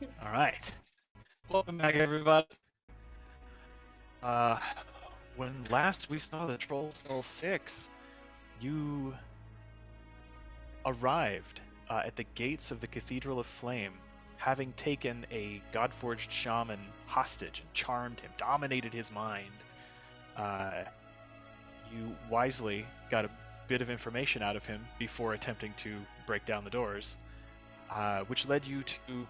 All right. Welcome back, everybody. Uh, when last we saw the Trollskull Six, you arrived at the gates of the Cathedral of Flame, having taken a God-forged shaman hostage and charmed him, dominated his mind. Uh, you wisely got a bit of information out of him before attempting to break down the doors, which led you to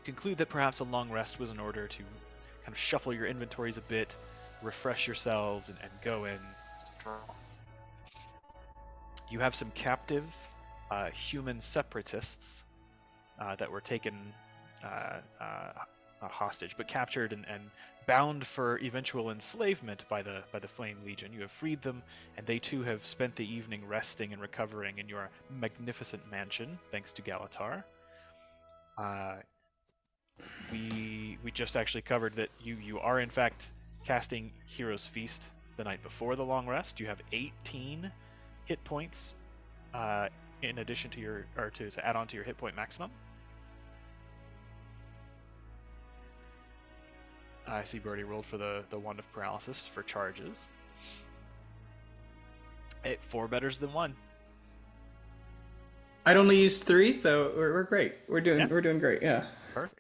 conclude that perhaps a long rest was in order to kind of shuffle your inventories a bit, refresh yourselves, and go in strong. You have some captive human separatists that were taken hostage, but captured and bound for eventual enslavement by the Flame Legion. You have freed them, and they too have spent the evening resting and recovering in your magnificent mansion, thanks to Galatar. We just actually covered that you are in fact casting Hero's Feast the night before the long rest. You have 18 hit points in addition to your to add on to your hit point maximum. I see Birdie rolled for the Wand of Paralysis for charges. 4 betters than 1. I'd only used 3, so we're great. We're doing great. Yeah. Perfect.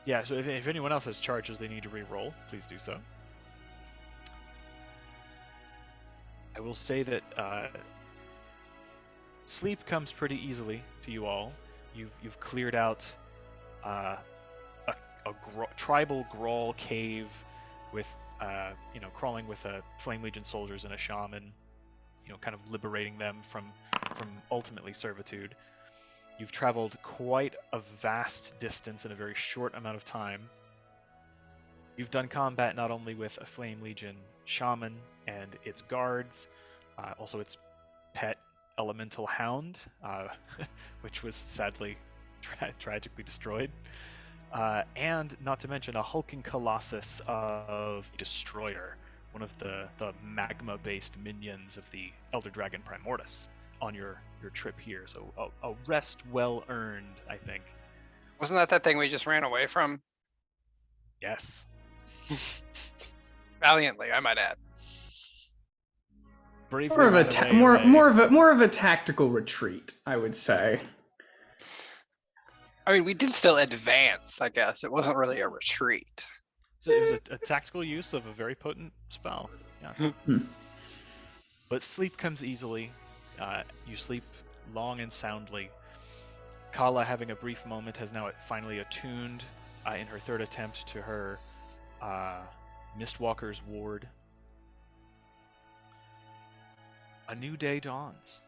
Yeah. So if anyone else has charges they need to re-roll, please do so. I will say that sleep comes pretty easily to you all. You've cleared out a tribal Grawl cave with crawling with Flame Legion soldiers and a shaman, kind of liberating them from ultimately servitude. You've traveled quite a vast distance in a very short amount of time. You've done combat not only with a Flame Legion shaman and its guards, also its pet elemental hound, which was sadly tragically destroyed, and not to mention a hulking colossus of Destroyer, one of the magma-based minions of the Elder Dragon Primordius, on your trip here. So a rest well earned, I think. Wasn't that thing we just ran away from? Yes. Valiantly, I might add. More of a tactical retreat, I would say. I mean, we did still advance, I guess. It wasn't really a retreat. So it was a tactical use of a very potent spell. Yes. But sleep comes easily. You sleep long and soundly. Kala, having a brief moment, has now finally attuned in her third attempt to her Mistwalker's ward. A new day dawns.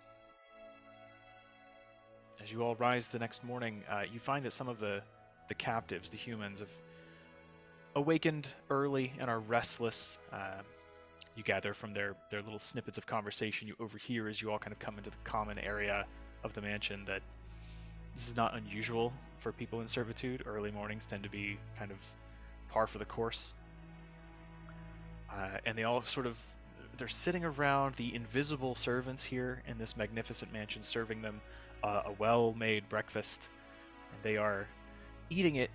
As you all rise the next morning, you find that some of the captives, the humans, have awakened early and are restless. You gather from their little snippets of conversation you overhear as you all kind of come into the common area of the mansion that this is not unusual for people in servitude. Early mornings tend to be kind of par for the course. And they all they're sitting around the invisible servants here in this magnificent mansion, serving them a well-made breakfast. And they are eating it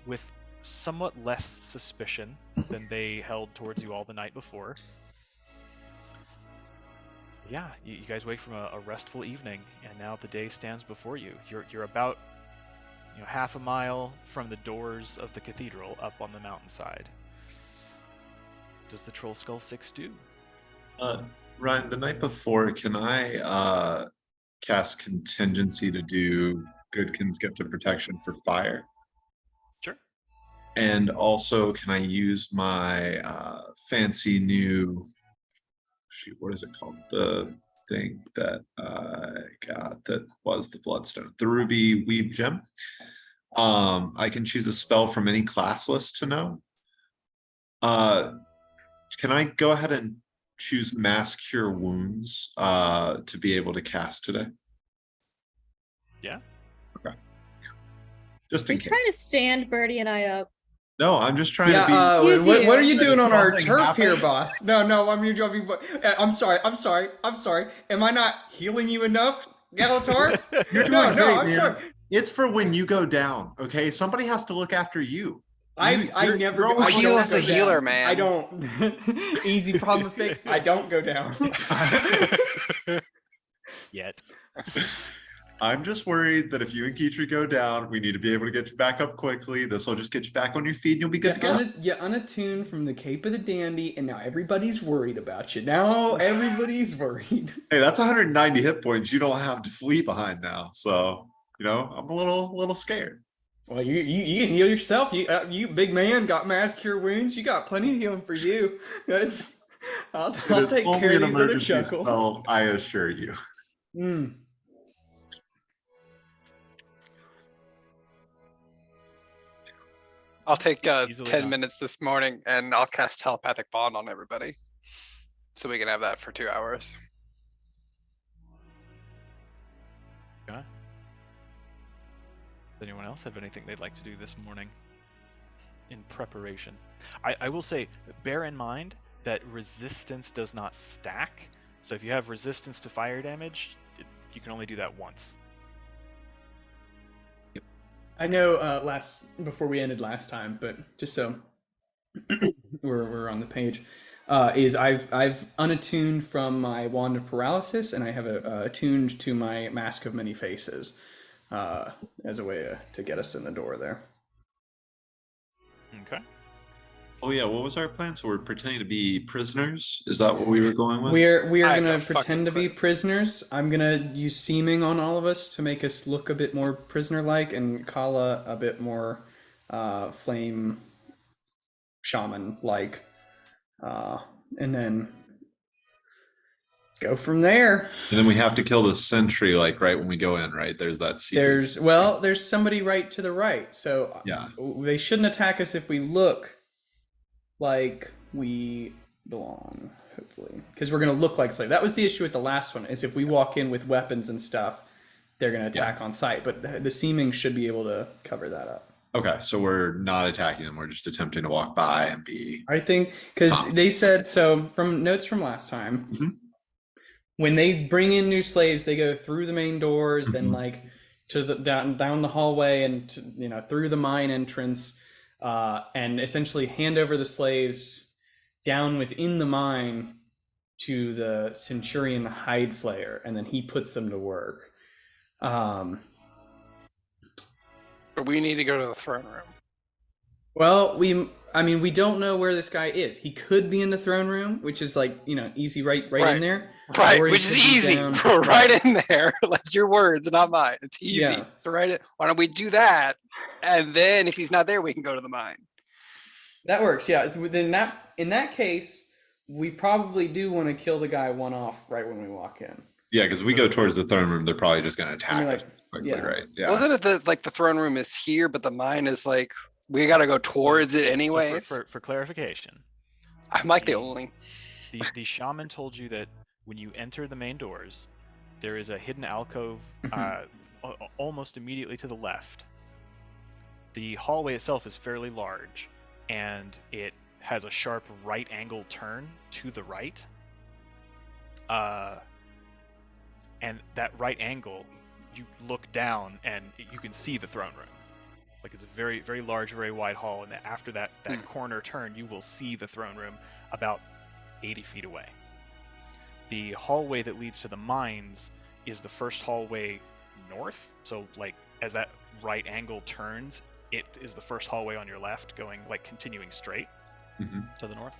with somewhat less suspicion than they held towards you all the night before. Yeah, you guys wake from a restful evening, and now the day stands before you. You're about half a mile from the doors of the cathedral up on the mountainside. Does the Trollskull Six do? Ryan, the night before, can I cast contingency to do Goodkin's Gift of Protection for fire? Sure. And also, can I use my fancy new, what is it called? The thing that I got that was the Bloodstone, the Ruby Weave Gem. I can choose a spell from any class list to know. Can I go ahead and choose Mass Cure Wounds to be able to cast today? Yeah. Okay. Just in You're case. trying to stand Birdie and I up. No, I'm just trying to be. What are you doing on our Something turf here, happens. boss? No, I'm sorry. Am I not healing you enough? Galatar? You're No, doing no, great, I'm man. sorry. It's for when you go down, okay? Somebody has to look after you. I You're never go, always I Heal don't is go the healer, down. man. I don't. Easy problem fix. I don't go down. Yet. I'm just worried that if you and Keitri go down, we need to be able to get you back up quickly. This will just get you back on your feet and you'll be good to go. You unattuned from the Cape of the Dandy, and now everybody's worried about you. Now everybody's worried. Hey, that's 190 hit points you don't have to flee behind now. So, I'm a little scared. Well, you can heal yourself. You big man got mass cure wounds. You got plenty of healing for you. I'll It take is care only of an these other emergency chuckles. spell, I assure you. Mm. I'll take Easily 10 done. minutes this morning and I'll cast telepathic bond on everybody. So we can have that for 2 hours. Okay. Does anyone else have anything they'd like to do this morning in preparation? I will say, bear in mind that resistance does not stack. So if you have resistance to fire damage, you can only do that once. I know before we ended last time, but just so we're on the page, is I've unattuned from my Wand of Paralysis, and I have attuned to my Mask of Many Faces as a way to get us in the door there. Okay. Oh yeah, what was our plan? So we're pretending to be prisoners? Is that what we were going with? We are I have gonna no fucking pretend to be clue. prisoners. I'm gonna use seeming on all of us to make us look a bit more prisoner-like, and Kala a bit more flame shaman-like, and then go from there. And then we have to kill the sentry, like right when we go in, right? There's that secret. There's somebody right to the right, so Yeah. they shouldn't attack us if we look like we belong, hopefully, because we're gonna look like slaves. That was the issue with the last one, is if we walk in with weapons and stuff, they're gonna attack on sight. But the seeming should be able to cover that up. Okay, so we're not attacking them. We're just attempting to walk by and be. I think because they said so from notes from last time. Mhm. When they bring in new slaves, they go through the main doors, then Mhm. like to the down the hallway and through the mine entrance, and essentially hand over the slaves down within the mine to the Centurion Hide Flayer, and then he puts them to work. But we need to go to the throne room. Well, we don't know where this guy is. He could be in the throne room, which is like easy, right in Right. there. Right, Or he which is could be easy. down- Right in there. Like your words, not mine. It's easy. Yeah. So why don't we do that? And then if he's not there, we can go to the mine. That works. Yeah. In that case, we probably do want to kill the guy one off right when we walk in. Yeah, because we go towards the throne room, they're probably just going to attack You're us like, quickly, yeah. right? Yeah. Wasn't it the throne room is here, but the mine is like we gotta go towards it So anyways? for clarification, I'm like the only. the shaman told you that when you enter the main doors, there is a hidden alcove almost immediately to the left. The hallway itself is fairly large, and it has a sharp right angle turn to the right. And that right angle, you look down and you can see the throne room. Like it's a very, very large, very wide hall, and after that corner turn, you will see the throne room about 80 feet away. The hallway that leads to the mines is the first hallway north. So like as that right angle turns, it is the first hallway on your left, going like continuing straight to the north,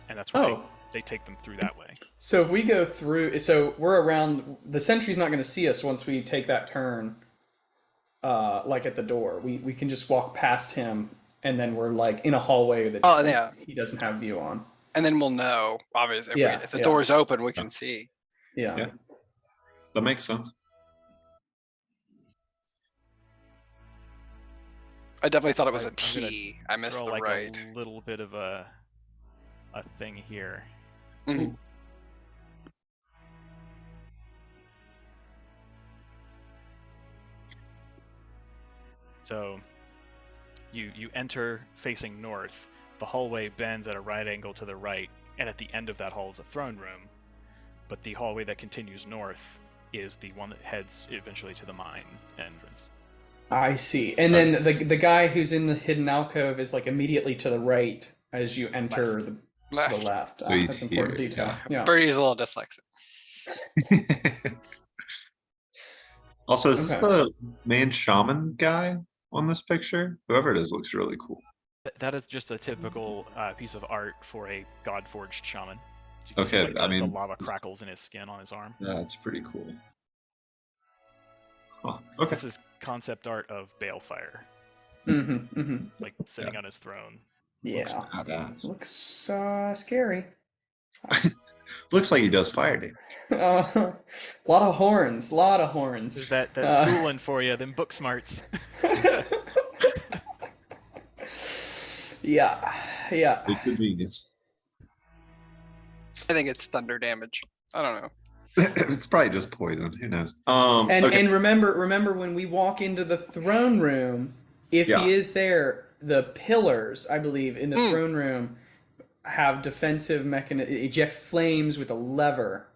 and that's where they take them through that way. So if we go through, so we're around. The sentry's not going to see us once we take that turn. Like at the door, we can just walk past him, and then we're like in a hallway that he doesn't have view on. And then we'll know, obviously, if the yeah. door's open, we can see. Yeah. That makes sense. I definitely thought it was a I'm gonna T. I missed throw the like right. a little bit of a thing here. Mhm. So you enter facing north. The hallway bends at a right angle to the right, and at the end of that hall is a throne room. But the hallway that continues north is the one that heads eventually to the mine entrance. I see. And then the guy who's in the hidden alcove is like immediately to the right as you enter Left. to the Left. left. So he's That's important here, detail. Yeah. Birdie's a little dyslexic. Also, is this Okay. the main shaman guy on this picture? Whoever it is looks really cool. That is just a typical piece of art for a god-forged shaman. So you can see, Okay, like, I the mean, lava crackles in his skin on his arm. Yeah, that's pretty cool. Huh. Okay. This is concept art of Balefire, like sitting on his throne. Looks Yeah. badass. Looks scary. Looks like he does fire damage. Lot of horns. Lot of horns. There's that schooling for you, them book smarts. Yeah. Yeah. It's a genius. I think it's thunder damage. I don't know. It's probably just poison. Who knows? And Okay. and remember when we walk into the throne room, if Yeah. he is there, the pillars, I believe, in the throne room have defensive mechanism, eject flames with a lever,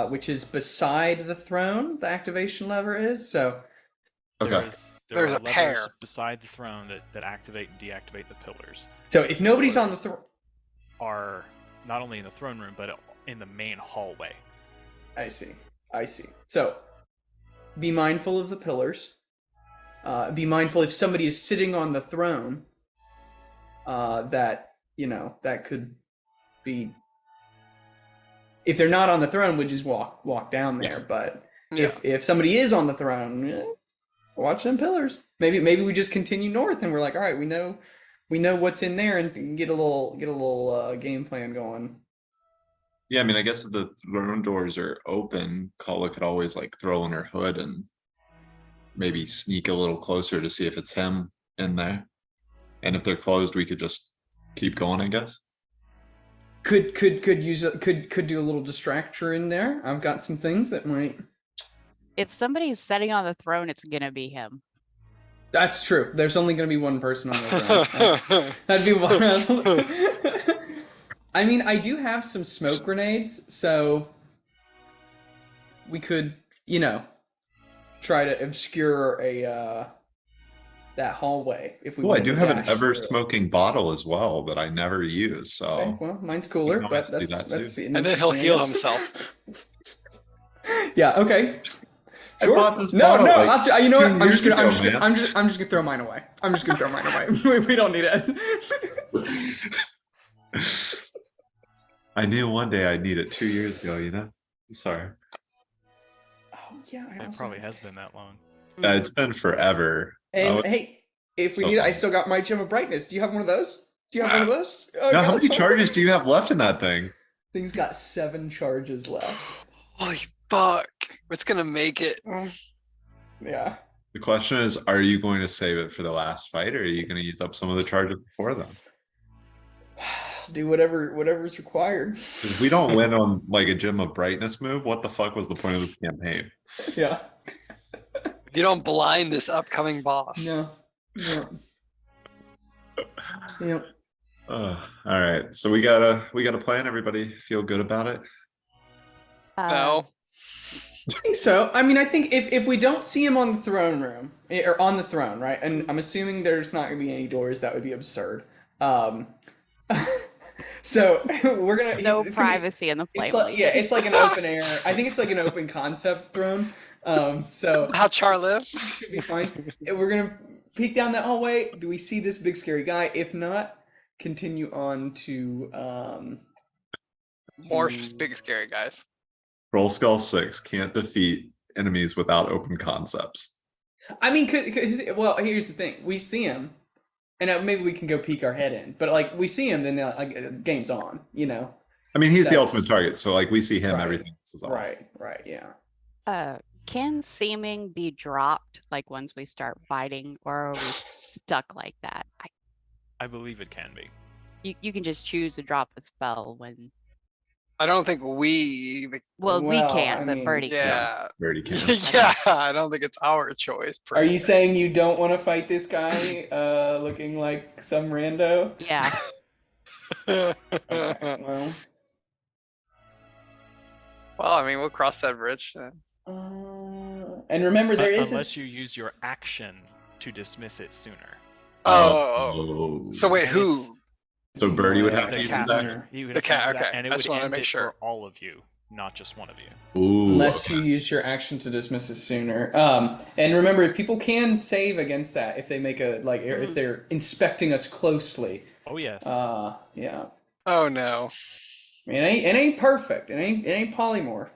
which is beside the throne. The activation lever is so. Okay. There There's are a pair. levers beside the throne that activate and deactivate the pillars. So if nobody's on the Pillars throne, are not only in the throne room, but in the main hallway. I see. So be mindful of the pillars. Be mindful if somebody is sitting on the throne. That that could be. If they're not on the throne, we just walk down there. Yeah. But Yeah. if somebody is on the throne, watch them pillars. Maybe we just continue north and we're like, all right, we know what's in there and get a little game plan going. Yeah, I mean, I guess if the throne doors are open, Kala could always like throw in her hood and maybe sneak a little closer to see if it's him in there. And if they're closed, we could just keep going, I guess. Could use could do a little distractor in there. I've got some things that might. If somebody's sitting on the throne, it's gonna be him. That's true. There's only going to be one person on the throne. That'd be one. I mean, I do have some smoke grenades, so we could, try to obscure that hallway if we. Oh, I wanted do to have an dash ever through it. smoking bottle as well that I never use. So Okay, well, mine's cooler, can but always do that's that too. And then he'll heal himself. Yeah. Okay. I Sure. bought this No, bottle, no. like, You know what? 2 years ago, man. I'm just gonna throw mine away. I'm just gonna throw mine away. We don't need it. I knew one day I'd need it 2 years ago. I'm sorry. Oh yeah. I It also probably have- has been that long. It's been forever. And hey, if we So need it, I funny. still got my gem of brightness. Do you have one of those? Do you have one of those? Oh, Now, okay, how many let's- charges do you have left in that thing? Thing's got 7 charges left. Holy fuck. It's gonna make it. Yeah. The question is, are you going to save it for the last fight, or are you going to use up some of the charges before then? Do whatever's required. If we don't win on like a gem of brightness move, what the fuck was the point of the campaign? Yeah. You don't blind this upcoming boss. No. Yeah. Yep. All right, so we got a plan. Everybody feel good about it? No. I think so. I mean, I think if we don't see him on the throne room or on the throne, right? And I'm assuming there's not going to be any doors. That would be absurd. So we're gonna No it's gonna be- privacy in the flame. It's like, yeah, it's like an open air. I think it's like an open concept throne. So How Char live? should be fine. And we're gonna peek down that hallway. Do we see this big scary guy? If not, continue on to More big scary guys. Trollskull 6 can't defeat enemies without open concepts. I mean, well, here's the thing: we see him, and maybe we can go peek our head in. But like, we see him, then like, game's on. I mean, he's the That's- ultimate target, so like we see him, Right. everything else is off. Right, yeah. Can seeming be dropped like once we start fighting, or are we stuck like that? I believe it can be. You can just choose to drop a spell when. I don't think we. Well, we Well, can't, I but mean, Birdie can. Yeah. Birdie can. Yeah, I don't think it's our choice. per Are you se. saying you don't want to fight this guy, looking like some rando? Yeah. Okay, well, Well, I mean, we'll cross that bridge. And remember, there is Unless you use your action to dismiss it sooner. Oh. So wait, And who? So Birdie would Yeah, have to The use his caster. action. He would The have to use cat. that, Okay, and it I would just wanted to end make it sure. for all of you, not just one of you. Ooh, Unless okay. you use your action to dismiss it sooner. And remember, people can save against that if they make a if they're inspecting us closely. Oh yes. Yeah. Oh no. It ain't perfect. It ain't polymorph.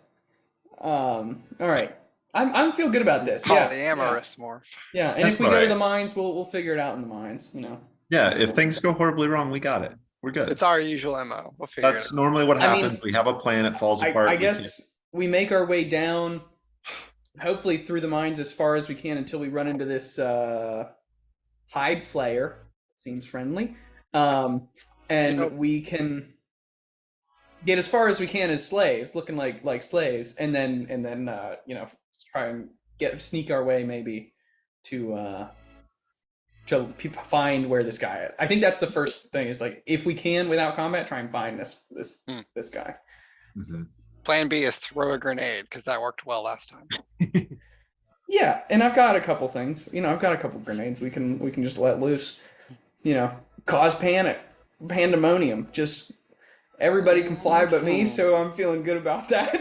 All right. I'm feel good about this. Yeah. Polyamorous morph. Yeah. And That's if we go to alright. the mines, we'll figure it out in the mines. You know. Yeah, if things go horribly wrong, we got it. We're good. It's our usual MO. We'll figure That's it out. normally what I mean, happens. We have a plan, it falls apart. I we can't- guess we make our way down, hopefully through the mines as far as we can until we run into this hide flayer. Seems friendly. And Yep. we can get as far as we can as slaves, looking like slaves, and then try and sneak our way maybe to find where this guy is. I think that's the first thing. Is like if we can without combat, try and find this guy. Mhm. Plan B is throw a grenade because that worked well last time. Yeah, and I've got a couple things. I've got a couple grenades. We can just let loose. Cause panic, pandemonium. Just everybody can fly but me, so I'm feeling good about that.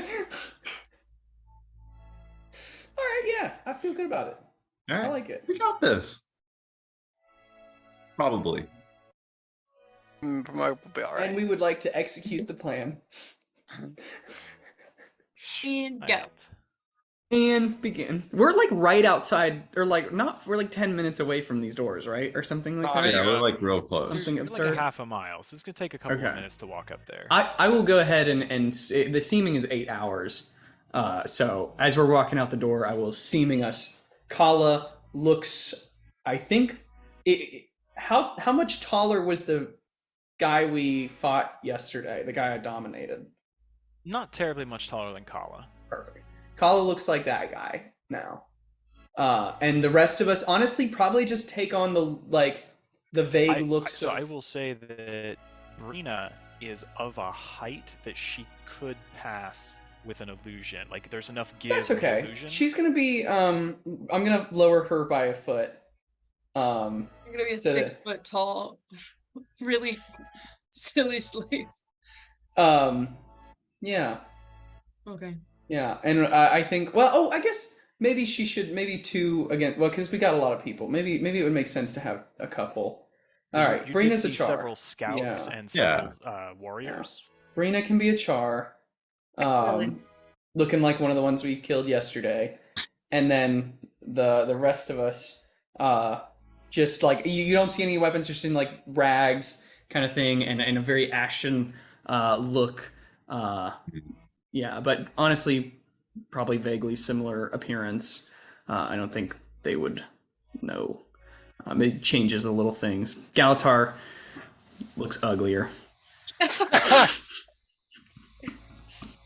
All right, yeah, I feel good about it. All right, I like it. we got this. Probably. We'll be all right. And we would like to execute the plan. And I go. know. And begin. We're like right outside, or like not. We're like 10 minutes away from these doors, right, or something like that. Yeah, we're like real close. Something You're like absurd. a half a mile, so it's gonna take a couple of Okay. minutes to walk up there. I will go ahead and the seaming is 8 hours. So as we're walking out the door, I will seaming us. Kala looks. I think. How much taller was the guy we fought yesterday? The guy I dominated. Not terribly much taller than Kala. Perfect. Kala looks like that guy now. And the rest of us, honestly, probably just take on the vague looks So of. I will say that Brina is of a height that she could pass with an illusion. Like there's enough give That's with okay. illusion. She's gonna be. I'm gonna lower her by a foot. You're gonna be a So- 6 foot tall, really silly slave. Yeah. Okay. Yeah, and I think. Well, I guess maybe she should. Maybe two again. Well, because we got a lot of people. Maybe it would make sense to have a couple. All right, You did Brina's a see char. several scouts Yeah. and several warriors. Brina can be a char. Excellent. Looking like one of the ones we killed yesterday, and then the rest of us, just like you don't see any weapons, just in like rags kind of thing, and a very ashen look. Yeah, but honestly, probably vaguely similar appearance. I don't think they would know. It changes the little things. Galatar looks uglier.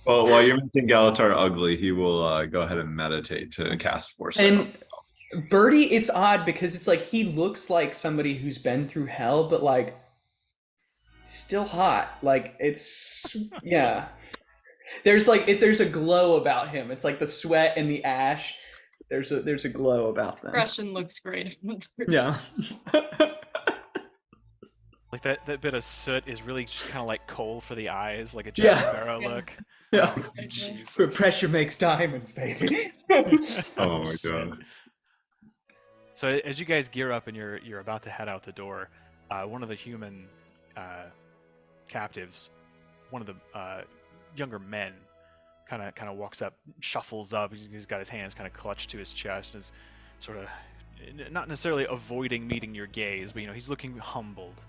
Well, while you're making Galatar ugly, he will go ahead and meditate to cast Foresight. And Birdie, it's odd because it's like he looks like somebody who's been through hell, but like still hot. Like it's yeah. There's a glow about him. It's like the sweat and the ash. There's a glow about them. Impression looks great. Yeah. Like that bit of soot is really just kind of like coal for the eyes, like a Yeah. Jack Sparrow Yeah. look. Yeah. Jesus. Where pressure makes diamonds, baby. Oh my god. So as you guys gear up and you're about to head out the door, one of the human captives, one of the younger men, kind of walks up, shuffles up. He's got his hands kind of clutched to his chest, and is sort of not necessarily avoiding meeting your gaze, but he's looking humbled.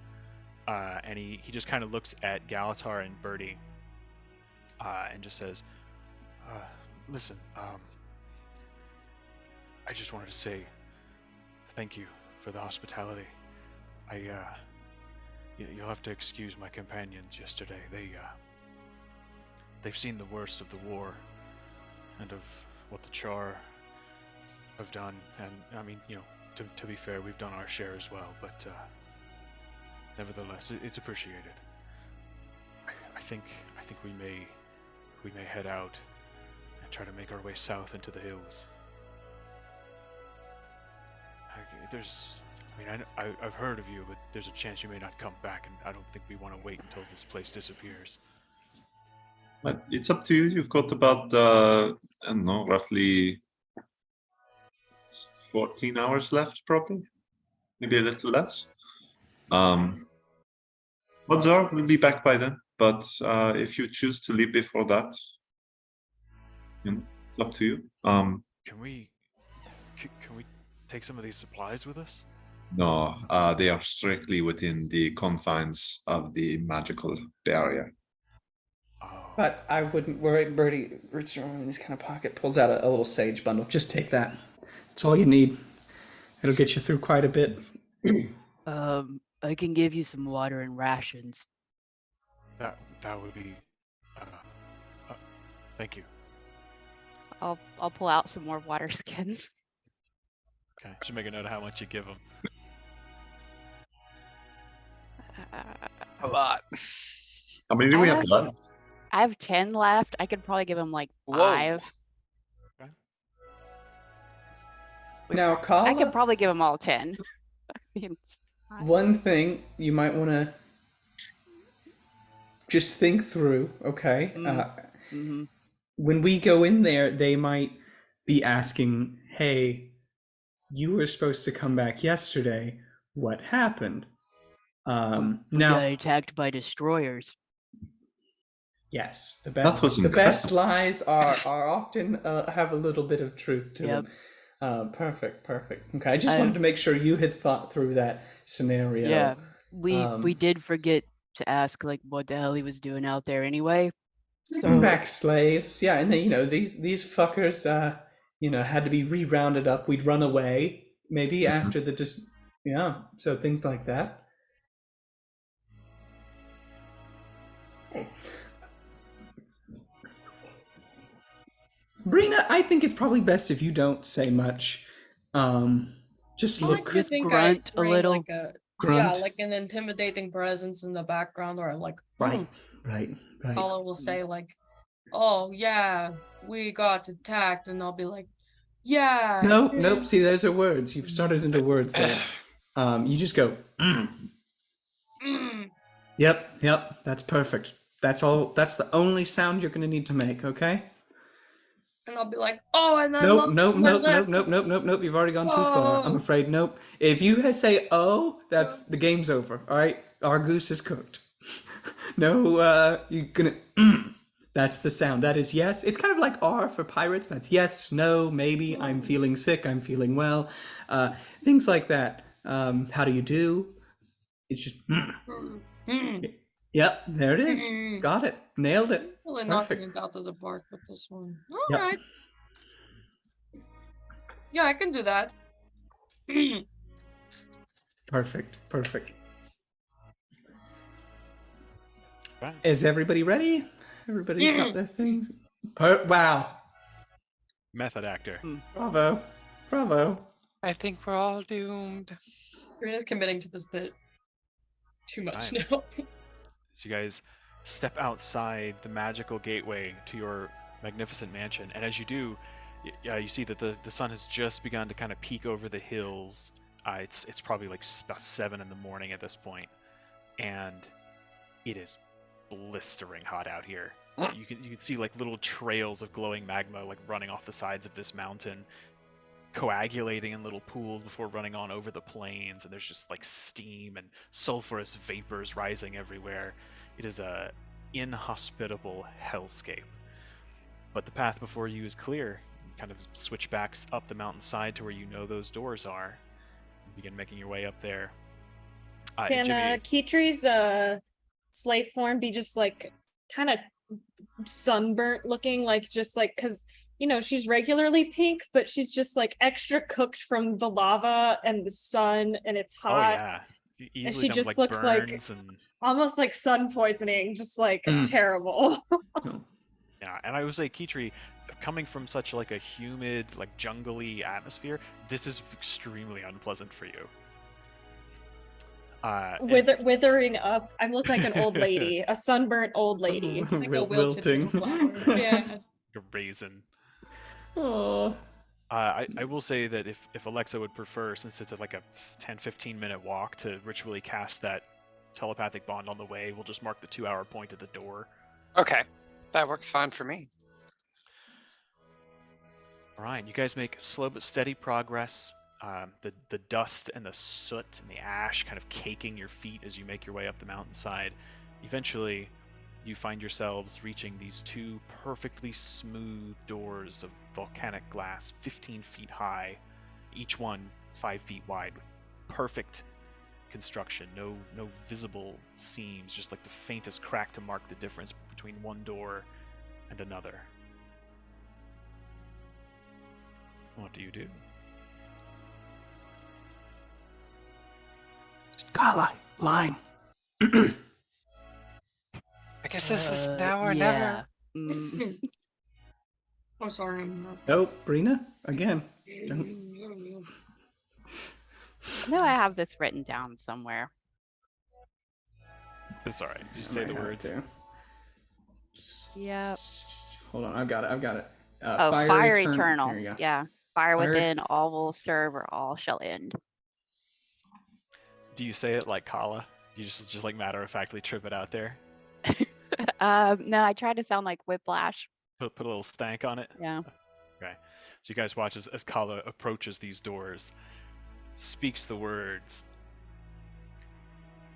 And he just kind of looks at Galatar and Birdie, and just says, "Listen, I just wanted to say thank you for the hospitality. You'll have to excuse my companions yesterday. They've seen the worst of the war and of what the Char have done, and I mean, to be fair, we've done our share as well, but nevertheless, it's appreciated. I think we may head out, and try to make our way south into the hills. I've heard of you, but there's a chance you may not come back, and I don't think we want to wait until this place disappears. But it's up to you. You've got about, I don't know, roughly 14 hours left, probably. Maybe a little less. Odds are we'll be back by then. But if you choose to leave before that, it's up to you. Can we take some of these supplies with us? No, they are strictly within the confines of the magical barrier. Oh. But I wouldn't worry. Birdie reaches around in his kind of pocket, pulls out a little sage bundle. Just take that. It's all you need. It'll get you through quite a bit. I can give you some water and rations. That would be. Thank you. I'll pull out some more water skins. Okay, should make a note of how much you give them. A lot. How many do we have left? I have 10 left. I could probably give him like Whoa. 5. Okay. Now, Kala, I could probably give them all 10. one thing you might want to just think through, okay? Mm-hmm. When we go in there, they might be asking, hey, you were supposed to come back yesterday. What happened? We Now, got attacked by destroyers. yes, the That was best lies are often have a little bit of truth to Yep. them. Perfect. Okay, I just wanted to make sure you had thought through that scenario. Yeah, we did forget to ask like what the hell he was doing out there anyway. Come So back, slaves. Yeah, and then these fuckers had to be re-rounded up. We'd run away maybe after the so things like that. Brina, I think it's probably best if you don't say much. Just I like look. to Just think grunt a bring, little. like a Grunt. like an intimidating presence in the background, or like Right. Kala will say like, "Oh yeah, we got attacked," and I'll be like, "Yeah." Nope. See, those are words. You've started into words there. You just go. Mm. Yep. That's perfect. That's all. That's the only sound you're gonna need to make. Okay. And I'll be like, "Oh, and I Nope. lost my left." Nope. You've already gone too far. I'm Oh. afraid. Nope. If you say "oh," that's the game's over. All right. Our goose is cooked. No. You're gonna. That's the sound. That is yes. It's kind of like R for pirates. That's yes, no, maybe. I'm feeling sick. I'm feeling well. Things like that. How do you do? It's just. Yep. There it is. Got it. Nailed it. Really Perfect. knocking it out of the park with this one. Yep. Alright. Yeah, I can do that. Perfect. Right. Is everybody ready? Everybody's got their things. Wow. Method actor. Bravo. I think we're all doomed. Karina's committing to this bit too much Fine. now. So you guys step outside the magical gateway to your magnificent mansion, and as you do, you see that the sun has just begun to kind of peek over the hills. It's probably like about 7 in the morning at this point, and it is blistering hot out here. You can see like little trails of glowing magma like running off the sides of this mountain, coagulating in little pools before running on over the plains, and there's just like steam and sulfurous vapors rising everywhere. It is a inhospitable hellscape. But the path before you is clear. You kind of switch back up the mountainside to where you know those doors are. You begin making your way up there. Can Jimmy, Kitri's slave form be just like kind of sunburnt looking, like just like because she's regularly pink, but she's just like extra cooked from the lava and the sun, and it's oh hot. yeah, easily she done just with, looks like- burns and Almost like sun poisoning, just like terrible. yeah. And I would say, Kitri, coming from such like a humid, like jungly atmosphere, this is extremely unpleasant for you. Withering up. I look like an old lady, a sunburnt old lady. Like a wilting little flower. Yeah. A raisin. Oh. I will say that if Alexa would prefer, since it's like a 10-15 minute walk, to ritually cast that telepathic bond on the way, we'll just mark the 2-hour point at the door. Okay, that works fine for me. All right, you guys make slow but steady progress. The dust and the soot and the ash kind of caking your feet as you make your way up the mountainside. Eventually, you find yourselves reaching these 2 perfectly smooth doors of volcanic glass, 15 feet high, each one 5 feet wide. Perfect construction, no visible seams, just like the faintest crack to mark the difference between one door and another. What do you do? Skylight line. I guess this is now or never. Mm. I'm sorry. I'm not. Nope, Brina, again. I know I have this written down somewhere. It's alright. Did you say the words? Yep. Hold on, I've got it. Oh, fire eternal. There you go. Yeah. Fire Fire- within, all will serve or all shall end. Do you say it like Kala? You just like matter-of-factly trip it out there? No, I tried to sound like Whiplash. Put a little stank on it? Yeah. Okay. So you guys watch as Kala approaches these doors, speaks the words,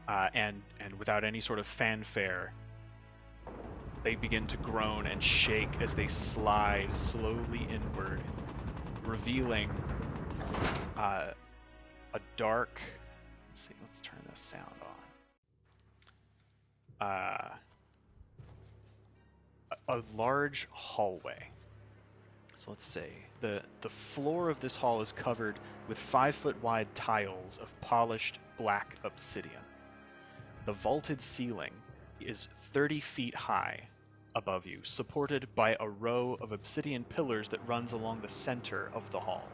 and without any sort of fanfare, they begin to groan and shake as they slide slowly inward, revealing a dark. Let's see. Let's turn this sound on. A large hallway. So let's see. The floor of this hall is covered with 5-foot wide tiles of polished black obsidian. The vaulted ceiling is 30 feet high above you, supported by a row of obsidian pillars that runs along the center of the hall.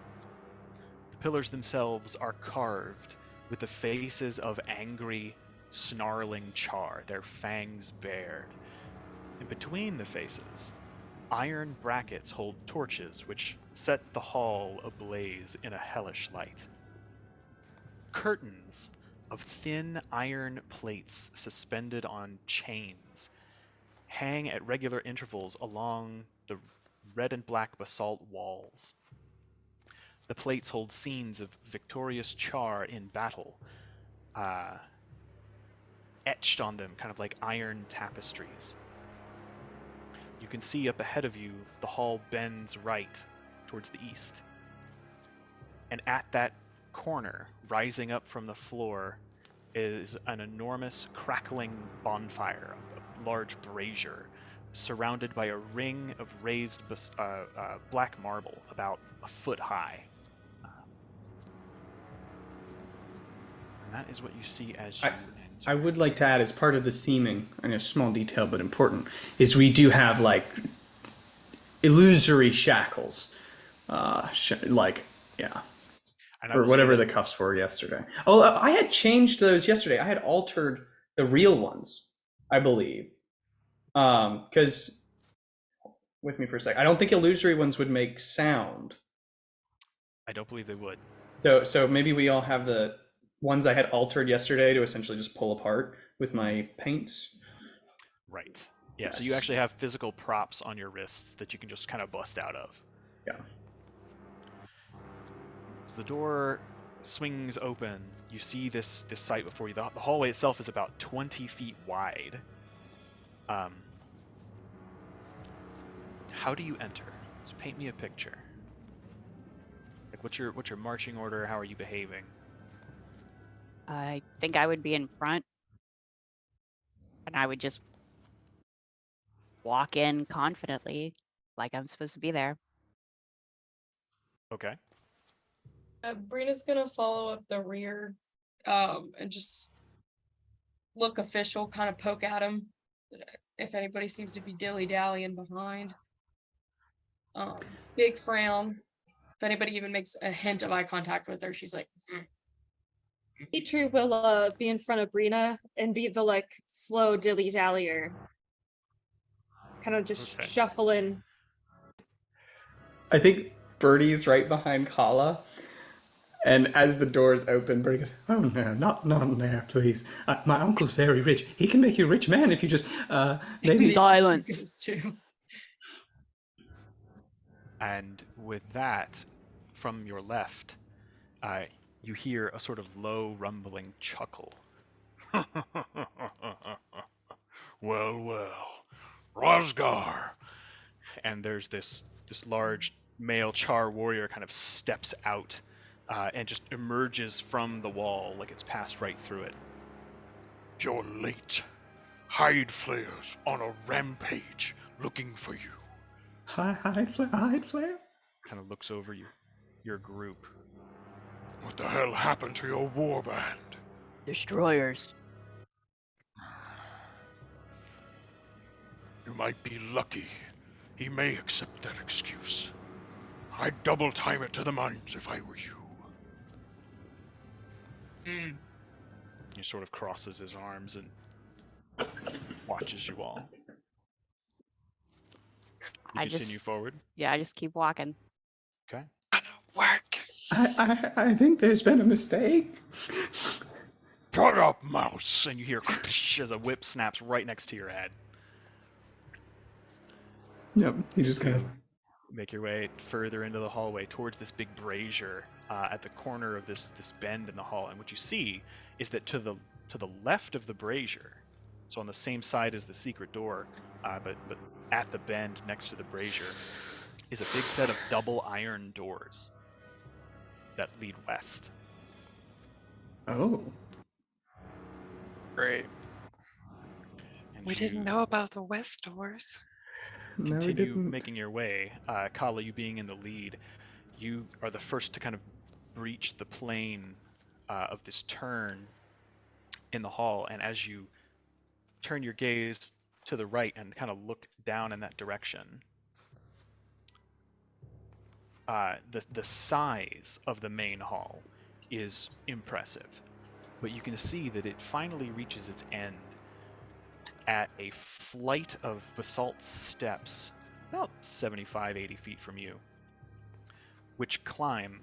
The pillars themselves are carved with the faces of angry, snarling char, their fangs bared. In between the faces, iron brackets hold torches which set the hall ablaze in a hellish light. Curtains of thin iron plates suspended on chains hang at regular intervals along the red and black basalt walls. The plates hold scenes of victorious char in battle, etched on them, kind of like iron tapestries. You can see up ahead of you, the hall bends right towards the east. And at that corner, rising up from the floor, is an enormous crackling bonfire, a large brazier, surrounded by a ring of raised black marble about a foot high. And that is what you see as you enter. I would like to add, as part of the seeming, and a small detail but important, is we do have like illusory shackles, or whatever the cuffs were yesterday. Oh, I had changed those yesterday. I had altered the real ones, I believe, because with me for a sec, I don't think illusory ones would make sound. I don't believe they would. So maybe we all have the ones I had altered yesterday to essentially just pull apart with my paints. Right. Yeah, Yes. So you actually have physical props on your wrists that you can just kind of bust out of. Yeah. So the door swings open. You see this sight before you. The hallway itself is about 20 feet wide. How do you enter? Just paint me a picture. Like, what's your marching order? How are you behaving? I think I would be in front. And I would just walk in confidently, like I'm supposed to be there. Okay. Brina's gonna follow up the rear, and just look official, kind of poke at him if anybody seems to be dilly-dallying behind. Big frown. If anybody even makes a hint of eye contact with her, she's like, Petrie will be in front of Brina and be the like slow dilly-dallyer. Kind of just Okay. shuffling. I think Birdie's right behind Kala. And as the doors open, Birdie goes, "Oh no, not in there, please. My uncle's very rich. He can make you a rich man if you just maybe." The answer Silence. goes to- And with that, from your left, you hear a sort of low, rumbling chuckle. Well, well, Rosgar. And there's this large male Char warrior kind of steps out and just emerges from the wall like it's passed right through it. You're late. Hide flayers on a rampage looking for you. Hide flare. Kind of looks over your group. What the hell happened to your warband? Destroyers. You might be lucky. He may accept that excuse. I'd double time it to the mines if I were you. He sort of crosses his arms and watches you all. You I continue just, forward. yeah, I just keep walking. Okay. Work. I think there's been a mistake. Shut up, mouse! And you hear as a whip snaps right next to your head. Yep, he just kind of. Make your way further into the hallway towards this big brazier at the corner of this bend in the hall. And what you see is that to the left of the brazier, so on the same side as the secret door, but at the bend next to the brazier, is a big set of double iron doors that lead west. Oh. Great. And We you didn't know about the west doors. No, we continue didn't. making your way. Kala, you being in the lead, you are the first to kind of breach the plane of this turn in the hall. And as you turn your gaze to the right and kind of look down in that direction, the size of the main hall is impressive. But you can see that it finally reaches its end at a flight of basalt steps about 75-80 feet from you, which climb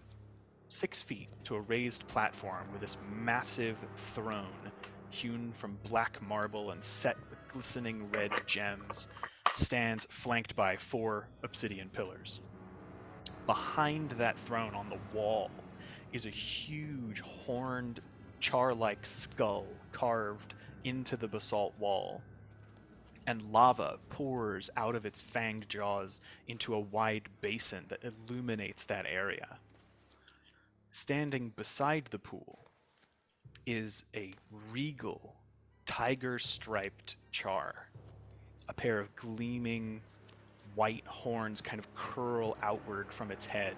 6 feet to a raised platform with this massive throne hewn from black marble and set with glistening red gems, stands flanked by 4 obsidian pillars. Behind that throne on the wall is a huge horned char-like skull carved into the basalt wall, and lava pours out of its fanged jaws into a wide basin that illuminates that area. Standing beside the pool is a regal, tiger-striped char. A pair of gleaming white horns kind of curl outward from its head.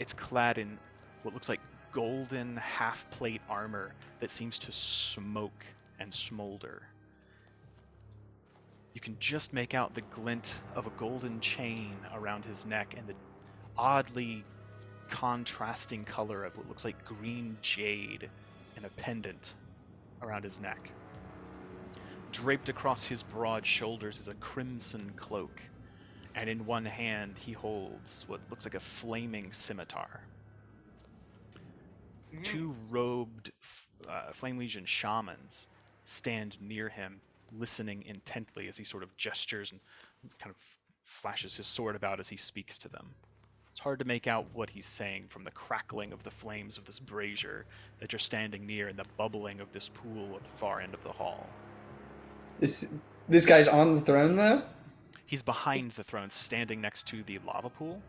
It's clad in what looks like golden half-plate armor that seems to smoke and smolder. You can just make out the glint of a golden chain around his neck and the oddly contrasting color of what looks like green jade in a pendant around his neck. Draped across his broad shoulders is a crimson cloak, and in one hand he holds what looks like a flaming scimitar. 2 robed Flame Legion shamans stand near him, listening intently as he sort of gestures and kind of flashes his sword about as he speaks to them. It's hard to make out what he's saying from the crackling of the flames of this brazier that you're standing near and the bubbling of this pool at the far end of the hall. This guy's on the throne though? He's behind the throne, standing next to the lava pool.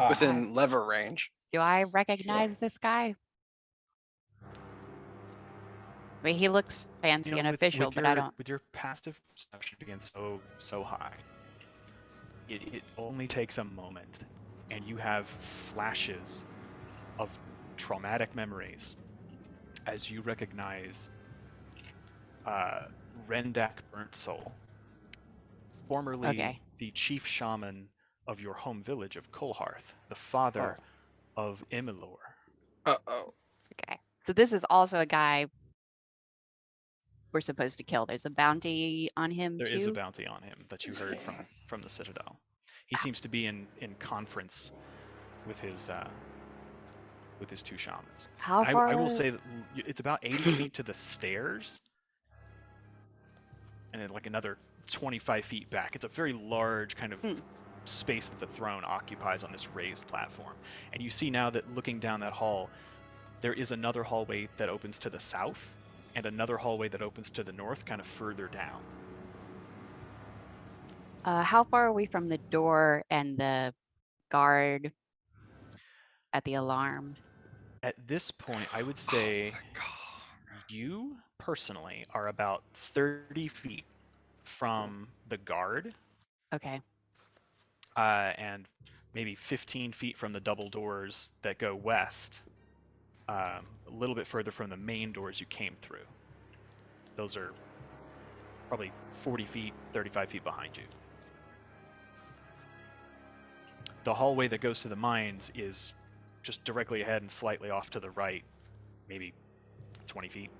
Within lever range. Do I recognize this guy? I mean, he looks fancy and official, but I don't. With your passive perception being so high, it only takes a moment, and you have flashes of traumatic memories as you recognize Rendak Burntsoul, formerly the chief shaman of your home village of Kolharth, the father of Imilor. Uh-oh. Okay. So this is also a guy we're supposed to kill. There's a bounty on him There too? is a bounty on him that you heard from the Citadel. He seems to be in conference with his two shamans. How And far? I will say that it's about 80 feet to the stairs, and then like another 25 feet back. It's a very large kind of space that the throne occupies on this raised platform. And you see now that looking down that hall, there is another hallway that opens to the south, and another hallway that opens to the north, kind of further down. How far are we from the door and the guard at the alarm? At this point, I would say you personally are about 30 feet from the guard, Okay. and maybe 15 feet from the double doors that go west, a little bit further from the main doors you came through. Those are probably 40 feet, 35 feet behind you. The hallway that goes to the mines is just directly ahead and slightly off to the right, maybe 20 feet.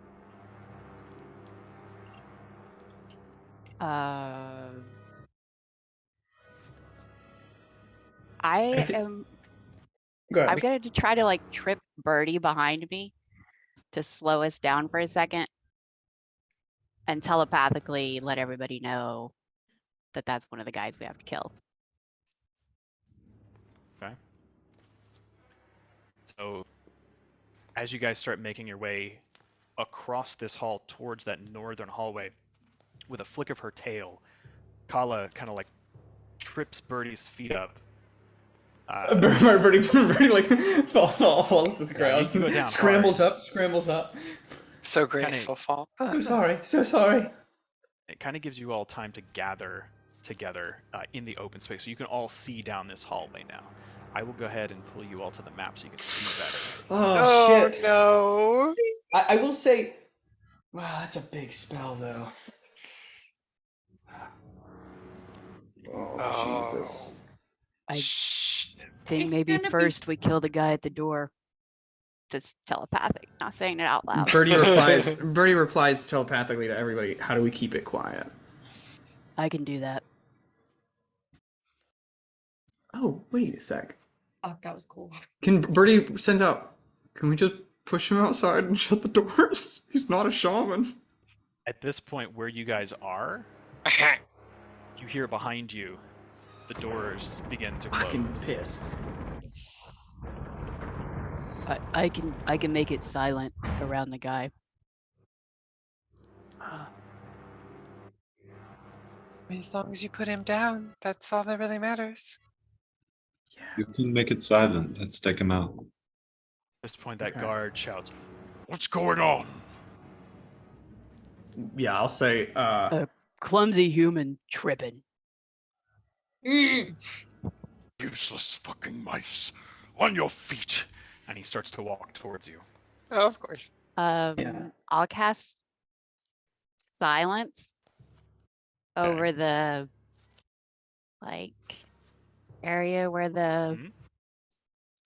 I am. Go ahead. I'm going to try to like trip Birdie behind me to slow us down for a second and telepathically let everybody know that that's one of the guys we have to kill. Okay. So, as you guys start making your way across this hall towards that northern hallway, with a flick of her tail, Kala kind of like trips Birdie's feet up. Birdie like falls to the Yeah, ground. you go down scrambles hard. up, scrambles up. So graceful fall. So sorry, so sorry. It kind of gives you all time to gather together in the open space, so you can all see down this hallway now. I will go ahead and pull you all to the map so you can see better. Oh, shit. No. I will say, wow, that's a big spell though. Oh, Jesus. I Shh. think It's maybe gonna be- first we kill the guy at the door. It's telepathic, not saying it out loud. Birdie replies telepathically to everybody, how do we keep it quiet? I can do that. Oh, wait a sec. Fuck, that was cool. Birdie sends out, can we just push him outside and shut the doors? He's not a shaman. At this point where you guys are, you hear behind you the doors begin to close. Fucking piss. I can make it silent around the guy. As long as you put him down, that's all that really matters. You can make it silent. Let's take him out. At this point, that Okay. guard shouts, "What's going on?" Yeah, I'll say, Clumsy human tripping. Useless fucking mice. On your feet. And he starts to walk towards you. Oh, of course. Yeah. I'll cast silence over the like area where the Mhm.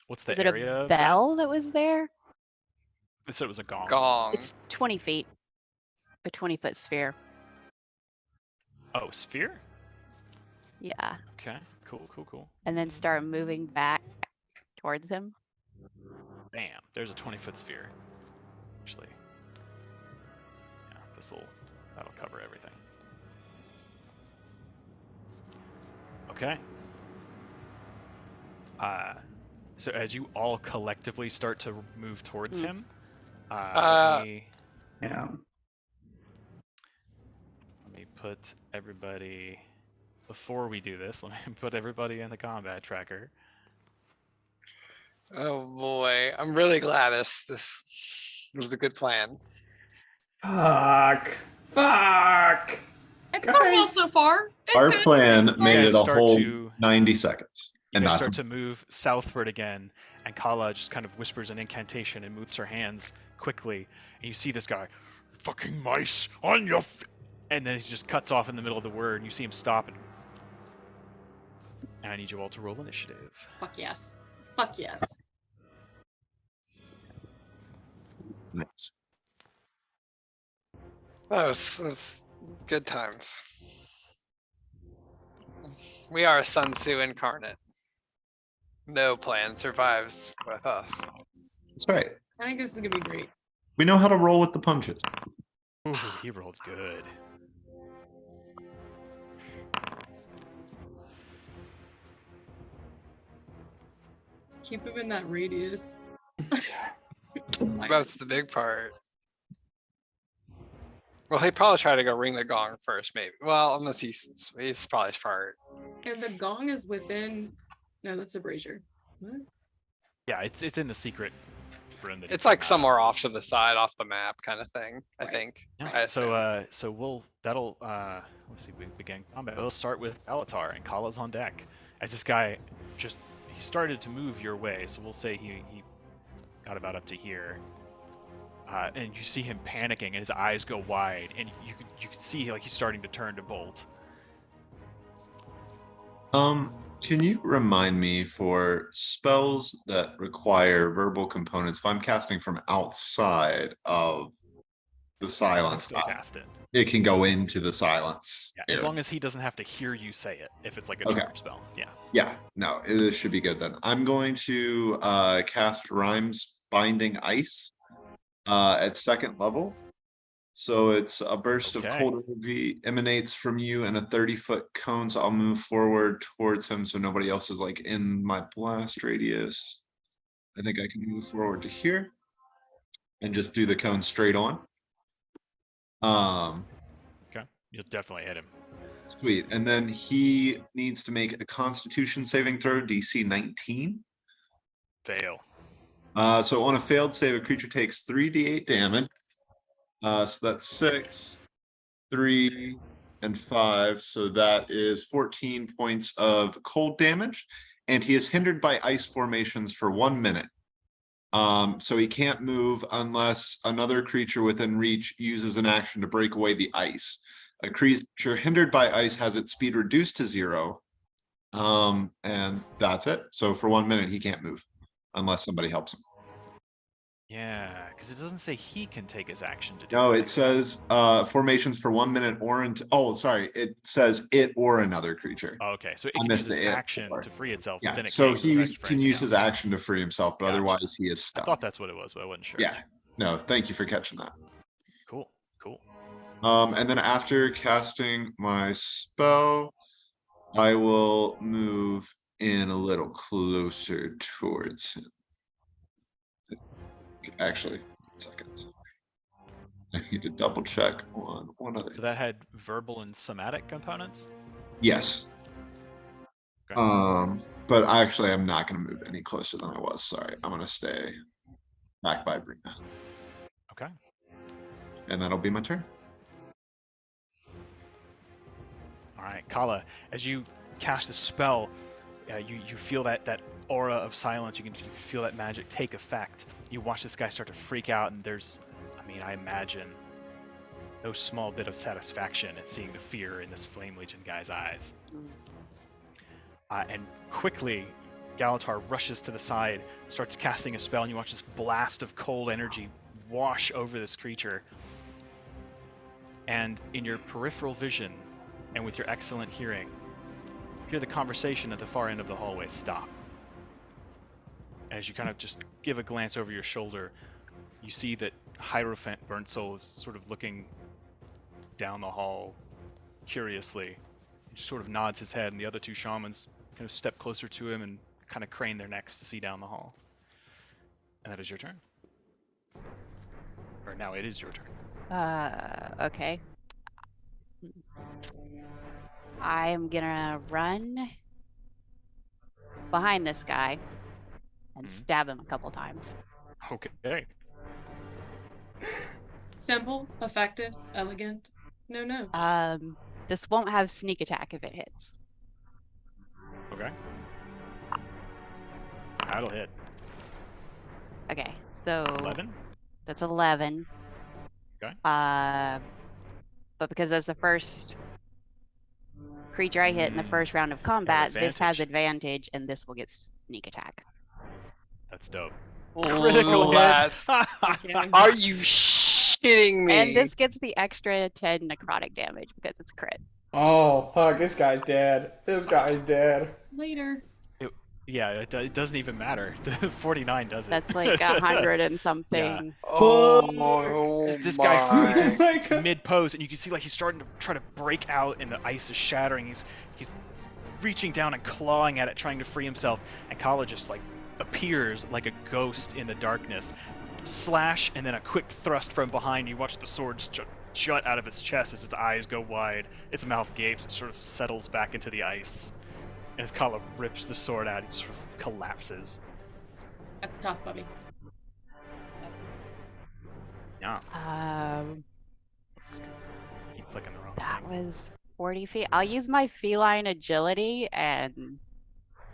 What's the was it area a of that? bell that was there? They said it was a gong. Gong. It's 20 feet, a 20-foot sphere. Oh, sphere? Yeah, Okay, cool. and then start moving back towards him. Bam, there's a 20-foot sphere. Actually, yeah, that'll cover everything. Okay. So as you all collectively start to move towards him, let me yeah. put everybody. Before we do this, let me put everybody in the combat tracker. Oh boy, I'm really glad this was a good plan. Fuck. It's going well Guys. so far. It's Our good. plan made guys it a start whole to- 90 seconds. You And guys not start to move southward again, and Kala just kind of whispers an incantation and moves her hands quickly, and you see this guy, "Fucking mice on your," and then he just cuts off in the middle of the word, and you see him stop, and I need you all to roll initiative. Fuck yes. Fuck yes. nice. That's good times. We are Sun Tzu incarnate. No plan survives with us. That's right. I think this is gonna be great. We know how to roll with the punches. Ooh, he rolled good. Just keep him in that radius. That's the big part. Well, he'd probably try to go ring the gong first, maybe. Well, unless he's probably smart. And the gong is within. No, that's a brazier. What? Yeah, it's in the secret room. That It's he like came out somewhere off to the side, off the map, kind of thing. I Right. think. of. I Yeah. assume. So that'll let's see, we begin combat. We'll start with Alatar, and Kala's on deck. As this guy he started to move your way, so we'll say he got about up to here. And you see him panicking, and his eyes go wide, and you can see like he's starting to turn to bolt. Can you remind me for spells that require verbal components, if I'm casting from outside of the Let's silence, still cast it. it can go into the silence. Yeah, as area. long as he doesn't have to hear you say it, if it's like a Okay. charm spell. Yeah. Yeah, no, it should be good then. I'm going to cast Rhymes Binding Ice at 2nd level. So it's a burst of Okay. cold energy emanates from you in a 30-foot cone. So I'll move forward towards him so nobody else is like in my blast radius. I think I can move forward to here and just do the cone straight on. Okay. You'll definitely hit him. Sweet. And then he needs to make a Constitution saving throw, DC 19. Fail. So on a failed save, a creature takes 3d8 damage. So that's 6, 3, and 5. So that is 14 points of cold damage. And he is hindered by ice formations for 1 minute. So he can't move unless another creature within reach uses an action to break away the ice. A creature hindered by ice has its speed reduced to 0. And that's it. So for 1 minute, he can't move unless somebody helps him. Yeah, because it doesn't say he can take his action to do No, anything. it says formations for 1 minute or sorry, it says it or another creature. Oh, okay, so it I can use missed his the it action part. to free itself, but Yeah, then it so can't use his he action for can anything use his else. action to free himself, but Gotcha. otherwise he is I stuck. thought that's what it was, but I wasn't sure. Yeah, no, thank you for catching that. Cool, cool. And then after casting my spell, I will move in a little closer towards him. Actually, 1 second. I need to double check on one other. So that had verbal and somatic components? Yes. Okay. But actually I'm not gonna move any closer than I was. Sorry. I'm gonna stay back by Brina. Okay. And that'll be my turn. All right, Kala, as you cast the spell, you feel that aura of silence. You can feel that magic take effect. You watch this guy start to freak out, and I imagine no small bit of satisfaction at seeing the fear in this Flame Legion guy's eyes. And quickly, Galatar rushes to the side, starts casting a spell, and you watch this blast of cold energy wash over this creature. And in your peripheral vision, and with your excellent hearing, you hear the conversation at the far end of the hallway stop. As you kind of just give a glance over your shoulder, you see that Hierophant Burntsoul is sort of looking down the hall curiously. He just sort of nods his head, and the other two shamans kind of step closer to him and kind of crane their necks to see down the hall. And that is your turn. Or now it is your turn. Okay. I am gonna run behind this guy and Mhm. stab him a couple times. Okay. Simple, effective, elegant. No notes. This won't have sneak attack if it hits. Okay. That'll hit. Okay, so 11? that's 11. Okay. But because that's the first creature I hit in the first round of combat, this has advantage, and this will get sneak attack. That's dope. Critical hit. Let's- Are you shitting me? And this gets the extra 10 necrotic damage because it's crit. Oh fuck! This guy's dead. This guy's dead. Later. Yeah, it doesn't even matter. The 49 does it. That's like 100 and something. Oh This guy freezes my God. mid pose, and you can see like he's starting to try to break out, and the ice is shattering. He's reaching down and clawing at it, trying to free himself. And Kala just like appears like a ghost in the darkness, slash, and then a quick thrust from behind. You watch the sword jut out of its chest as its eyes go wide. Its mouth gapes. It sort of settles back into the ice. And as Kala rips the sword out, he sort of collapses. That's tough, buddy. Yeah, Um, keep clicking the wrong that thing. was 40 feet. I'll use my feline agility and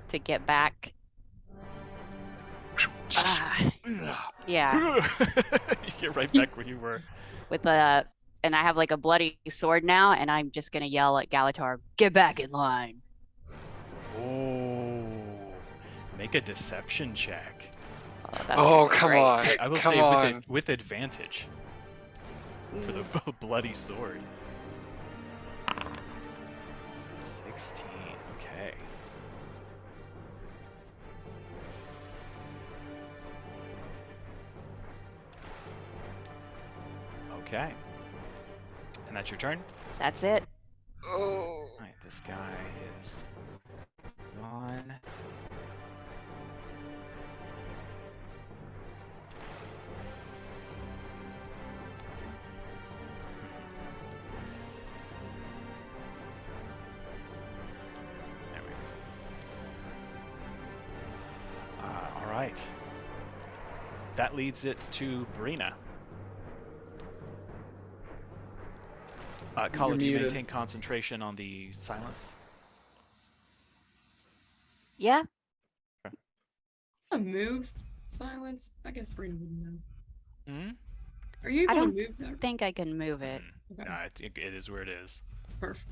to get back. Yeah, You get right back where you were. with a, and I have like a bloody sword now, and I'm just gonna yell at Galatar, "Get back in line!" Oh, make a deception check. That's Oh, come great. on. I will Come say on. with advantage for the bloody sword. 16. Okay. Okay. And that's your turn? That's it. Oh. Alright, this guy is gone. There we go. Alright. That leads it to Brina. Kala, You're do you muted. maintain concentration on the silence? Yeah. A move silence. I guess Brina wouldn't know. Hmm? Are you I able to don't move that? think I can move it. Okay. Nah, it is where it is. Perfect.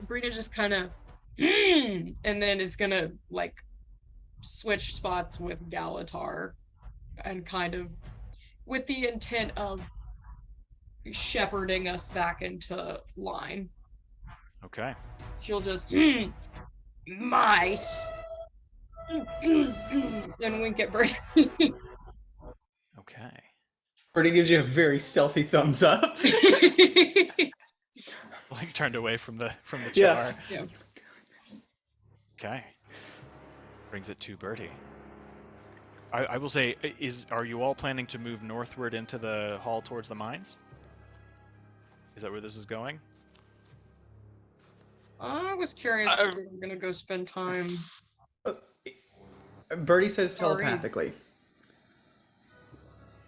Brina just kind of, and then is gonna like switch spots with Galatar, and kind of with the intent of shepherding us back into line. Okay. She'll just mice, and wink at Brina. Okay. Birdie gives you a very stealthy thumbs up. Like turned away from the Yeah. char. Yeah. Okay. Brings it to Bertie. I will say, are you all planning to move northward into the hall towards the mines? Is that where this is going? I was curious if we were gonna go spend time. Birdie says telepathically.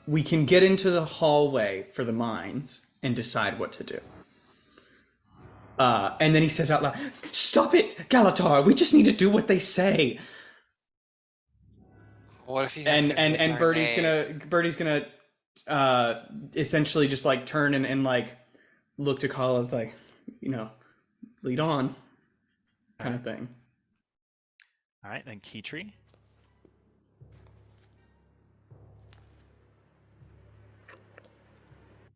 We can get into the hallway for the mines and decide what to do. And then he says out loud, "Stop it, Galatar! We just need to do what they say." What if he And Birdie's gonna essentially just like turn and like look to Kala. It's like, lead on, kind of thing. All right, then Keytree.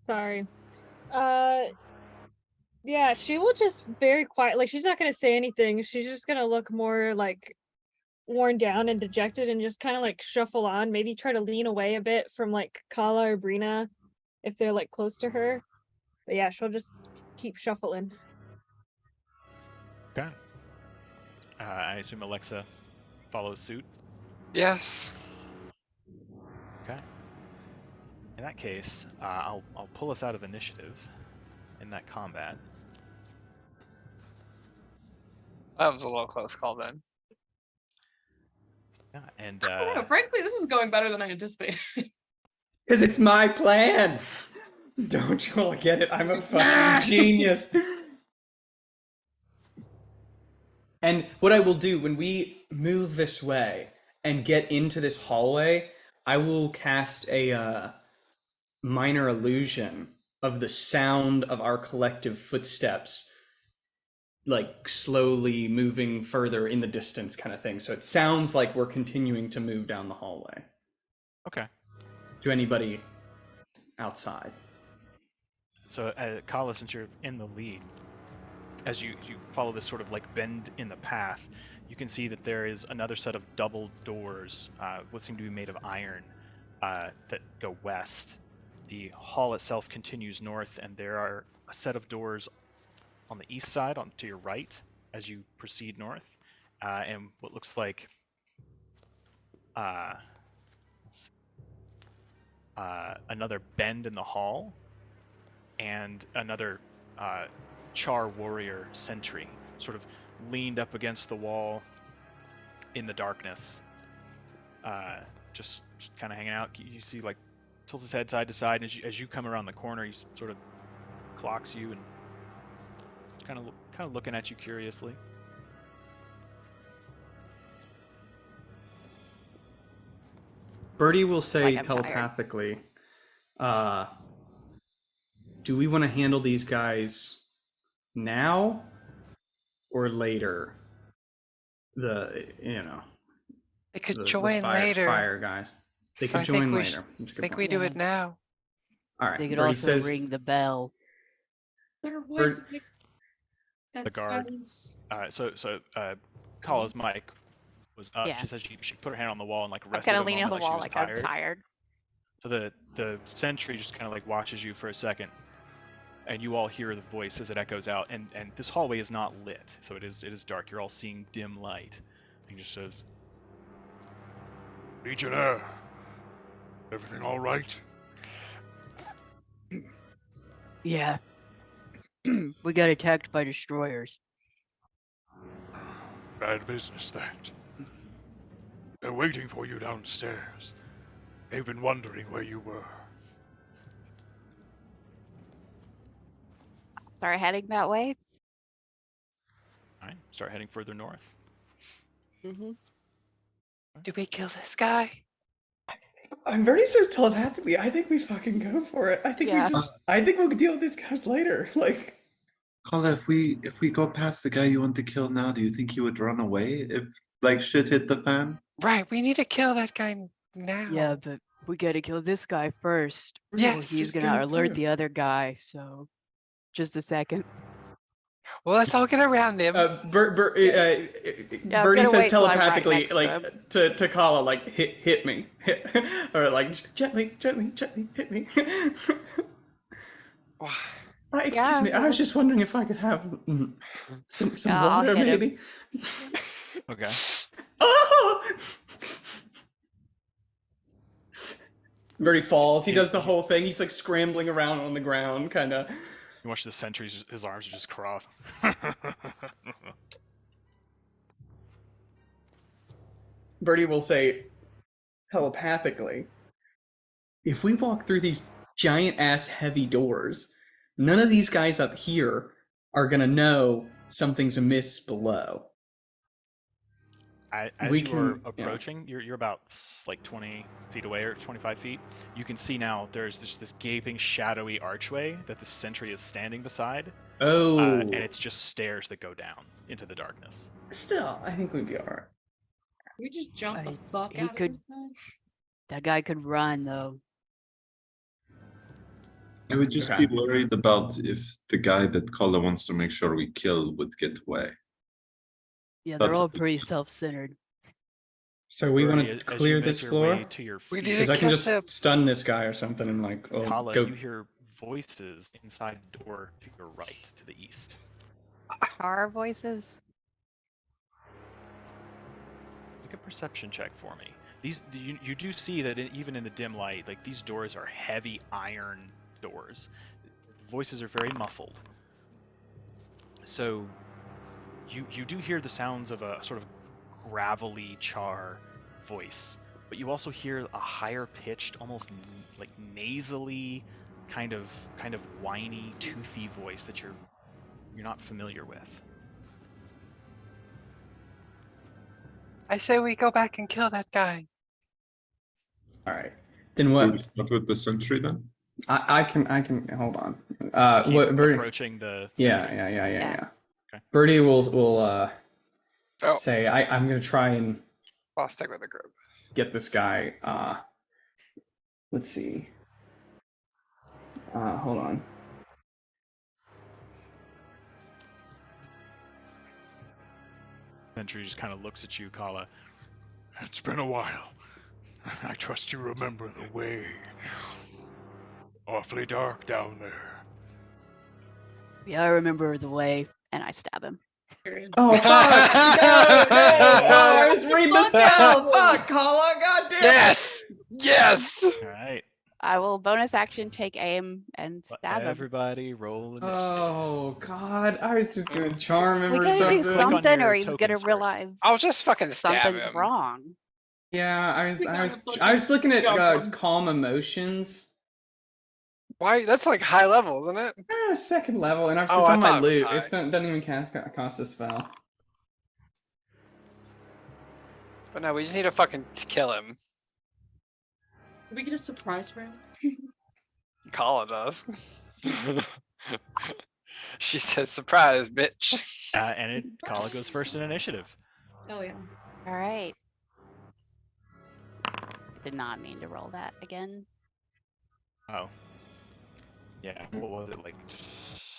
Sorry. Yeah, she will just very quiet. Like, she's not gonna say anything. She's just gonna look more like worn down and dejected, and just kind of like shuffle on. Maybe try to lean away a bit from like Kala or Brina if they're like close to her. But yeah, she'll just keep shuffling. Okay. I assume Alexa follows suit. Yes. Okay. In that case, I'll pull us out of initiative in that combat. That was a little close call then. Yeah, and I don't know, frankly, this is going better than I anticipated. Because it's my plan. Don't you all get it? I'm a fucking genius. And what I will do when we move this way and get into this hallway, I will cast a minor illusion of the sound of our collective footsteps, like slowly moving further in the distance kind of thing. So it sounds like we're continuing to move down the hallway. okay. To anybody outside. So, Kala, since you're in the lead, as you follow this sort of like bend in the path, you can see that there is another set of double doors, what seem to be made of iron, that go west. The hall itself continues north, and there are a set of doors on the east side, to your right, as you proceed north, and what looks like another bend in the hall, and another Char warrior sentry, sort of leaned up against the wall in the darkness, just kind of hanging out. You see, like, tilts his head side to side, and as you come around the corner, he sort of clocks you and kind of looking at you curiously. Birdie will say Like I'm tired. telepathically, do we want to handle these guys now or later? They could the join later. fire guys. They So could I think join we later. That's a good think point. we do it now. All right. They could Birdie also says, ring the bell. There would Bird- make that The guard. silence. Kala's mic was up. Yeah. She said she put her hand on the wall and like I'm rested kind a of leaning on moment the like she wall was like tired. I'm tired. So the sentry just kind of like watches you for a second, and you all hear the voice as it echoes out. And this hallway is not lit, so it is dark. You're all seeing dim light. He just says, Legionnaire, everything all right? Yeah. We got attacked by destroyers. Bad business, that. They're waiting for you downstairs. They've been wondering where you were. Start heading that way. all right, start heading further north. Mm-hmm. Do we kill this guy? Birdie says telepathically, I think we fucking go for it. I think Yeah. I think we'll deal with these guys later. Like, Kala, if we go past the guy you want to kill now, do you think he would run away if like shit hit the fan? Right, we need to kill that guy now. Yeah, but we gotta kill this guy first. Yes, Well, he's just gonna go alert through. the other guy, so just a second. Well, let's all get around him. Birdie gonna says wait till I'm right telepathically, next to like to Kala, like hit me, or like gently hit me. Excuse Yeah, me, I was just wondering if I could have some Yeah, I'll water, hit him. maybe. Okay. Oh! Birdie falls. He does the whole thing. He's like scrambling around on the ground, kind of. You watch the sentry's his arms are just crossed. Birdie will say telepathically, if we walk through these giant ass heavy doors, none of these guys up here are gonna know something's amiss below. As We you can- are yeah. approaching, you're about like 20 feet away or 25 feet. You can see now there's this gaping shadowy archway that the sentry is standing beside, Oh, and it's just stairs that go down into the darkness. still, I think we'd be alright. We just jump the I- fuck he out could- of this guy. That guy could run though. I would just Okay. be worried about if the guy that Kala wants to make sure we kill would get away. Yeah, That's they're all a big pretty one. self-centered. So we want Birdie, to as you clear make this your floor way to your We feet, need because I can kill just him. stun this guy or something and like, oh, Kala, go. you hear voices inside the door to your right, to the east. Our voices. Make a perception check for me. You do see that even in the dim light, like these doors are heavy iron doors. Voices are very muffled. So you do hear the sounds of a sort of gravelly Char voice, but you also hear a higher pitched, almost like nasally, kind of whiny, toothy voice that you're not familiar with. I say we go back and kill that guy. All right. Then Do what? we start with the sentry then? I can hold on. Keep What Birdie? approaching the Yeah. sentry. Okay. Birdie will Oh, say, I'm gonna try and I'll stick with the group. get this guy. Let's see. Hold on. Sentry just kind of looks at you, Kala. It's been a while. I trust you remember the way. Awfully dark down there. Yeah, I remember the way, and I stab him. Period. Oh fuck! No! Oh, I was reading the spell. Fuck, Kala. God damn. Yes! Yes! All right. I will bonus action take aim and stab him. Everybody roll initiative. Oh god, I was just gonna charm him We or gotta do something. Click on something, your or he's gonna tokens first. realize I'll just fucking stab something's him. wrong. Yeah, We gotta I was fucking looking at jump him. calm emotions. Why? That's like high level, isn't it? Second level, and it's Oh, I on my thought it was loot. high. It doesn't even cost a spell. But no, we just need to fucking kill him. Did we get a surprise round? Colin does. She said, "Surprise, bitch." And Kala goes first in initiative. Hell yeah. All right. I did not mean to roll that again. Oh. Yeah, what was it, like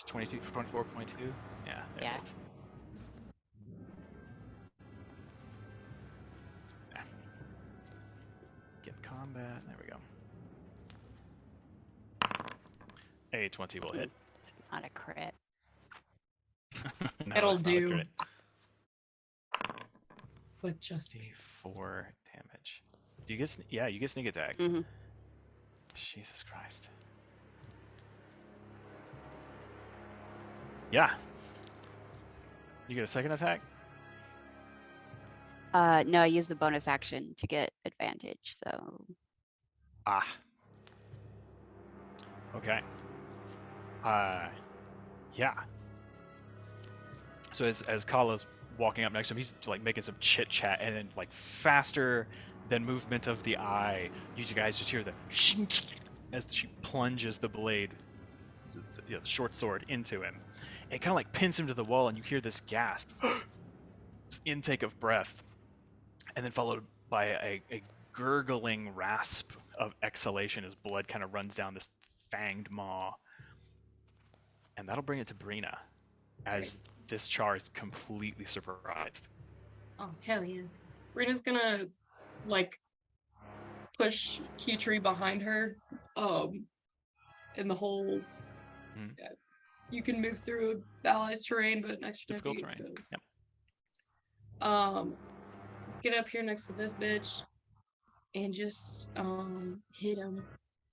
22, 24.2? Yeah. there it Yeah. is. Yeah. Get combat, there we go. A 20 will hit. Not a crit. No, It'll it's not a do. crit. But just D4 damage. Do you get yeah, you get sneak attack. Mhm. Jesus Christ. Yeah. You get a second attack? No, I used the bonus action to get advantage, so Ah. Okay. Yeah. So as Kala's walking up next to him, he's like making some chit chat, and then like faster than movement of the eye, you guys just hear the shink as she plunges the blade, the short sword, into him. It kind of like pins him to the wall, and you hear this gasp, this intake of breath, and then followed by a gurgling rasp of exhalation as blood kind of runs down this fanged maw. And that'll bring it to Brina, as this char is completely surprised. oh hell yeah. Rena's gonna like push Q-Tree behind her. In the whole you can move through allies terrain, but an extra Difficult feet. terrain. So Yep. get up here next to this bitch and just hit him.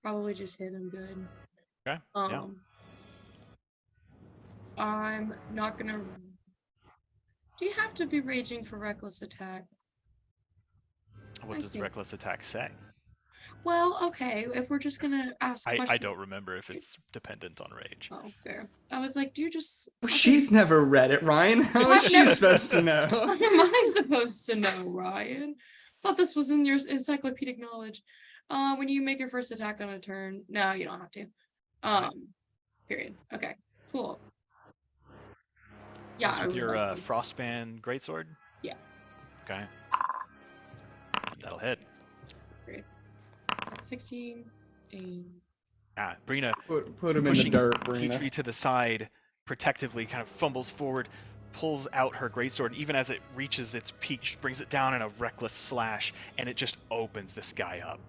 Probably just hit him good. Okay. Yeah. I'm not gonna. Do you have to be raging for reckless attack? What I does think reckless attack say? Well, okay, if we're just gonna ask I questions. don't remember if it's dependent on rage. Oh, fair. I was like, do you just. Well, okay. she's never read it, Ryan. How is I've she never- supposed to know? How am I supposed to know, Ryan? Thought this was in your encyclopedic knowledge. When you make your first attack on a turn, no, you don't have to. Period. Okay, cool. Yeah, This I with would your like to. frostband greatsword? Yeah. Okay. That'll hit. That's 16. And Brina, Put him in the pushing dirt, Brina. Q-Tree to the side, protectively kind of fumbles forward, pulls out her greatsword, and even as it reaches its peak, she brings it down in a reckless slash, and it just opens this guy up.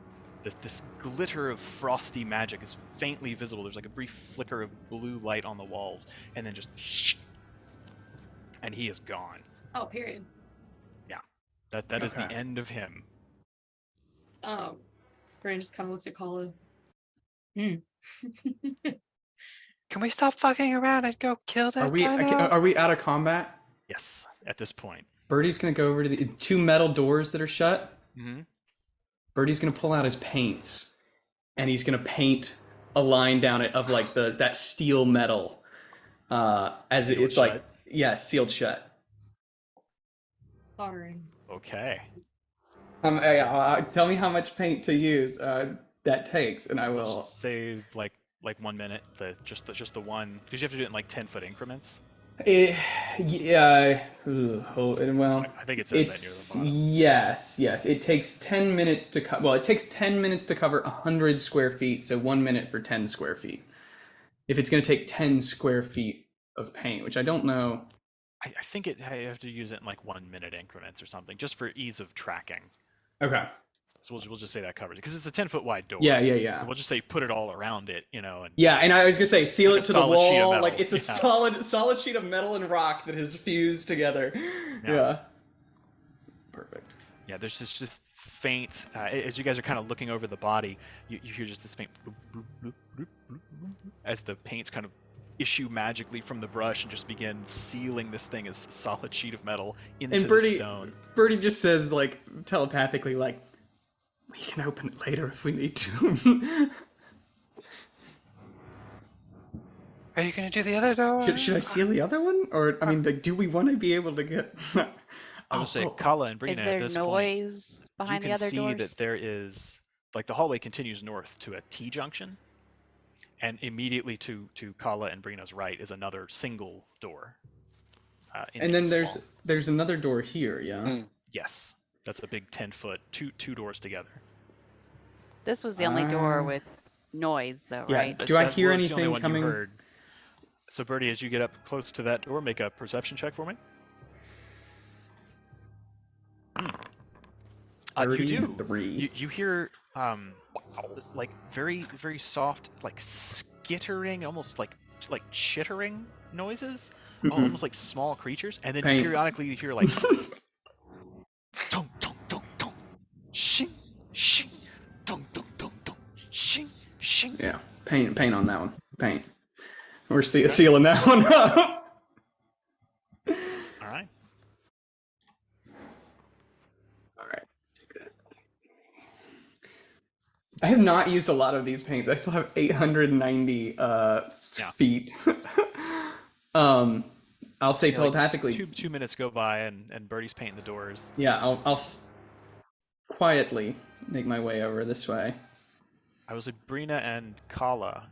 This glitter of frosty magic is faintly visible. There's like a brief flicker of blue light on the walls, and then just and he is gone. oh, period. That is the Okay. end of him. Brandon just kind of looks at Colin. Can we stop fucking around and go kill that guy now? Are we out of combat? Yes, at this point. Birdie's gonna go over to the two metal doors that are shut. Mm-hmm. Birdie's gonna pull out his paints, and he's gonna paint a line down it of like that steel metal, as Sealed it's like shut? sealed shut. Soldering. Okay. Tell me how much paint to use that takes, and I We'll will. say like 1 minute. Just the one, because you have to do it in like 10-foot increments. Yeah. Well, I think it's in that near the bottom. yes. It takes 10 minutes to cover. Well, it takes 10 minutes to cover 100 square feet, so 1 minute for 10 square feet. If it's going to take 10 square feet of paint, which I don't know I think I have to use it in like 1 minute increments or something, just for ease of tracking. Okay. So we'll just say that covers it because it's a 10-foot wide door. Yeah. And we'll just say put it all around it, and Yeah, and I was gonna say seal Like it a to the solid sheet of wall. metal, Like it's a yeah. solid sheet of metal and rock that has fused together. Yeah. Perfect. Yeah, there's just faint as you guys are kind of looking over the body, you hear just this faint bloop, bloop, bloop, bloop, bloop, bloop, as the paints kind of issue magically from the brush and just begin sealing this thing as a solid sheet of metal into And the stone. Birdie just says like telepathically, like, we can open it later if we need to. Are you gonna do the other door? Should I seal the other one, or I mean, like, do we want to be able to get? I will say, Kala and Brina, Is there at this noise point, behind you the can other see doors? that there is, like, the hallway continues north to a T-junction, and immediately to Kala and Brina's right is another single door. And then there's another door here, yeah. Yes, that's a big 10-foot, two doors together. This was the only door with noise, though, Yeah. right? Do I hear Well, it's the only anything one coming? You heard. So, Birdie, as you get up close to that door, make a perception check for me. You do. 33. You hear like very very soft, like skittering, almost like chittering noises, almost like small creatures, and then periodically you hear like dong dong dong dong, shing shing, dong dong dong dong, shing shing. Yeah, paint on that one. Paint. We're sealing that one up. All right. I have not used a lot of these paints. I still have 890 feet. I'll say telepathically. Like 2 minutes go by, and Birdie's painting the doors. Yeah, I'll quietly make my way over this way. I was with Brina and Kala.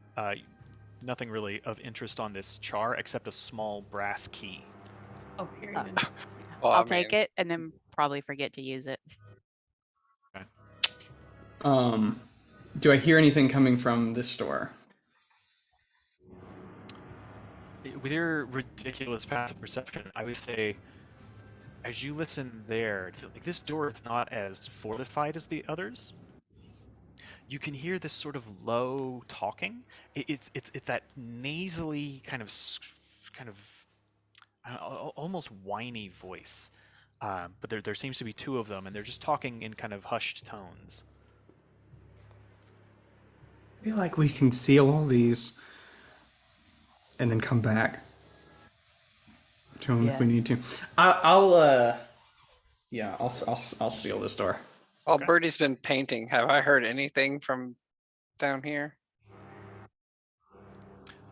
Nothing really of interest on this char except a small brass key. Oh, period. Well, I'll take it and then probably forget to use it. Okay. Do I hear anything coming from this door? With your ridiculous passive perception, I would say, as you listen there, like this door is not as fortified as the others. You can hear this sort of low talking. It's that nasally kind of almost whiny voice. But there seems to be two of them, and they're just talking in kind of hushed tones. I feel like we can seal all these and then come back to them if we need to. I'll seal this door. While Birdie's been painting, have I heard anything from down here?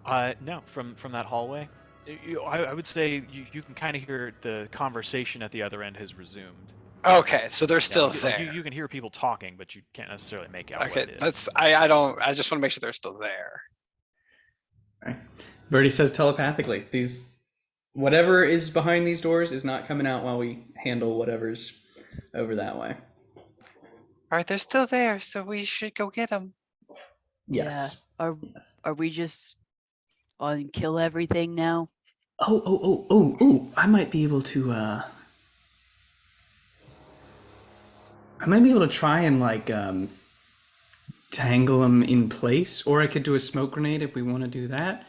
No, from that hallway. I would say you can kind of hear the conversation at the other end has resumed. Okay, so they're still there. You can hear people talking, but you can't necessarily make out what it is. I just want to make sure they're still there. Okay. Birdie says telepathically, whatever is behind these doors is not coming out while we handle whatever's over that way. All right, they're still there, so we should go get them. Yes. Yeah. Are we just on kill everything now? Oh, I might be able to try and like tangle them in place, or I could do a smoke grenade if we want to do that.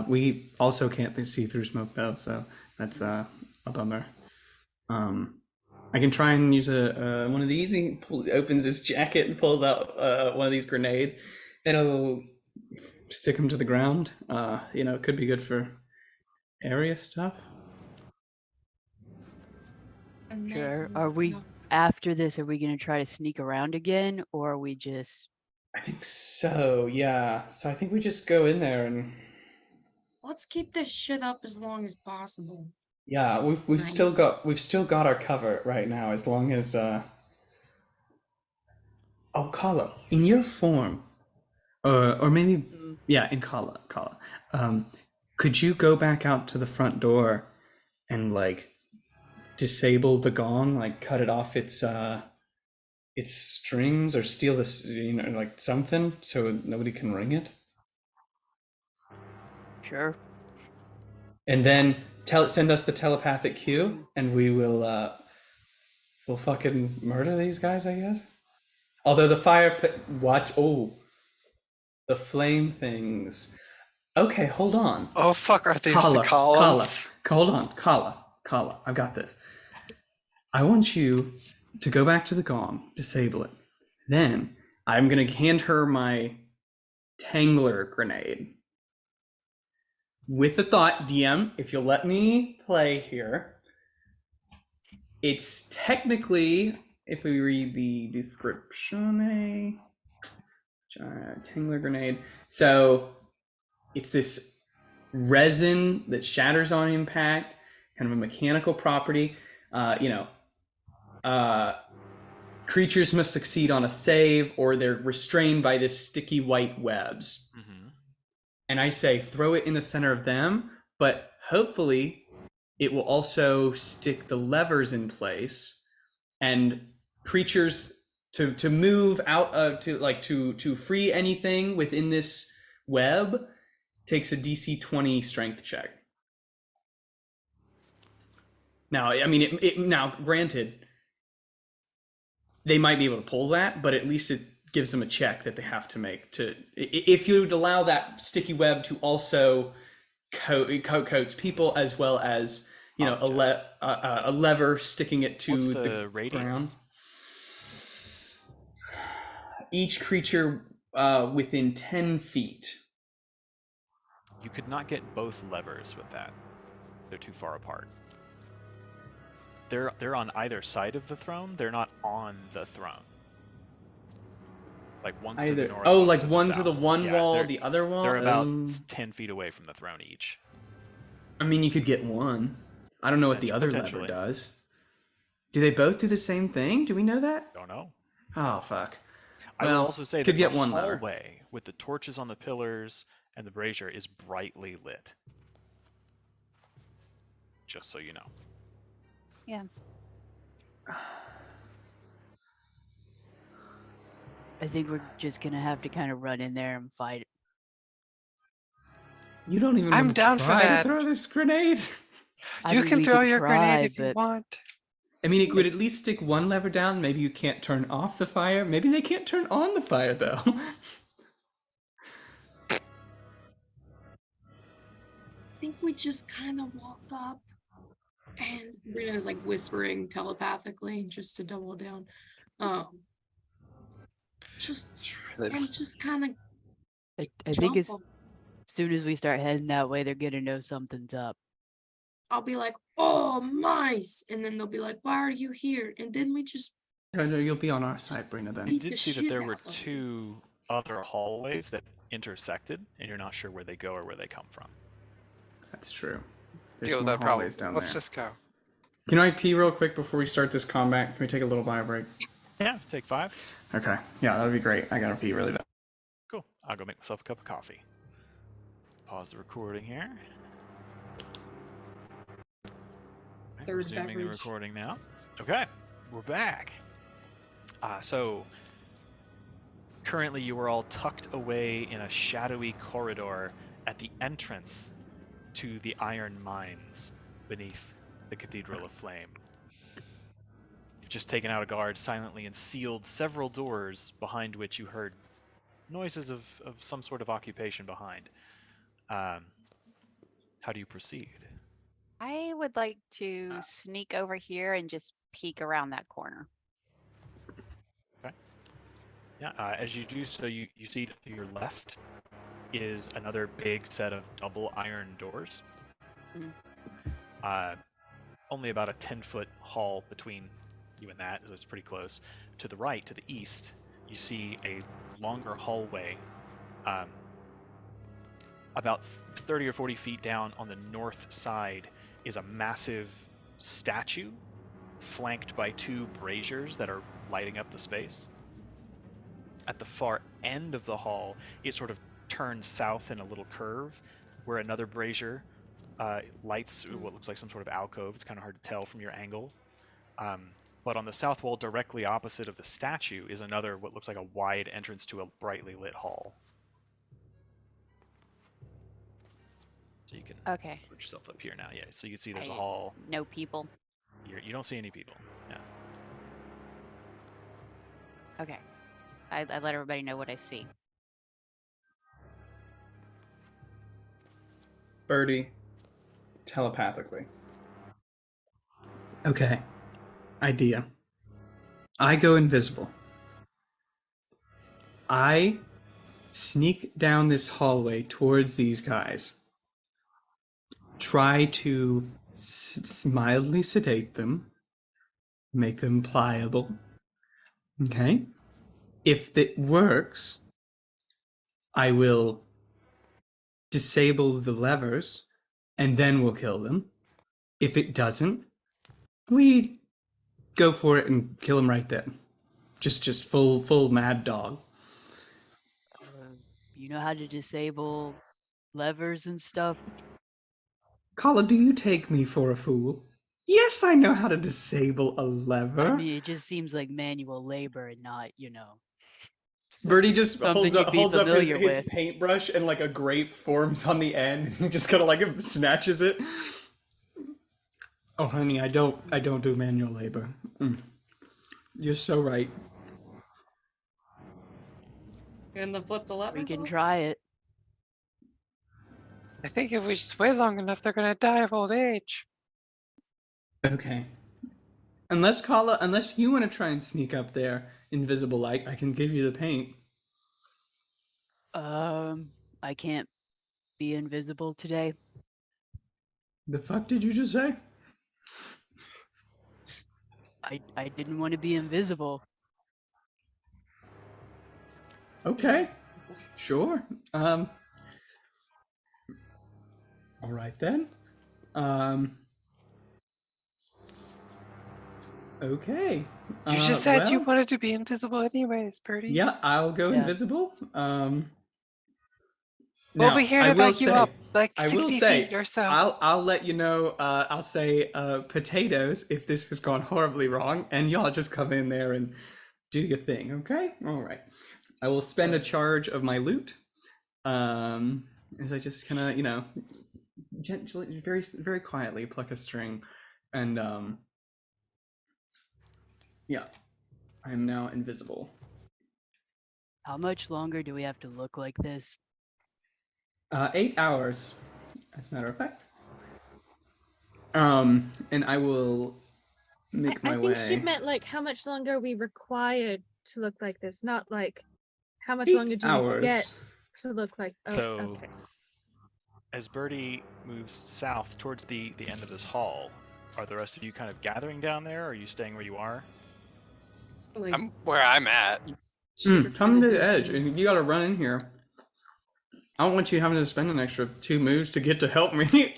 We also can't see through smoke though, so that's a bummer. I can try and use one of these. He opens his jacket and pulls out one of these grenades. It'll stick him to the ground. It could be good for area stuff. Sure. Are we after this? Are we gonna try to sneak around again, or are we just? I think so. Yeah. So I think we just go in there and. Let's keep this shit up as long as possible. Yeah, we've still got our cover right now, as long as Oh, Kala, in your form, or maybe in Kala. Could you go back out to the front door and like disable the gong, like cut it off its strings, or steal this, like something, so nobody can ring it? Sure. And then send us the telepathic cue, and we will we'll fucking murder these guys, I guess. Although the fire pit, the flame things. Okay, hold on. Oh fuck, are these the Kala, columns? hold on, Kala, I've got this. I want you to go back to the gong, disable it. Then I'm gonna hand her my Tangler grenade. With the thought, DM, if you'll let me play here, it's technically, if we read the description, Tangler grenade. So it's this resin that shatters on impact, kind of a mechanical property. Creatures must succeed on a save, or they're restrained by this sticky white webs. Mm-hmm. And I say throw it in the center of them, but hopefully it will also stick the levers in place, and creatures to move out to free anything within this web takes a DC 20 strength check. Now, I mean, now granted, they might be able to pull that, but at least it gives them a check that they have to make to, if you would allow that sticky web to also coat people, as well as a lever sticking it to What's the radius? ground. Each creature within 10 feet. You could not get both levers with that. They're too far apart. They're on either side of the throne. They're not on the throne. Like one's to the north. Oh, one's like to one the to the south. one Yeah, wall, the other wall. They're about 10 feet away from the throne each. I mean, you could get one. I don't know what the other lever Potentially. does. Do they both do the same thing? Do we know that? Don't know. Oh fuck. I will also say that could get the one lever. hallway with the torches on the pillars and the brazier is brightly lit. Just so you know. Yeah. I think we're just gonna have to kind of run in there and fight it. You don't even I'm want to down for try to that. throw this grenade. You can we throw could your try, grenade if you but want. I mean, it would at least stick one lever down. Maybe you can't turn off the fire. Maybe they can't turn on the fire, though. I think we just kind of walk up, and Brina's like whispering telepathically just to double down. Just kind of. I think as soon as we start heading that way, they're gonna know something's up. I'll be like, "Oh, mice," and then they'll be like, "Why are you here?" And then we just. No, you'll be on our side, Brina, then. You did see that there were two other hallways that intersected, and you're not sure where they go or where they come from. That's true. There's Deal with more that problem. hallways down Let's there. just go. Can I pee real quick before we start this combat? Can we take a little bio break? Yeah, take 5. Okay. Yeah, that'd be great. I gotta pee really bad. Cool. I'll go make myself a cup of coffee. Pause the recording here. Okay, Third resuming the beverage. recording now. Okay, we're back. So currently you are all tucked away in a shadowy corridor at the entrance to the iron mines beneath the Cathedral of Flame. You've just taken out a guard silently and sealed several doors behind which you heard noises of some sort of occupation behind. How do you proceed? I would like to sneak over here and just peek around that corner. Yeah, as you do so, you see to your left is another big set of double iron doors. Only about a 10-foot hall between you and that, so it's pretty close. To the right, to the east, you see a longer hallway about 30 or 40 feet down on the north side is a massive statue flanked by 2 braziers that are lighting up the space. At the far end of the hall, it sort of turns south in a little curve where another brazier lights what looks like some sort of alcove. It's kind of hard to tell from your angle. But on the south wall, directly opposite of the statue, is another what looks like a wide entrance to a brightly lit hall. So you can Okay. put yourself up here now. Yeah, so you can see there's a I- hall. No people. You don't see any people. Yeah. Okay. I let everybody know what I see. Birdie, telepathically. Okay. Idea. I go invisible. I sneak down this hallway towards these guys. Try to mildly sedate them. Make them pliable. Okay? If it works, I will disable the levers and then we'll kill them. If it doesn't, we go for it and kill him right then. Just full mad dog. You know how to disable levers and stuff? Kala, do you take me for a fool? Yes, I know how to disable a lever. I mean, it just seems like manual labor and not, Birdie just something holds up, you'd be his familiar his with. paintbrush and like a grape forms on the end. And he just kind of like snatches it. Oh, honey, I don't do manual labor. You're so right. And then flip the lever. We can try it. I think if we just wait long enough, they're gonna die of old age. Okay. Unless you want to try and sneak up there invisible like, I can give you the paint. I can't be invisible today. The fuck did you just say? I didn't want to be invisible. Okay. Sure. All right then. Okay. You just said you well, wanted to be invisible anyways, Birdie. Yeah, I'll go Yeah. invisible. We'll Now, be here I to will back you say- up like I will 60 say, feet or so. I'll let you know. I'll say potatoes if this has gone horribly wrong, and y'all just come in there and do your thing. Okay. All right. I will spend a charge of my loot. As I just kind of gently, very quietly pluck a string, and yeah, I am now invisible. How much longer do we have to look like this? 8 hours, as a matter of fact. And I will make my I way. think she meant like how much longer we required to look like this, not like how much 8 longer do hours. you get to look like. Oh, So, okay. as Birdie moves south towards the end of this hall, are the rest of you kind of gathering down there, or are you staying where you are? I'm where I'm at. Come to the edge, and you gotta run in here. I don't want you having to spend an extra 2 moves to get to help me.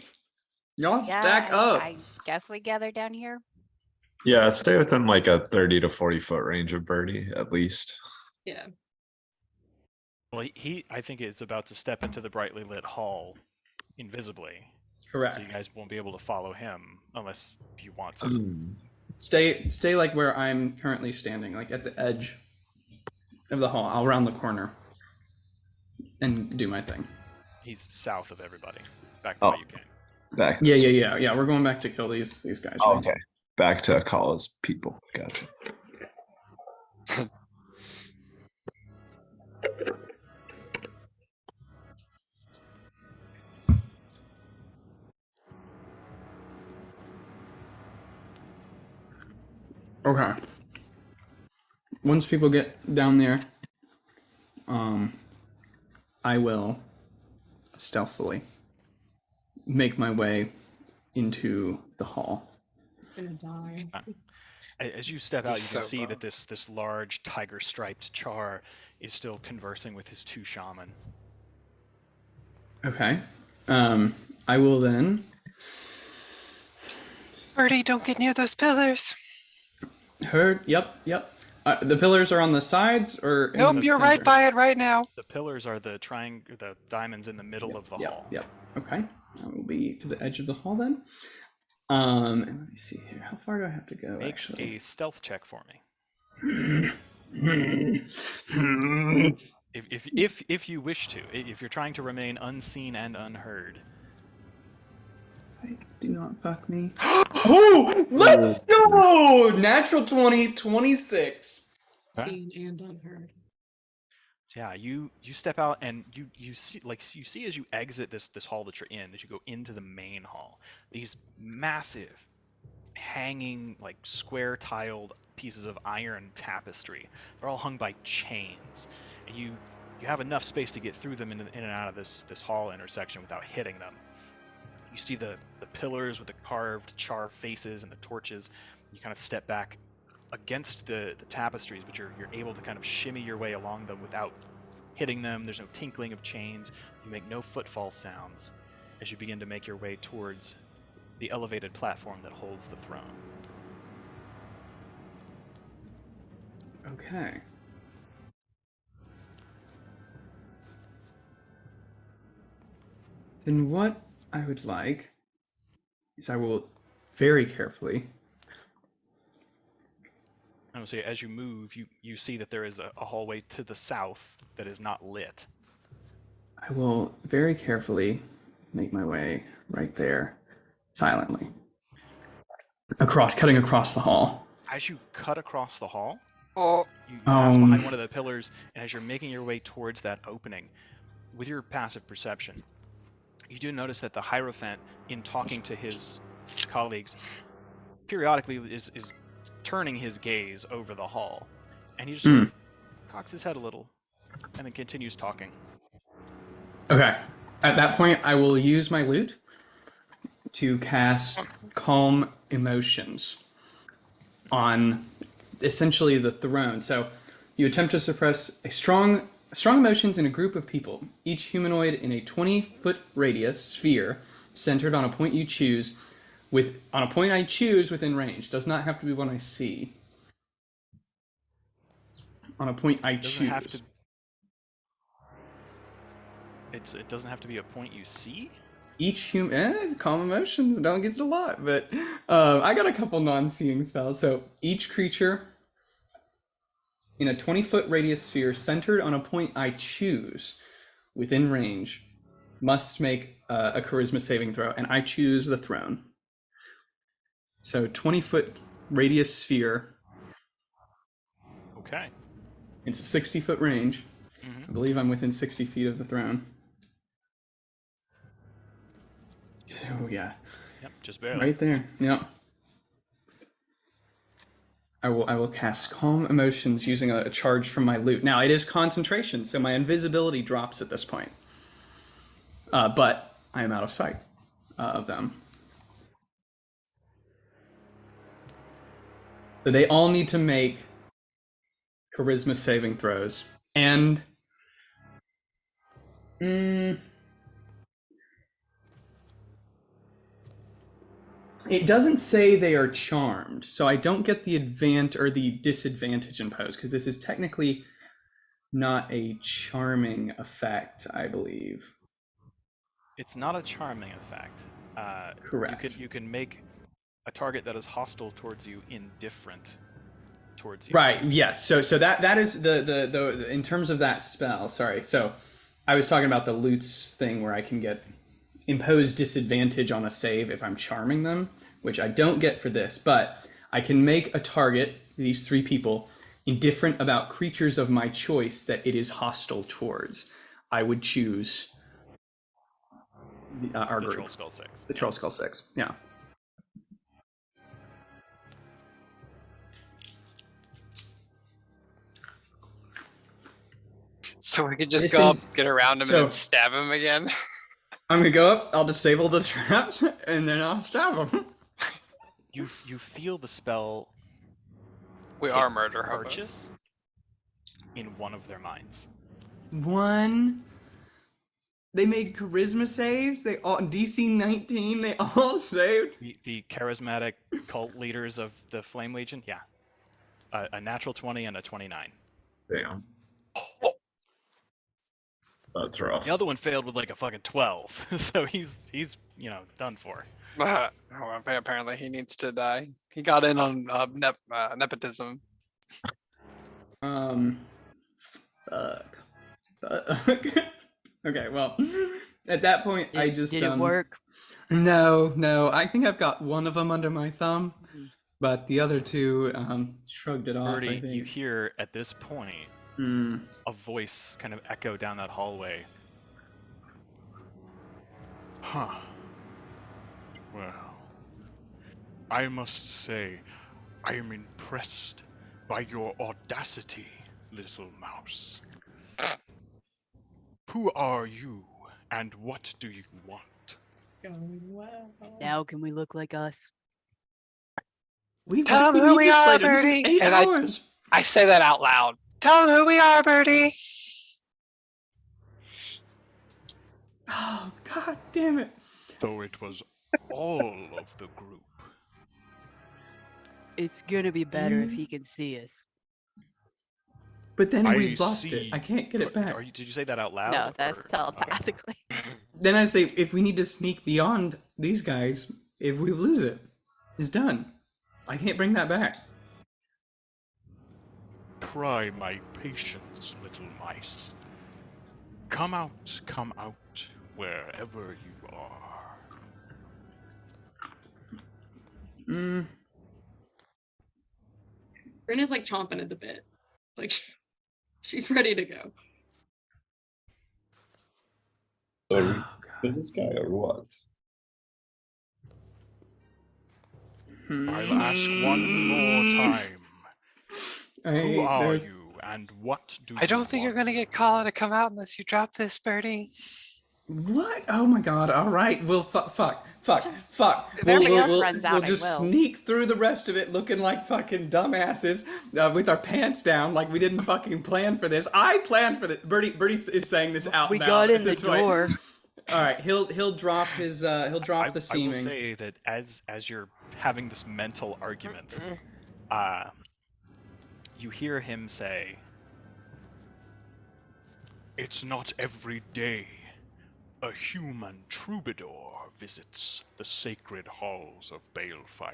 Y'all Yeah, stack up. I guess we gather down here. Yeah, stay within like a 30 to 40 foot range of Birdie at least. Yeah. Well, I think is about to step into the brightly lit hall invisibly. Correct. So you guys won't be able to follow him unless you want to. Stay like where I'm currently standing, like at the edge of the hall. I'll round the corner and do my thing. He's south of everybody, back to Oh. where you came. Back. Yeah. We're going back to kill these guys. Oh, right? okay. Back to Kala's people. Gotcha. Okay. Once people get down there, I will stealthily make my way into the hall. It's gonna die. As you step out, He's you can so see that bummed. this large tiger-striped char is still conversing with his 2 shaman. Okay. I will then. Birdie, don't get near those pillars. Heard. Yep. The pillars are on the sides, or in Nope, the you're right center? by it right now. The pillars are the diamonds in the middle of the hall. Yep. Okay. I will be to the edge of the hall then. And let me see here. How far do I have to go? Make Actually. a stealth check for me. If you wish to, if you're trying to remain unseen and unheard, Do not fuck me. Oh, let's go! Natural 20, 26. Seen and unheard. So yeah, you step out and you see as you exit this hall that you're in, as you go into the main hall, these massive hanging like square tiled pieces of iron tapestry. They're all hung by chains, and you have enough space to get through them in and out of this hall intersection without hitting them. You see the pillars with the carved char faces and the torches. You kind of step back against the tapestries, but you're able to kind of shimmy your way along them without hitting them. There's no tinkling of chains. You make no footfall sounds as you begin to make your way towards the elevated platform that holds the throne. Okay. Then what I would like is I will very carefully. I would say as you move, you see that there is a hallway to the south that is not lit. I will very carefully make my way right there, silently, cutting across the hall. As you cut across the hall, Oh, you pass behind one of the pillars, and as you're making your way towards that opening, with your passive perception, you do notice that the Hierophant, in talking to his colleagues, periodically is turning his gaze over the hall, and he just sort of cocks his head a little, and then continues talking. Okay. At that point, I will use my lute to cast Calm Emotions on essentially the throne. So you attempt to suppress strong emotions in a group of people, each humanoid in a 20-foot radius sphere centered on a point you choose on a point I choose within range. Does not have to be one I see. On a point I choose. It doesn't have to be a point you see? Each calm emotions, don't get it a lot, but I got a couple non-seeing spells. So each creature in a 20-foot radius sphere centered on a point I choose within range must make a charisma saving throw, and I choose the throne. So 20-foot radius sphere. Okay. It's a 60-foot range. I believe I'm within 60 feet of the throne. Oh yeah. Yep, just barely. Right there. Yep. I will cast Calm Emotions using a charge from my lute. Now it is concentration, so my invisibility drops at this point. But I am out of sight of them. So they all need to make charisma saving throws. And it doesn't say they are charmed, so I don't get the advantage or the disadvantage imposed, because this is technically not a charming effect, I believe. It's not a charming effect. Correct. You can make a target that is hostile towards you indifferent towards you. Right. Yes. So that is the in terms of that spell. Sorry. So I was talking about the lutes thing where I can get imposed disadvantage on a save if I'm charming them, which I don't get for this, but I can make a target, these three people, indifferent about creatures of my choice that it is hostile towards. I would choose our the group. Trollskull Six. The Trollskull Six, yeah. so we could just go up, get around him, and then stab him again. I'm gonna go up, I'll disable the traps, and then I'll stab him. You feel the spell. We are murder purchase in one of their minds. One. They made charisma saves. They all DC 19. They all saved. The charismatic cult leaders of the Flame Legion. Yeah, a natural 20 and a 29. Damn. That's rough. The other one failed with like a fucking 12, so he's done for. Apparently he needs to die. He got in on nepotism. Fuck. Okay, well, At that point, I Did, just did it work? No. I think I've got one of them under my thumb, Mhm. but the other two shrugged it off. I Birdie, think. you hear at this point Hmm. a voice kind of echo down that hallway. Huh. Well, I must say, I am impressed by your audacity, little mouse. Who are you, and what do you want? It's going well. Now can we look like us? Tell 'em who we are, This is Birdie, 8 and hours. I say that out loud. Tell them who we are, Birdie. Oh, god damn it. Though it was all of the group. It's gonna be better if he can see us. But then I we've lost it. see. I can't get it back. Did you say that out loud? No, that's or- okay. telepathically. Then I say, if we need to sneak beyond these guys, if we lose it, it's done. I can't bring that back. Try my patience, little mice. Come out, wherever you are. Mm. Brenna's like chomping at the bit. Like she's ready to go. So, Oh, God. this guy or what? I'll ask one more time. Who are there's- you, and what do you I don't think you're want? gonna get Kala to come out unless you drop this, Birdie. What? Oh my god, alright. We'll fuck. If everybody else runs out, we'll I just will. sneak through the rest of it looking like fucking dumbasses with our pants down like we didn't fucking plan for this. I planned for this. Birdie is saying this out We loud got at in the this point. door. Alright, he'll drop his he'll drop the I will seaming. say that as you're having this mental argument, you hear him say, It's not every day a human troubadour visits the sacred halls of Balefire.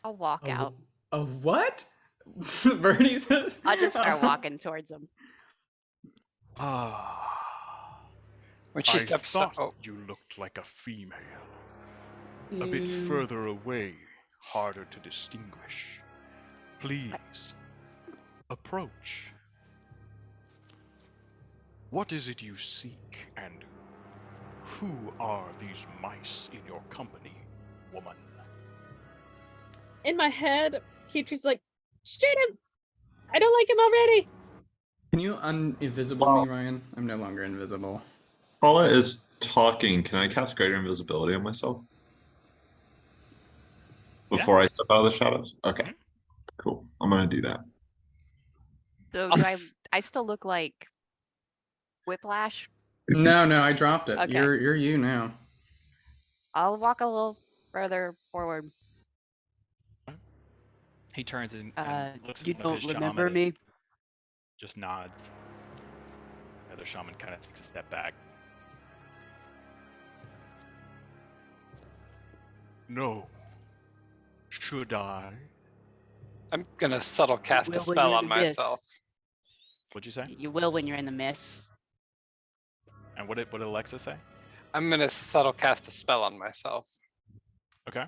I'll walk out. A what? Birdie says. I'll just start walking towards him. When she I steps thought up, you looked like a female. A bit Mm. further away, harder to distinguish. Please, approach. What is it you seek, and who are these mice in your company, woman? In my head, Petrie's like, shoot him! I don't like him already! Can you un-invisible me, Ryan? I'm no longer invisible. Paula is talking. Can I cast greater invisibility on myself? Before I step out of the shadows? Okay. Cool. I'm gonna do that. So I'll do s- I still look like Whiplash? No, I dropped it. Okay. You're you now. I'll walk a little further forward. he turns and looks at You one of don't his remember shaman me? and just nods. The other shaman kind of takes a step back. No. Should I? I'm gonna subtle cast a will when spell you're on in the mist. myself. What'd you say? You will when you're in the mist. And what did Alexa say? I'm gonna subtle cast a spell on myself. Okay.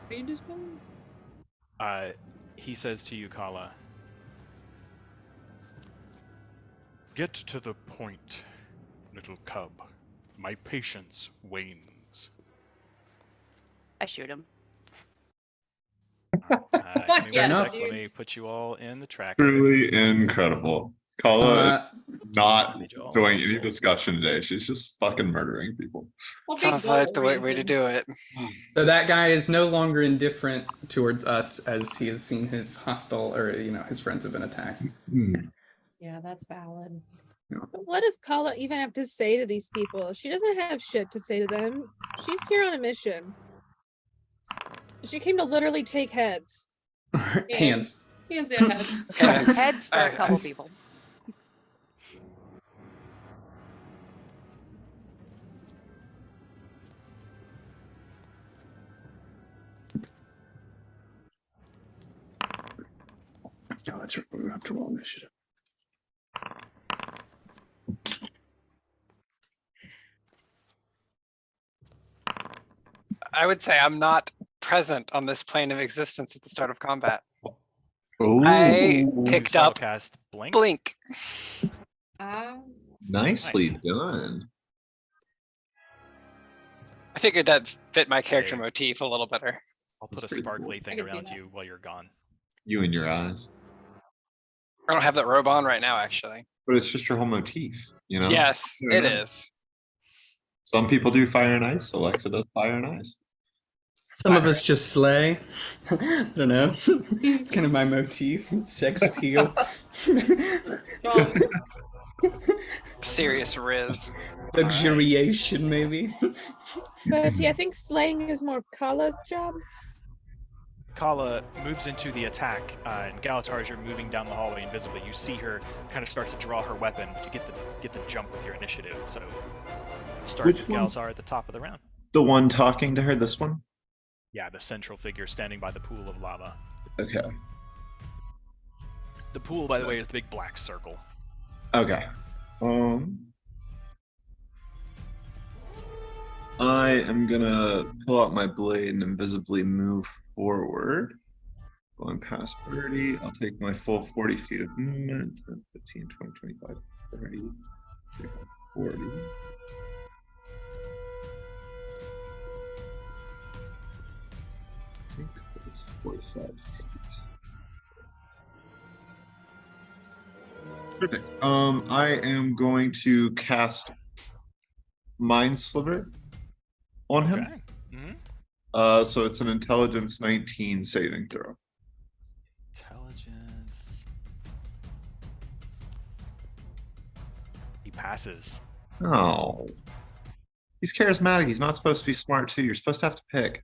What are you just going? He says to you, Kala, Get to the point, little cub. My patience wanes. I shoot him. Fuck give me yes, one sec, dude. let me put you all in the tracker. Truly incredible. Kala is not Made you all doing any roll. discussion today. She's just fucking murdering people. I'll be Sounds like the way to goal-oriented. do it. So that guy is no longer indifferent towards us as he has seen his hostile or his friends have been attacked. Yeah, that's valid. What does Kala even have to say to these people? She doesn't have shit to say to them. She's here on a mission. She came to literally take heads. Hands. Hands and heads. Heads. Heads for a couple people. Oh, that's right. We have to roll initiative. I would say I'm not present on this plane of existence at the start of combat. Oh, I picked You up spellcast blink. Blink. nicely Nice. done. I figured that fit my character Hey. motif a little better. I'll That's put a pretty cool. sparkly I thing can see around that. you while you're gone. You and your eyes. I don't have that robe on right now, actually. But it's just your whole motif, you know? Yes, I it don't know. is. Some people do fire and ice. Alexa does fire and ice. Some of us just slay. I don't know. It's kind of my motif. Sex appeal. Serious Riz. Luxuriation, maybe. Bertie, I think slaying is more Kala's job. Kala moves into the attack, and Galatar, as you're moving down the hallway invisibly, you see her kind of start to draw her weapon to get the jump with your initiative. So start Which with one's- Galatar at the top of the round. The one talking to her, this one? Yeah, the central figure standing by the pool of lava. Okay. The pool, by the way, is the big black circle. Okay. I am gonna pull out my blade and invisibly move forward. Going past Birdie, I'll take my full 40 feet of movement. 10, 15, 20, 25, 30, 35, 40. I think it's 45 feet. Perfect. I am going to cast Mind Sliver on him. Okay. Mm-hmm. So it's an intelligence 19 saving throw. Intelligence. He passes. Oh. He's charismatic. He's not supposed to be smart too. You're supposed to have to pick.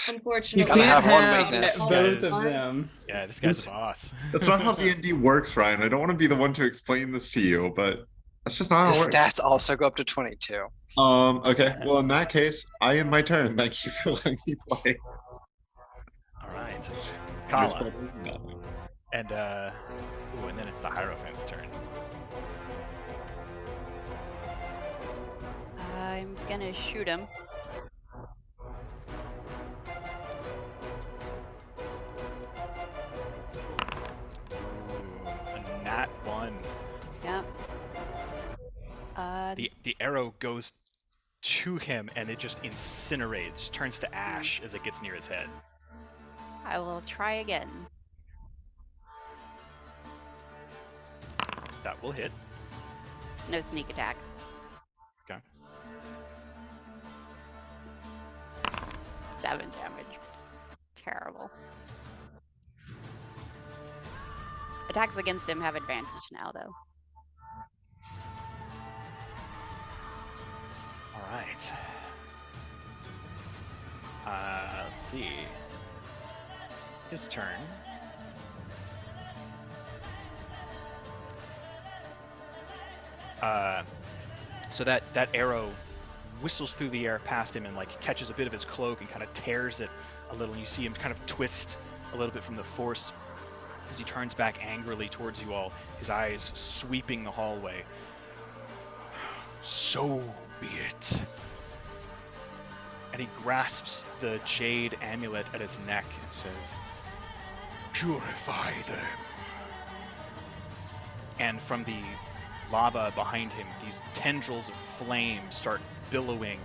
You Unfortunately, Gotta can't have one have weakness. both of Guys. them. Yeah, this guy's the boss. That's not how D&D works, Ryan. I don't want to be the one to explain this to you, but that's just not how The it works. stats also go up to 22. Okay. Well, in that case, I end my turn. Thank you for letting me play. All right. Kala. And ooh, and then it's the Hierophant's turn. I'm gonna shoot him. Ooh, a nat 1. Yep. The arrow goes to him and it just incinerates, turns to ash as it gets near his head. I will try again. That will hit. No sneak attack. Okay. 7 damage. Terrible. Attacks against him have advantage now, though. All right. Let's see. His turn. So that arrow whistles through the air past him and like catches a bit of his cloak and kind of tears it a little. And you see him kind of twist a little bit from the force as he turns back angrily towards you all, his eyes sweeping the hallway. So be it. And he grasps the jade amulet at his neck and says, "Purify them." And from the lava behind him, these tendrils of flame start billowing,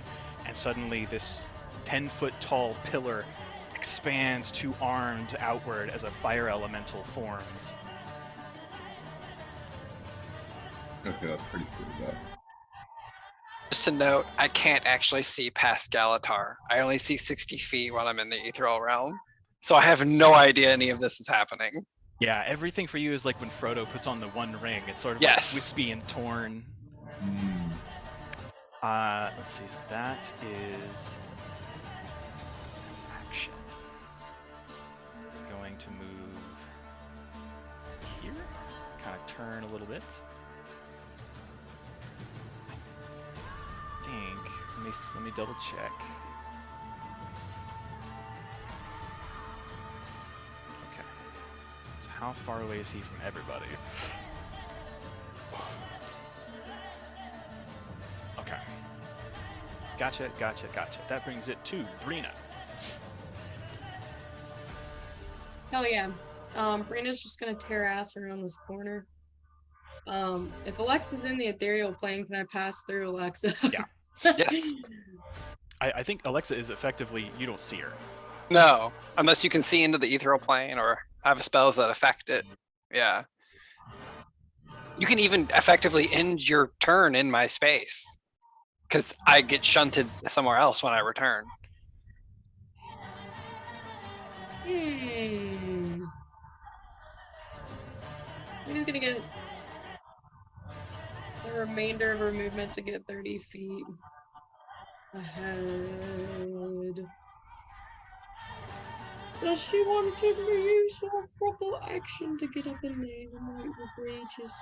and suddenly this 10-foot tall pillar expands 2 arms outward as a fire elemental forms. Okay, that's pretty cool. Just a note, I can't actually see past Galatar. I only see 60 feet while I'm in the ethereal realm. So I have no idea any of this is happening. Yeah, everything for you is like when Frodo puts on the One Ring. It's sort of Yes. like wispy and torn. Let's see, so that is action. Going to move here, kind of turn a little bit. I think, let me double check. Okay, so how far away is he from everybody? Okay. Gotcha. That brings it to Brina. Hell yeah. Brina's just gonna tear ass around this corner. If Alexa's in the ethereal plane, can I pass through Alexa? Yeah. Yes. I think Alexa is effectively, you don't see her. No, unless you can see into the ethereal plane or have spells that affect it. Yeah. You can even effectively end your turn in my space because I get shunted somewhere else when I return. Brina's gonna get the remainder of her movement to get 30 feet ahead. Does she want to use her proper action to get up in there? The night will reaches.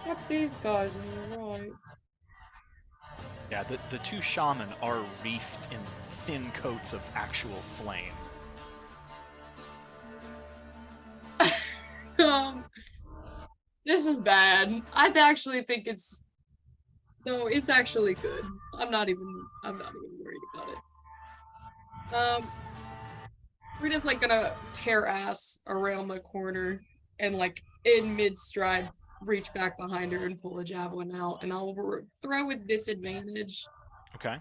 What these guys are right. Yeah, the two shaman are wreathed in thin coats of actual flame. This is bad. I actually think it's no, it's actually good. I'm not even worried about it. We're just like gonna tear ass around the corner and like in mid stride reach back behind her and pull a javelin out, and I'll throw with disadvantage. Okay.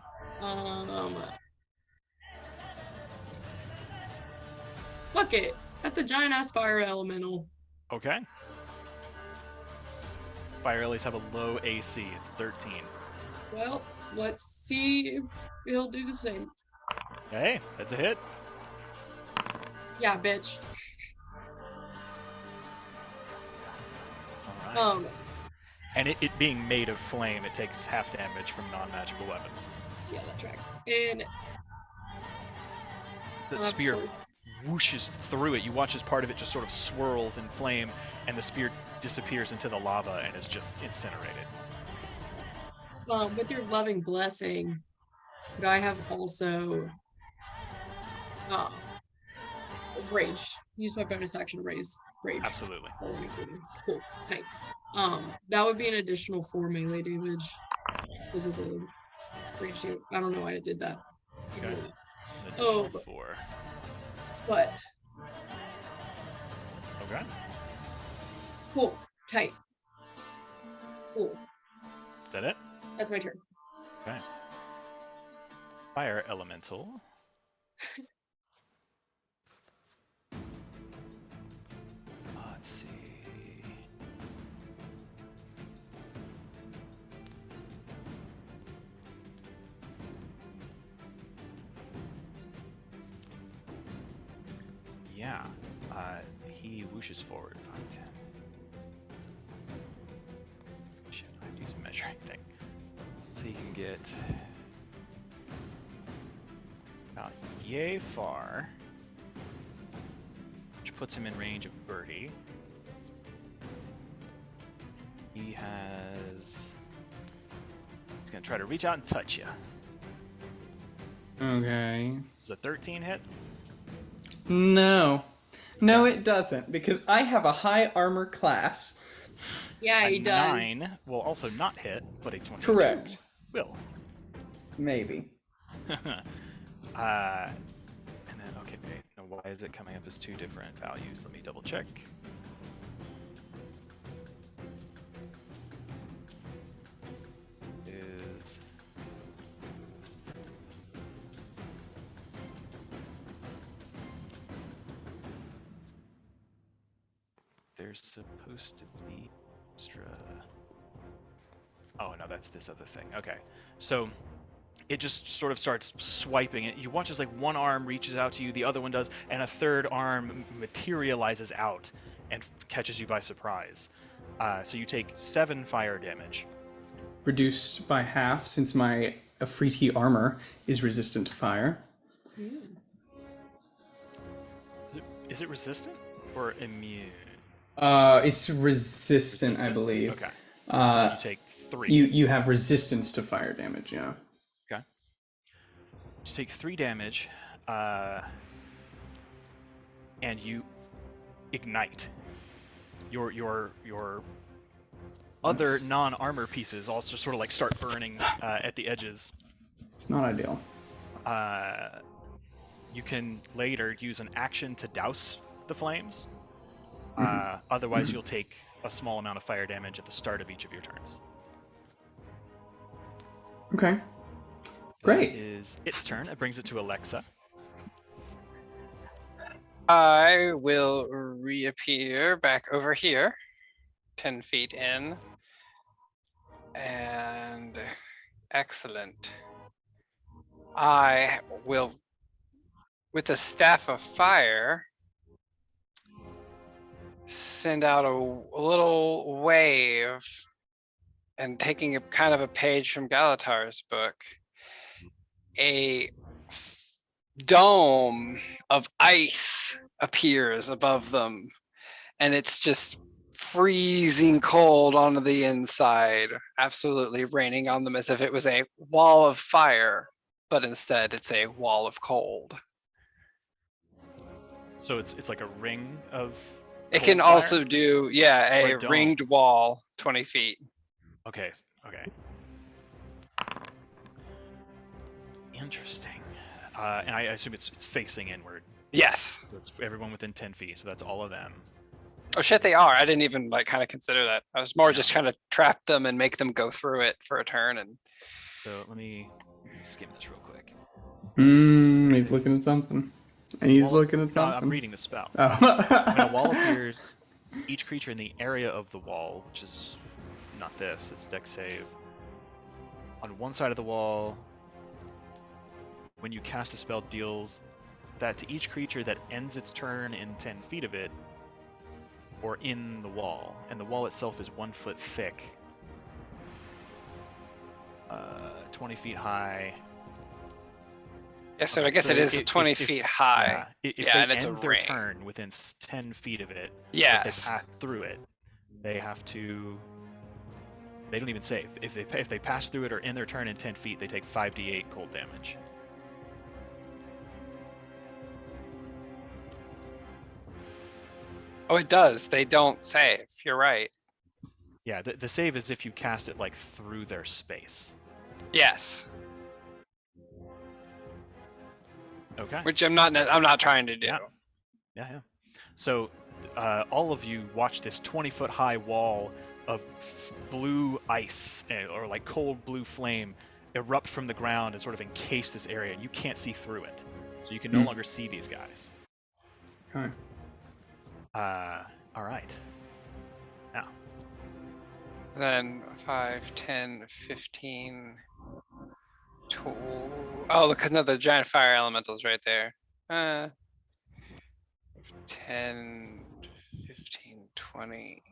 Fuck it. At the giant ass fire elemental. Okay. Fire Lilies have a low AC. It's 13. Well, let's see if he'll do the same. Hey, that's a hit. Yeah, bitch. All right. And it being made of flame, it takes half damage from non-magical weapons. Yeah, that tracks. And The spear whooshes through it. You watch as part of it just sort of swirls in flame, and the spear disappears into the lava and is just incinerated. with your loving blessing, could I have also rage? Use my bonus action to raise rage. Absolutely. Cool. Okay. That would be an additional 4 melee damage because of the rage. I don't know why I did that. Okay. Oh, 4. but Okay. cool. Tight. Cool. Is that it? That's my turn. Okay. Fire elemental. Let's see. Yeah. He whooshes forward. 5, 10. Shit, I have to use a measuring thing. So he can get about yay far, which puts him in range of Birdie. He has... He's gonna try to reach out and touch you. Okay. Does a 13 hit? No. No, it doesn't, because I have a high armor class. Yeah, he does. 9 will also not hit, but a 22 Correct. will. Maybe. And then, okay, wait, no, why is it coming up as 2 different values? Let me double check. Is... There's supposed to be extra... Oh, no, that's this other thing. Okay, so it just sort of starts swiping it. You watch as like one arm reaches out to you, the other one does, and a third arm materializes out and catches you by surprise. So you take 7 fire damage. Reduced by half since my Afriti armor is resistant to fire. Is it resistant or immune? It's resistant, I believe. Okay. So you take 3. You have resistance to fire damage, yeah. Okay. You take 3 damage, and you ignite. your other That's- non-armor pieces also sort of like start burning at the edges. It's not ideal. You can later use an action to douse the flames. Mhm. Otherwise, you'll take a small amount of fire damage at the start of each of your turns. Okay. That Great. is its turn. It brings it to Alexa. I will reappear back over here, 10 feet in. And excellent. I will, with the Staff of Fire, send out a little wave, and taking a kind of a page from Galatar's book, a dome of ice appears above them, and it's just freezing cold on the inside, absolutely raining on them as if it was a wall of fire, but instead it's a wall of cold. So it's like a ring of. It cold can fire? also do, yeah, Or a a dome. ringed wall, 20 feet. Okay. Interesting. And I assume it's facing inward. Yes. So it's everyone within 10 feet. So that's all of them. Oh shit, they are. I didn't even like kind of consider that. I was more just trying to trap them and make them go through it for a turn. And So let me skim this real quick. He's looking at something. He's Wall- looking at No, something. I'm reading the spell. Oh. When a wall appears, each creature in the area of the wall, which is not this, it's dex save. On one side of the wall, when you cast a spell, deals that to each creature that ends its turn in 10 feet of it, or in the wall. And the wall itself is 1 foot thick, 20 feet high. yeah, so Okay, I guess so it is if- 20 if- feet high. If Yeah, they and it's a end their ring. turn within 10 feet of it, if they Yes. pass through it, they have to. They don't even save. If they pass through it or end their turn in 10 feet, they take 5d8 cold damage. Oh, it does. They don't save. You're right. Yeah, the save is if you cast it like through their space. Yes. Okay. Which I'm not trying to do. Yeah. So, all of you watch this 20-foot high wall of blue ice or like cold blue flame erupt from the ground and sort of encase this area, and you can't see through it, so you can no longer see these guys. Okay. All right. Now, Then 5, 10, 15, 20. Oh, look, another giant fire elemental's right there. 10, 15, 20,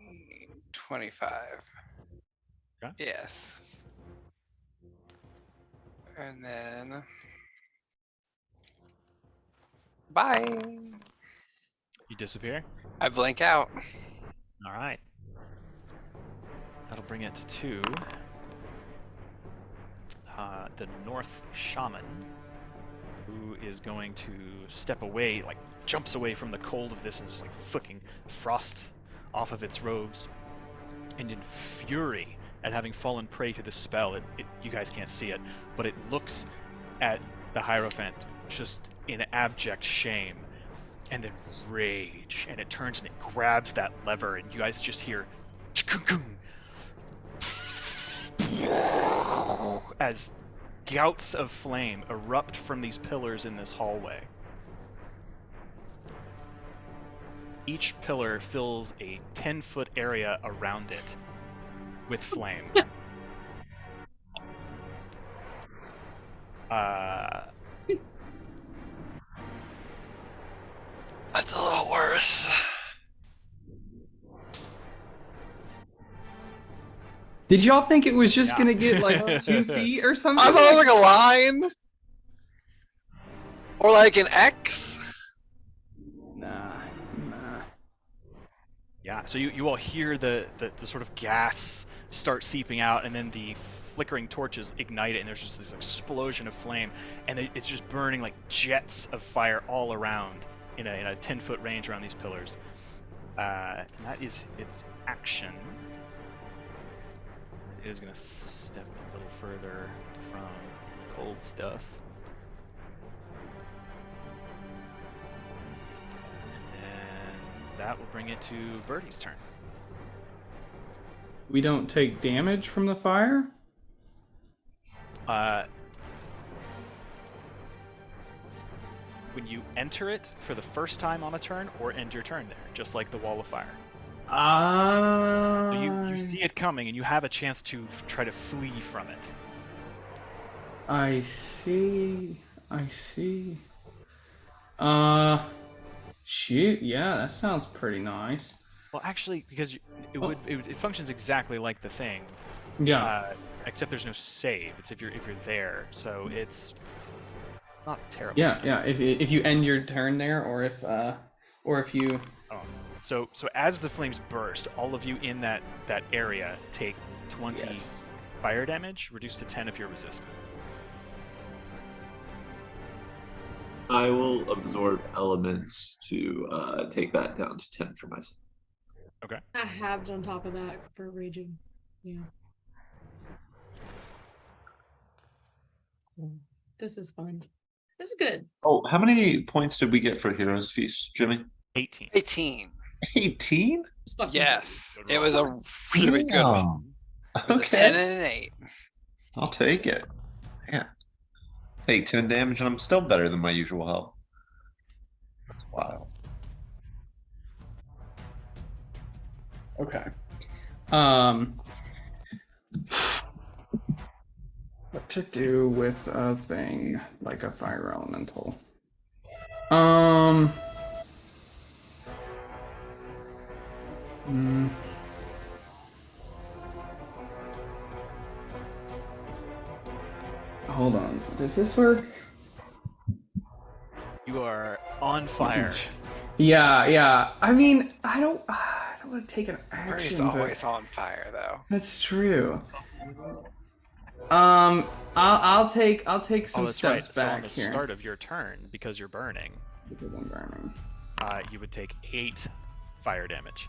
25. Okay. Yes. And then. Bye. you disappear. I blink out. All right. That'll bring it to the North Shaman, who is going to step away, like jumps away from the cold of this and just like flicking frost off of its robes. And in fury at having fallen prey to this spell, you guys can't see it, but it looks at the Hierophant just in abject shame and then rage, and it turns and it grabs that lever, and you guys just hear as gouts of flame erupt from these pillars in this hallway. Each pillar fills a 10-foot area around it with flame. That's a little worse. Did y'all think it was just Yeah. gonna get like 2 feet or something? I thought it was like a line. Or like an X. Nah. Yeah, so you all hear the sort of gas start seeping out, and then the flickering torches ignite it, and there's just this explosion of flame, and it's just burning like jets of fire all around in a 10-foot range around these pillars. And that is its action. It is going to step a little further from cold stuff. And that will bring it to Birdie's turn. We don't take damage from the fire? When you enter it for the first time on a turn, or end your turn there, just like the wall of fire. So you see it coming, and you have a chance to try to flee from it. I see. I see. Shoot, yeah, that sounds pretty nice. Well, actually, because it functions exactly like the thing. Yeah. Except there's no save. It's if you're there, so it's not terrible. Yeah. If you end your turn there, or if you. Oh. So as the flames burst, all of you in that area take 20 fire damage, reduced to 10 if you're resistant. I will absorb elements to take that down to 10 for myself. Okay. I halved on top of that for raging. Yeah. This is fun. This is good. Oh, how many points did we get for Heroes Feast, Jimmy? 18. 18. 18? Yes. It was a really good one. It was a 10 and an 8. I'll take it. Yeah. Take 10 damage and I'm still better than my usual health. That's wild. Okay. What to do with a thing like a fire elemental? Hold on. Does this work? You are on fire. Yeah. I mean, I don't want to take an Birdie's action. always on fire, though. That's true. I'll take some Oh, that's steps right. So on back the here. start of your turn, because you're burning, Because I'm burning. you would take 8 fire damage.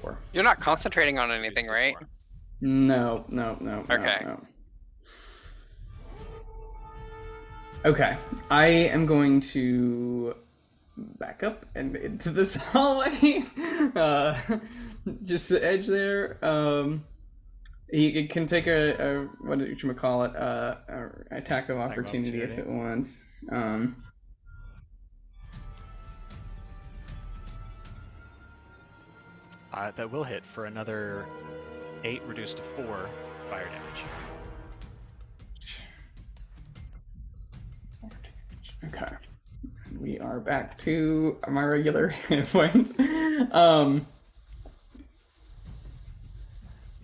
4. You're not concentrating on anything, right? No. Okay. No. Okay, I am going to back up and into this hallway. Just the edge there. He can take a what did you call it? Attack of opportunity if it wants. That will hit for another 8, reduced to 4 fire damage. Okay. We are back to my regular hit points. There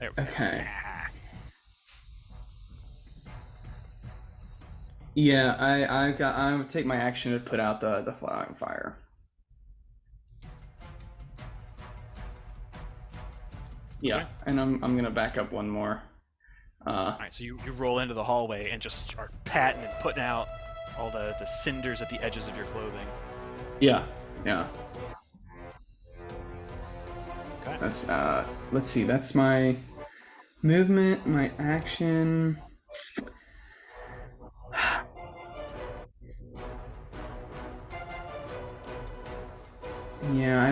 we go. Okay. Yeah, I would take my action to put out the flying fire. Yeah, Okay. and I'm gonna back up one more. Alright, so you roll into the hallway and just start patting and putting out all the cinders at the edges of your clothing. Yeah. Okay. That's let's see, that's my movement, my action. Yeah, I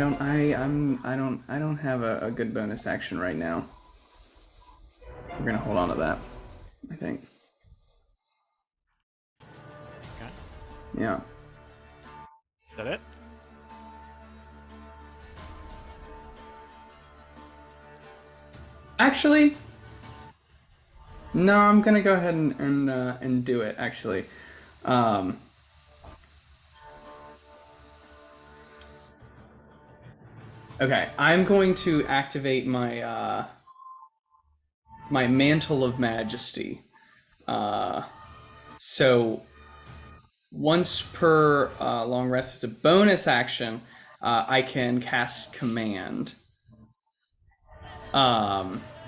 don't have a good bonus action right now. We're gonna hold on to that, I think. Okay. Yeah. Is that it? Actually, no, I'm gonna go ahead and do it. Actually, okay, I'm going to activate my my Mantle of Majesty. So once per long rest as a bonus action, I can cast Command.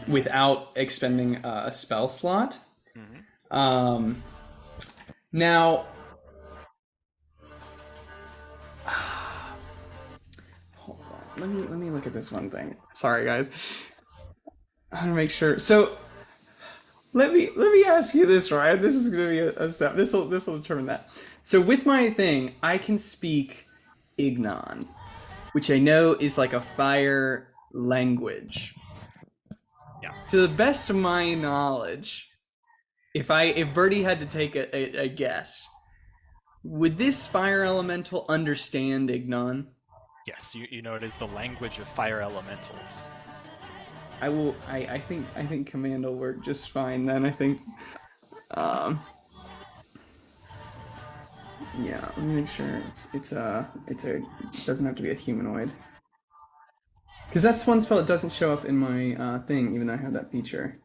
Without expending a spell slot. Mm-hmm. Now, me look at this one thing. Sorry, guys. I want to make sure. So let me ask you this, Ryan. This is going to be a step. This will determine that. So with my thing, I can speak Ignon, which I know is like a fire language. Yeah. To the best of my knowledge, if Birdie had to take a guess, would this fire elemental understand Ignon? Yes, you know it is the language of fire elementals. I think command will work just fine then. I think. Yeah, let me make sure it's a doesn't have to be a humanoid. Because that's one spell that doesn't show up in my thing, even though I have that feature.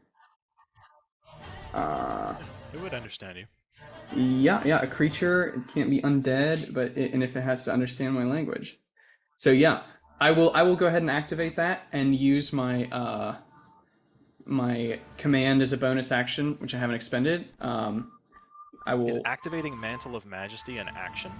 It would understand you. Yeah, a creature, it can't be undead, and if it has to understand my language. So yeah, I will go ahead and activate that and use my my command as a bonus action, which I haven't expended. I will. Is activating Mantle of Majesty an action?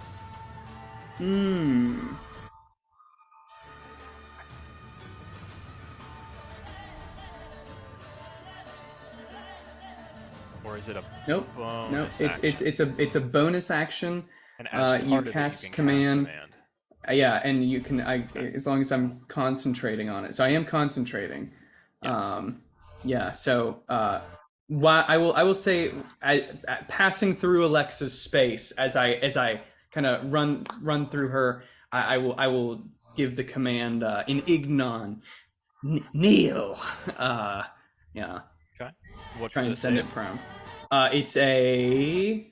Or is it a Nope. bonus Nope. action? It's a bonus action. And as You part of it, cast you can command. Cast command. Yeah, and you can as long as I'm concentrating on it. So I am concentrating. Yeah. Yeah. So why I will say passing through Alexa's space as I kind of run through her, I will give the command in Ignon, kneel. Yeah. Okay. What's Try the and send save? it prone. It's a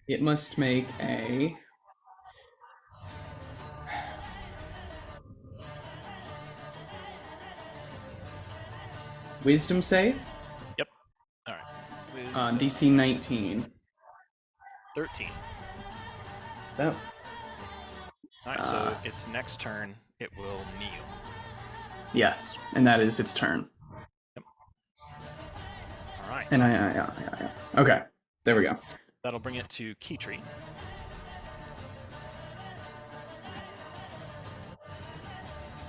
it must make a wisdom save. Yep. All right. DC 19. 13. Oh. All right. So its next turn, it will kneel. Yes, and that is its turn. Yep. All right. And yeah. Okay, there we go. That'll bring it to Keytree.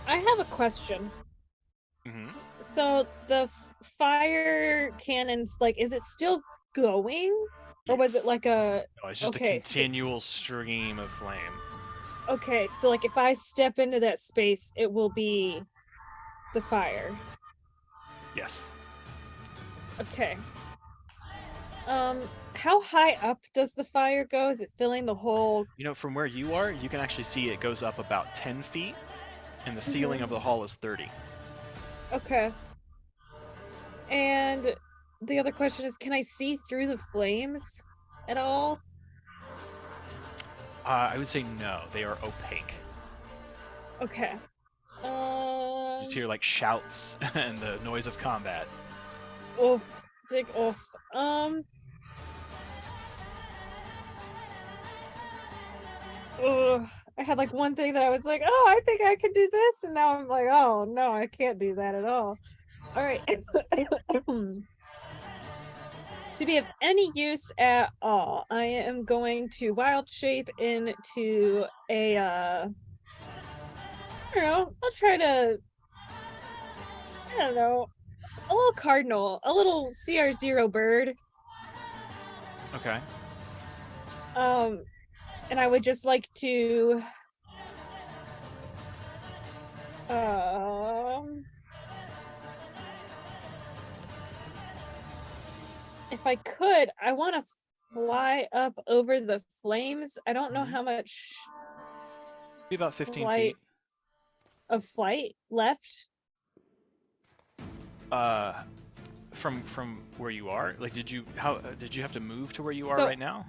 I have a question. Mm-hmm. So the fire cannons, like, is it still going, or was it like a? No, it's just okay, a continual stream of flame. Okay, so like if I step into that space, it will be the fire. Yes. Okay. How high up does the fire go? Is it filling the whole? You know, from where you are, you can actually see it goes up about 10 feet, and the ceiling of the hall is 30. Okay. And the other question is, can I see through the flames at all? I would say no. They are opaque. Okay. You just hear like shouts and the noise of combat. Oof. Big oof. Ugh. I had like one thing that I was like, oh, I think I could do this, and now I'm like, oh no, I can't do that at all. All right. To be of any use at all, I am going to wild shape into a I don't know, I'll try to, I don't know, a little cardinal, a little CR0 bird. Okay. And I would just like to if I could, I want to fly up over the flames. I don't know how much Be about 15 flight feet. of flight left. From where you are, like, did you have to move to where you are So- right now?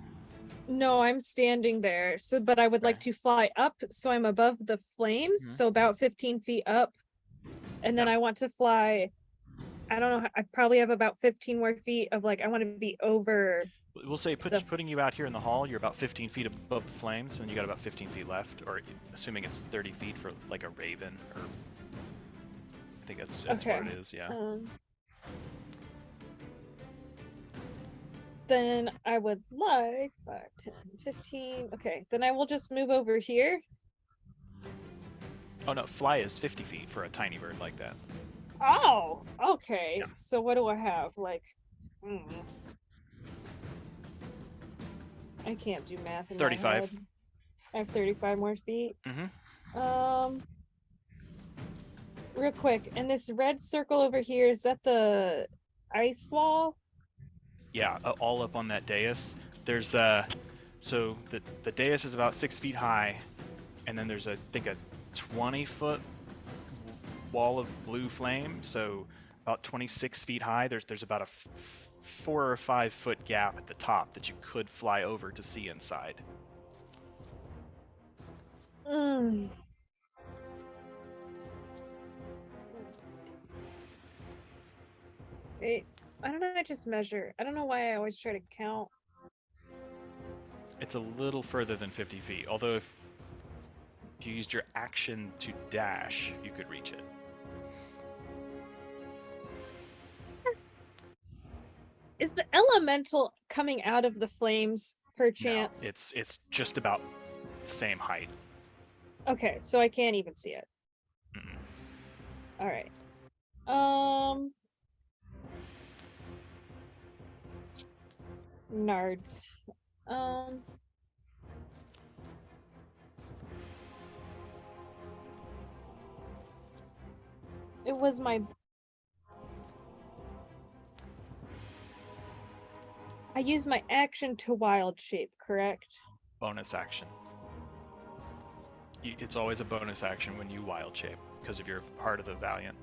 No, I'm standing there. So, but I would like to fly up, so I'm above the flames, so about 15 feet up, and then I want to fly. I don't know. I probably have about 15 more feet of like I want to be over. We'll say putting you out here in the hall, you're about 15 feet above the flames, and you got about 15 feet left, or assuming it's 30 feet for like a raven, or I think that's Okay. what it is. Yeah. Then I would like 5, 10, 15. Okay, then I will just move over here. Oh no, fly is 50 feet for a tiny bird like that. Oh, okay. Yeah. So what do I have? Like, I can't do math in 35. my head. I have 35 more feet. Mm-hmm. Real quick, and this red circle over here, is that the ice wall? Yeah, all up on that dais. There's so the dais is about 6 feet high, and then there's I think a 20-foot wall of blue flame. So about 26 feet high. There's about a 4 or 5 foot gap at the top that you could fly over to see inside. Wait, why don't I just measure? I don't know why I always try to count. It's a little further than 50 feet. Although if you used your action to dash, you could reach it. Is the elemental coming out of the flames, perchance? No, it's just about the same height. Okay, so I can't even see it. Mm-mm. All right. Nards. It was my... I used my action to wild shape, correct? Bonus action. It's always a bonus action when you wild shape because of your Heart of the Valiant,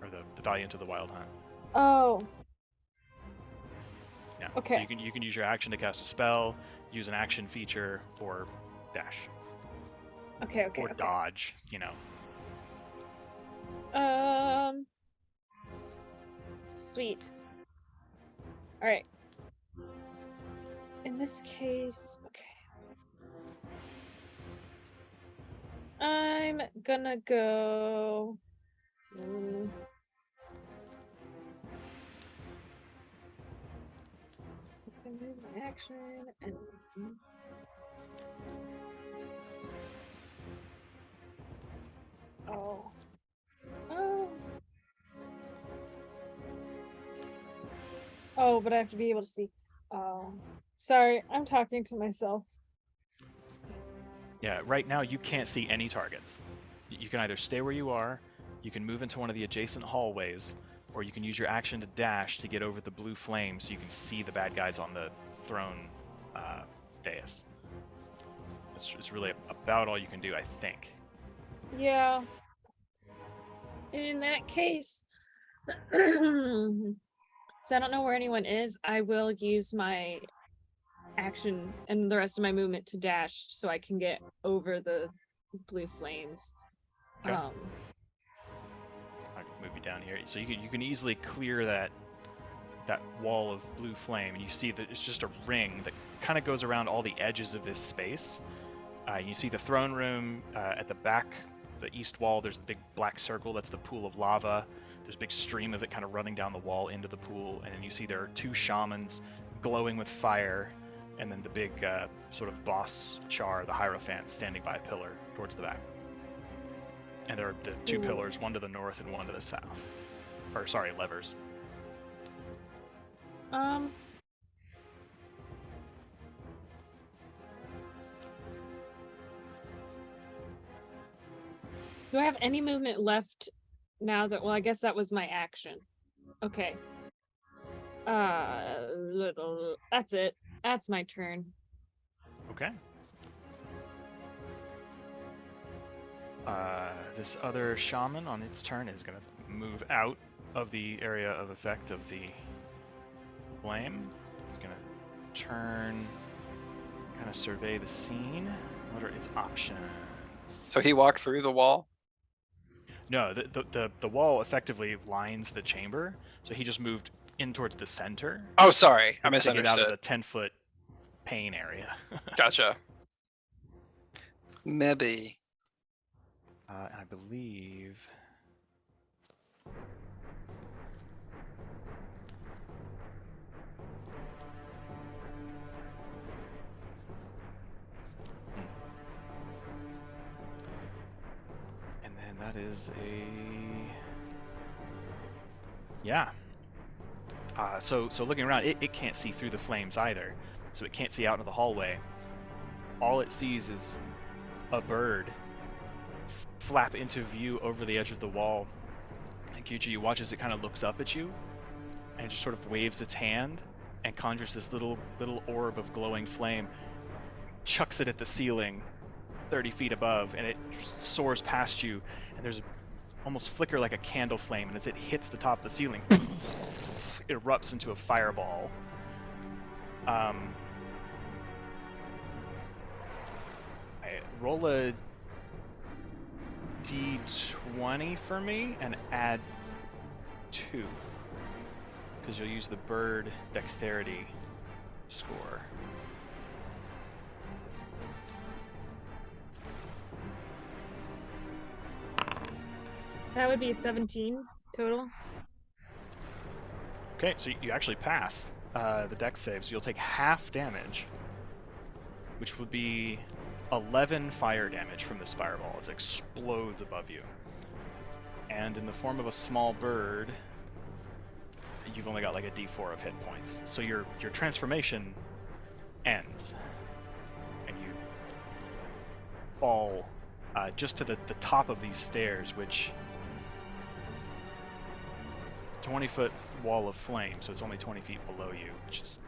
or the Valiant of the Wild Hunt. Oh, Yeah. okay. So you can use your action to cast a spell, use an action feature, or dash, okay. or dodge. You know. Sweet. All right. In this case, okay. I'm gonna go. I move my action and. Oh. Oh, but I have to be able to see. Oh. Sorry, I'm talking to myself. Yeah. Right now you can't see any targets. You can either stay where you are, you can move into one of the adjacent hallways, or you can use your action to dash to get over the blue flame so you can see the bad guys on the throne dais. It's really about all you can do, I think. Yeah. In that case, so I don't know where anyone is, I will use my action and the rest of my movement to dash so I can get over the blue flames. Okay. I can move you down here, so you can easily clear that wall of blue flame, and you see that it's just a ring that kind of goes around all the edges of this space. You see the throne room at the back, the east wall. There's a big black circle. That's the pool of lava. There's a big stream of it kind of running down the wall into the pool, and then you see there are 2 shamans glowing with fire, and then the big sort of boss Char, the Hierophant, standing by a pillar towards the back. And there are the 2 pillars, one to the north and one to the south. Or sorry, levers. Do I have any movement left now that, well, I guess that was my action. Okay. That's it. That's my turn. Okay. This other shaman on its turn is going to move out of the area of effect of the flame. It's going to turn, kind of survey the scene. What are its options? So he walked through the wall. No, the wall effectively lines the chamber, so he just moved in towards the center. Oh, sorry, I to get out misunderstood. of the 10-foot pane area. Gotcha. Maybe. I believe. that is a... Yeah. So looking around, it can't see through the flames either. So it can't see out into the hallway. All it sees is a bird flap into view over the edge of the wall. And Kyuchi, you watch as it kind of looks up at you and just sort of waves its hand and conjures this little orb of glowing flame, chucks it at the ceiling 30 feet above, and it soars past you, and there's almost flicker like a candle flame, and as it hits the top of the ceiling, it erupts into a fireball. Roll a d20 for me and add 2, because you'll use the bird dexterity score. That would be 17 total. Okay, so you actually pass the dex save, so you'll take half damage, which would be 11 fire damage from this fireball as it explodes above you. And in the form of a small bird, you've only got like a d4 of hit points. So your transformation ends, and you fall just to the top of these stairs, which 20-foot wall of flame, so it's only 20 feet below you, which is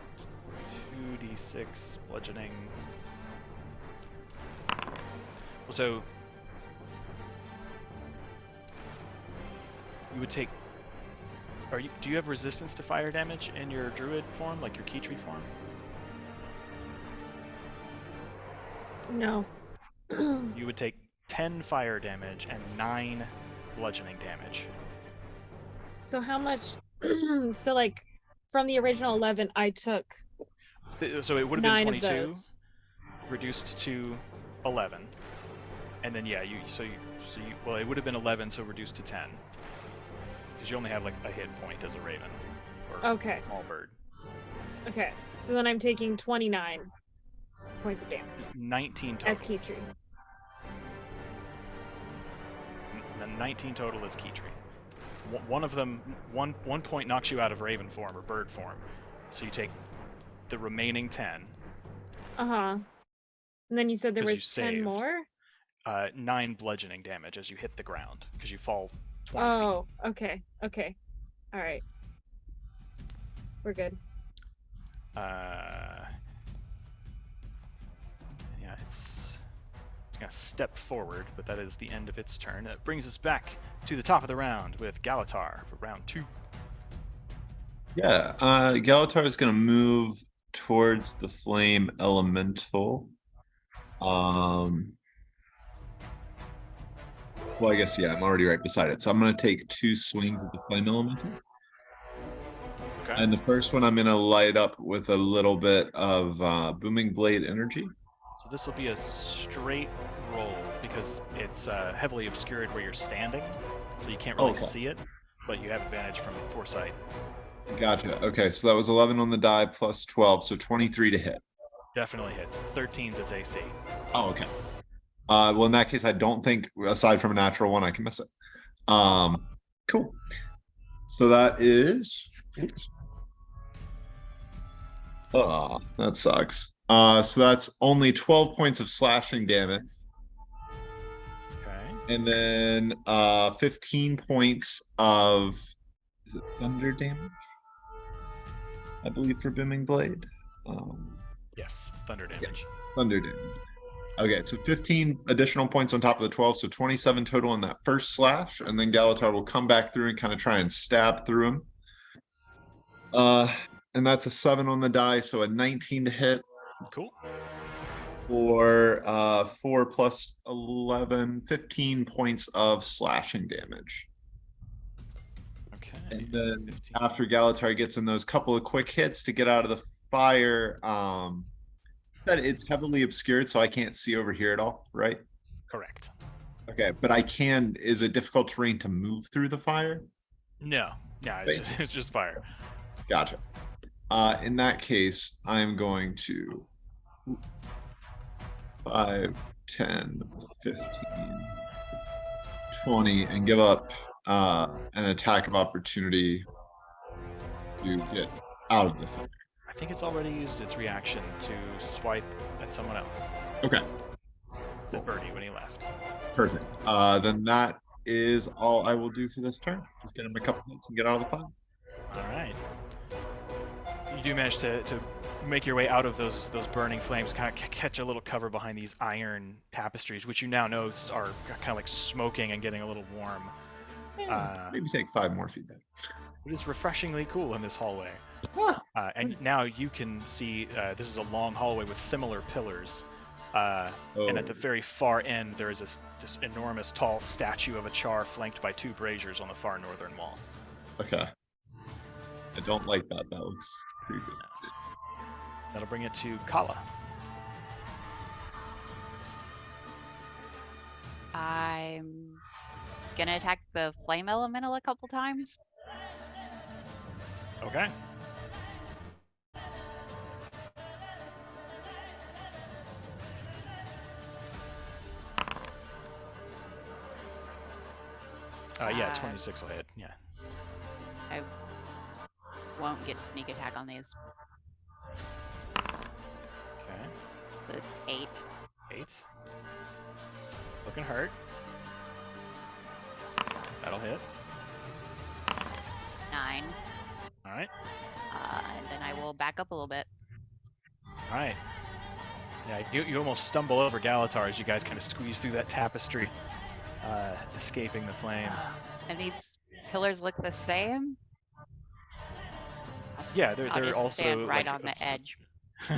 2d6 bludgeoning. So you would take... do you have resistance to fire damage in your druid form, like your Keytree form? No. You would take 10 fire damage and 9 bludgeoning damage. So how much? So like from the original 11, I took So it would have 9 been of 22, those. reduced to 11, and then yeah, well, it would have been 11, so reduced to 10, because you only have like a hit point as a raven or Okay. small bird. Okay. So then I'm taking 29 points of damage 19 total. as Keytree. The 19 total is Keytree. One of them, one point knocks you out of raven form or bird form, so you take the remaining 10. Uh-huh. And then you said there 'Cause you was 10 saved. more? 9 bludgeoning damage as you hit the ground, because you fall 20 Oh, okay. Okay. All right. We're good. feet. Yeah, it's gonna step forward, but that is the end of its turn. It brings us back to the top of the round with Galatar for round 2. Yeah, Galatar is going to move towards the flame elemental. Well, I guess, yeah, I'm already right beside it. So I'm going to take 2 swings at the flame elemental. Okay. And the first one I'm going to light up with a little bit of booming blade energy. So this will be a straight roll because it's heavily obscured where you're standing, so you can't really Okay. see it, but you have advantage from foresight. Gotcha. Okay, so that was 11 on the die plus 12, so 23 to hit. Definitely hits. 13's its AC. Oh, okay. Well, in that case, I don't think, aside from a natural one, I can miss it. Cool. So that is... Oops. Oh, that sucks. So that's only 12 points of slashing damage. Okay. And then 15 points of... Is it thunder damage? I believe for Booming Blade. Yes, thunder damage. Yes, thunder damage. Okay, so 15 additional points on top of the 12, so 27 total in that first slash, and then Galatar will come back through and kind of try and stab through him. And that's a 7 on the die, so a 19 to hit. Cool. For 4 plus 11, 15 points of slashing damage. Okay. And then 15. after Galatar gets in those couple of quick hits to get out of the fire, that it's heavily obscured, so I can't see over here at all, right? Correct. Okay, but I can. Is it difficult terrain to move through the fire? No. Yeah, it's just fire. Gotcha. In that case, I'm going to 5, 10, 15, 20 and give up an attack of opportunity to get out of the fire. I think it's already used its reaction to swipe at someone else. Okay, At Birdie when he left. perfect. Then that is all I will do for this turn. Just get him a couple hits and get out of the fire. All right. You do manage to make your way out of those burning flames, kind of catch a little cover behind these iron tapestries, which you now know are kind of like smoking and getting a little warm. Maybe take 5 more feedback. It is refreshingly cool in this hallway. And now you can see this is a long hallway with similar pillars. And at the very far end, there is this enormous tall statue of a char flanked by 2 braziers on the far northern wall. Okay. I don't like that. That looks creepy. That'll bring it to Kala. I'm gonna attack the flame elemental a couple times. Okay. Yeah, 26 will hit. Yeah. I won't get sneak attack on these. Okay. So it's 8. 8. Looking hurt. That'll hit. 9. All right. And then I will back up a little bit. All right. Yeah, you almost stumble over Galatar as you guys kind of squeeze through that tapestry, escaping the flames. And these pillars look the same? Yeah, I'll they're just also stand right like on the edge. All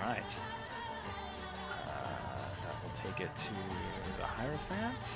right. That will take it to the Hierophant.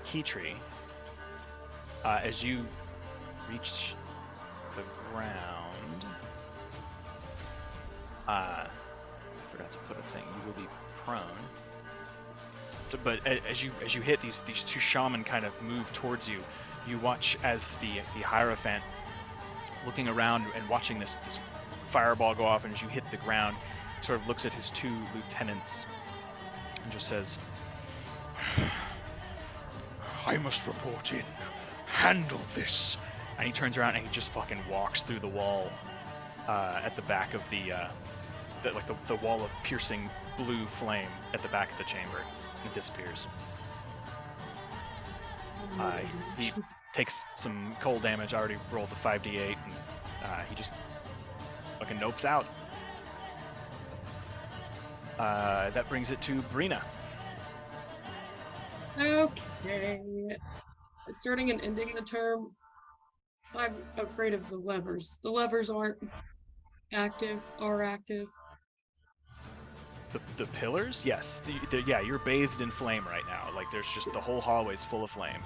Keytree, as you reach the ground, I forgot to put a thing. You will be prone. So, but as you hit these 2 shaman kind of move towards you, you watch as the Hierophant, looking around and watching this fireball go off, and as you hit the ground, sort of looks at his 2 lieutenants and just says, I must report in. Handle this. and he turns around and he just fucking walks through the wall at the back of the wall of piercing blue flame at the back of the chamber, and disappears. He takes some cold damage. I already rolled the 5d8, and he just fucking nopes out. That brings it to Brina. Okay. Starting and ending the term, I'm afraid of the levers. The levers aren't active, are active. The pillars? Yes. Yeah, you're bathed in flame right now. Like, there's just the whole hallway's full of flame.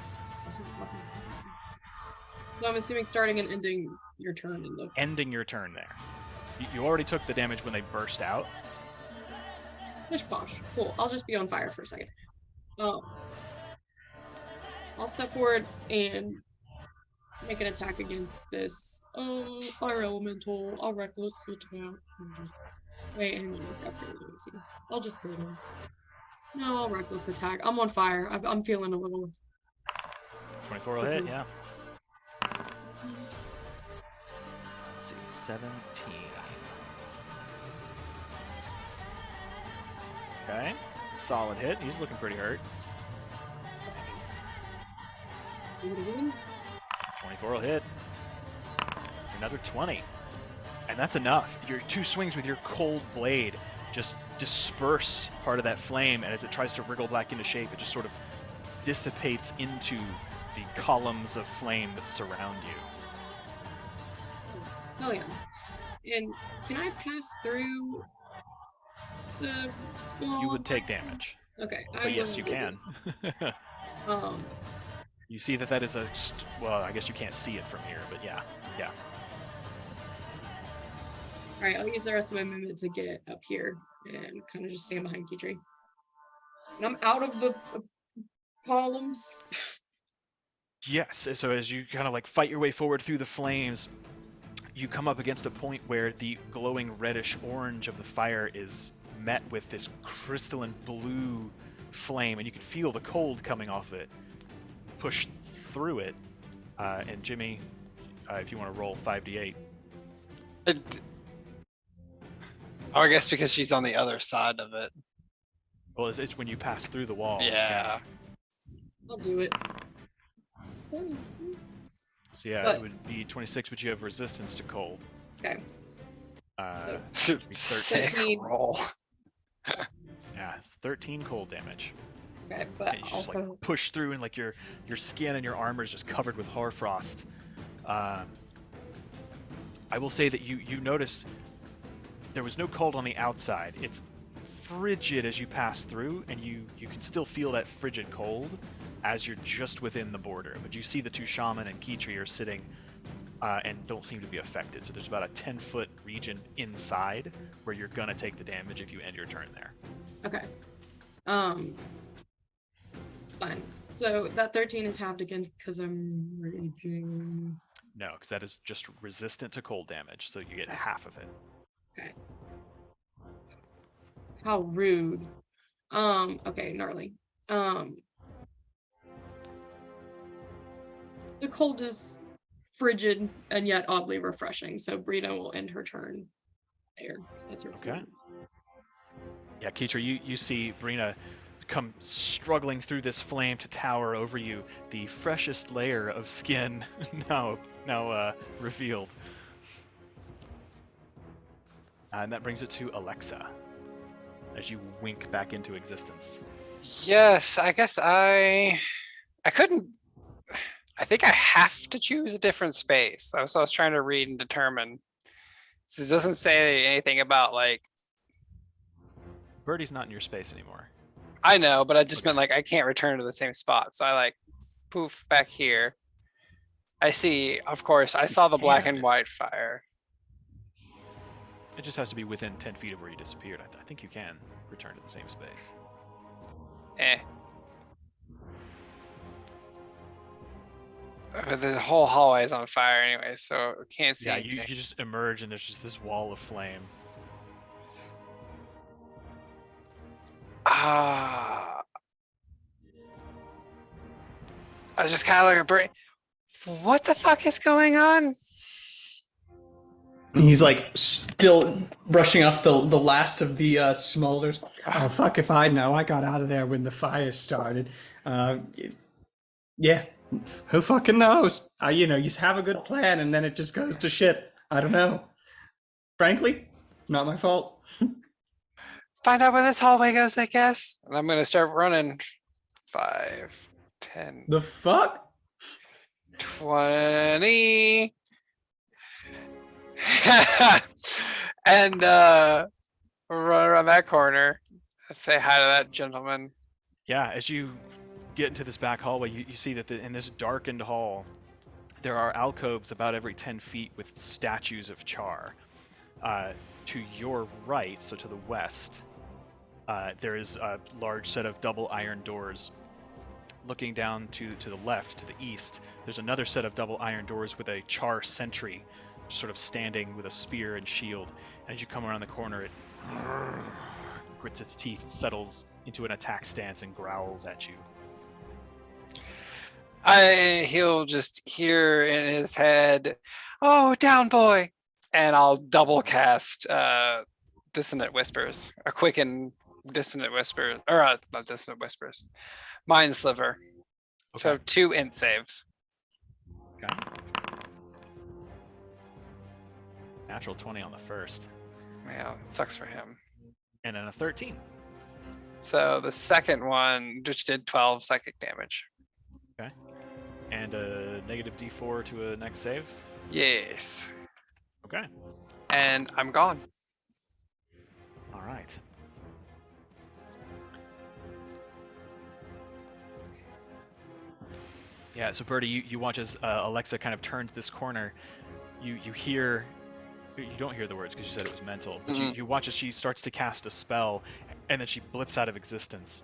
So I'm assuming starting and ending your turn in the... Ending your turn there. You already took the damage when they burst out. Pish posh. Cool. I'll just be on fire for a second. I'll step forward and make an attack against this fire elemental. I'll reckless attack. Wait, hang on. This got pretty easy. I'll just hit him. No, I'll reckless attack. I'm on fire. I'm feeling a little... 24 will hit, yeah. Let's see, 17. Okay, solid hit. He's looking pretty hurt. 24 will hit. Another 20. And that's enough. Your 2 swings with your cold blade just disperse part of that flame, and as it tries to wriggle back into shape, it just sort of dissipates into the columns of flame that surround you. Hell yeah. And can I pass through the wall? You would take myself? damage. Okay. But yes, you can. You see that is well, I guess you can't see it from here, but yeah. Alright, I'll use the rest of my movement to get up here and kind of just stand behind Kitri. And I'm out of the columns. Yes, so as you kind of like fight your way forward through the flames, you come up against a point where the glowing reddish orange of the fire is met with this crystalline blue flame, and you can feel the cold coming off it. Push through it, and Jimmy, if you want to roll 5d8. I guess because she's on the other side of it. Well, it's when you pass through the wall. Yeah. I'll do it. 26. So yeah, But- it would be 26, but you have resistance to cold. Okay. It'd be 13. Sick 13. roll. Yeah, it's 13 cold damage. Okay, but And you just also like push through, and like your skin and your armor is just covered with hoarfrost. I will say that you notice there was no cold on the outside. It's frigid as you pass through, and you can still feel that frigid cold as you're just within the border. But you see the 2 shaman and Kitri are sitting and don't seem to be affected. So there's about a 10-foot region inside where you're gonna take the damage if you end your turn there. okay. Fine. So that 13 is halved against because I'm raging. No, because that is just resistant to cold damage, so you get half of it. Okay. How rude. Okay, gnarly. The cold is frigid and yet oddly refreshing, so Brina will end her turn there. So that's her Okay. turn. Yeah, Kitri, you see Brina come struggling through this flame to tower over you, the freshest layer of skin now revealed. And that brings it to Alexa, as you wink back into existence. Yes, I guess I couldn't. I think I have to choose a different space. That's what I was trying to read and determine. So it doesn't say anything about like. Birdie's not in your space anymore. I know, but I just meant like I can't return to the same spot. So I like poof back here. I see, of course, I saw the black and white fire. It just has to be within 10 feet of where you disappeared. I think you can return to the same space. But the whole hallway is on fire anyway, so can't see Yeah, anything. you just emerge and there's just this wall of flame. I just kind of like a brain. What the fuck is going on? He's like still brushing off the last of the smolders. Oh fuck if I know. I got out of there when the fire started. Yeah, who fucking knows? You just have a good plan and then it just goes to shit. I don't know. Frankly, not my fault. Find out where this hallway goes, I guess. And I'm gonna start running. 5, 10, The fuck? 20. And run around that corner. Say hi to that gentleman. Yeah, as you get into this back hallway, you see that in this darkened hall, there are alcoves about every 10 feet with statues of Char. To your right, so to the west, there is a large set of double iron doors. Looking down to the left, to the east, there's another set of double iron doors with a Char sentry sort of standing with a spear and shield. And as you come around the corner, it grits its teeth, settles into an attack stance, and growls at you. He'll just hear in his head, "Oh, down boy," and I'll double cast Dissonant Whispers, a quicken Dissonant Whispers, or not Dissonant Whispers, Mind Sliver. So Okay. 2 int saves. Okay. Natural 20 on the first. Yeah, it sucks for him. And then a 13. So the second one just did 12 psychic damage. Okay. And a negative d4 to a next save. Yes. Okay. And I'm gone. All right. Yeah, so Birdie, you watch as Alexa kind of turns this corner. You hear, you don't hear the words because you said it was mental, but you watch as she starts to cast a spell, and then she blips out of existence.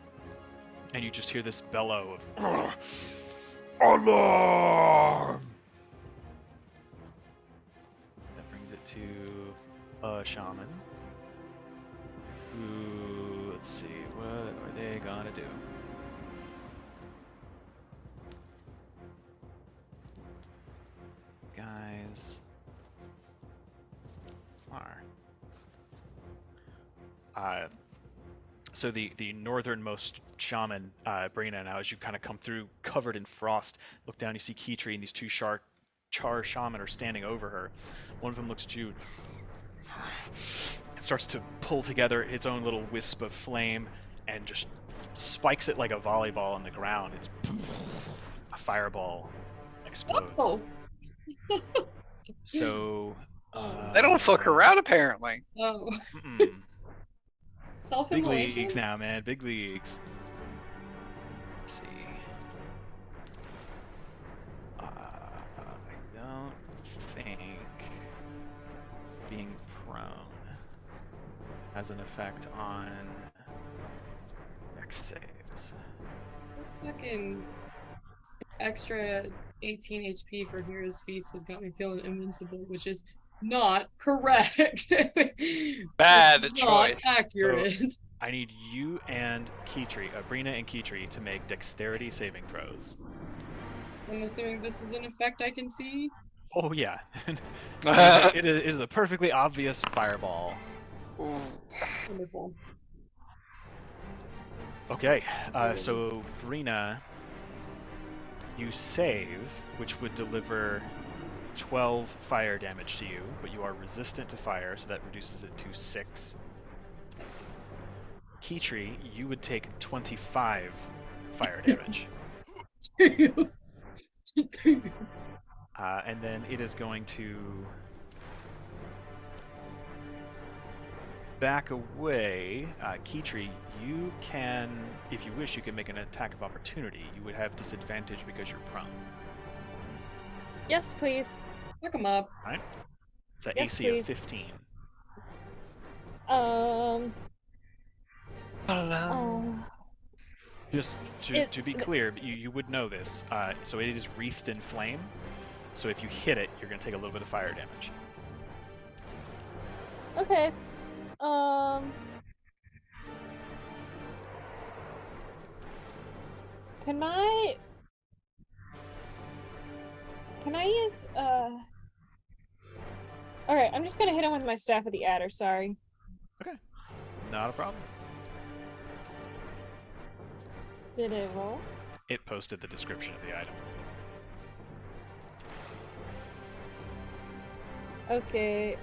And you just hear this bellow of, alarm! That brings it to a shaman. Who, let's see, what are they gonna do? Guys are so the northernmost shaman, Brina, now as you kind of come through covered in frost, look down, you see Kitri and these two char shaman are standing over her. One of them looks at you and starts to pull together its own little wisp of flame and just spikes it like a volleyball on the ground. It's a fireball explodes. Oh. So They don't fuck around apparently. Oh. mm-mm. Big Self-immolation? leagues now, man. Big leagues. Let's see. I don't think being prone has an effect on Dex saves. This fucking extra 18 HP for Hero's Feast has got me feeling invincible, which is not correct. Bad It's choice. Not accurate. I need you and Kitri, Brina and Kitri, to make dexterity saving throws. I'm assuming this is an effect I can see. Oh yeah. it is a perfectly obvious fireball. Ooh. Wonderful. Okay, so Brina, you save, which would deliver 12 fire damage to you, but you are resistant to fire, so that reduces it to 6. Kitri, you would take 25 fire damage. And then it is going to back away. Kitri, you can, if you wish, you can make an attack of opportunity. You would have disadvantage because you're prone. Yes, please. Look him up. Right? It's an Yes, AC please. of 15. Just to be clear, you would know this. So it is wreathed in flame. So if you hit it, you're going to take a little bit of fire damage. Okay. Can I use Alright, I'm just gonna hit him with my Staff of the Adder, sorry. Okay. Not a problem. Did it roll? It posted the description of the item. Okay.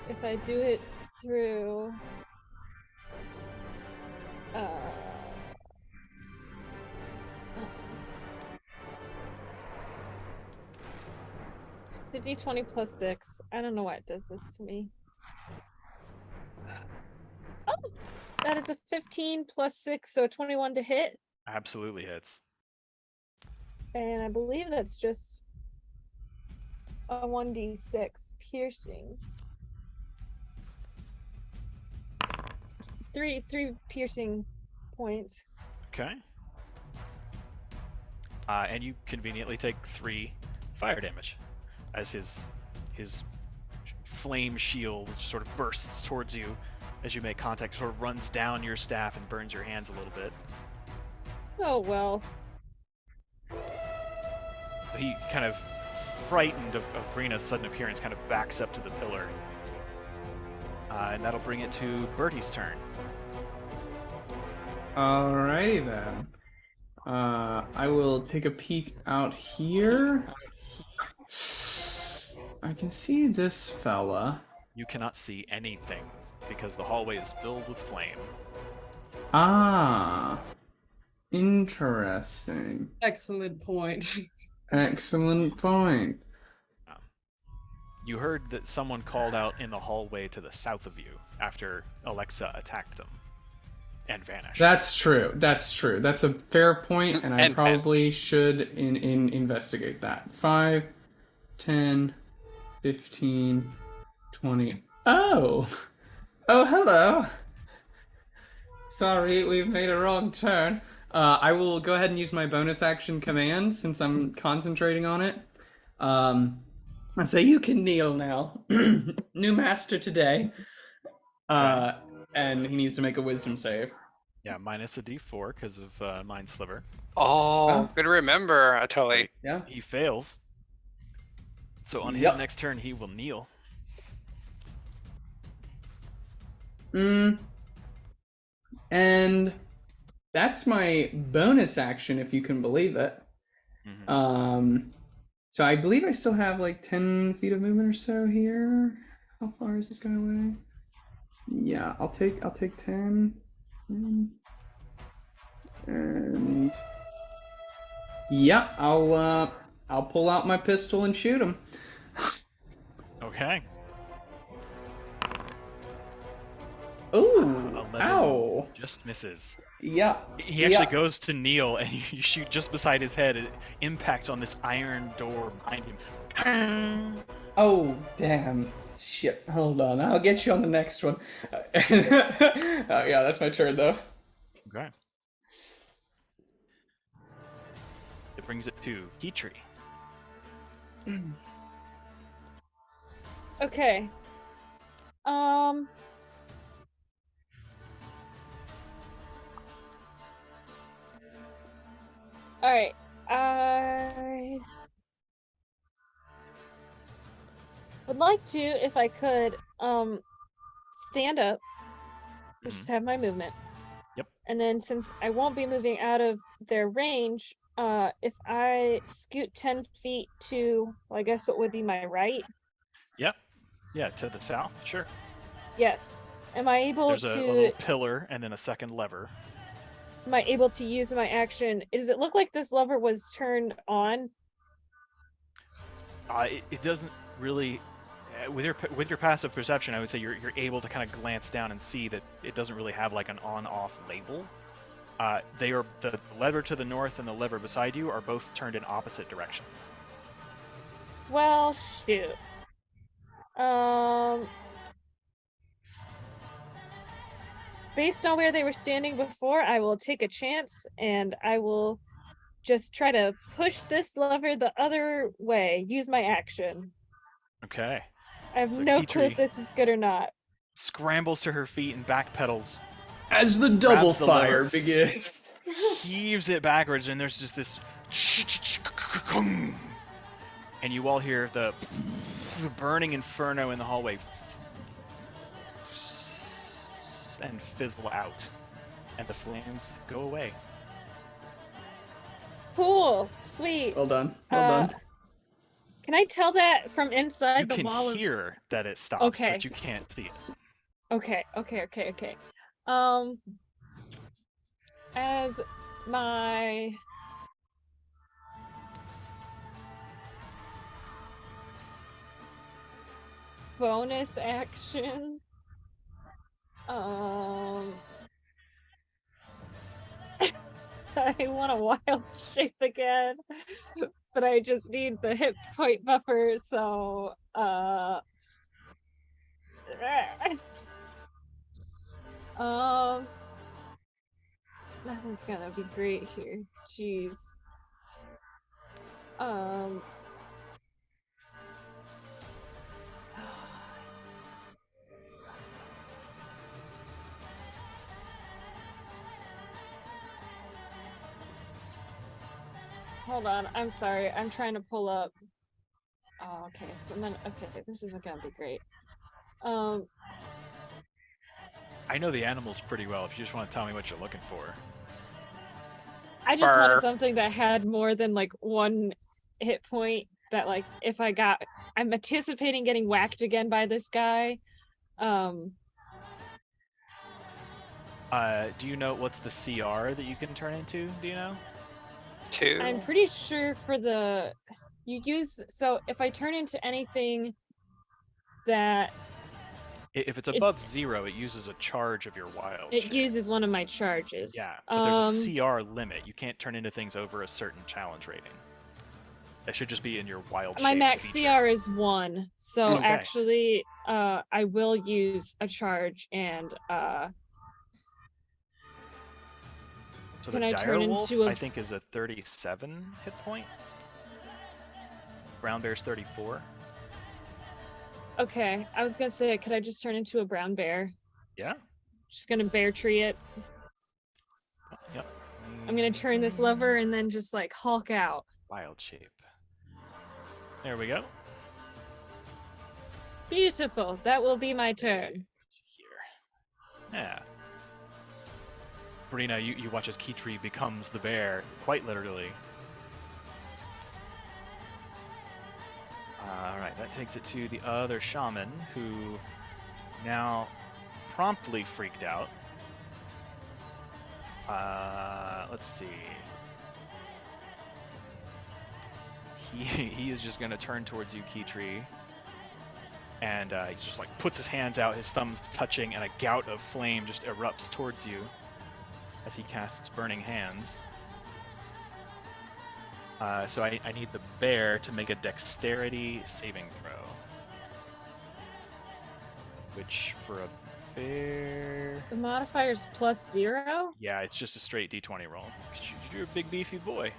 If I do it through 50, 20 plus 6. I don't know why it does this to me. Oh! That is a 15 plus 6, so a 21 to hit. Absolutely hits. And I believe that's just a 1d6 piercing. Three piercing points. Okay. And you conveniently take 3 fire damage as his flame shield sort of bursts towards you as you make contact, sort of runs down your staff and burns your hands a little bit. Oh well. So he, kind of frightened of Brina's sudden appearance, kind of backs up to the pillar. And that'll bring it to Bertie's turn. Alrighty then. I will take a peek out here. I can see this fella. You cannot see anything because the hallway is filled with flame. Ah, interesting. Excellent point. Excellent point. You heard that someone called out in the hallway to the south of you after Alexa attacked them and vanished. That's true. That's true. That's a fair point, and I And probably should investigate that. 5, 10, 15, 20. Oh! Oh, hello! Sorry, we've made a wrong turn. I will go ahead and use my bonus action command since I'm concentrating on it. I say you can kneel now. New master today. And he needs to make a wisdom save. Yeah, minus a d4 because of Mind Sliver. Oh, good to remember, Atoli. Yeah. He fails. So on his Yep. next turn, he will kneel. And that's my bonus action, if you can believe it. So I believe I still have like 10 feet of movement or so here. How far is this guy away? Yeah, I'll take 10. And yeah, I'll pull out my pistol and shoot him. Okay. Ooh, 11 ow. just misses. Yeah. He actually goes to kneel, and you shoot just beside his head. It impacts on this iron door behind him. Oh, damn. Shit, hold on. I'll get you on the next one. Yeah, that's my turn, though. Okay. It brings it to Kitri. Okay. Alright. I would like to, if I could, stand up, which is have my movement. Yep. And then since I won't be moving out of their range, if I scoot 10 feet to, well, I guess what would be my right? Yep. Yeah, to the south, sure. Yes. Am I able There's to a little pillar and then a second lever. am I able to use my action? Does it look like this lever was turned on? It doesn't really. With your passive perception, I would say you're able to kind of glance down and see that it doesn't really have like an on-off label. They are the lever to the north and the lever beside you are both turned in opposite directions. Well, shoot. Based on where they were standing before, I will take a chance and I will just try to push this lever the other way. Use my action. Okay. I have So no clue if Kitri this is good or not. scrambles to her feet and backpedals, As the double Grabs the fire lever. begins. heaves it backwards, and there's just this, and you all hear the burning inferno in the hallway and fizzle out, and the flames go away. Cool. Sweet. Well done. Well done. Can I tell that from inside You the can wall of... hear that it stops, Okay. but you can't see it. Okay. As my bonus action, I want a wild shape again, but I just need the hit point buffer, so nothing's gonna be great here. Jeez. Hold on, I'm sorry. I'm trying to pull up. Oh, okay. So then, okay, this isn't gonna be great. I know the animals pretty well. If you just want to tell me what you're looking for. I just wanted Burr. something that had more than like one hit point that like if I'm anticipating getting whacked again by this guy. Do you know what's the CR that you can turn into? Do you know? 2. I'm pretty sure for so if I turn into anything that If it's Is- above 0, it uses a charge of your wild it shape. uses one of my charges. Yeah, but there's a CR limit. You can't turn into things over a certain challenge rating. That should just be in your wild My shape max feature. CR is 1, so Okay. actually, I will use a charge and So can the I turn direwolf, into a- I think, is a 37 hit point. Brown bear's 34. okay. I was gonna say, could I just turn into a brown bear? Yeah. Just gonna bear tree it. Yep. I'm gonna turn this lever and then just like Hulk out. Wild shape. There we go. Beautiful. That will be my turn. Here. Yeah. Brina, you watch as Kitri becomes the bear, quite literally. Alright, that takes it to the other shaman, who now promptly freaked out. Let's see. He is just gonna turn towards you, Kitri. And he just like puts his hands out, his thumbs touching, and a gout of flame just erupts towards you as he casts Burning Hands. So I need the bear to make a dexterity saving throw. Which, for a bear... The modifier's +0? Yeah, it's just a straight d20 roll. You're a big beefy boy.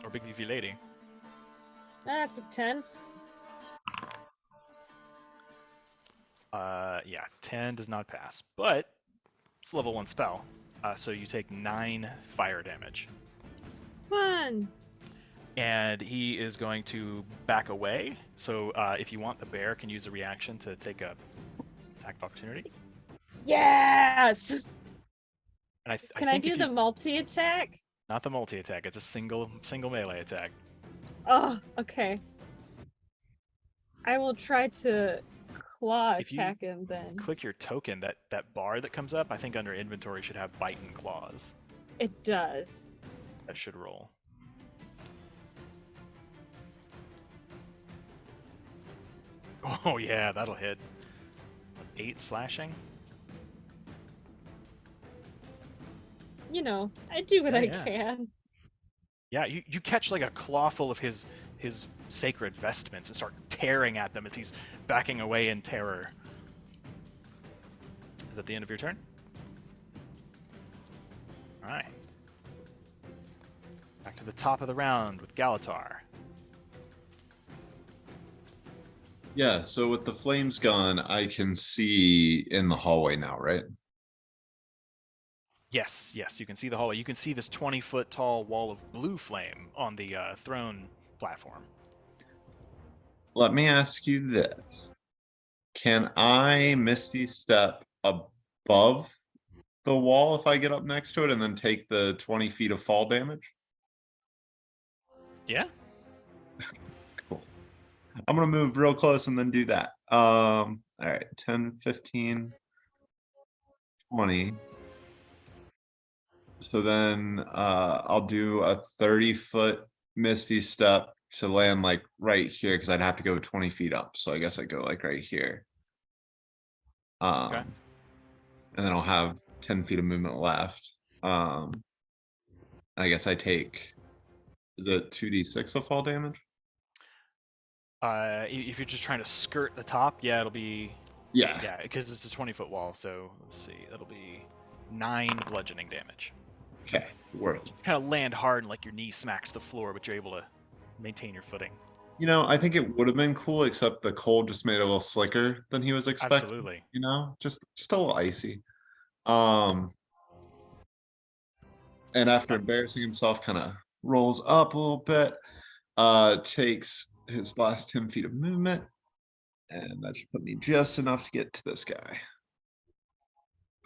Or big beefy lady. That's a 10. Yeah, 10 does not pass. But, it's a level 1 spell. So you take 9 fire damage. Fun. And he is going to back away. So if you want, the bear can use a reaction to take a attack of opportunity. Yes. And I Can I think do if the you, multi-attack? not the multi attack? It's a single melee attack. Oh, okay. I will try to claw If you attack him then. Click your token. That bar that comes up, I think under inventory should have bite and claws. It does. That should roll. Oh yeah, that'll hit. 8 slashing. You know, I do what Yeah, I yeah. can. Yeah, you catch like a claw full of his sacred vestments and start tearing at them as he's backing away in terror. Is that the end of your turn? Alright. Back to the top of the round with Galatar. Yeah, so with the flames gone, I can see in the hallway now, right? Yes, you can see the hallway. You can see this 20-foot tall wall of blue flame on the throne platform. Let me ask you this. Can I Misty Step above the wall if I get up next to it and then take the 20 feet of fall damage? Yeah? Cool. I'm gonna move real close and then do that. All right, 10, 15, 20. So then I'll do a 30-foot Misty Step to land like right here because I'd have to go 20 feet up. So I guess I go like right here. Okay. And then I'll have 10 feet of movement left. I guess I take, is it 2d6 of fall damage? If you're just trying to skirt the top, yeah, it'll be... Yeah. Yeah, because it's a 20-foot wall, so let's see, that'll be 9 bludgeoning damage. Okay, worth it. Kind of land hard and like your knee smacks the floor, but you're able to maintain your footing. You know, I think it would have been cool, except the cold just made it a little slicker than he was expecting. Absolutely. You know, just a little icy. And after embarrassing himself, kind of rolls up a little bit, takes his last 10 feet of movement, and that should put me just enough to get to this guy.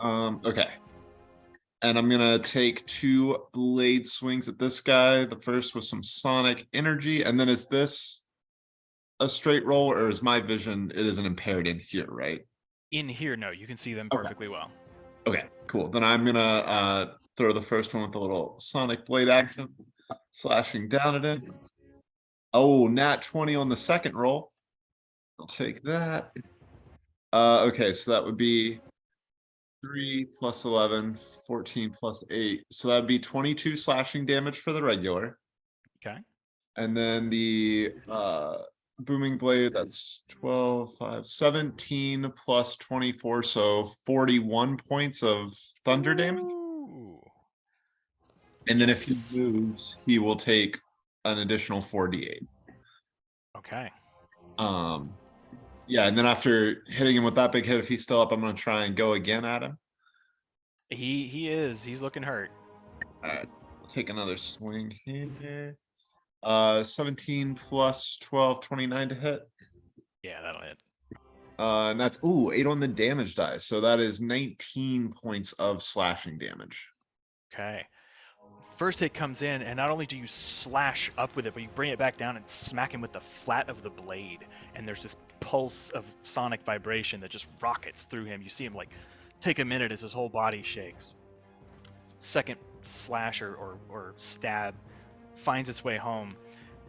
Okay. And I'm gonna take 2 blade swings at this guy. The first with some sonic energy, and then is this a straight roll, or is my vision, it isn't impaired in here, right? In here, no, you can see them Okay. perfectly well. Okay, cool. Then I'm gonna throw the first one with a little sonic blade action, slashing down at it. Oh, nat 20 on the second roll. I'll take that. Okay, so that would be 3 plus 11, 14 plus 8. So that'd be 22 slashing damage for the regular. Okay. And then the booming blade, that's 12, 5, 17 plus 24, so 41 points of thunder damage. Ooh. And then if he Yes. moves, he will take an additional 4d8. Okay. Yeah, and then after hitting him with that big hit, if he's still up, I'm gonna try and go again at him. He is. He's looking hurt. Alright, I'll take another swing here. 17 plus 12, 29 to hit. Yeah, that'll hit. And that's 8 on the damage die. So that is 19 points of slashing damage. Okay. First hit comes in, and not only do you slash up with it, but you bring it back down and smack him with the flat of the blade. And there's this pulse of sonic vibration that just rockets through him. You see him like take a minute as his whole body shakes. Second slash or stab finds its way home.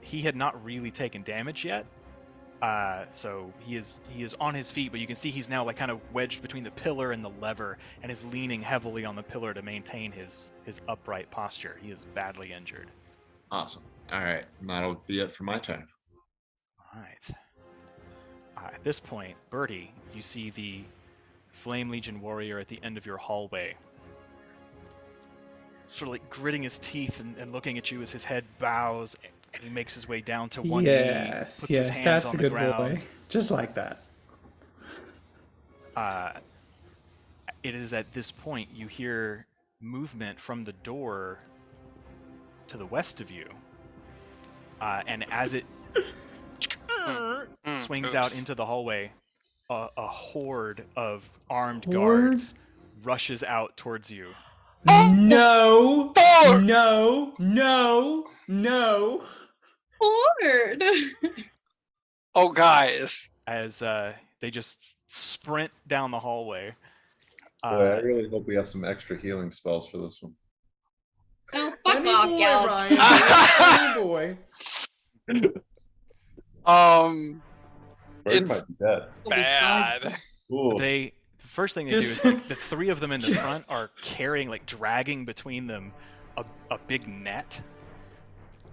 He had not really taken damage yet. So he is on his feet, but you can see he's now like kind of wedged between the pillar and the lever and is leaning heavily on the pillar to maintain his upright posture. He is badly injured. Awesome. All right, and that'll be it for my turn. All right. At this point, Bertie, you see the Flame Legion warrior at the end of your hallway, sort of like gritting his teeth and looking at you as his head bows, and he makes his way down to one knee, Yes, puts his yes, hands that's on a the good ground. boy. Just like that. It is at this point you hear movement from the door to the west of you, and as it swings out Oops. into the hallway, a horde of armed Horde? guards rushes out towards you. No, no, no, no. Horde. Oh, guys. As they just sprint down the hallway. Boy, I really hope we have some extra healing spells for this one. Oh, fuck Funny off, boy, Galax. Ryan. Funny boy. Bird It's might be dead. bad. Cool. The first thing they do is like the three of them in the front are carrying, like dragging between them a big net,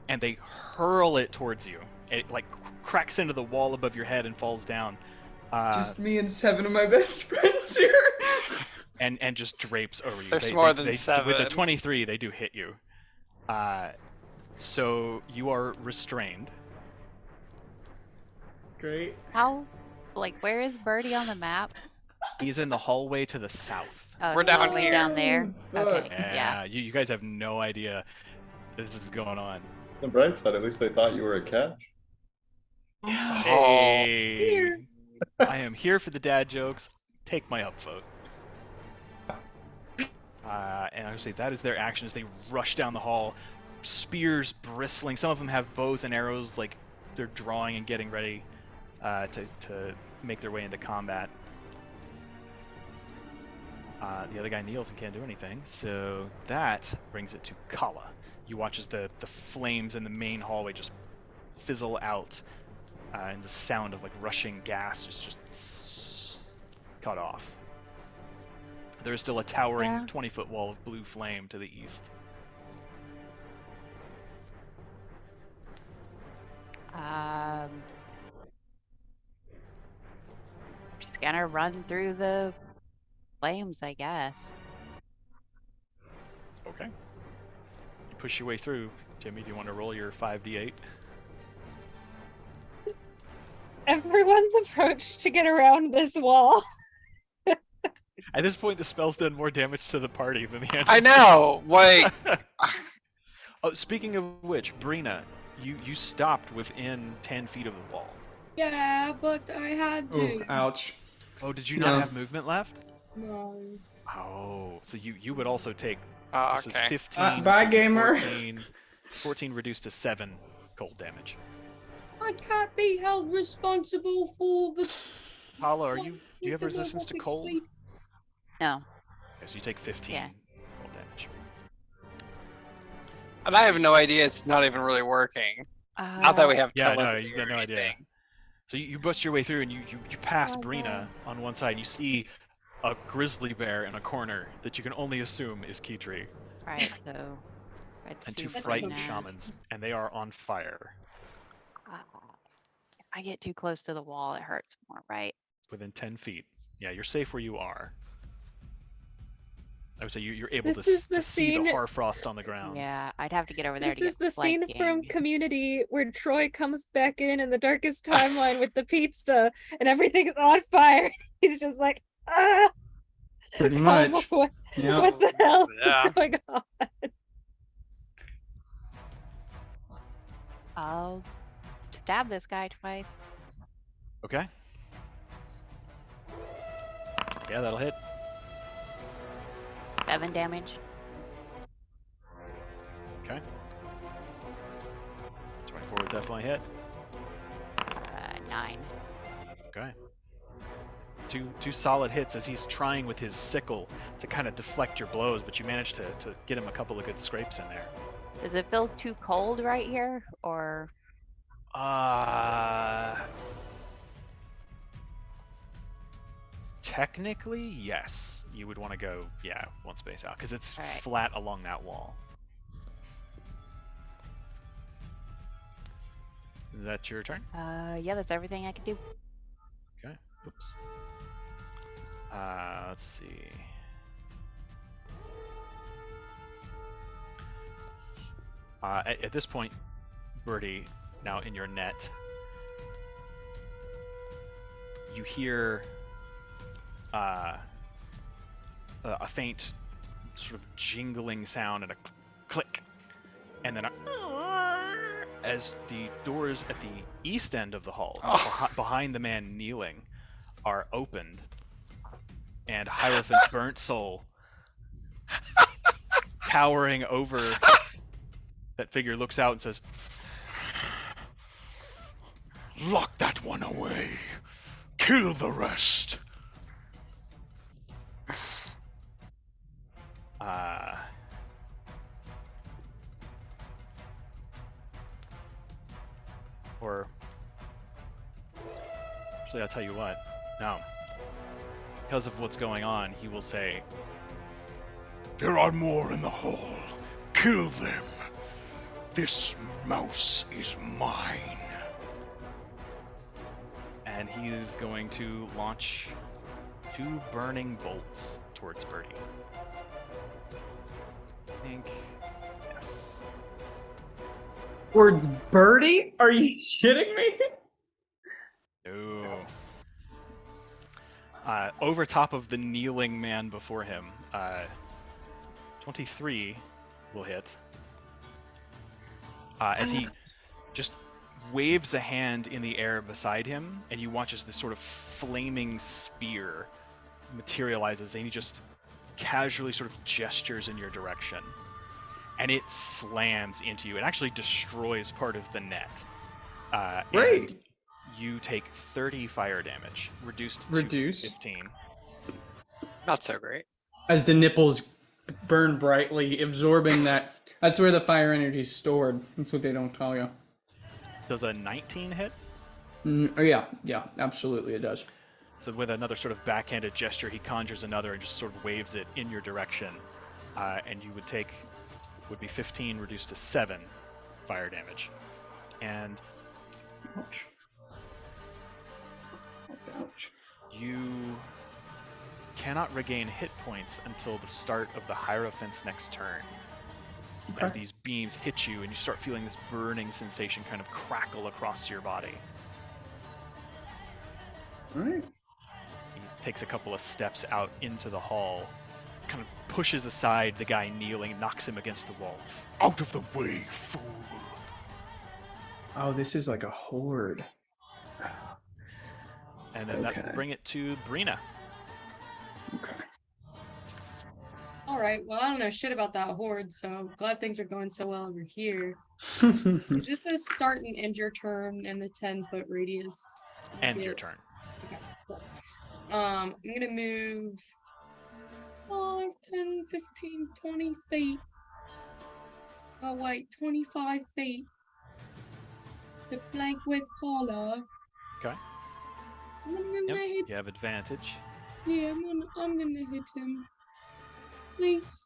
and they hurl it towards you. It like cracks into the wall above your head and falls down. Just me and 7 of my best friends here. and just drapes over you. There's more than 7. With a 23, they do hit you. So you are restrained. Great. How, like, where is Birdie on the map? He's in the hallway to the south. Oh, We're he's down all the way here. down there. Okay, Yeah, yeah. you guys have no idea this is going on. The bright side, at least they thought you were a catch. Oh. Hey, I am here for the dad jokes. Take my upvote. And obviously that is their action as they rush down the hall, spears bristling. Some of them have bows and arrows, like they're drawing and getting ready to make their way into combat. The other guy kneels and can't do anything, so that brings it to Kala. You watch as the flames in the main hallway just fizzle out, and the sound of like rushing gas is just cut off. There is still a towering Yeah. 20-foot wall of blue flame to the east. Just gonna run through the flames, I guess. Okay. You push your way through. Jimmy, do you want to roll your 5d8? Everyone's approach to get around this wall. At this point, the spell's done more damage to the party than the enemy. I know. Like, Oh, speaking of which, Brina, you stopped within 10 feet of the wall. Yeah, but I had Oh, to. ouch. Oh, did you not No. have movement left? No. Oh, so you would also take. Oh, This is okay. 15. Bye, so gamer. 14 reduced to 7 cold damage. I can't be held responsible for the. Paula, do you have the resistance to robotic cold? speed. No. Okay, so you take 15 Yeah. cold damage. And I have no idea it's not even really working. Not that we have Yeah, no, telepathy you or got no idea. anything. So you bust your way through and you pass Oh, Brina on one side. You see a grizzly bear in a corner that you can only assume is Kitri, Right, so I'd and see 2 That's frightened Brina. shamans, and they are on fire If I get too close to the wall, it hurts more, right? within 10 feet. Yeah, you're safe where you are. I would say you're able This to is the see the scene- hoarfrost on the ground. Yeah, I'd have to get over there This to is get the scene from flanking. Community where Troy comes back in the darkest timeline with the pizza and everything's on fire. He's just like, ah. Pretty Paul's much. like, Yeah. what the hell Yeah. is going on? I'll stab this guy twice. Okay. Yeah, that'll hit. 7 damage. Okay. 24 would definitely hit. 9. Okay. Two solid hits as he's trying with his sickle to kind of deflect your blows, but you manage to get him a couple of good scrapes in there. Does it feel too cold right here, or? Technically, yes. You would want to go, yeah, one space out, because it's Alright. flat along that wall. Is that your turn? Yeah, that's everything I can do. Okay. Oops. Let's see. At this point, Birdie, now in your net, you hear a faint sort of jingling sound and a click, and then as the doors at the east end of the hall, behind the man kneeling, are opened, and Hierophant Burntsoul, towering over that figure, looks out and says, Lock that one away. Kill the rest. Or actually, I'll tell you what. No, because of what's going on, he will say, There are more in the hall. Kill them. This mouse is mine. and he is going to launch 2 burning bolts towards Birdie. I think, yes. Towards Birdie? Are you kidding me? No. Over top of the kneeling man before him, 23 will hit. As he just waves a hand in the air beside him, and you watch as this sort of flaming spear materializes, and he just casually sort of gestures in your direction. And it slams into you. It actually destroys part of the net. Great. And you take 30 fire damage, reduced to 15. Not so great. As the nipples burn brightly, absorbing that. That's where the fire energy is stored. That's what they don't tell you. Does a 19 hit? Yeah, absolutely it does. So with another sort of backhanded gesture, he conjures another and just sort of waves it in your direction. And you would be 15 reduced to 7 fire damage. And Ouch. Ouch. you cannot regain hit points until the start of the Hierophant's next turn. As these beams hit you and you start feeling this burning sensation kind of crackle across your body. Alright. He takes a couple of steps out into the hall, kind of pushes aside the guy kneeling, and knocks him against the wall. Out of the way, fool. Oh, this is like a horde. And then that will Okay. bring it to Brina. Okay. All right. Well, I don't know shit about that horde, so glad things are going so well over here. Is this a start and end your turn in the 10-foot radius? So I End your get- turn. Okay, cool. I'm gonna move 5, 10, 15, 20 feet. Oh wait, 25 feet. To flank with Paula. Okay. I'm gonna Yep. hit. You have advantage. Yeah, I'm gonna hit him. Please.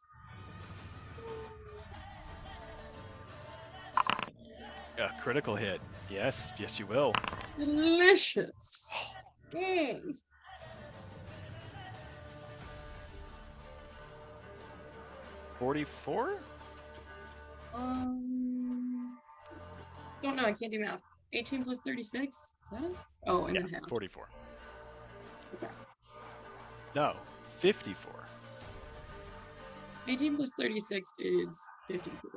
A critical hit. Yes, yes, you will. Delicious. Mm. 44? Don't know. I can't do math. 18 plus 36. Is that it? Oh, and Yeah, then half. 44. Okay. No, 54. 18 plus 36 is 54.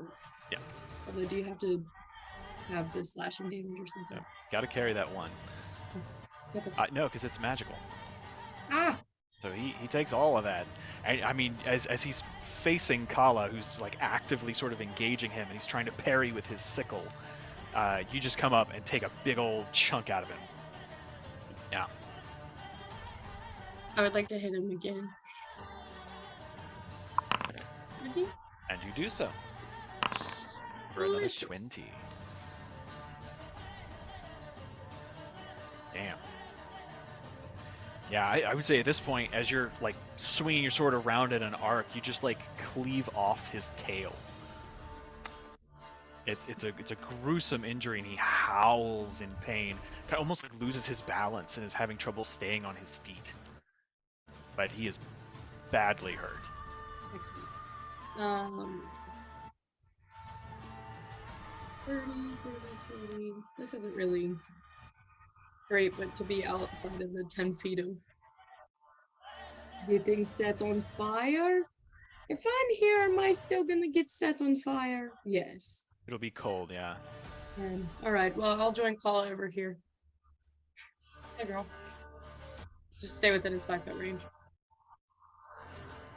Yeah. Although, do you have to have the slashing damage or something? No, gotta carry that one. Typical. No, because it's magical. Ah! So he takes all of that. I mean, as he's facing Kala, who's like actively sort of engaging him, and he's trying to parry with his sickle, you just come up and take a big old chunk out of him. Yeah. I would like to hit him again. Ready? And you do so. For another Delicious. 20. Damn. Yeah, I would say at this point, as you're like swinging your sword around in an arc, you just like cleave off his tail. It's a gruesome injury, and he howls in pain. Kind of almost like loses his balance and is having trouble staying on his feet. But he is badly hurt. Excellent. 30. This isn't really great, but to be outside of the 10 feet of getting set on fire? If I'm here, am I still gonna get set on fire? Yes. It'll be cold, yeah. Alright, well, I'll join Kala over here. Hey, girl. Just stay within his 5-foot range.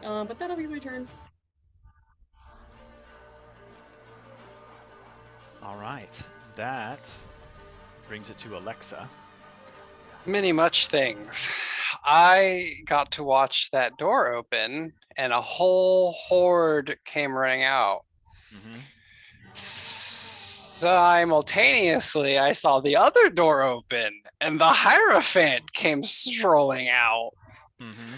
But that'll be my turn. All right, that brings it to Alexa. Many much things. I got to watch that door open and a whole horde came running out. Mm-hmm. Simultaneously, I saw the other door open and the Hierophant came strolling out. Mm-hmm.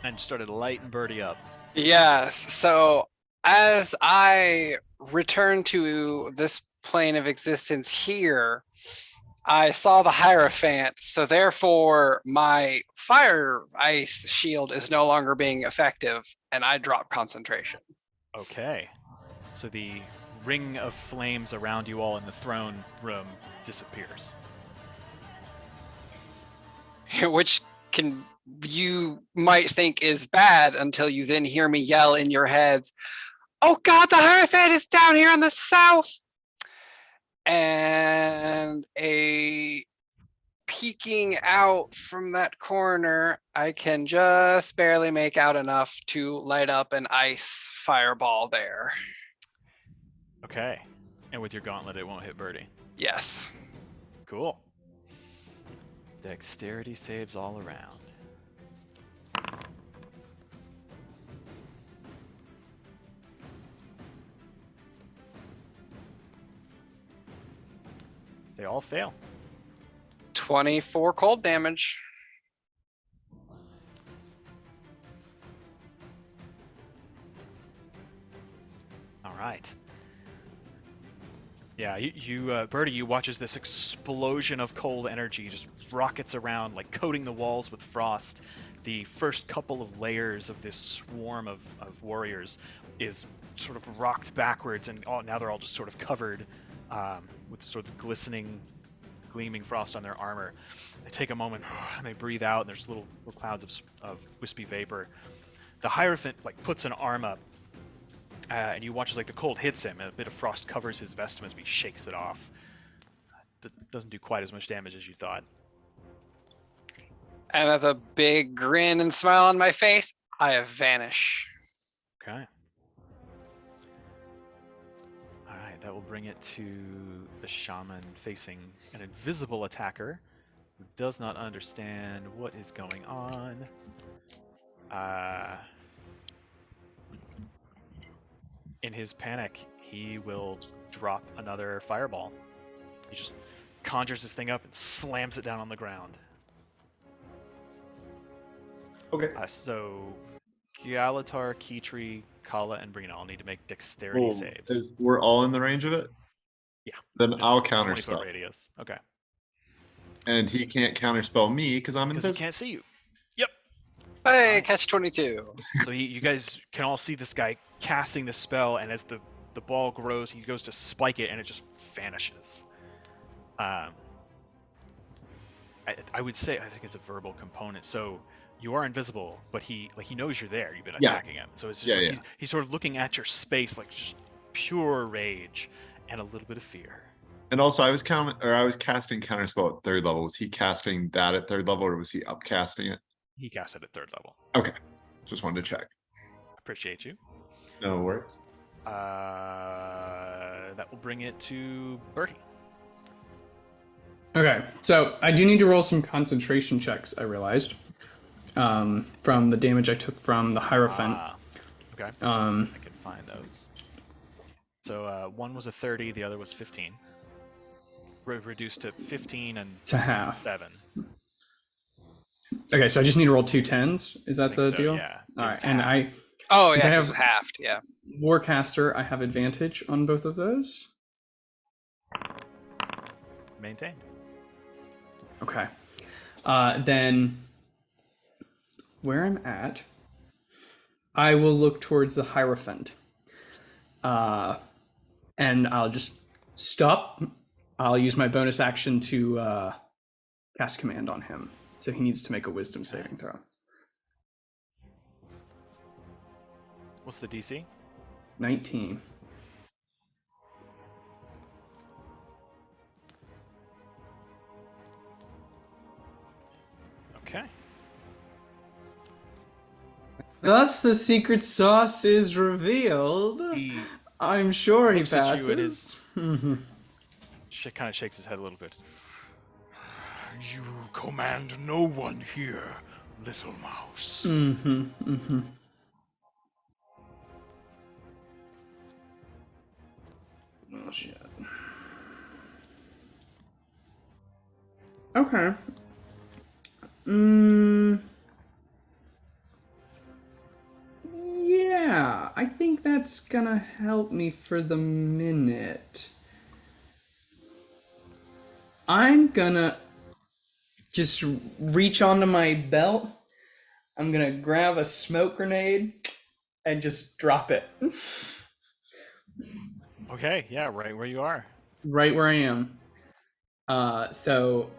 And started lighting Birdie up. Yes. So as I return to this plane of existence here, I saw the Hierophant. So therefore, my fire ice shield is no longer being effective, and I drop concentration. Okay. So the ring of flames around you all in the throne room disappears. Which you might think is bad until you then hear me yell in your heads, "Oh God, the Hierophant is down here on the south!" And peeking out from that corner, I can just barely make out enough to light up an ice fireball there. Okay. And with your gauntlet, it won't hit Birdie. Yes. Cool. Dexterity saves all around. They all fail. 24 cold damage. All right. Yeah, Birdie, you watch as this explosion of cold energy just rockets around, like coating the walls with frost. The first couple of layers of this swarm of warriors is sort of rocked backwards, and now they're all just sort of covered with sort of glistening, gleaming frost on their armor. They take a moment, and they breathe out, and there's little clouds of wispy vapor. The Hierophant puts an arm up, and you watch as the cold hits him, and a bit of frost covers his vestments, but he shakes it off. Doesn't do quite as much damage as you thought. And with a big grin and smile on my face, I vanish. Okay. Alright, that will bring it to the shaman facing an invisible attacker who does not understand what is going on. In his panic, he will drop another fireball. He just conjures this thing up and slams it down on the ground. Okay. So Galatar, Kitri, Kala, and Brina all need to make dexterity saves. We're all in the range of it? Yeah. Then It's I'll 20-foot counterspell. radius. Okay. And he can't counterspell me because I'm Because he invisible. can't see you. Yep. Hey, Nice. catch 22. So you guys can all see this guy casting the spell, and as the ball grows, he goes to spike it, and it just vanishes. I would say I think it's a verbal component. So you are invisible, but he knows you're there. You've been Yeah. attacking him, so it's just Yeah, yeah. He's sort of looking at your space like just pure rage and a little bit of fear. And also, I was casting counterspell at 3rd level. Was he casting that at 3rd level, or was he upcasting it? He cast it at 3rd level. Okay, just wanted to check. Appreciate you. No worries. That will bring it to Bertie. Okay, so I do need to roll some concentration checks, I realized, from the damage I took from the Hierophant. Okay. Um, I can find those. So one was a 30, the other was 15. Reduced to 15 and to half. 7. Okay, so I just need to roll 2 10s. Is that I the think so, deal? yeah. All right, It's and half. Oh, Since yeah, I 'cause have- it's halved. Yeah. Warcaster, I have advantage on both of those. Maintained. Okay. Then where I'm at, I will look towards the Hierophant. And I'll just stop. I'll use my bonus action to cast command on him. So he needs to make a wisdom saving throw. What's the DC? 19. Okay. Thus the secret sauce is revealed. He I'm sure he looks at passes. you and his- kind of shakes his head a little bit. You command no one here, little mouse. Oh shit. Okay. Yeah, I think that's gonna help me for the minute. I'm gonna just reach onto my belt. I'm gonna grab a smoke grenade and just drop it. Okay, yeah, right where you are. Right where I am. So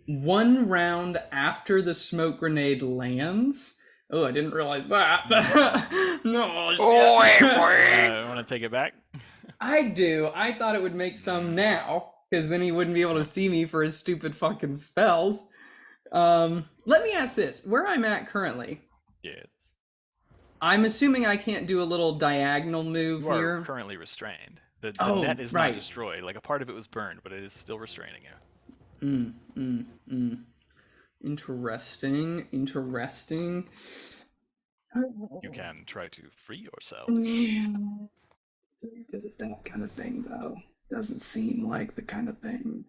one round after the smoke grenade lands. Oh, I didn't realize that. No, shit. Want to take it back? I do. I thought it would make some now, because then he wouldn't be able to see me for his stupid fucking spells. Let me ask this: where I'm at currently, Yes. I'm assuming I can't do a little diagonal move You are here. currently restrained. The Oh, net is right. not destroyed. Like a part of it was burned, but it is still restraining you. Interesting. You can try to free yourself. Yeah. Very good at that kind of thing, though. Doesn't seem like the kind of thing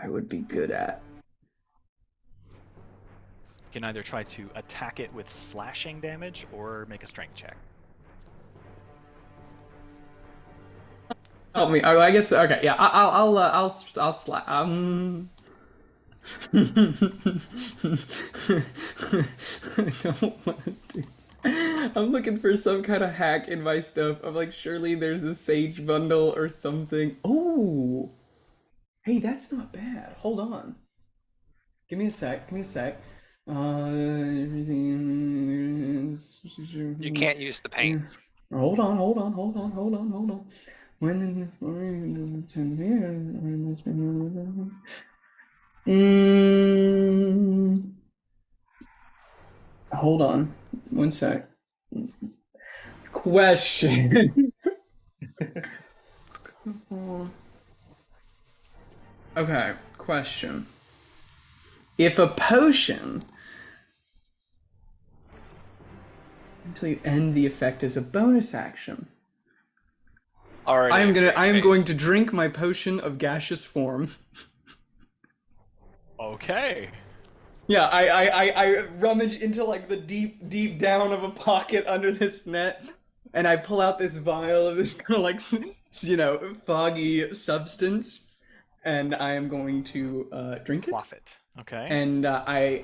I would be good at. You can either try to attack it with slashing damage or make a strength check. Help me. Oh, I guess. Okay. Yeah. I'll slap. I don't want to do. I'm looking for some kind of hack in my stuff. I'm like, surely there's a sage bundle or something. Oh, hey, that's not bad. Hold on. Give me a sec. Everything. You can't use the paints. Hold on. When Hold on. One sec. Question. Okay, question. If a potion until you end the effect as a bonus action, Already. I am great going face. to drink my potion of gaseous form. Okay. Yeah, I rummage into like the deep down of a pocket under this net, and I pull out this vial of this kind of like foggy substance, and I am going to drink it. Quaff it. Okay. And I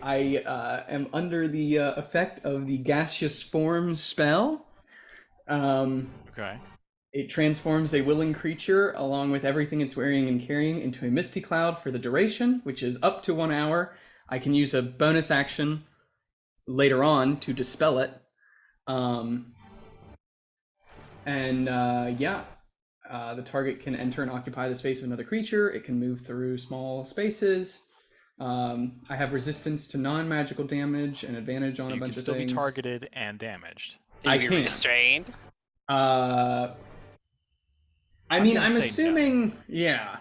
am under the effect of the gaseous form spell. Okay. It transforms a willing creature along with everything it's wearing and carrying into a misty cloud for the duration, which is up to 1 hour. I can use a bonus action later on to dispel it. The target can enter and occupy the space of another creature. It can move through small spaces. I have resistance to non-magical damage and advantage on So a you bunch can of still things. be targeted and damaged. Can I you be can. restrained? I mean, gonna I'm say no. assuming, yeah.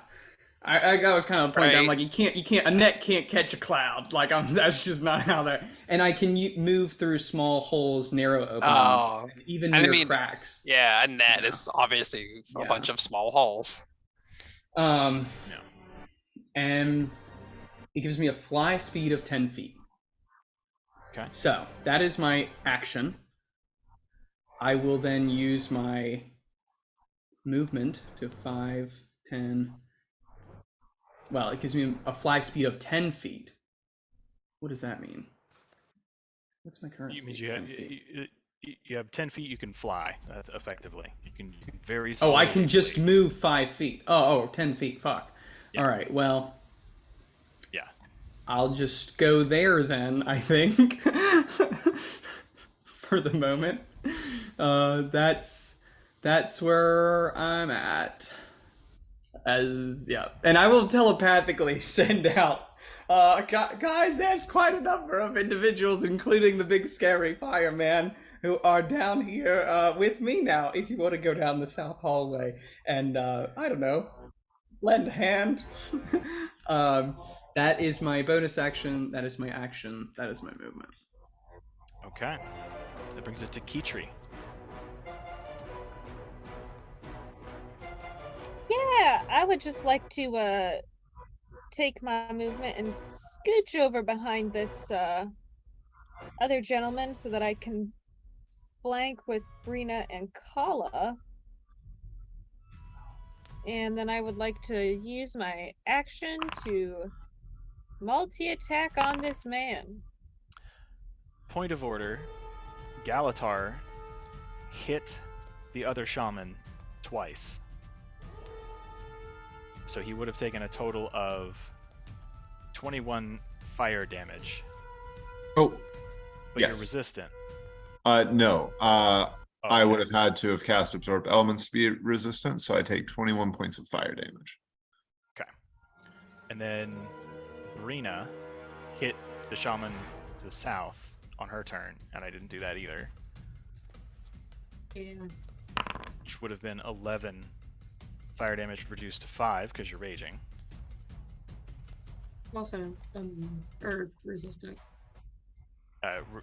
I was kind of the point. I'm Right. like, a net can't catch a cloud. Like, that's just not how that. And I can move through small holes, narrow openings, Oh, and even I near mean, cracks. Yeah, a net Yeah. is obviously a Yeah. bunch of small holes. Yeah. Yeah. And it gives me a fly speed of 10 feet. Okay. So that is my action. I will then use my movement to 5, 10. Well, it gives me a fly speed of 10 feet. What does that mean? What's my current You speed? means 10 feet. you have 10 feet. You can fly. Effectively, you can very. Oh, I slowly can just flee. move 5 feet. 10 feet. Fuck. Yeah. All right. Well, Yeah. I'll just go there then, I think. For the moment. That's where I'm at. And I will telepathically send out guys, there's quite a number of individuals, including the big scary fireman, who are down here with me now. If you want to go down the south hallway and I don't know, lend a hand. That is my bonus action. That is my action. That is my movement. Okay. That brings it to Kitri. Yeah, I would just like to take my movement and scooch over behind this other gentleman so that I can flank with Brina and Kala. And then I would like to use my action to multi-attack on this man. Point of order. Galatar hit the other shaman twice. So he would have taken a total of 21 fire damage. Oh, But yes. you're resistant. No. I Okay. would have had to have cast Absorb Elements to be resistant, so I take 21 points of fire damage. Okay. And then Brina hit the shaman to the south on her turn, and I didn't do that either. Yeah. Which would have been 11 fire damage reduced to 5 because you're raging. Also, or resistant.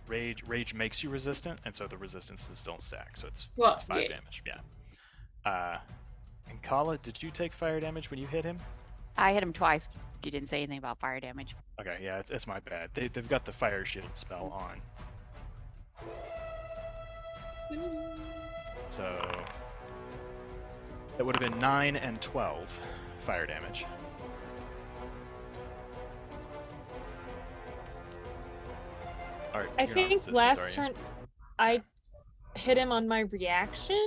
Rage makes you resistant, and so the resistances don't stack, so it's 5 yeah. damage. Yeah. And Kala, did you take fire damage when you hit him? I hit him twice. You didn't say anything about fire damage. Okay, yeah, it's my bad. They've got the fire shield spell on. So that would have been 9 and 12 fire damage. All right, I you're not think resistant, are last you? turn I hit him on my reaction.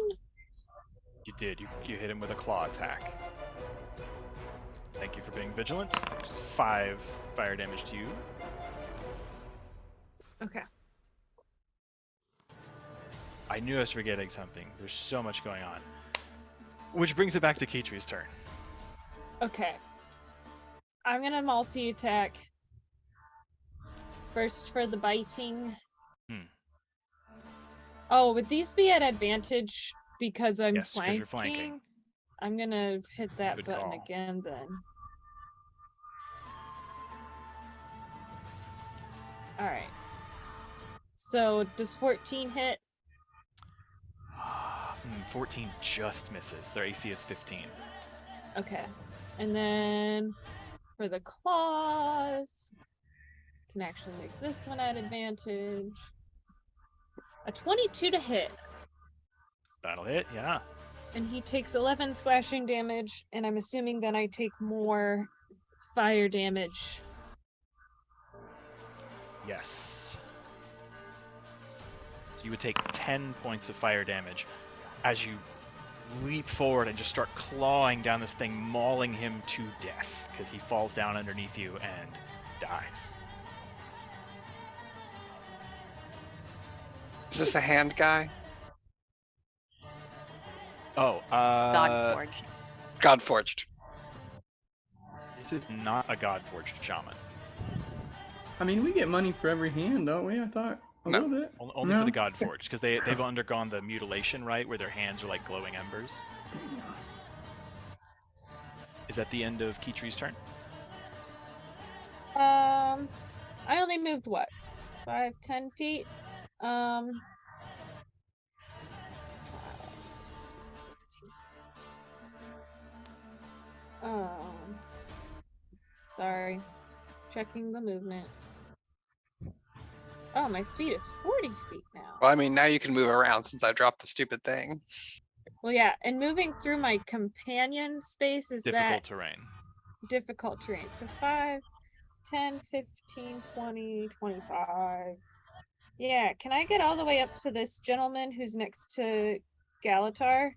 You did. You hit him with a claw attack. Thank you for being vigilant. Just 5 fire damage to you. Okay. I knew I was forgetting something. There's so much going on. Which brings it back to Kitri's turn. Okay. I'm gonna multi-attack. First for the biting. Oh, would these be at advantage because I'm Yes, 'cause you're flanking? flanking. I'm gonna hit that Good button call. again then. Alright. So does 14 hit? 14 just misses. Their AC is 15. Okay. And then for the claws, can actually make this one at advantage. A 22 to hit. That'll hit, yeah. And he takes 11 slashing damage, and I'm assuming then I take more fire damage. Yes. So you would take 10 points of fire damage as you leap forward and just start clawing down this thing, mauling him to death because he falls down underneath you and dies. Is this a hand guy? Oh, Godforged. Godforged. this is not a Godforged shaman. I mean, we get money for every hand, don't we? I thought a No. little bit. Only for the No? Godforged, because they've undergone the mutilation, right, where their hands are like glowing embers. Is that the end of Kitri's turn? I only moved what? 5, 10 feet? Sorry. Checking the movement. Oh, my speed is 40 feet now. Well, I mean, now you can move around since I dropped the stupid thing. Well, yeah, and moving through my companion space is Difficult terrain. difficult terrain. So 5, 10, 15, 20, 25. Yeah, can I get all the way up to this gentleman who's next to Galatar?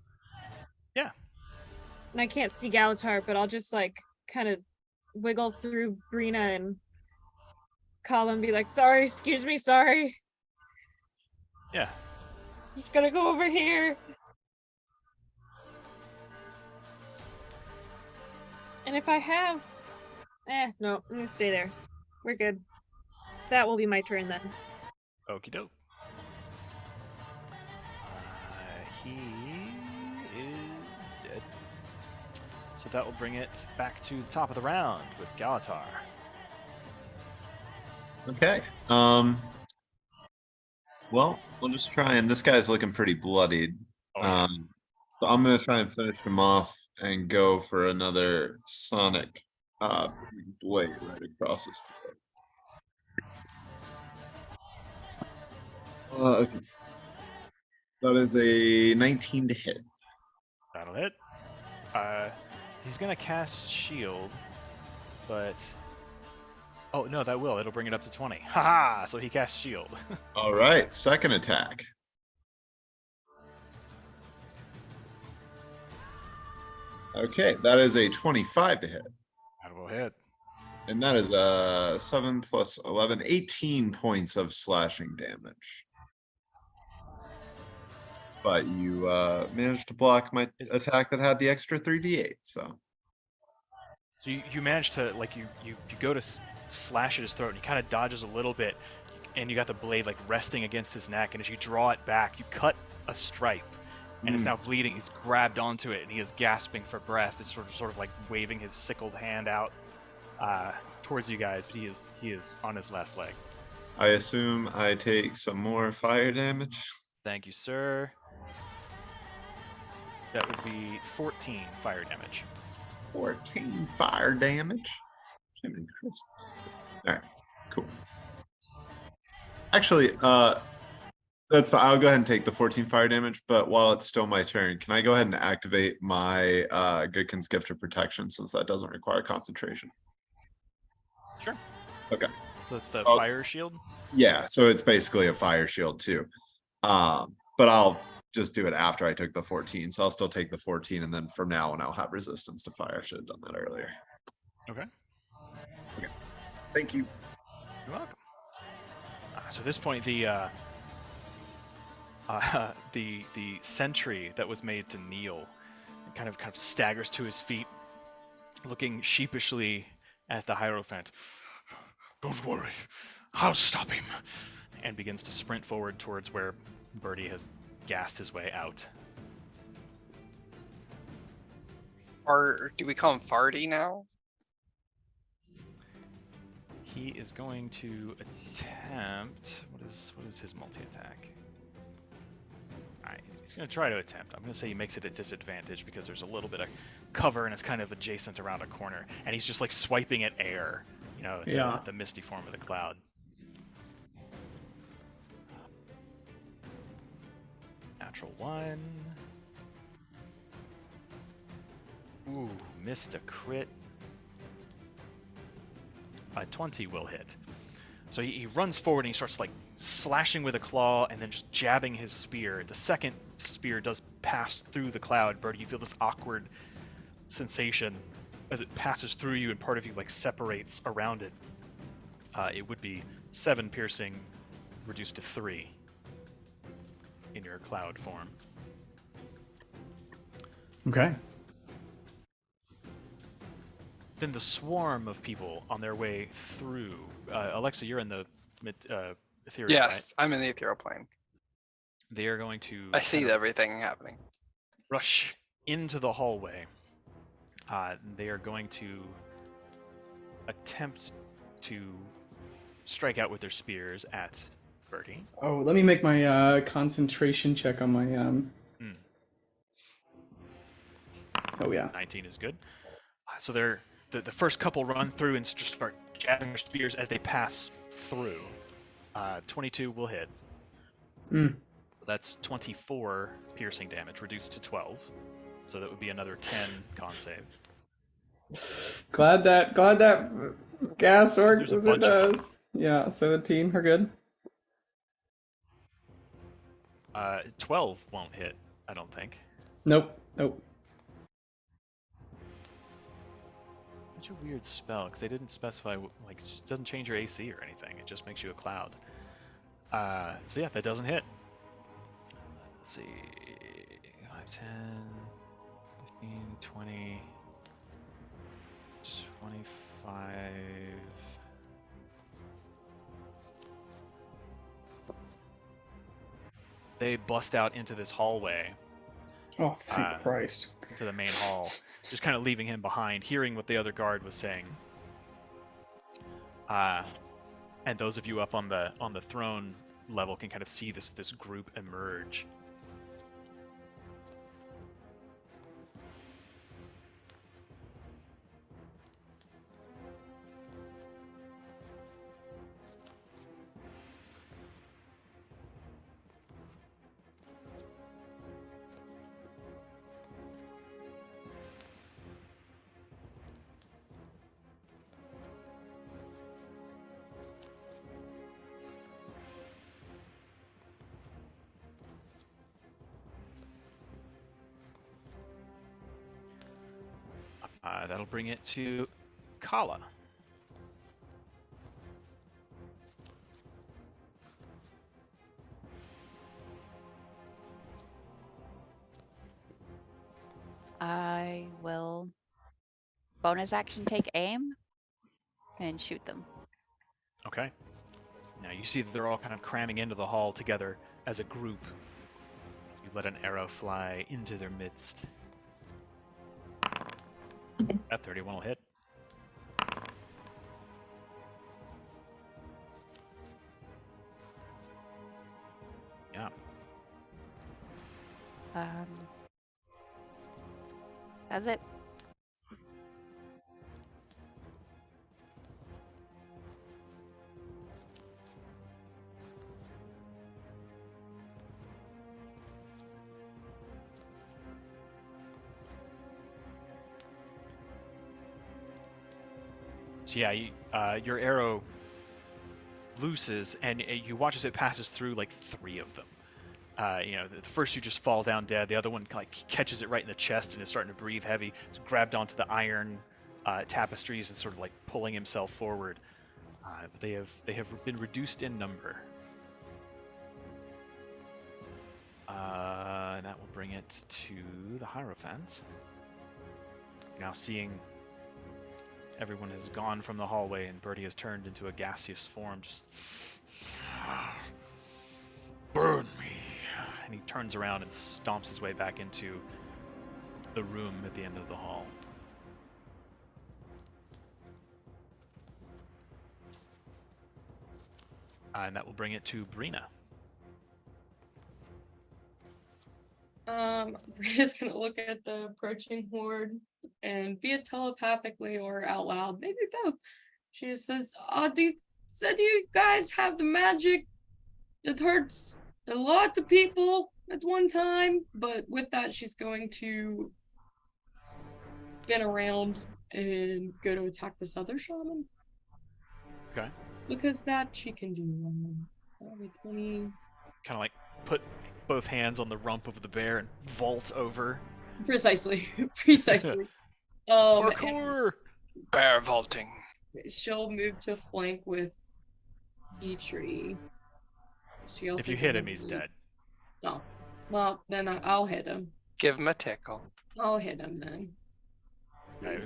Yeah. And I can't see Galatar, but I'll just like kind of wiggle through Brina and call him, be like, sorry, excuse me, sorry. Yeah. Just gonna go over here. And if I have... no, I'm gonna stay there. We're good. That will be my turn then. Okie doke. He is dead. So that will bring it back to the top of the round with Galatar. Okay. Well, we'll just try and this guy's looking pretty bloodied. Oh, yeah. So I'm gonna try and finish him off and go for another sonic blade right across his throat. Okay. That is a 19 to hit. That'll hit. He's gonna cast shield, but oh no, that will. It'll bring it up to 20. Haha! So he casts shield. All right, second attack. Okay, that is a 25 to hit. That will hit. And that is 7 plus 11, 18 points of slashing damage. But you managed to block my attack that had the extra 3d8, so. So you manage to, like, you go to slash at his throat, and he kind of dodges a little bit, and you got the blade, like, resting against his neck, and as you draw it back, you cut a stripe, and it's now bleeding. He's grabbed onto it, and he is gasping for breath. It's sort of like waving his sickled hand out towards you guys, but he is on his last leg. I assume I take some more fire damage. Thank you, sir. That would be 14 fire damage. 14 fire damage. Jiminy Christmas. All right, cool. Actually, that's fine. I'll go ahead and take the 14 fire damage, but while it's still my turn, can I go ahead and activate my Goodkin's Gift of Protection since that doesn't require concentration? Sure. Okay. So it's the Oh. fire shield? Yeah, so it's basically a fire shield too. But I'll just do it after I took the 14. So I'll still take the 14, and then from now on I'll have resistance to fire. I should have done that earlier. Okay. Okay. Thank you. You're welcome. So at this point, the sentry that was made to kneel kind of staggers to his feet, looking sheepishly at the Hierophant. Don't worry. I'll stop him. and begins to sprint forward towards where Birdie has gassed his way out. Or do we call him Farty now? He is going to attempt. What is his multi-attack? Alright, he's going to try to attempt. I'm going to say he makes it a disadvantage because there's a little bit of cover and it's kind of adjacent around a corner. And he's just like swiping at air, you know, the misty form of the cloud. Natural 1. Ooh, missed a crit. 20 will hit. So he runs forward and he starts like slashing with a claw and then just jabbing his spear. The second spear does pass through the cloud. Birdie, you feel this awkward sensation as it passes through you and part of you like separates around it. It would be 7 piercing reduced to 3 in your cloud form. Okay. Then the swarm of people on their way through. Alexa, you're in the ethereal, Yes, right? I'm in the ethereal plane. They are going to I see kind of everything happening. rush into the hallway. They are going to attempt to strike out with their spears at Birdie. Oh, let me make my concentration check on my Oh yeah. 19 is good. So they're the first couple run through and just start jabbing their spears as they pass through. 22 will hit. That's 24 piercing damage, reduced to 12. So that would be another 10 con save. Glad that gas works There's a as it bunch of them. does. Yeah, 17, we're good. 12 won't hit, I don't think. Nope. Such a weird spell, because they didn't specify, like, it doesn't change your AC or anything, it just makes you a cloud. So yeah, that doesn't hit. Let's see, 5, 10, 15, 20, 25... They bust out into this hallway. Oh, thank Christ. To the main hall, just kind of leaving him behind, hearing what the other guard was saying. And those of you up on the throne level can kind of see this group emerge. That'll bring it to Kala. I will bonus action take aim and shoot them. Okay. Now you see that they're all kind of cramming into the hall together as a group. You let an arrow fly into their midst. That 31 will hit. Yeah. That's it. So yeah, your arrow looses, and you watch as it passes through like 3 of them. The first you just fall down dead. The other one like catches it right in the chest and is starting to breathe heavy. It's grabbed onto the iron tapestries and sort of like pulling himself forward. But they have been reduced in number. And that will bring it to the Hierophant. Now seeing everyone has gone from the hallway and Birdie has turned into a gaseous form, just and he turns around and stomps his way back into the room at the end of the hall. And that will bring it to Brina. Britta's gonna look at the approaching horde and be it telepathically or out loud, maybe both. She just says, do you guys have the magic that hurts a lot of people at one time? But with that, she's going to spin around and go to attack this other shaman. Okay. Because that she can do. That'll be 20. Kind of like put both hands on the rump of the bear and vault over. Precisely. Precisely. Parkour! Bear vaulting. She'll move to flank with Petrie. She also If you hit him, doesn't he's need- dead. Oh. Well, then I'll hit him. Give him a tickle. I'll hit him then.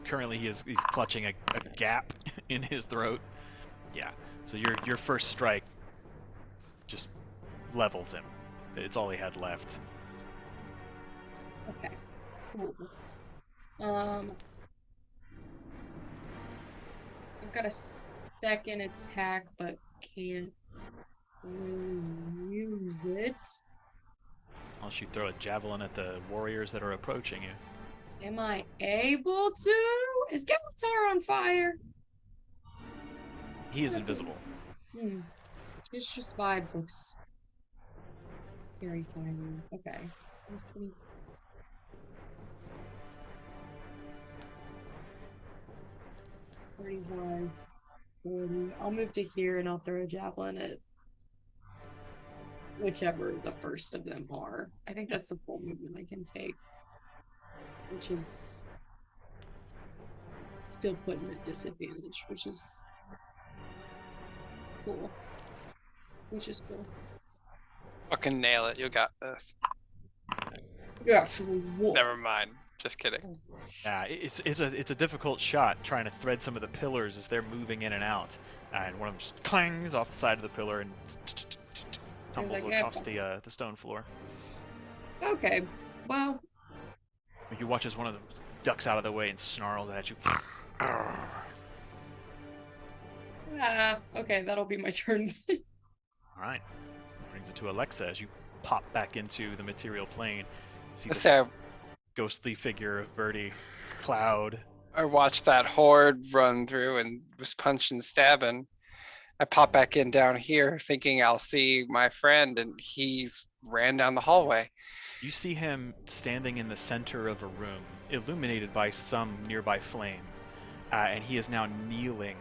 Currently, he's clutching a gap in his throat. Yeah. So your first strike just levels him. It's all he had left. Okay. Cool. I've got a second attack, but can't really use it. Unless you throw a javelin at the warriors that are approaching you. Am I able to? Is Galatar on fire? He is invisible. It's just vibe looks very fire. Okay. He's 20. $35, $40. I'll move to here and I'll throw a javelin at whichever the first of them are. I think that's the full movement I can take. Which is still putting at disadvantage, which is cool. Which is cool. Fucking nail it. You got this. Yeah, Never mind. Just kidding. Yeah, it's a difficult shot trying to thread some of the pillars as they're moving in and out, and one of them just clangs off the side of the pillar and tumbles like, "Yeah, across the stone floor. Okay. Well, You watch as one of them ducks out of the way and snarls at you. okay, that'll be my turn. All right, brings it to Alexa as you pop back into the material plane. See the So ghostly figure of Birdie, Cloud. I watched that horde run through and was punching, stabbing. I pop back in down here thinking I'll see my friend, and he's ran down the hallway. You see him standing in the center of a room, illuminated by some nearby flame, and he is now kneeling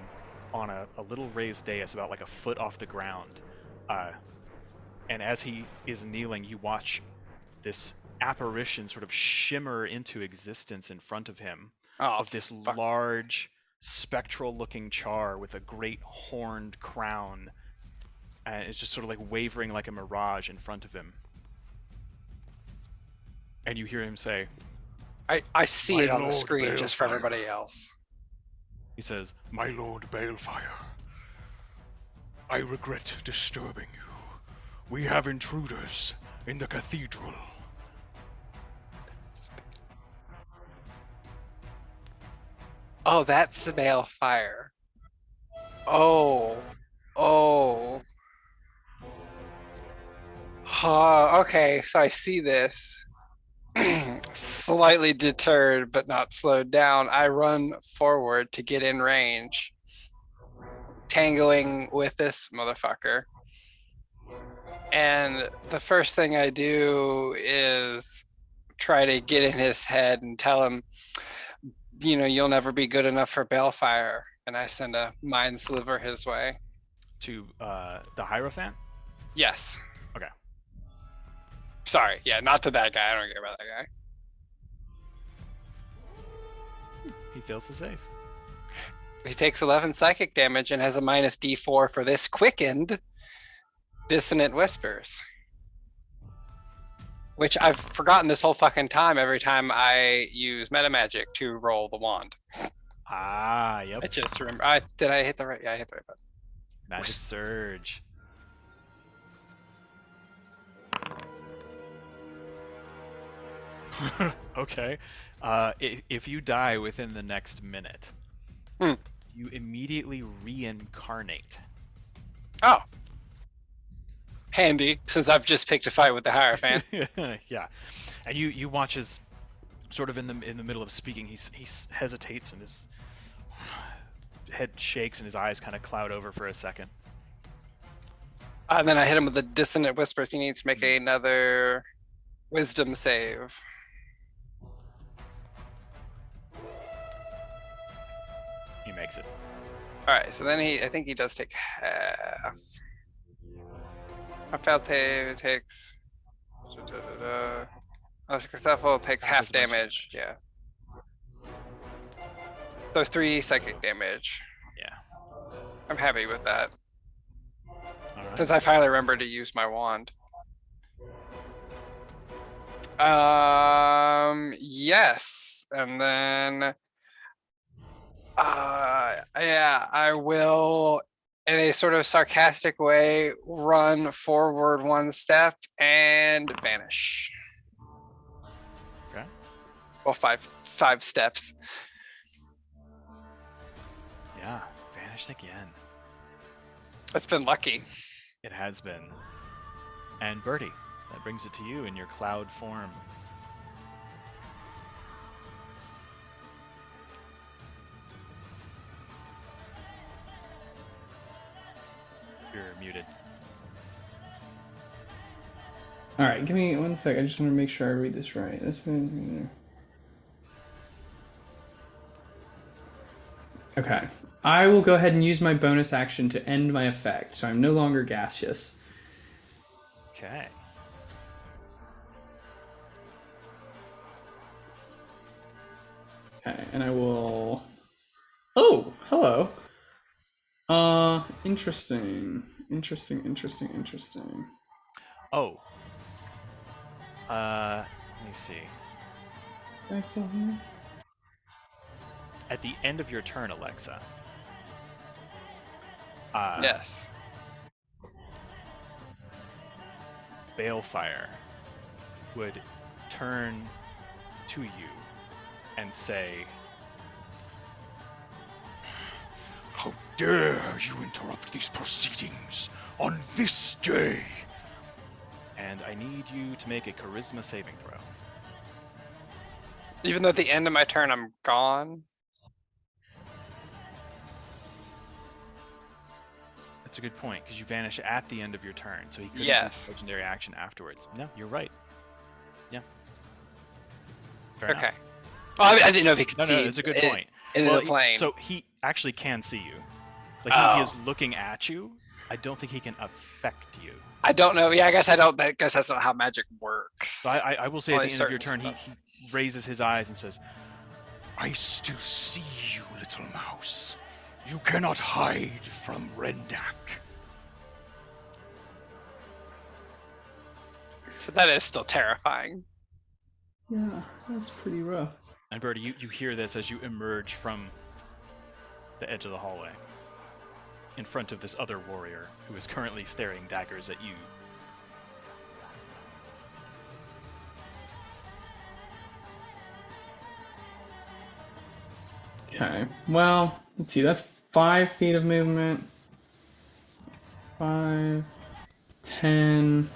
on a little raised dais about like a foot off the ground. And as he is kneeling, you watch this apparition sort of shimmer into existence in front of him, of this fuck. large, spectral-looking char with a great horned crown, and it's just sort of like wavering like a mirage in front of him. And you hear him say, I see My it on the lord screen just for Balefire. everybody else. he says, My lord Balefire, I regret disturbing you. We have intruders in the cathedral. Oh, that's the Balefire. Oh. Okay, so I see this. Slightly deterred, but not slowed down. I run forward to get in range, tangoing with this motherfucker. And the first thing I do is try to get in his head and tell him, you know, you'll never be good enough for Balefire. And I send a mind sliver his way. to the Hierophant? Yes. Okay. Sorry. Yeah, not to that guy. I don't care about that guy. He fails to save. He takes 11 psychic damage and has a minus D4 for this quickened dissonant whispers. Which I've forgotten this whole fucking time every time I use meta magic to roll the wand. Ah, yep. I just remember. Did I hit the right? Yeah, I hit the right button. Magic Surge. Okay. If you die within the next minute, Hmm. you immediately reincarnate. Oh, handy, since I've just picked a fight with the Hierophant. Yeah, and you watch as, sort of in the middle of speaking, he hesitates and his head shakes and his eyes kind of cloud over for a second. And then I hit him with the dissonant whispers. He needs to make another wisdom save. He makes it. All right, so then I think he does take half. A failed save takes. Successful takes Half half as much damage. Yeah. So 3 psychic damage. Yeah. I'm happy with that. All right. Since I finally remembered to use my wand. Yes, and then yeah, I will, in a sort of sarcastic way, run forward 1 step and vanish. Okay. Well, five steps. Yeah, vanished again. That's been lucky. It has been. And Birdie, that brings it to you in your cloud form. You're muted. All right, give me 1 sec. I just want to make sure I read this right. This one. Okay. I will go ahead and use my bonus action to end my effect, so I'm no longer gaseous. Okay. Okay, and I will. Oh, hello. Interesting. Oh. Let me see. Is I still here? At the end of your turn, Alexa. Yes. Balefire would turn to you and say, How dare you interrupt these proceedings on this day? and I need you to make a charisma saving throw. Even though at the end of my turn I'm gone. That's a good point, because you vanish at the end of your turn, so he couldn't Yes. do legendary action afterwards. No, you're right. Yeah. Fair Okay. enough. Well, I didn't know if he could No, see. no, it's a good it point. into Well, the plane. So he actually can see you. Like he is looking at you. I don't think he can affect you. I don't know. Yeah, I guess I don't. I guess that's not how magic works. So I will say at Only the end of your turn, certain he raises his eyes and says, I still see you, little mouse. You cannot hide from Rendak. So that is still terrifying. Yeah, that's pretty rough. and Birdie, you hear this as you emerge from the edge of the hallway in front of this other warrior who is currently staring daggers at you. Okay, well, let's see, that's 5 feet of movement. 5, 10.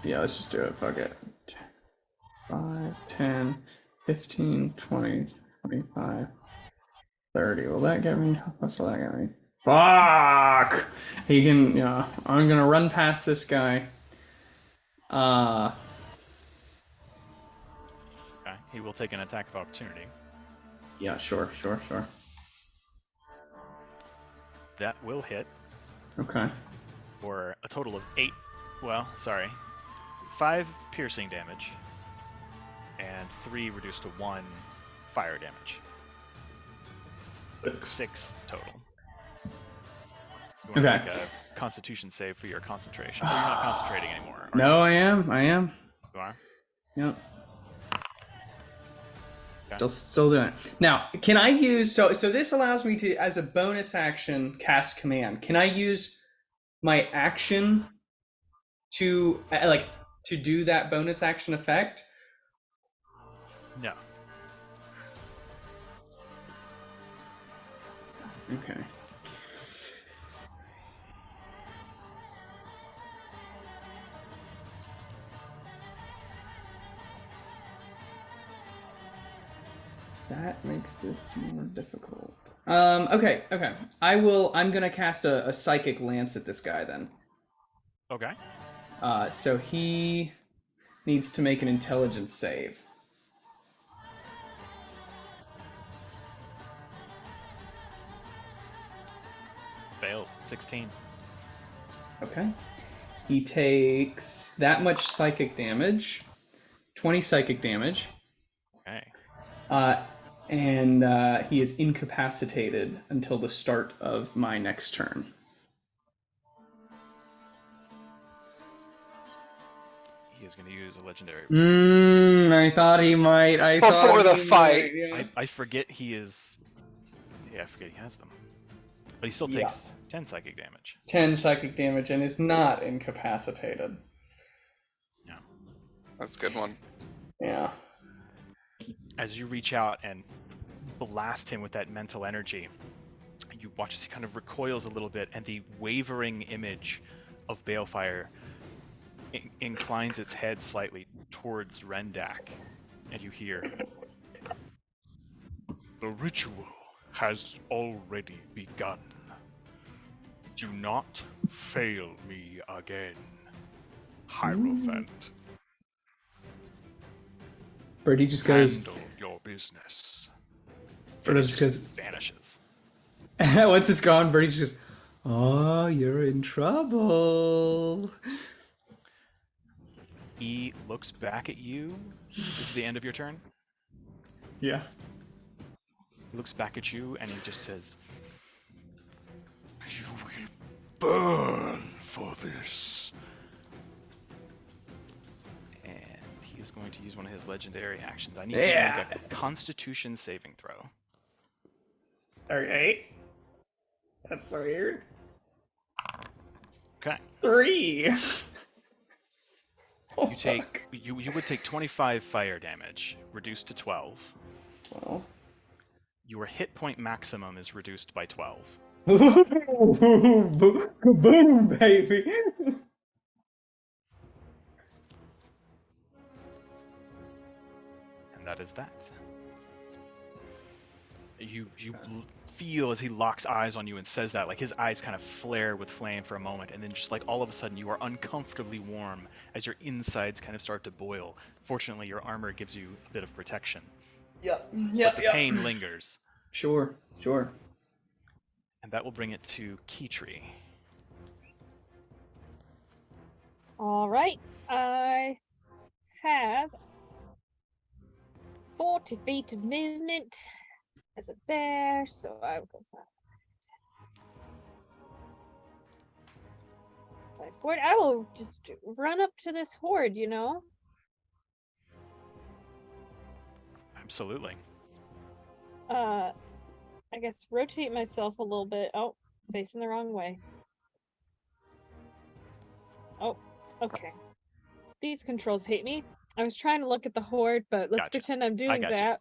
Yeah, let's just do it. Fuck it. 5, 10, 15, 20, 25, 30. Will that get me? How much will that get me? Fuck! He can, yeah. I'm gonna run past this guy. Okay. He will take an attack of opportunity. Yeah, sure. That will hit Okay. for a total of 5 piercing damage and 3 reduced to 1 fire damage. 6 total. You wanna Okay. make a constitution save for your concentration. Oh, you're not concentrating anymore. Are No, I am. You are? Yep. Still doing it. Now, can I use so this allows me to, as a bonus action, cast command. Can I use my action to to do that bonus action effect? No. Okay. That makes this more difficult. Okay. I'm gonna cast a psychic lance at this guy then. Okay. So he needs to make an intelligence save. Fails. 16. Okay. He takes that much psychic damage, 20 psychic damage. Okay. And he is incapacitated until the start of my next turn. He is going to use a legendary. I thought he might. Before the fight. Yeah. I forget he is. Yeah, I forget he has them. But he still takes 10 psychic damage. 10 psychic damage and is not incapacitated. Yeah. That's a good one. Yeah. As you reach out and blast him with that mental energy, you watch as he kind of recoils a little bit, and the wavering image of Balefire inclines its head slightly towards Rendak, and you hear, The ritual has already begun. Do not fail me again, Hierophant. Birdie just goes. Handle your business. Birdie just goes. vanishes. Once it's gone, Birdie just goes. Oh, you're in trouble. He looks back at you. This is the end of your turn. Yeah. He looks back at you and he just says, You will burn for this. and he is going to use one of his legendary actions. I need you to make a Constitution saving throw. Okay. That's weird. Okay. 3. You take you would take 25 fire damage, reduced to 12. 12. Your hit point maximum is reduced by 12. Kaboom, baby. And that is that. You feel as he locks eyes on you and says that, like his eyes kind of flare with flame for a moment, and then just like all of a sudden you are uncomfortably warm as your insides kind of start to boil. Fortunately, your armor gives you a bit of protection. Yep. But the pain lingers. Sure. And that will bring it to Keytree. All right. I have 40 feet of movement as a bear, so I will go 5 forward. I will just run up to this horde, you know? Absolutely. I guess rotate myself a little bit. Oh, facing the wrong way. Oh, okay. These controls hate me. I was trying to look at the horde, but let's Gotcha. pretend I'm doing gotcha.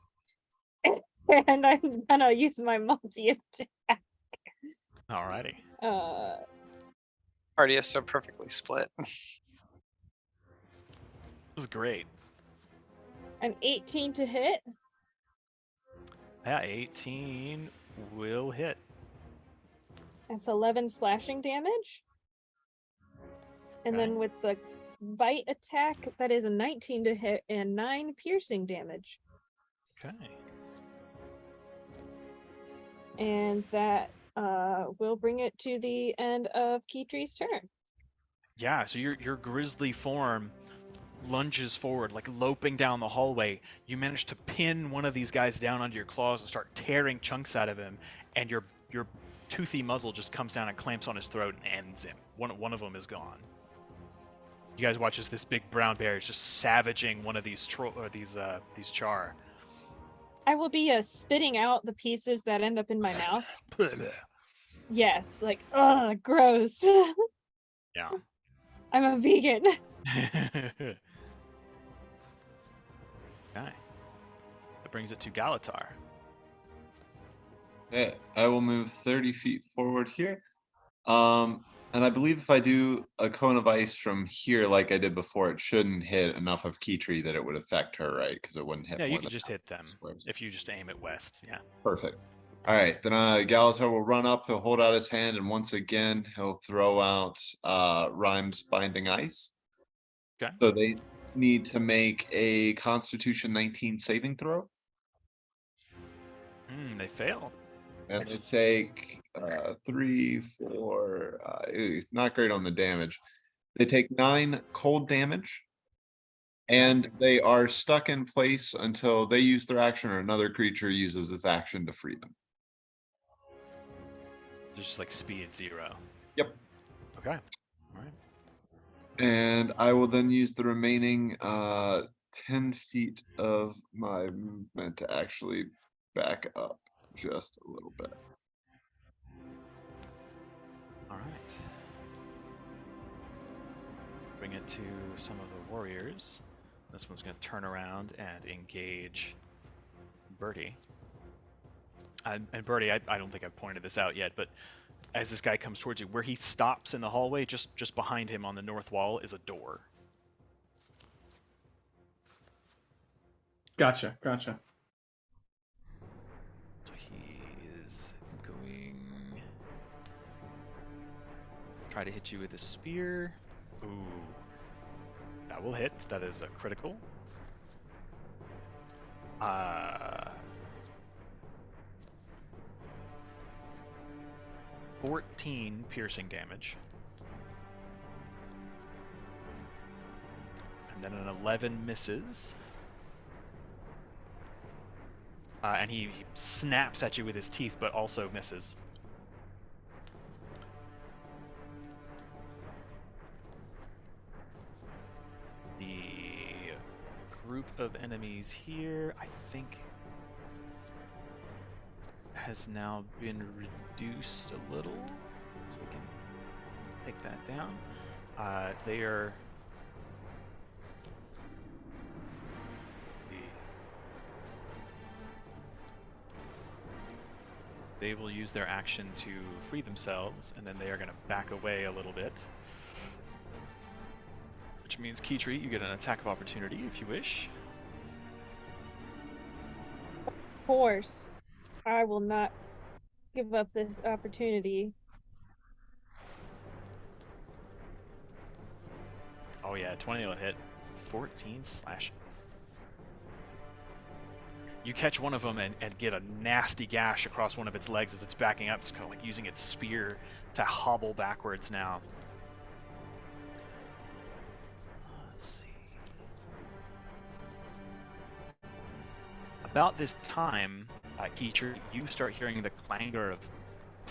that. And I'm gonna use my multi-attack. Alrighty. Party is so perfectly split. This is great. An 18 to hit. Yeah, 18 will hit. That's 11 slashing damage. And Okay. then with the bite attack, that is a 19 to hit and 9 piercing damage. Okay. And that will bring it to the end of Keytree's turn. Yeah, so your grisly form lunges forward, like loping down the hallway. You manage to pin one of these guys down under your claws and start tearing chunks out of him, and your toothy muzzle just comes down and clamps on his throat and ends him. One of them is gone. You guys watch as this big brown bear is just savaging one of these char. I will be spitting out the pieces that end up in my mouth. Yes, like, ugh, gross. Yeah. I'm a vegan. Okay. That brings it to Galatar. Okay, I will move 30 feet forward here. And I believe if I do a cone of ice from here like I did before, it shouldn't hit enough of Keytree that it would affect her, right? Because it wouldn't hit Yeah, you more can than just hit them squares. if you just aim it west. Yeah. Perfect. All right, then Galatar will run up, he'll hold out his hand, and once again, he'll throw out Rhyme's Binding Ice. Okay. So they need to make a Constitution 19 saving throw. They fail. And they take 3, 4, not great on the damage. They take 9 cold damage. And they are stuck in place until they use their action or another creature uses its action to free them. Just like speed 0. Yep. Okay. All right. And I will then use the remaining 10 feet of my movement to actually back up just a little bit. All right. Bring it to some of the warriors. This one's going to turn around and engage Birdie. And Birdie, I don't think I've pointed this out yet, but as this guy comes towards you, where he stops in the hallway, just behind him on the north wall is a door. Gotcha. So he is going try to hit you with a spear. Ooh. That will hit. That is a critical. 14 piercing damage. And then an 11 misses. And he snaps at you with his teeth, but also misses. The group of enemies here, I think, has now been reduced a little, so we can take that down. They are they will use their action to free themselves, and then they are going to back away a little bit. Which means, Keytree, you get an attack of opportunity if you wish. Of course, I will not give up this opportunity. Oh yeah, 20 will hit. 14 slashing. You catch one of them and get a nasty gash across one of its legs as it's backing up. It's kind of like using its spear to hobble backwards now. Let's see. About this time, Keytree, you start hearing the clangor of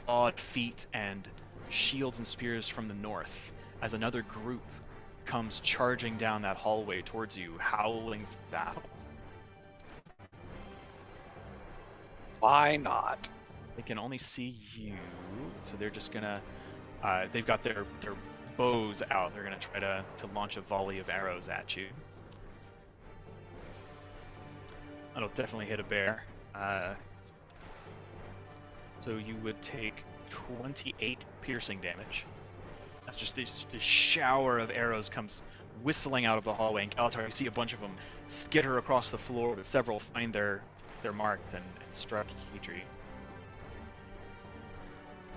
clawed feet and shields and spears from the north as another group comes charging down that hallway towards you, howling for battle. Why not? They can only see you, so they're just gonna they've got their bows out. They're gonna try to launch a volley of arrows at you. That'll definitely hit a bear. So you would take 28 piercing damage. That's just this shower of arrows comes whistling out of the hallway, and Galatar, you see a bunch of them skitter across the floor, but several find their marked and struck Keytree.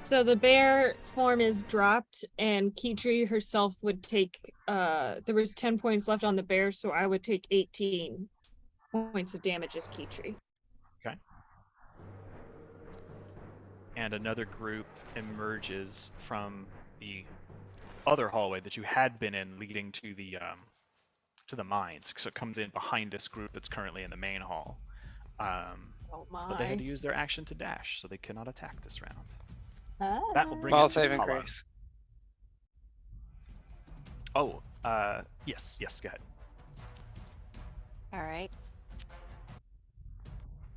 So the bear form is dropped, and Keytree herself would take, there was 10 points left on the bear, so I would take 18 points of damage as Keytree. Okay. And another group emerges from the other hallway that you had been in, leading to the mines. So it comes in behind this group that's currently in the main hall. Oh my. But they had to use their action to dash, so they cannot attack this round. Ah. That will bring Small it to saving Paula. grace. Oh, yes, go ahead. All right.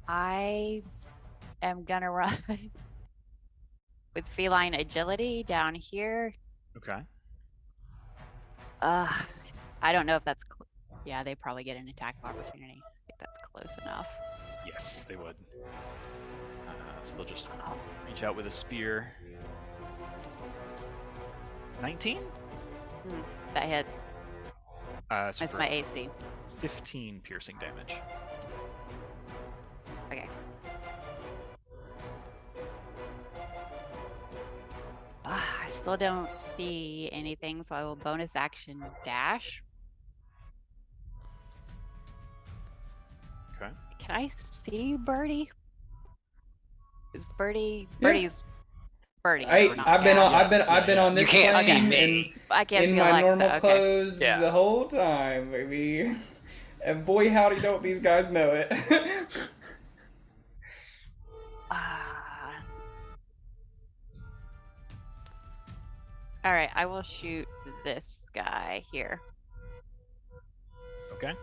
I am gonna run with feline agility down here. Okay. I don't know if that's. Yeah, they probably get an attack of opportunity. I think that's close enough. Yes, they would. So they'll just reach out with a spear. 19? That hits. So That's for my AC. 15 piercing damage. Okay. I still don't see anything, so I will bonus action dash. Okay. Can I see Birdie? Is Birdie? Yeah. Birdie's Birdie. I've been on. Yeah, I've been on You this can't see plane me. I can't in see my Alexa. normal Okay. clothes Yeah. the whole time, baby. And boy, howdy, don't these guys know it. All right, I will shoot this guy here, Okay.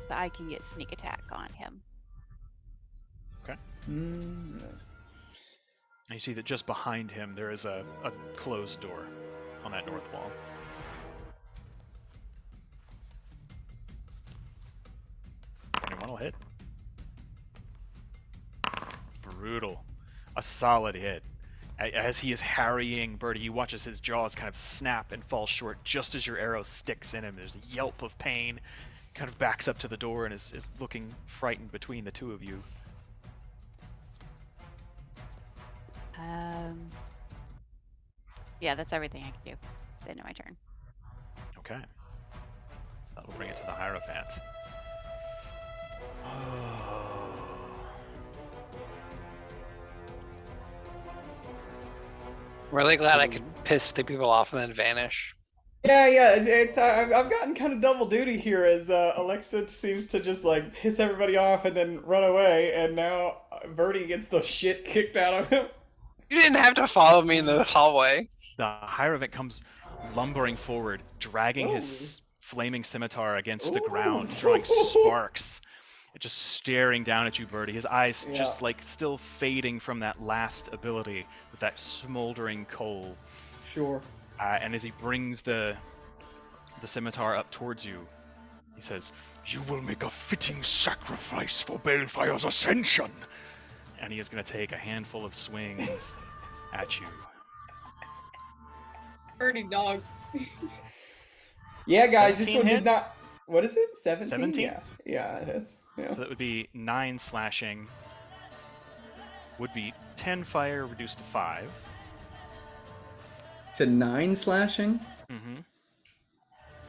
so I can get sneak attack on him. And you see that just behind him there is a closed door on that north wall. Anyone will hit. Brutal. A solid hit. As he is harrying Birdie, he watches his jaws kind of snap and fall short just as your arrow sticks in him. There's a yelp of pain. Kind of backs up to the door and is looking frightened between the two of you. Yeah, that's everything I can do. It's the end of my turn. Okay. That'll bring it to the Hierophant. Really glad I could piss the people off and then vanish. Yeah, it's I've gotten kind of double duty here as Alexa seems to just like piss everybody off and then run away, and now Birdie gets the shit kicked out of him. You didn't have to follow me in the hallway. The Hierophant comes lumbering forward, dragging Ooh. his flaming scimitar against the Ooh. ground, drawing sparks, and just staring down at you, Birdie. His eyes Yeah. just like still fading from that last ability with that smoldering coal. Sure. And as he brings the scimitar up towards you, he says, You will make a fitting sacrifice for Balefire's ascension. and he is going to take a handful of swings at you. Birdie dog. Yeah, guys, this 17 one hit? did not. What is it? 17? 17? Yeah, it is. Yeah. So that would be 9 slashing. Would be 10 fire reduced to 5. It's a 9 slashing. Mm-hmm.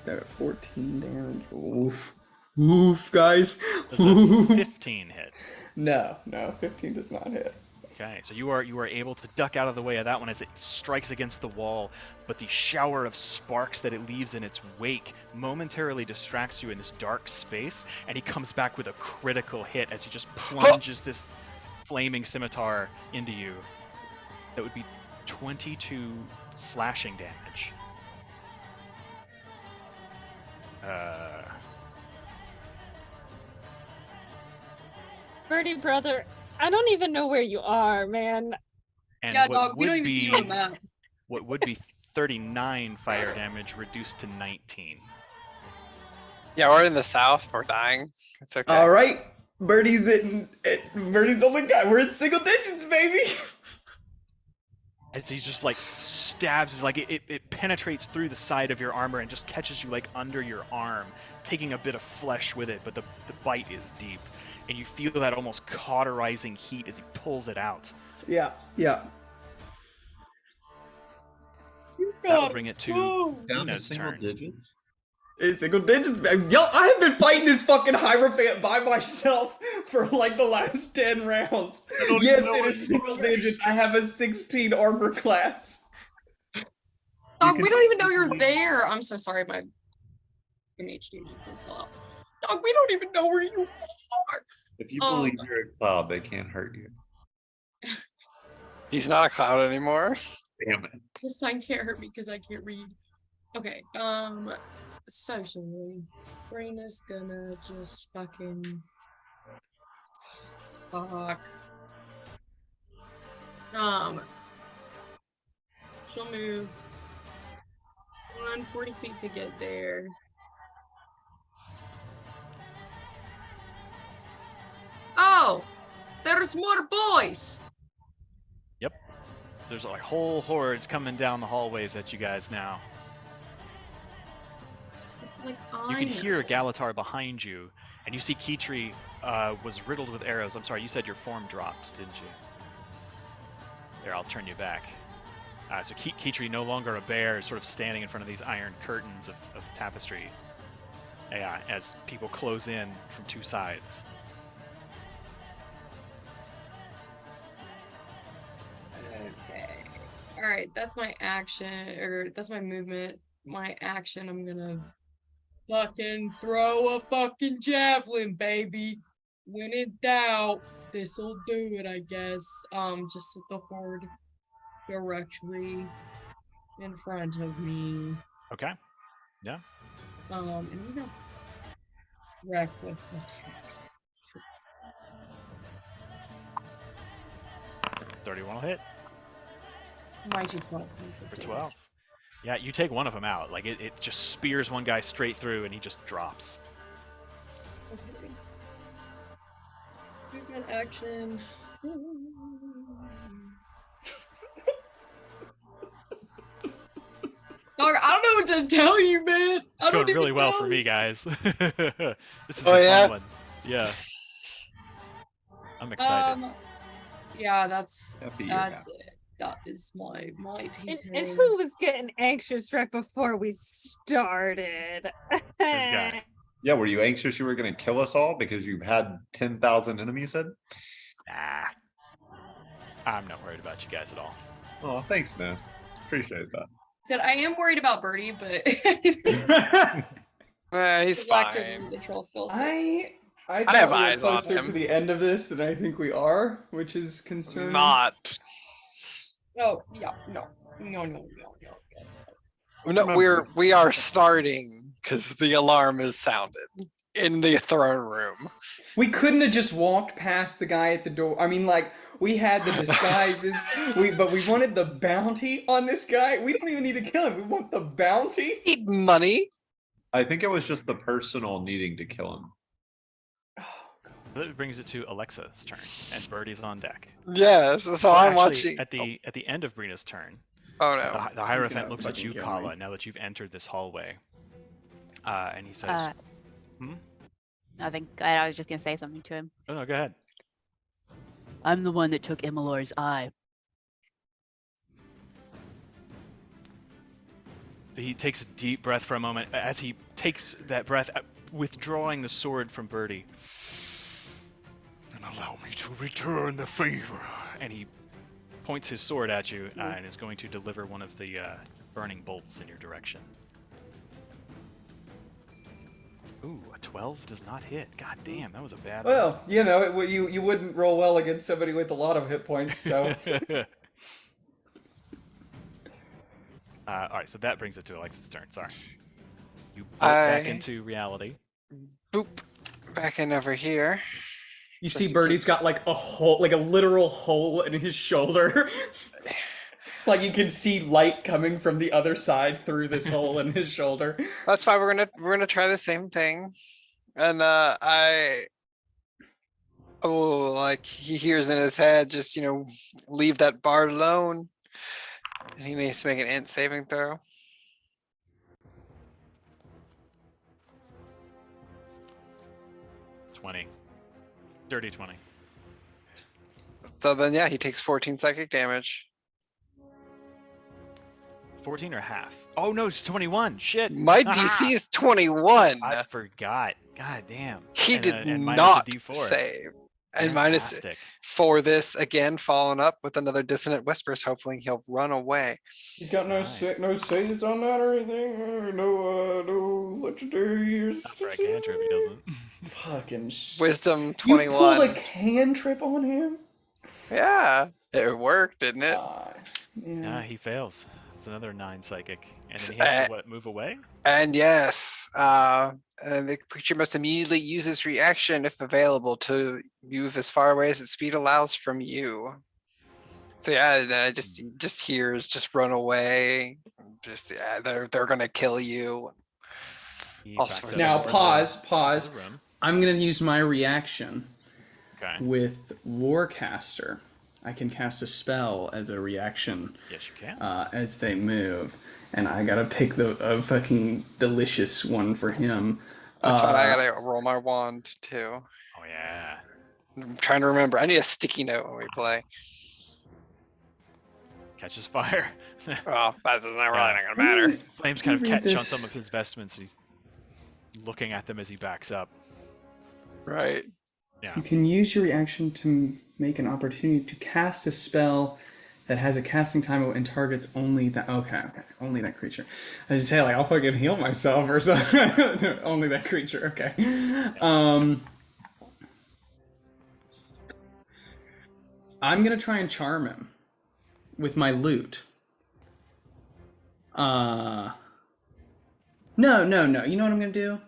Got 14 damage. Oof. Oof, guys. Does a Oof. 15 hit. No, 15 does not hit. Okay, so you are able to duck out of the way of that one as it strikes against the wall, but the shower of sparks that it leaves in its wake momentarily distracts you in this dark space, and he comes back with a critical hit as he just plunges this flaming scimitar into you. That would be 22 slashing damage. Birdie brother, I don't even know where you are, man. And Yeah, what dog, we would don't even see you on the map. what would be 39 fire damage reduced to 19. Yeah, we're in the south. We're dying. It's okay. All right, Birdie's Birdie's the only guy. We're in single digits, baby. As he just like stabs, like it penetrates through the side of your armor and just catches you like under your arm, taking a bit of flesh with it, but the bite is deep. And you feel that almost cauterizing heat as he pulls it out. Yeah. That'll bring it to Down to Nina's single turn. digits. It's single digits, man. Yo, I have been fighting this fucking Hierophant by myself for like the last 10 rounds. Yes, it is single digits. I have a 16 armor class. Dog, we don't even know you're there. I'm so sorry, my HD fell out. Dog, we don't even know where you are. If you Oh. believe you're a cloud, they can't hurt you. He's not a cloud anymore. Damn it. This sign can't hurt me because I can't read. Okay, socially, Brina's gonna just fucking Fuck. She'll move 140 feet to get there. Oh, there's more boys. Yep. There's like whole hordes coming down the hallways at you guys now. It's like You can hear Ines. Galatar behind you, and you see Kitri was riddled with arrows. I'm sorry, you said your form dropped, didn't you? There, I'll turn you back. So Kitri, no longer a bear, is sort of standing in front of these iron curtains of tapestries. Yeah, as people close in from two sides. Okay. All right, that's my action, or that's my movement. My action, I'm gonna fucking throw a fucking javelin, baby. When in doubt, this'll do it, I guess. Just at the horde directly in front of me. Okay. Yeah. And we're gonna reckless attack. 31 will hit Might do 12 points of for damage. 12. Yeah, you take one of them out. Like it just spears one guy straight through, and he just drops. Okay. Movement action. Dog, I don't know what to tell you, man. I It's don't going really even well know. for me, guys. This is Oh, a yeah? fun one. Yeah. I'm excited. Yeah, that's Happy you're that's it. That is my And detail. who was getting anxious right before we started? This guy. Yeah, were you anxious you were going to kill us all because you had 10,000 enemies in? Nah. I'm not worried about you guys at all. Oh, thanks, man. Appreciate that. Said I am worried about Birdie, but He's Selected fine. the Trollskull Six. I I have thought we were eyes on closer him. to the end of this than I think we are, which is concerning. Not. Oh yeah, no. No, we are starting because the alarm is sounded in the throne room. We couldn't have just walked past the guy at the door. I mean, like, we had the disguises, but we wanted the bounty on this guy. We don't even need to kill him. We want the bounty. Need money. I think it was just the personal needing to kill him. That brings it to Alexa's turn, and Birdie's on deck. Yes, so Well, I'm actually, watching. at the end of Brina's turn, Oh the, no. the Hierophant gonna looks at fucking you, kill Kala, me. now that you've entered this hallway, and he says, I think I was just gonna say something to him. "Oh no, go ahead." I'm the one that took Immalor's eye. He takes a deep breath for a moment. As he takes that breath, withdrawing the sword from Birdie, And allow me to return the favor. and he points his sword at you and is going to deliver one of the burning bolts in your direction. Ooh, a 12 does not hit. God damn, that was a bad Well, you know, you wouldn't roll well against somebody with a lot of hit points, so. All right, so that brings it to Alexa's turn. Sorry. You bolt back I- into reality. Boop. Back in over here. You Just see to Birdie's keep- got like a hole, like a literal hole in his shoulder. Like you can see light coming from the other side through this hole in his shoulder. That's fine. We're gonna try the same thing. And like he hears in his head, just leave that bard alone. And he needs to make an int saving throw. Dirty 20. So then yeah, he takes 14 psychic damage. 14 or half? Oh no, it's 21. Shit. My Ah! DC is 21. I forgot. God damn. He And, did and minus a not D4. save. And minus Fantastic. for this again, following up with another dissonant whispers. Hopefully he'll run away. He's got no Nice. no saves on that or anything. No legendary. Not for a cantrip, he doesn't. Fucking. Wisdom You pulled 21. a cantrip on him. Yeah, it worked, didn't it? Yeah, Yeah. he fails. It's another 9 psychic. And then he has to, what, move away? And yes, And the creature must immediately use its reaction, if available, to move as far away as its speed allows from you. So yeah, then I just hears, just run away. Just yeah, they're gonna kill you. He All backs sorts up of Now into pause. the room. I'm gonna use my reaction Okay. with Warcaster. I can cast a spell as a reaction Yes, you can. as they move, and I gotta pick a fucking delicious one for him. That's fine. I gotta roll my wand too. Oh yeah. I'm trying to remember. I need a sticky note when we play. Catches fire. Oh, that's not really Yeah. not gonna matter. Flames kind of Read catch on this. some of his vestments. He's looking at them as he backs up. Right. Yeah. You can use your reaction to make an opportunity to cast a spell that has a casting time and targets only that. Okay, only that creature. I just say like I'll fucking heal myself or something. Only that creature. Okay. I'm gonna try and charm him with my loot. No. You know what I'm gonna do?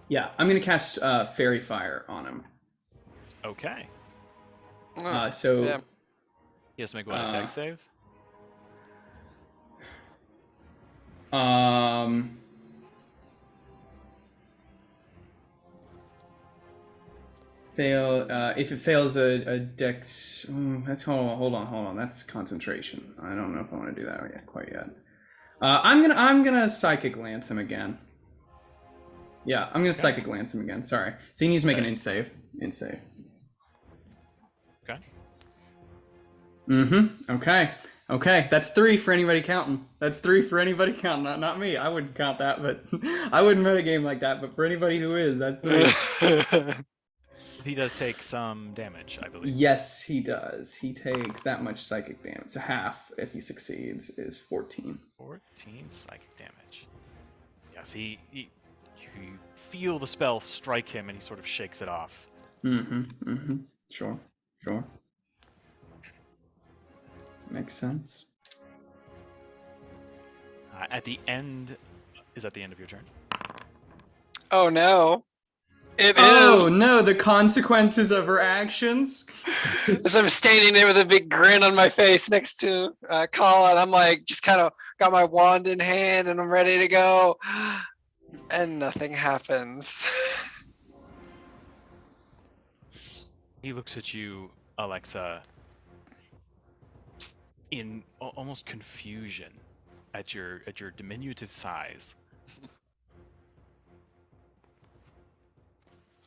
Yeah, I'm gonna cast Fairy Fire on him. Okay. So yeah. He has to make one a dex save. Fail if it fails a dex. That's hold on. That's concentration. I don't know if I want to do that quite yet. I'm gonna Psychic Lance him again. Yeah, I'm gonna Psychic Lance him again. Sorry. So he needs to make an int save. Okay. Okay. That's 3 for anybody counting. Not me. I wouldn't count that, but I wouldn't metagame like that. But for anybody who is, that's 3. He does take some damage, I believe. Yes, he does. He takes that much psychic damage. So half, if he succeeds, is 14. 14 psychic damage. Yes, you feel the spell strike him, and he sort of shakes it off. Sure. Makes sense. At the end, is that the end of your turn? Oh no. It Oh is. no, the consequences of her actions. As I'm standing there with a big grin on my face next to Colin, I'm like, just kind of got my wand in hand and I'm ready to go. And nothing happens. He looks at you, Alexa, in almost confusion at your diminutive size,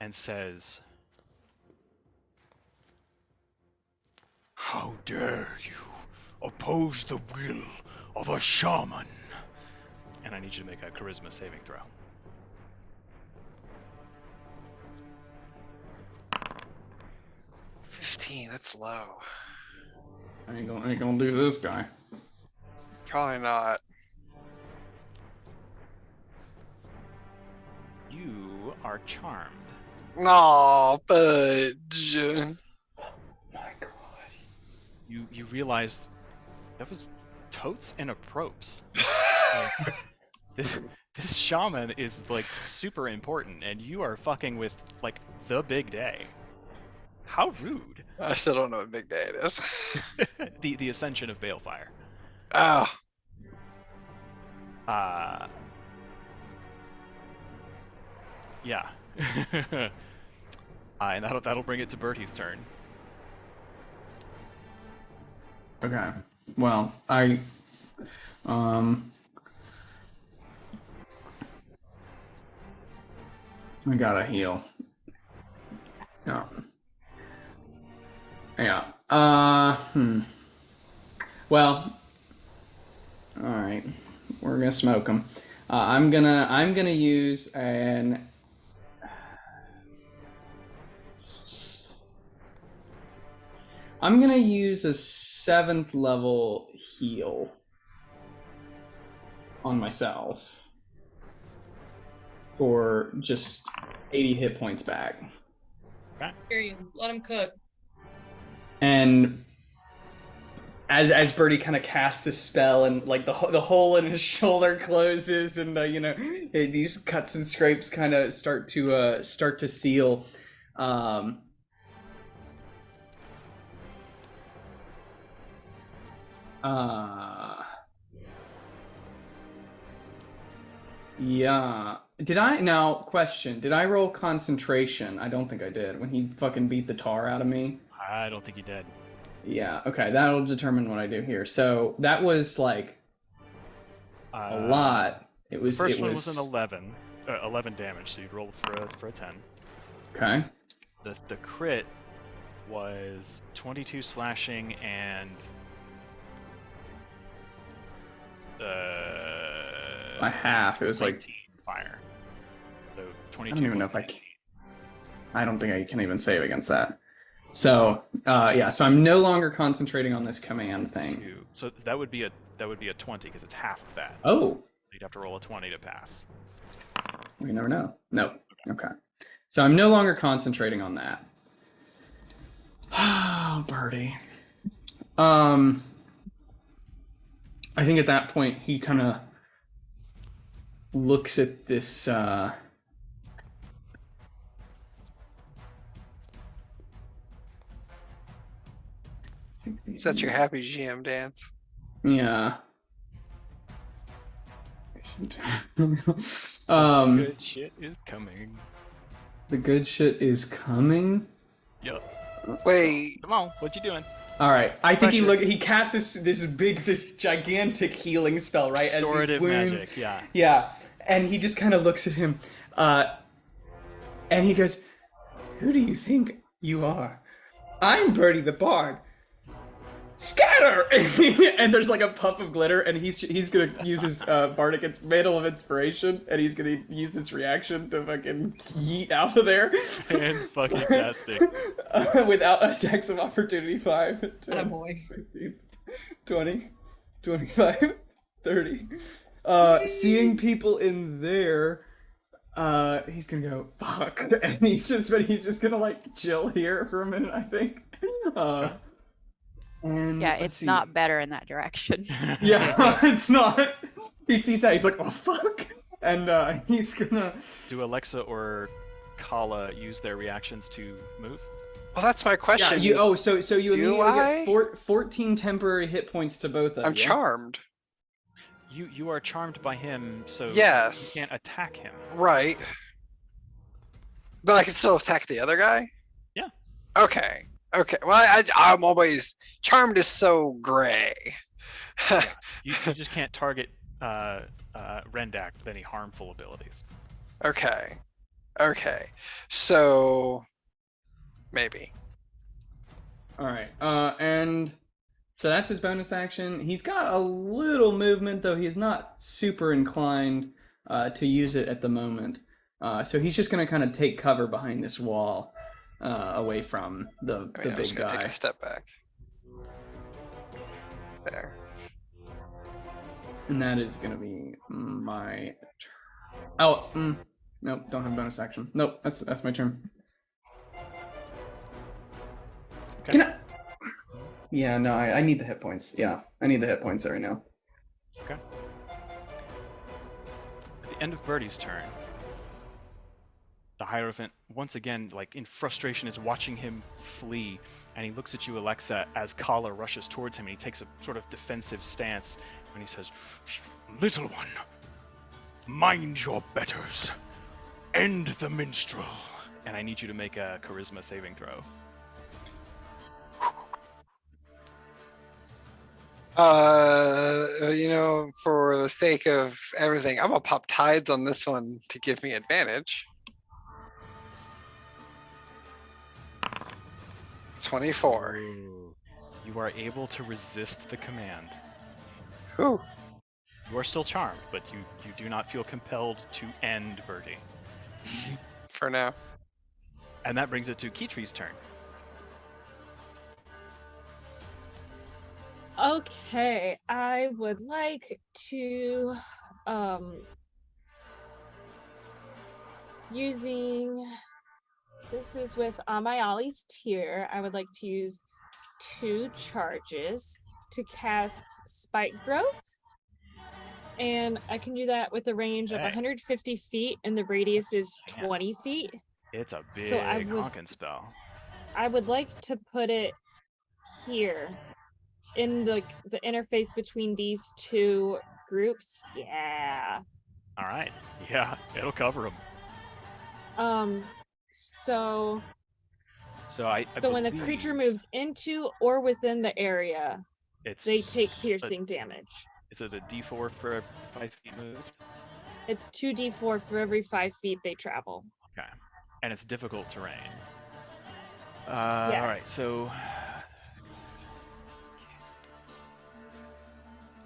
and says, How dare you oppose the will of a shaman? and I need you to make a charisma saving throw. That's low. I ain't gonna do this guy. Probably not. You are charmed. No, fudge. My God. You realize that was totes and approps. This shaman is like super important, and you are fucking with like the big day. How rude. I still don't know what big day it is. the ascension of Balefire. Oh. Yeah. And that'll bring it to Bertie's turn. Okay. Well, I gotta heal. Yeah. Well. All right. We're gonna smoke him. I'm gonna use an. I'm gonna use a 7th level heal on myself for just 80 hit points back. Here you let him cook. And as Birdie kind of casts this spell, and like the hole in his shoulder closes, and these cuts and scrapes kind of start to seal. Um, yeah. Did I roll concentration? I don't think I did when he fucking beat the tar out of me. I don't think you did. Yeah, okay, that'll determine what I do here. So that was like a lot. It was First one was an 11 damage, so you'd roll for a 10. Okay. The crit was 22 slashing and by half. It was like fire. So 22. I don't even know if I can. I don't think I can even save against that. So yeah, so I'm no longer concentrating on this command thing. So that would be a 20 because it's half of that. Oh. You'd have to roll a 20 to pass. We never know. No. Okay. So I'm no longer concentrating on that. Oh, Birdie. I think at that point he kind of looks at this Such your happy GM dance. Yeah. Good shit is coming. The good shit is coming. Yep. Wait. Come on, what you doing? All right. I think he casts this gigantic healing spell, right? Restorative wounds, magic, yeah. Yeah. And he just kind of looks at him, and he goes, "Who do you think you are? I'm Birdie the Bard. Scatter!" And there's like a puff of glitter, and he's gonna use his bardic mantle of inspiration, and he's gonna use his reaction to fucking yeet out of there. And fucking tastic. Without attacks of opportunity 5, 10, boy. 15, 20, 25, 30. Seeing people in there, he's gonna go fuck, and he's just gonna like chill here for a minute, I think. And Yeah, it's not better in that direction. Yeah, it's not. He sees that, he's like, oh fuck, and he's gonna. Do Alexa or Kala use their reactions to move? Well, that's my question. Yeah, so you immediately get 14 temporary hit points to both of you. I'm charmed. You are charmed by him, so Yes. you can't attack him. Right. But I can still attack the other guy? Yeah. Okay. Okay. Well, I'm always charmed is so gray. Yeah. You just can't target Rendak with any harmful abilities. Okay. Okay. So maybe. All right. And so that's his bonus action. He's got a little movement, though he's not super inclined to use it at the moment. So he's just going to kind of take cover behind this wall, away from the I'm big just gonna guy. take a step back. There. And that is going to be my turn. Oh, nope, don't have bonus action. Nope, that's my turn. Okay. Can I? Yeah, no, I need the hit points. Yeah, I need the hit points right now. Okay. At the end of Birdie's turn, the Hierophant, once again, like in frustration, is watching him flee, and he looks at you, Alexa, as Kala rushes towards him, and he takes a sort of defensive stance, and he says, Little one, mind your betters. End the minstrel. and I need you to make a charisma saving throw. For the sake of everything, I'm gonna pop tides on this one to give me advantage. 24. Ooh. You are able to resist the command. Whew. You are still charmed, but you do not feel compelled to end Birdie. For now. And that brings it to Kitri's turn. Okay, I would like to this is with Amayali's tier. I would like to use 2 charges. to cast Spike Growth. And I can do that with a range of Hey. 150 feet, and the radius is Man. 20 feet. It's a big So I would- honking spell. I would like to put it here in the interface between these two groups. Yeah. All right. Yeah, it'll cover them. So So so when a creature believe moves into or within the area, they take piercing damage. Is it a D4 for 5 feet moved? It's 2d4 for every 5 feet they travel. Okay. And it's difficult terrain. All right. Yes. So.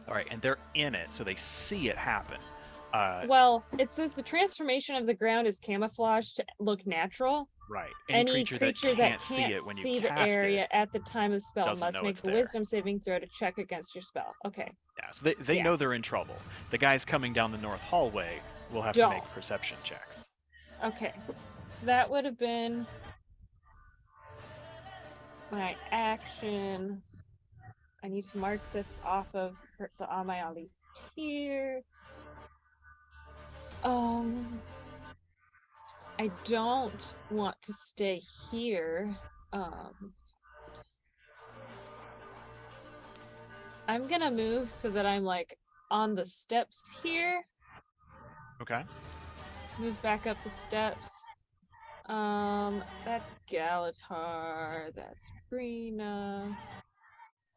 All right, and they're in it, so they see it happen. Well, it says the transformation of the ground is camouflaged to look natural. Right. Any creature that can't see it when you see the cast area it. at the time of spell doesn't must know make it's a there. wisdom saving throw to check against your spell. Okay. Yeah, so they Yeah. know they're in trouble. The guys coming down the north hallway will have to Don't. make perception checks. Okay. So that would have been my action. I need to mark this off of on my Ollie's tier. I don't want to stay here. I'm gonna move so that I'm like on the steps here. Okay. Move back up the steps. That's Galatar. That's Brina.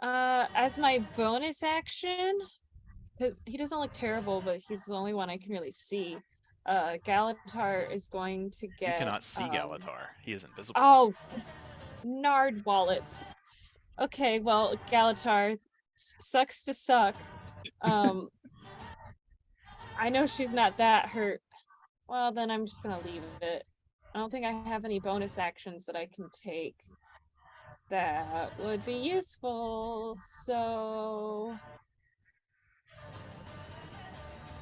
As my bonus action, because he doesn't look terrible, but he's the only one I can really see. Galatar is going to get. You cannot see Galatar. He is invisible. Oh, nard wallets. Okay, well, Galatar sucks to suck. I know she's not that hurt. Well, then I'm just gonna leave it. I don't think I have any bonus actions that I can take that would be useful. So,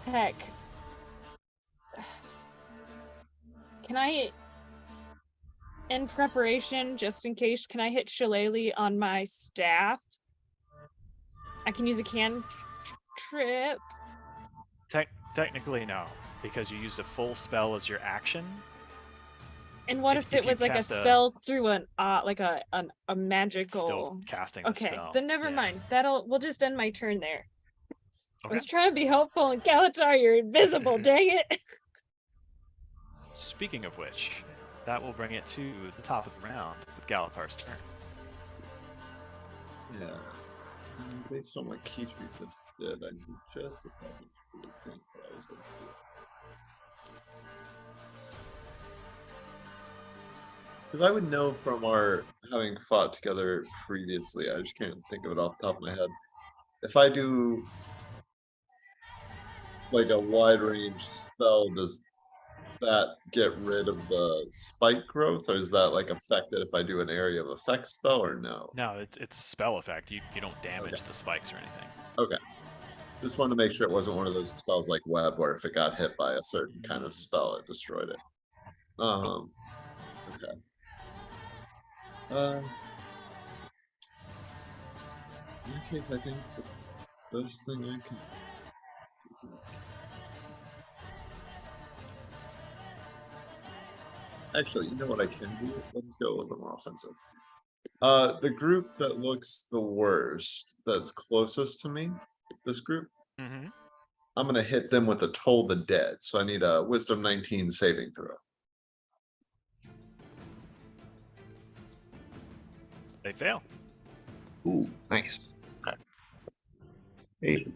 heck, can I, in preparation, just in case, can I hit Shillelagh on my staff? I can use a cantrip. Technically, no, because you used a full spell as your action. And what if it you was like a cast spell through an like a magical? Still casting the Okay, spell. then never Yeah. mind. We'll just end my turn there. I Okay. was trying to be helpful, and Galatar, you're invisible. Dang it! Speaking of which, that will bring it to the top of the round with Galatar's turn. Yeah. Based on what key treatments did, I just decided to think what I was going to do. Because I would know from our having fought together previously, I just can't think of it off the top of my head. If I do like a wide range spell, does that get rid of the spike growth, or is that like affected if I do an area of effect spell, or no? No, it's a spell effect. You don't damage Okay. the spikes or anything. Okay. Just wanted to make sure it wasn't one of those spells like web where if it got hit by a certain kind of spell, it destroyed it. Okay. In that case, I think the best thing I can do. Actually, you know what I can do? Let's go a little bit more offensive. The group that looks the worst, that's closest to me, this group, Mm-hmm. I'm gonna hit them with a Toll the Dead. So I need a Wisdom 19 saving throw. They fail. Ooh, nice. 8,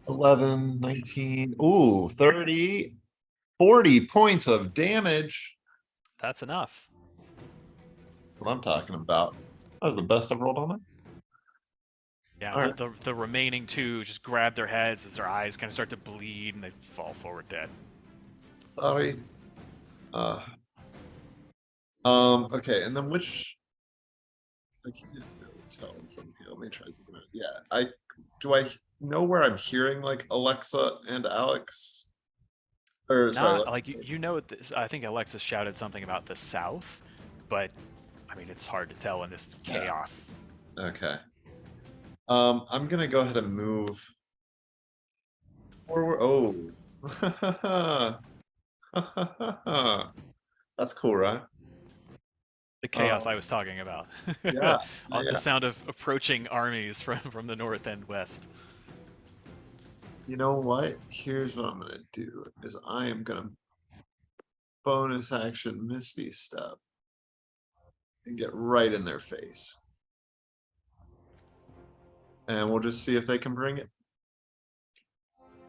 11, 19, ooh, 30, 40 points of damage. That's enough. What I'm talking about. That was the best I've rolled on it. Yeah, Alright. the remaining two just grab their heads as their eyes kind of start to bleed and they fall forward dead. Sorry. Okay, and then which I can't really tell from here. Let me try something out. Yeah, do I know where I'm hearing like Alexa and Alex? Or sorry, Not like you know this. I think Alexa shouted something about the south, but I mean it's hard to tell in this Yeah. chaos. okay. I'm gonna go ahead and move forward. Oh. That's cool, right? The chaos I was talking about. Yeah, On yeah. the sound of approaching armies from the north and west. You know what? Here's what I'm gonna do is I am gonna bonus action Misty Step and get right in their face. And we'll just see if they can bring it.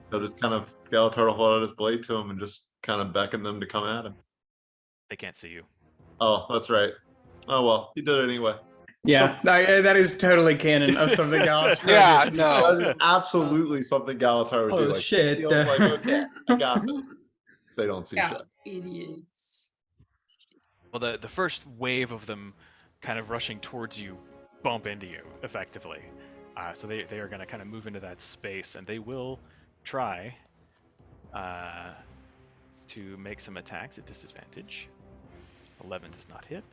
They'll just kind of Skeletor will hold out his blade to him and just kind of beckon them to come at him. They can't see you. Oh, that's right. Oh well, he did it anyway. Yeah, that is totally canon of something Galatar Yeah, did. no. That is absolutely something Galatar would do. Oh, Like, shit. he feels like, okay, I got this. They don't see Yeah, shit. idiots. Well, the first wave of them kind of rushing towards you bump into you, effectively. So they are going to kind of move into that space, and they will try to make some attacks at disadvantage. 11 does not hit.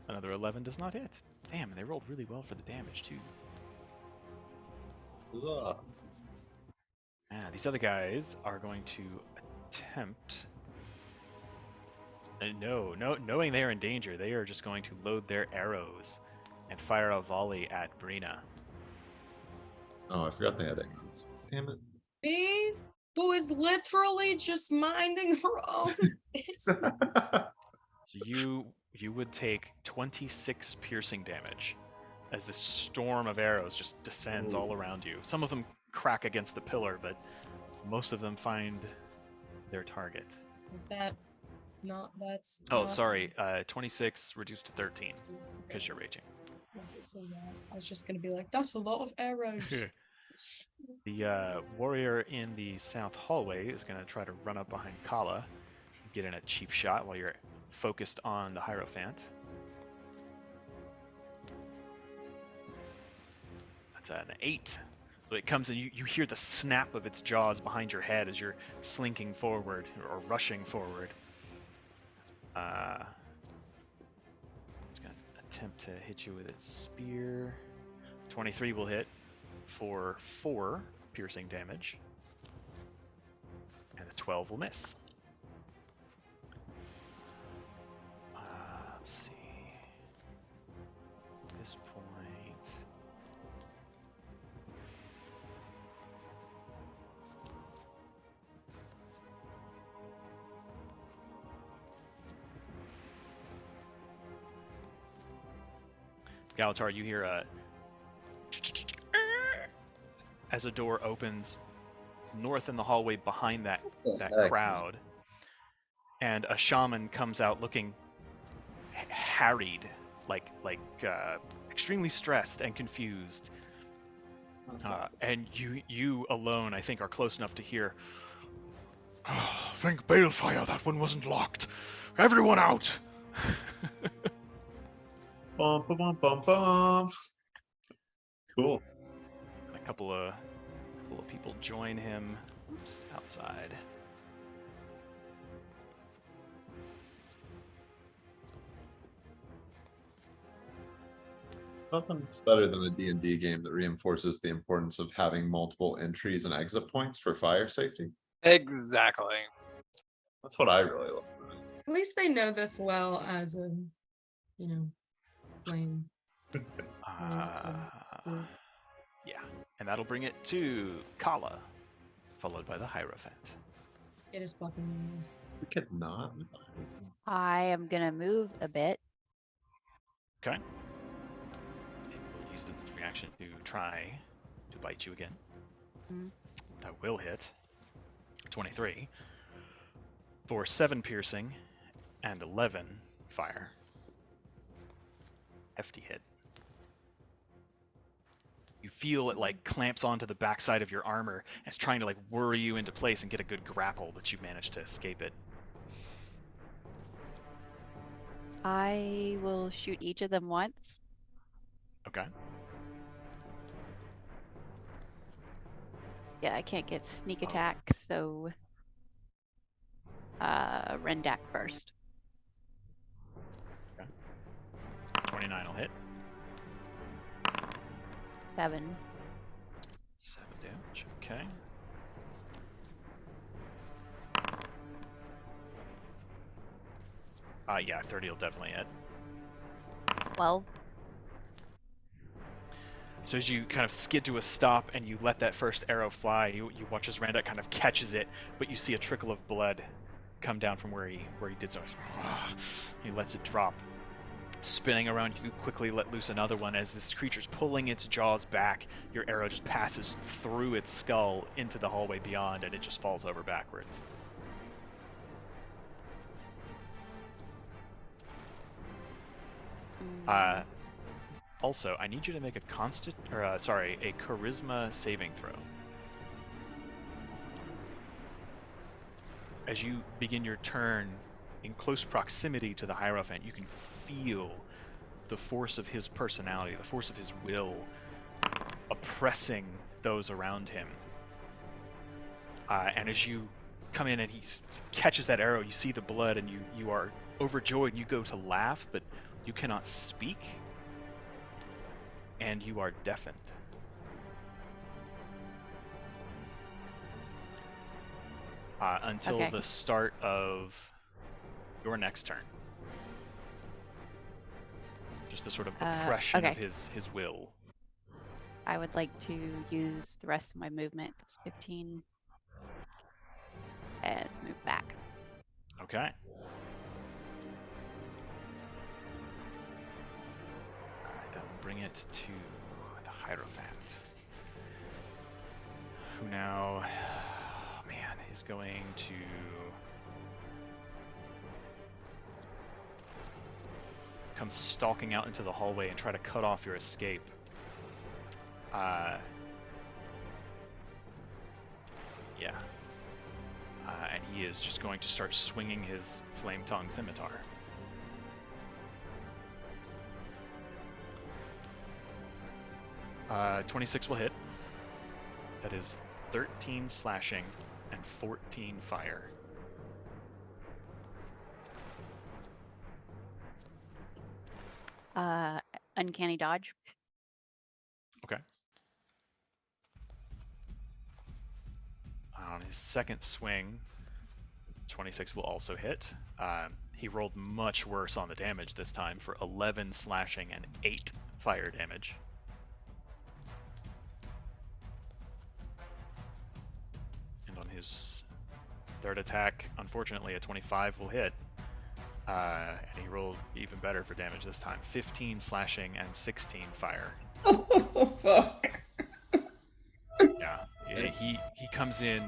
Another 11 does not hit. Damn, and they rolled really well for the damage, too. Huzzah. These other guys are going to attempt... knowing they are in danger, they are just going to load their arrows and fire a volley at Brina. Oh, I forgot they had arrows. Damn it. Me, who is literally just minding her own business. So you would take 26 piercing damage as this storm of arrows just descends all around you. Some of them crack against the pillar, but most of them find their target. Is that not? That's. Oh, not- sorry. 26 reduced to 13 because you're raging. Okay, so yeah, I was just gonna be like, that's a lot of arrows. The warrior in the south hallway is going to try to run up behind Kala, get in a cheap shot while you're focused on the Hierophant. That's an 8. So it comes and you hear the snap of its jaws behind your head as you're slinking forward or rushing forward. It's going to attempt to hit you with its spear. 23 will hit for 4 piercing damage. And a 12 will miss. Let's see. At this point... Galatar, you hear a... as a door opens north in the hallway behind that crowd, and a shaman comes out looking harried, like extremely stressed and confused. And you alone, I think, are close enough to hear. Oh, thank Balefire that one wasn't locked. Everyone out! Bum, bum, bum, bum, bum. Cool. A couple of people join him outside. Nothing's better than a D&D game that reinforces the importance of having multiple entries and exit points for fire safety. Exactly. That's what I really love. At least they know this well as a, flame. Yeah, and that'll bring it to Kala, followed by the Hierophant. It is fucking nice. We could not. I am gonna move a bit. Okay. It will use its reaction to try to bite you again. Mhm. That will hit. 23. For 7 piercing and 11 fire. Hefty hit. You feel it like clamps onto the backside of your armor and it's trying to like worry you into place and get a good grapple, but you've managed to escape it. I will shoot each of them once. Okay. Yeah, I can't get sneak attack, so Rendak first. 29 will hit. 7. 7 damage. Okay. Yeah, 30 will definitely hit. 12. So as you kind of skid to a stop and you let that first arrow fly, you watch as Rendak kind of catches it, but you see a trickle of blood come down from where he did so. He lets it drop. Spinning around, you quickly let loose another one. As this creature's pulling its jaws back, your arrow just passes through its skull into the hallway beyond, and it just falls over backwards. Also, I need you to make a a charisma saving throw. As you begin your turn in close proximity to the Hierophant, you can feel the force of his personality, the force of his will, oppressing those around him. And as you come in and he catches that arrow, you see the blood and you are overjoyed. You go to laugh, but you cannot speak. And you are deafened. Until the start of your next turn. Just the sort of oppression of his will. I would like to use the rest of my movement, that's 15, and move back. Okay. That will bring it to the Hierophant, who now, is going to come stalking out into the hallway and try to cut off your escape. And he is just going to start swinging his flame tongue scimitar. Uh, 26 will hit. That is 13 slashing and 14 fire. Uncanny dodge. Okay. On his second swing, 26 will also hit. He rolled much worse on the damage this time for 11 slashing and 8 fire damage. And on his third attack, unfortunately, a 25 will hit. And he rolled even better for damage this time. 15 slashing and 16 fire. Oh, fuck. Yeah, he comes in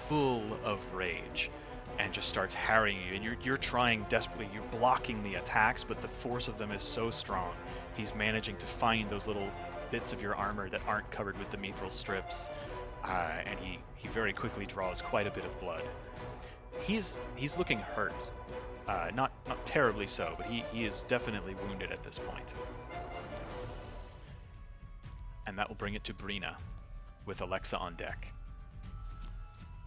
full of rage and just starts harrying you. And you're trying desperately. You're blocking the attacks, but the force of them is so strong. He's managing to find those little bits of your armor that aren't covered with the mithril strips. And he very quickly draws quite a bit of blood. He's looking hurt. Not terribly so, but he is definitely wounded at this point. And that will bring it to Brina, with Alexa on deck.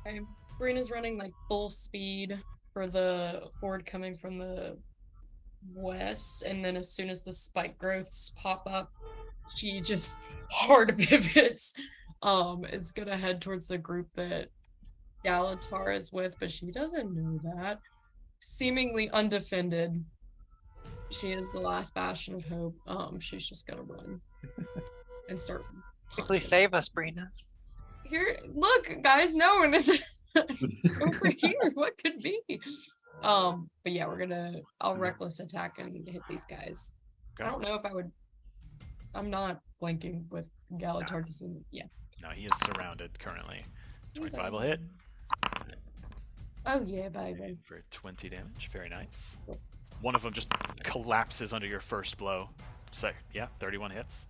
Okay. Brina's running like full speed for the horde coming from the west, and then as soon as the spike growths pop up, she just hard pivots. Is gonna head towards the group that Galatar is with, but she doesn't know that. Seemingly undefended, she is the last bastion of hope. She's just gonna run and start. Quickly save us, Brina. Here, look, guys, no one is over here. What could be? But yeah, I'll reckless attack and hit these guys. Okay. I don't know if I would. I'm not flanking with Galatar. Yeah. No, he is surrounded currently. 25 will hit. Oh yeah, baby. For 20 damage. Very nice. One of them just collapses under your first blow. So yeah, 31 hits.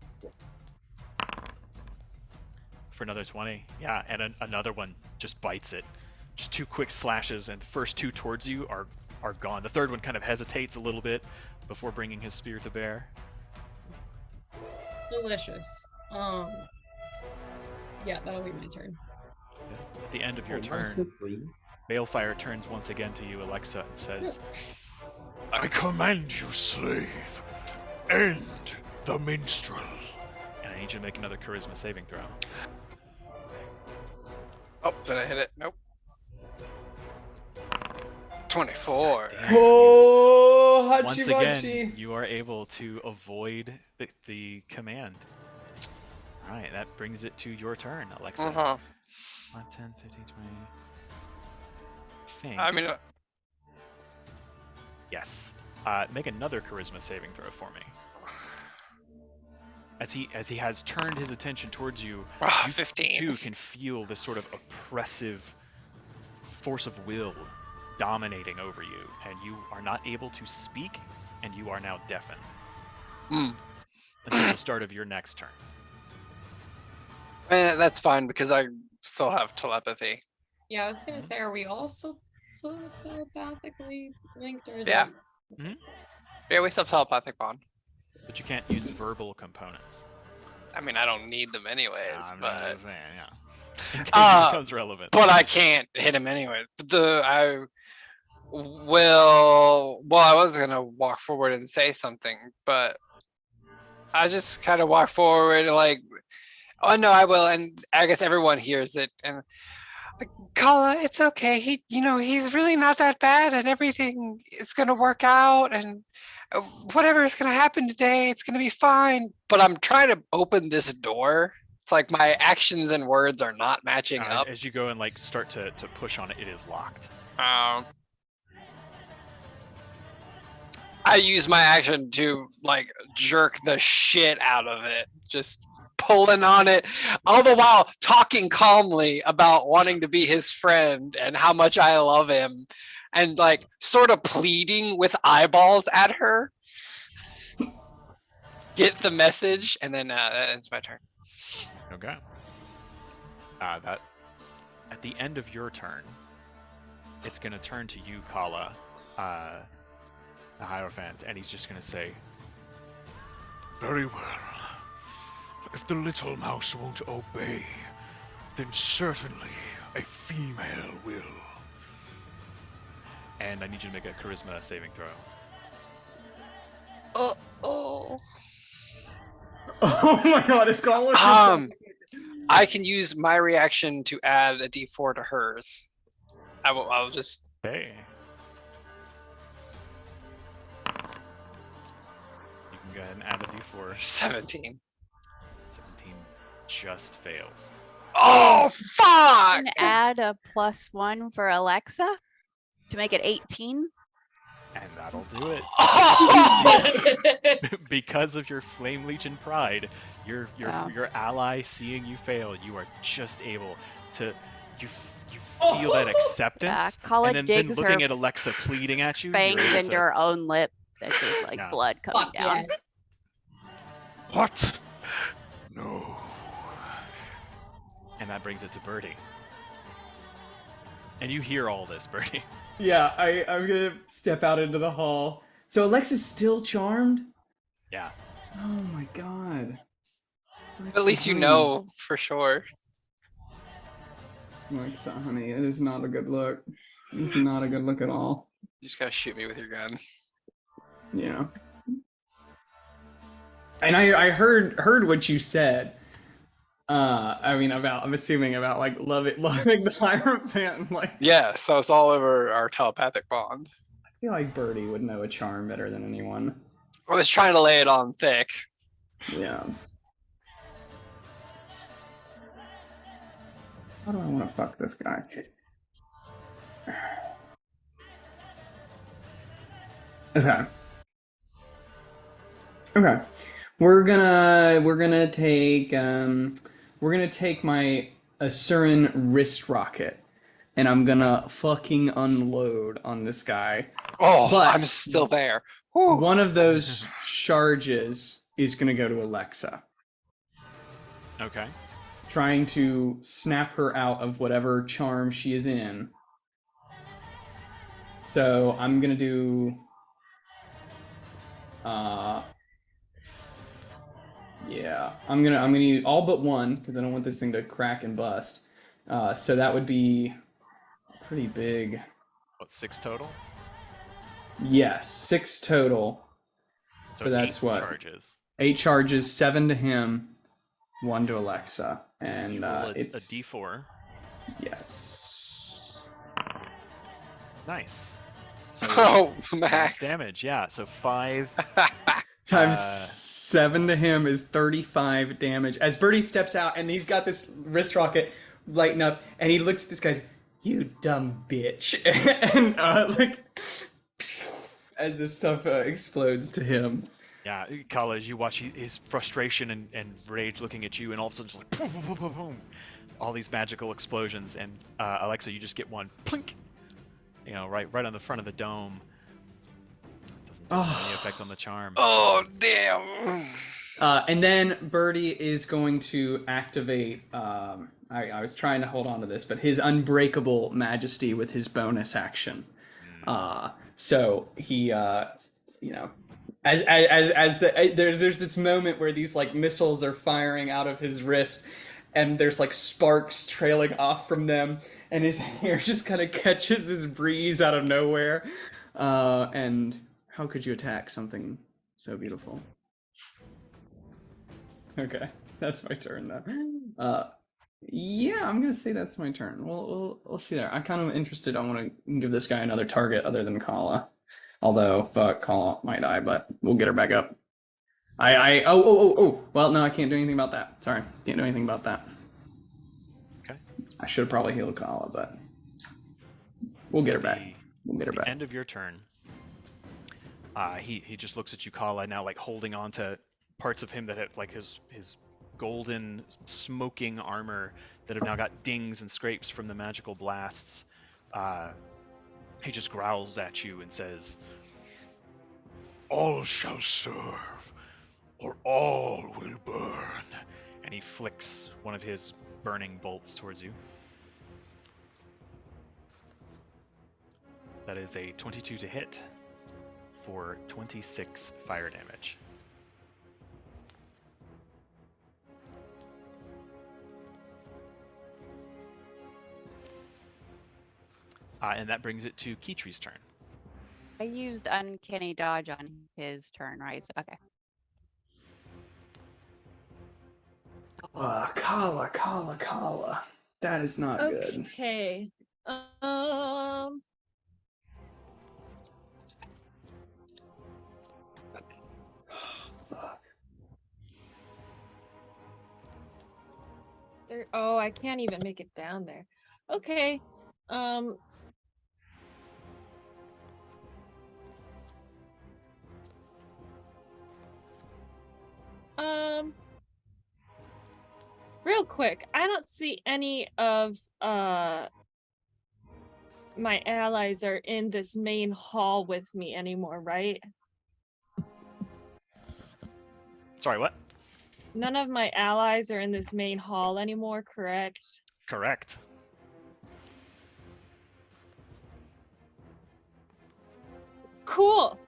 For another 20. Yeah, and another one just bites it. Just 2 quick slashes, and the first 2 towards you are gone. The third one kind of hesitates a little bit before bringing his spear to bear. Delicious. Yeah, that'll be my turn. Yeah. At the end of your turn, Balefire turns once again to you, Alexa, and says, I command you, slave, end the minstrel. And I need you to make another charisma saving throw. Oh, did I hit it? Nope. 24. Damn, you- Oh, hachi Once machi. again, you are able to avoid the command. Alright, that brings it to your turn, Alexa. 5, 10, 15, 20. Think. I mean, Yes. Make another charisma saving throw for me. As he has turned his attention towards you, you 15. too can feel this sort of oppressive force of will dominating over you, and you are not able to speak, and you are now deafened until the start of your next turn. That's fine because I still have telepathy. Yeah, I was gonna say, are we all still telepathically linked, or is Yeah. it? Yeah, we still have telepathic bond. But you can't use verbal components. I mean, I don't need them anyways, I'm but just saying, yeah. In case it becomes relevant. but I can't hit him anyway. I will. Well, I was gonna walk forward and say something, but I just kind of walk forward like, oh no, I will, and I guess everyone hears it. And like, Kala, it's okay. He's really not that bad, and everything is gonna work out, and whatever is gonna happen today, it's gonna be fine. But I'm trying to open this door. It's like my actions and words are not matching up. As you go and like start to push on it, it is locked. I use my action to like jerk the shit out of it, just pulling on it, all the while talking calmly about wanting to be his friend and how much I love him, and like sort of pleading with eyeballs at her. Get the message, and then that ends my turn. Okay. That at the end of your turn, it's gonna turn to you, Kala, the Hierophant, and he's just gonna say, Very well. If the little mouse won't obey, then certainly a female will. and I need you to make a charisma saving throw. Oh my god, if Colin I can use my reaction to add a d4 to hers. I'll just. Okay. You can go ahead and add a d4. 17. 17 just fails. Oh fuck! And add a +1 for Alexa to make it 18. And that'll do it. Oh! Because of your Flame Legion pride, your Wow. your ally seeing you fail, you are just able to you feel that acceptance, Kala and then digs looking her at Alexa pleading at you. fangs you're able into to- her own lip. That's just like Yeah. blood coming Fuck down. yes. What? No. and that brings it to Birdie. And you hear all this, Birdie. Yeah, I'm gonna step out into the hall. So Alexa's still charmed? Yeah. Oh my god. At least you know for sure. Alexa, honey, it is not a good look. It's not a good look at all. You just gotta shoot me with your gun. Yeah. And I heard what you said. I'm assuming about like loving the Hierophant. Like, Yeah, so it's all over our telepathic bond. I feel like Birdie would know a charm better than anyone. I was trying to lay it on thick. Yeah. How do I want to fuck this guy? Okay. Okay. We're gonna take my Asuran wrist rocket, and I'm gonna fucking unload on this guy. Oh, But- I'm still there. Whew. One of those charges is gonna go to Alexa, Okay. trying to snap her out of whatever charm she is in. So I'm gonna do yeah, I'm gonna use all but one because I don't want this thing to crack and bust. So that would be pretty big. What, 6 total? Yes, 6 total. So that's 8 what? charges. 8 charges, 7 to him, 1 to Alexa, and You roll a it's d4. Yes. Nice. So Oh, max Max. damage, yeah. So 5 Times Uh, 7 to him is 35 damage. As Birdie steps out, and he's got this wrist rocket lighting up, and he looks at this guy's, "You dumb bitch," and like as this stuff explodes to him. Yeah, Kala, as you watch his frustration and rage looking at you, and all of a sudden just like boom, boom, boom, boom, boom, all these magical explosions, and Alexa, you just get one plink, right on the front of the dome. Doesn't have any effect on the charm. Oh, damn. And then Birdie is going to activate. I was trying to hold on to this, but his Unbreakable Majesty with his bonus action. So he, there's this moment where these like missiles are firing out of his wrist, and there's like sparks trailing off from them, and his hair just kind of catches this breeze out of nowhere. And how could you attack something so beautiful? Okay, that's my turn though. Yeah, I'm gonna say that's my turn. We'll see there. I'm kind of interested. I want to give this guy another target other than Kala. Although, fuck, Kala might die, but we'll get her back up. Oh. Well, no, I can't do anything about that. Sorry, can't do anything about that. Okay. I should have probably healed Kala, but we'll get her back. We'll get her back. End of your turn. He just looks at you, Kala, now like holding on to parts of him that have like his golden smoking armor that have now got dings and scrapes from the magical blasts. He just growls at you and says, All shall serve, or all will burn. and he flicks one of his burning bolts towards you. That is a 22 to hit for 26 fire damage. And that brings it to Kitri's turn. I used Uncanny Dodge on his turn, right? Okay. Kala. That is not good. Okay. Fuck. Oh, I can't even make it down there. Okay. Real quick, I don't see any of my allies are in this main hall with me anymore, right? Sorry, what? None of my allies are in this main hall anymore, correct? Correct. Cool.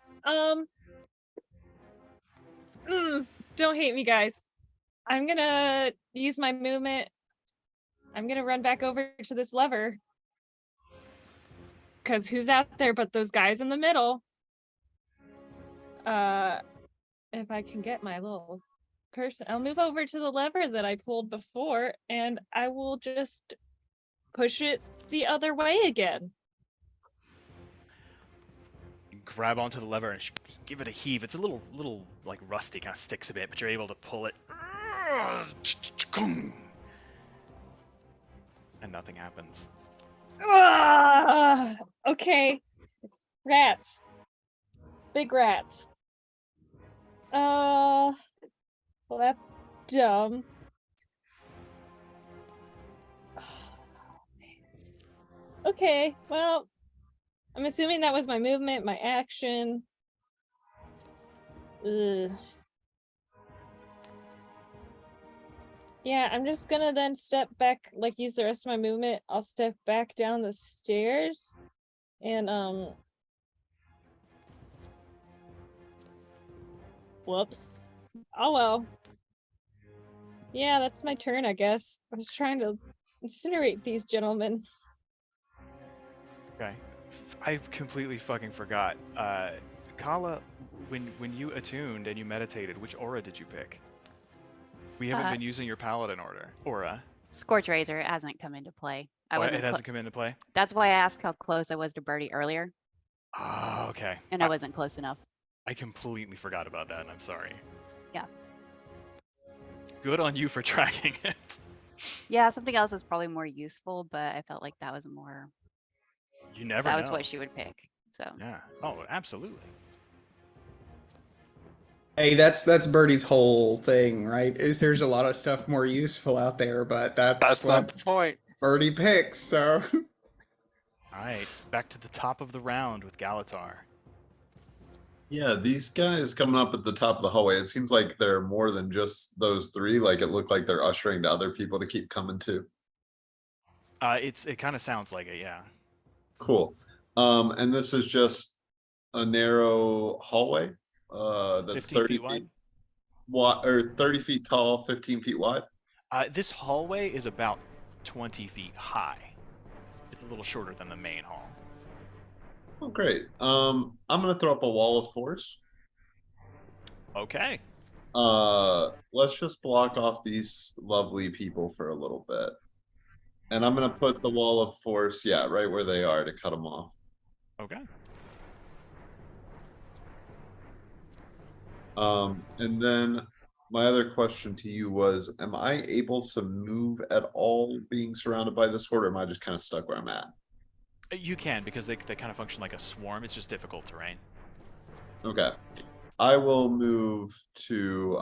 Don't hate me, guys. I'm gonna use my movement. I'm gonna run back over to this lever. Cause who's out there but those guys in the middle? If I can get my little person, I'll move over to the lever that I pulled before, and I will just push it the other way again. You grab onto the lever and give it a heave. It's a little like rusty, kind of sticks a bit, but you're able to pull it. And nothing happens. Okay. Rats. Big rats. Well, that's dumb. Okay, well, I'm assuming that was my movement, my action. Ugh. Yeah, I'm just gonna then step back, like use the rest of my movement. I'll step back down the stairs and whoops. Oh well. Yeah, that's my turn, I guess. I was trying to incinerate these gentlemen. Okay. I completely fucking forgot. Kala, when you attuned and you meditated, which aura did you pick? We haven't been using your paladin aura. Scorch Razor hasn't come into play. I wasn't It hasn't come into play. That's why I asked how close I was to Birdie earlier, Ah, okay. and I wasn't close enough. I completely forgot about that, and I'm sorry. Yeah. Good on you for tracking it. Yeah, something else is probably more useful, but I felt like that was more. You never That know. was what she would pick. So. Yeah. Oh, absolutely. Hey, that's Birdie's whole thing, right? Is there's a lot of stuff more useful out there, but that's not what the point. Birdie picks. So All right, back to the top of the round with Galatar. Yeah, these guys coming up at the top of the hallway, it seems like they're more than just those three. Like it looked like they're ushering to other people to keep coming too. It kind of sounds like it, yeah. Cool. And this is just a narrow hallway. That's 15 30 feet wide. wide or 30 feet tall, 15 feet wide. This hallway is about 20 feet high. It's a little shorter than the main hall. Oh, great. I'm gonna throw up a wall of force. Okay. Let's just block off these lovely people for a little bit. And I'm gonna put the wall of force, yeah, right where they are to cut them off. Okay. And then my other question to you was, am I able to move at all being surrounded by this horde, or am I just kind of stuck where I'm at? You can, because they kind of function like a swarm. It's just difficult terrain. Okay. I will move to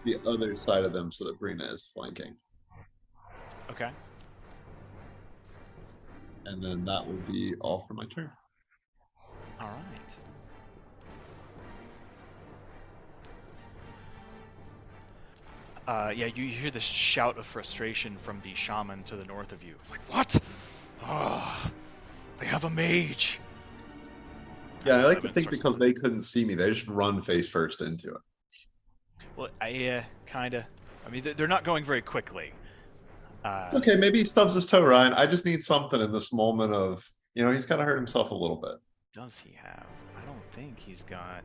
the other side of them so that Brina is flanking. Okay. And then that will be all for my turn. All right. Yeah, you hear this shout of frustration from the shaman to the north of you. It's like, what? Oh, they have a mage. Yeah, I like to Seven think starts- because they couldn't see me, they just run face first into it. Well, kinda. I mean, they're not going very quickly. Okay, maybe he stubs his toe, Ryan. I just need something in this moment of, he's kind of hurt himself a little bit. Does he have? I don't think he's got.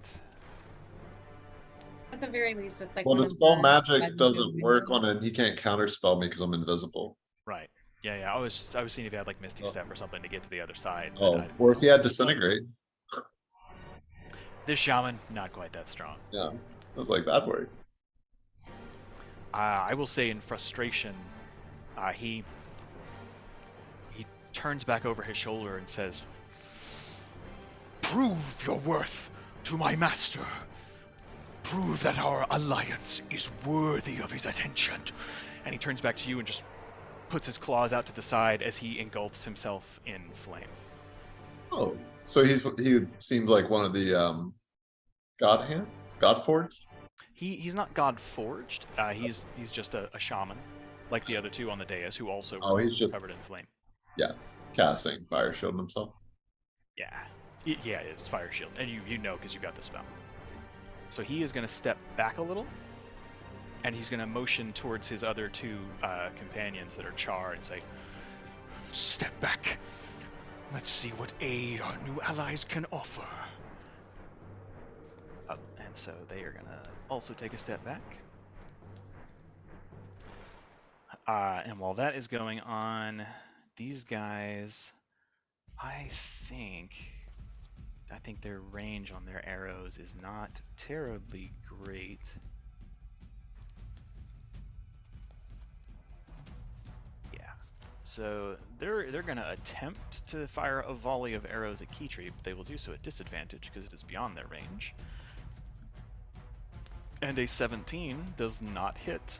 At the very least, it's like. Well, one the of spell the magic legendary doesn't work windows. on it. He can't counterspell me because I'm invisible. Right. Yeah. I was seeing if he had like Misty Step or something to get to the other side. but Oh, I or if he don't had think does. disintegrate. This shaman, not quite that strong. Yeah, I was like, that worked. I will say in frustration, he turns back over his shoulder and says, "Prove your worth to my master. Prove that our alliance is worthy of his attention." And he turns back to you and just puts his claws out to the side as he engulfs himself in flame. Oh, so he seems like one of the god hands, god forged. He's not God forged. He's just a shaman, like the other two on the dais, who also Oh, were he's just- covered in flame. Yeah, casting fire shielding himself. Yeah, yeah, it's fire shield, and you know because you got the spell. So he is going to step back a little, and he's going to motion towards his other two companions that are Char and say, "Step back. Let's see what aid our new allies can offer." And so they are going to also take a step back. And while that is going on, these guys, I think their range on their arrows is not terribly great. Yeah. So they're gonna attempt to fire a volley of arrows at Keytree, but they will do so at disadvantage because it is beyond their range. And a 17 does not hit.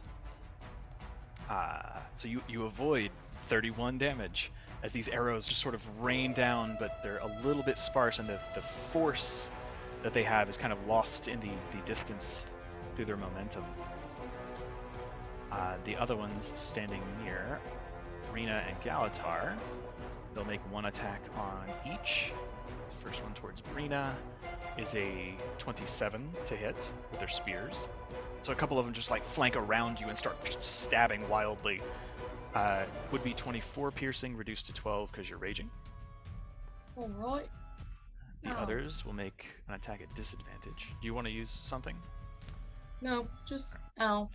So you avoid 31 damage as these arrows just sort of rain down, but they're a little bit sparse, and the force that they have is kind of lost in the distance through their momentum. The other ones standing near Rena and Galatar, they'll make one attack on each. First one towards Brina is a 27 to hit with their spears. So a couple of them just like flank around you and start stabbing wildly. Would be 24 piercing, reduced to 12 because you're raging. Alright. The others will make an attack at disadvantage. Do you want to use something? No, just ow.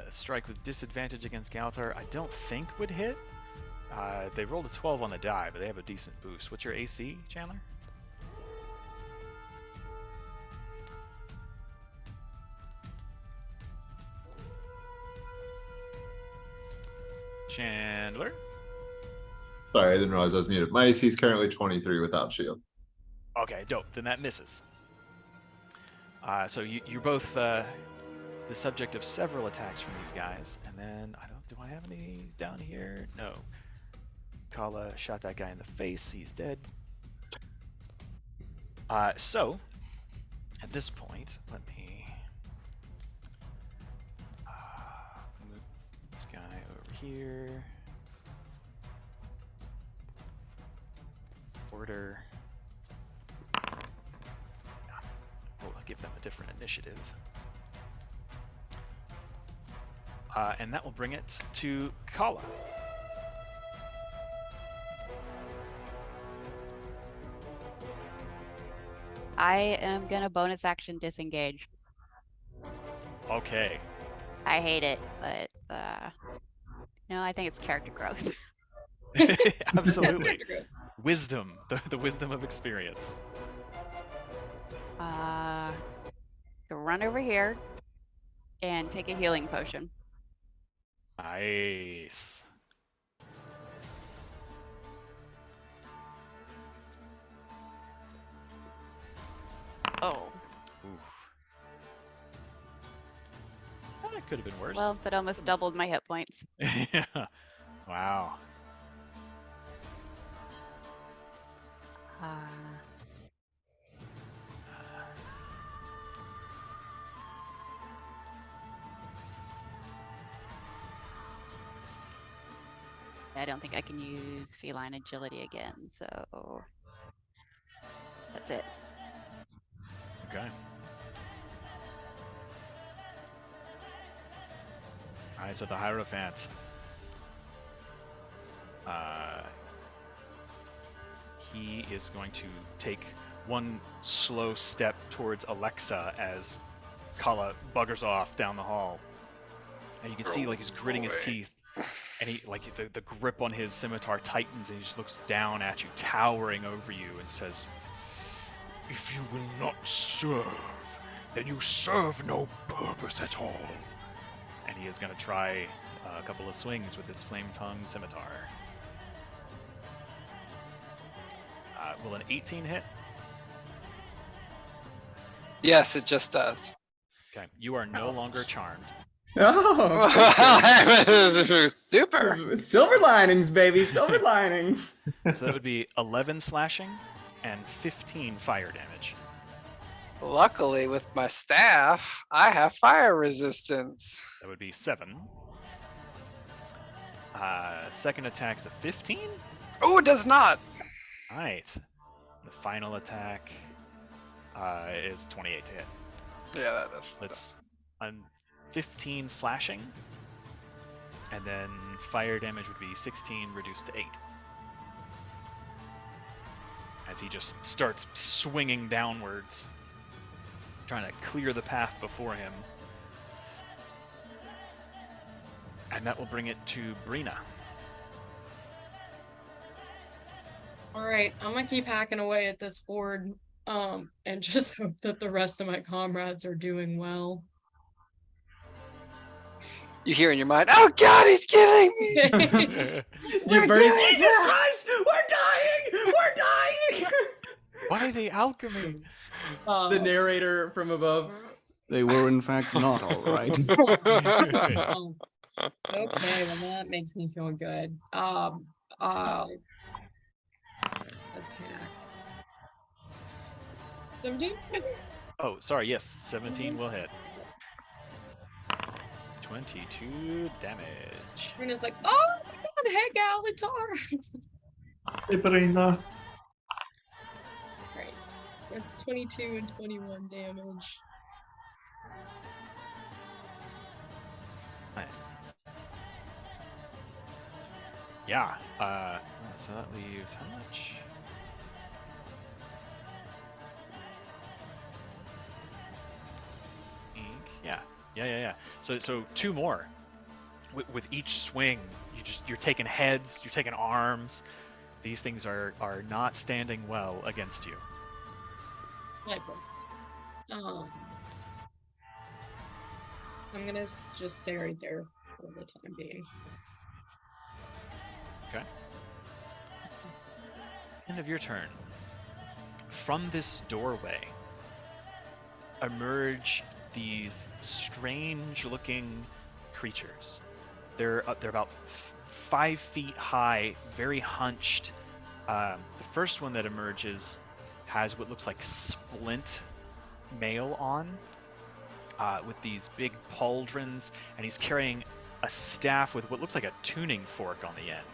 Strike with disadvantage against Galtar, I don't think would hit. They rolled a 12 on the die, but they have a decent boost. What's your AC, Chandler? Chandler? Sorry, I didn't realize I was muted. My AC is currently 23 without shield. Okay, dope. Then that misses. So you're both the subject of several attacks from these guys. And then, do I have any down here? No. Kala shot that guy in the face. He's dead. So, at this point, let me move this guy over here. Order. We'll give them a different initiative. And that will bring it to Kala. I am gonna bonus action disengage. Okay. I hate it, but no, I think it's character growth. Absolutely. Wisdom, the wisdom of experience. Run over here and take a healing potion. Nice. Oh. Oof. That could have been worse. Well, that almost doubled my hit points. Yeah. Wow. I don't think I can use feline agility again, so that's it. Okay. Alright, so the Hierophant. He is going to take one slow step towards Alexa as Kala buggers off down the hall. And you can see like he's gritting his teeth. And he like the grip on his scimitar tightens and he just looks down at you, towering over you, and says, If you will not serve, then you serve no purpose at all. and he is going to try a couple of swings with his flame-tongue scimitar. Will an 18 hit? Yes, it just does. Okay, you are no longer charmed. Oh, Super. silver linings, baby, silver linings. So that would be 11 slashing and 15 fire damage. Luckily, with my staff, I have fire resistance. That would be 7. Second attack's a 15? Oh, it does not. Alright. The final attack is 28 to hit. Yeah, that does. Let's 15 slashing, and then fire damage would be 16 reduced to 8. As he just starts swinging downwards, trying to clear the path before him. And that will bring it to Brina. Alright, I'm gonna keep hacking away at this board, and just hope that the rest of my comrades are doing well. You hear in your mind, oh god, he's killing me! Jesus Christ, we're dying! We're dying! Why the alchemy? The narrator from above. They were in fact not all right. Okay, well that makes me feel good. Let's hack. 17? Oh, sorry, yes, 17 will hit. 22 damage. Brina's like, oh my god, hey Galatar! Hey, Brina. Right. That's 22 and 21 damage. Yeah, so that leaves how much? Yeah. So two more. With each swing, you're taking heads, you're taking arms. These things are not standing well against you. Likewise. I'm gonna just stay right there for the time being. Okay. End of your turn. From this doorway emerge these strange-looking creatures. They're about 5 feet high, very hunched. The first one that emerges has what looks like splint mail on, with these big pauldrons, and he's carrying a staff with what looks like a tuning fork on the end.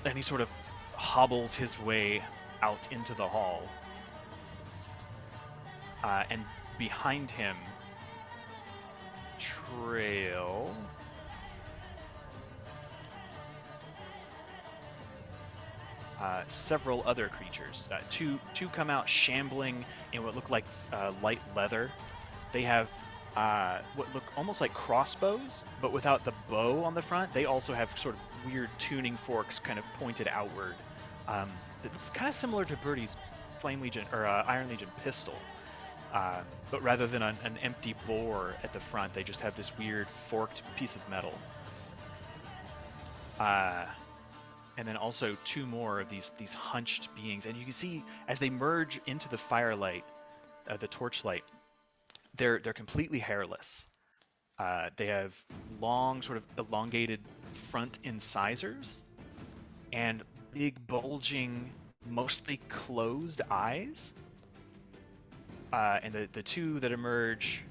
And he sort of hobbles his way out into the hall. And behind him trail several other creatures. Two come out shambling in what look like light leather. They have what look almost like crossbows, but without the bow on the front. They also have sort of weird tuning forks kind of pointed outward. It's kind of similar to Birdie's Flame Legion or Iron Legion pistol. But rather than an empty bore at the front, they just have this weird forked piece of metal. And then also two more of these hunched beings, and you can see as they merge into the firelight, the torchlight, they're completely hairless. They have long, sort of elongated front incisors, and big bulging, mostly closed eyes. And the two that emerge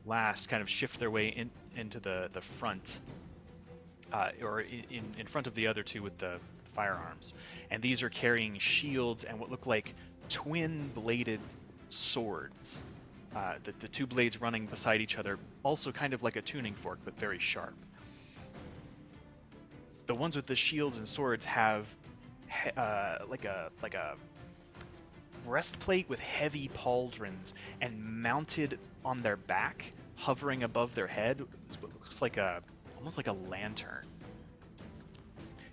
last kind of shift their way into the front, or in front of the other two with the firearms. And these are carrying shields and what look like twin-bladed swords. The two blades running beside each other, also kind of like a tuning fork, but very sharp. The ones with the shields and swords have like a breastplate with heavy pauldrons, and mounted on their back, hovering above their head, is what looks like almost like a lantern.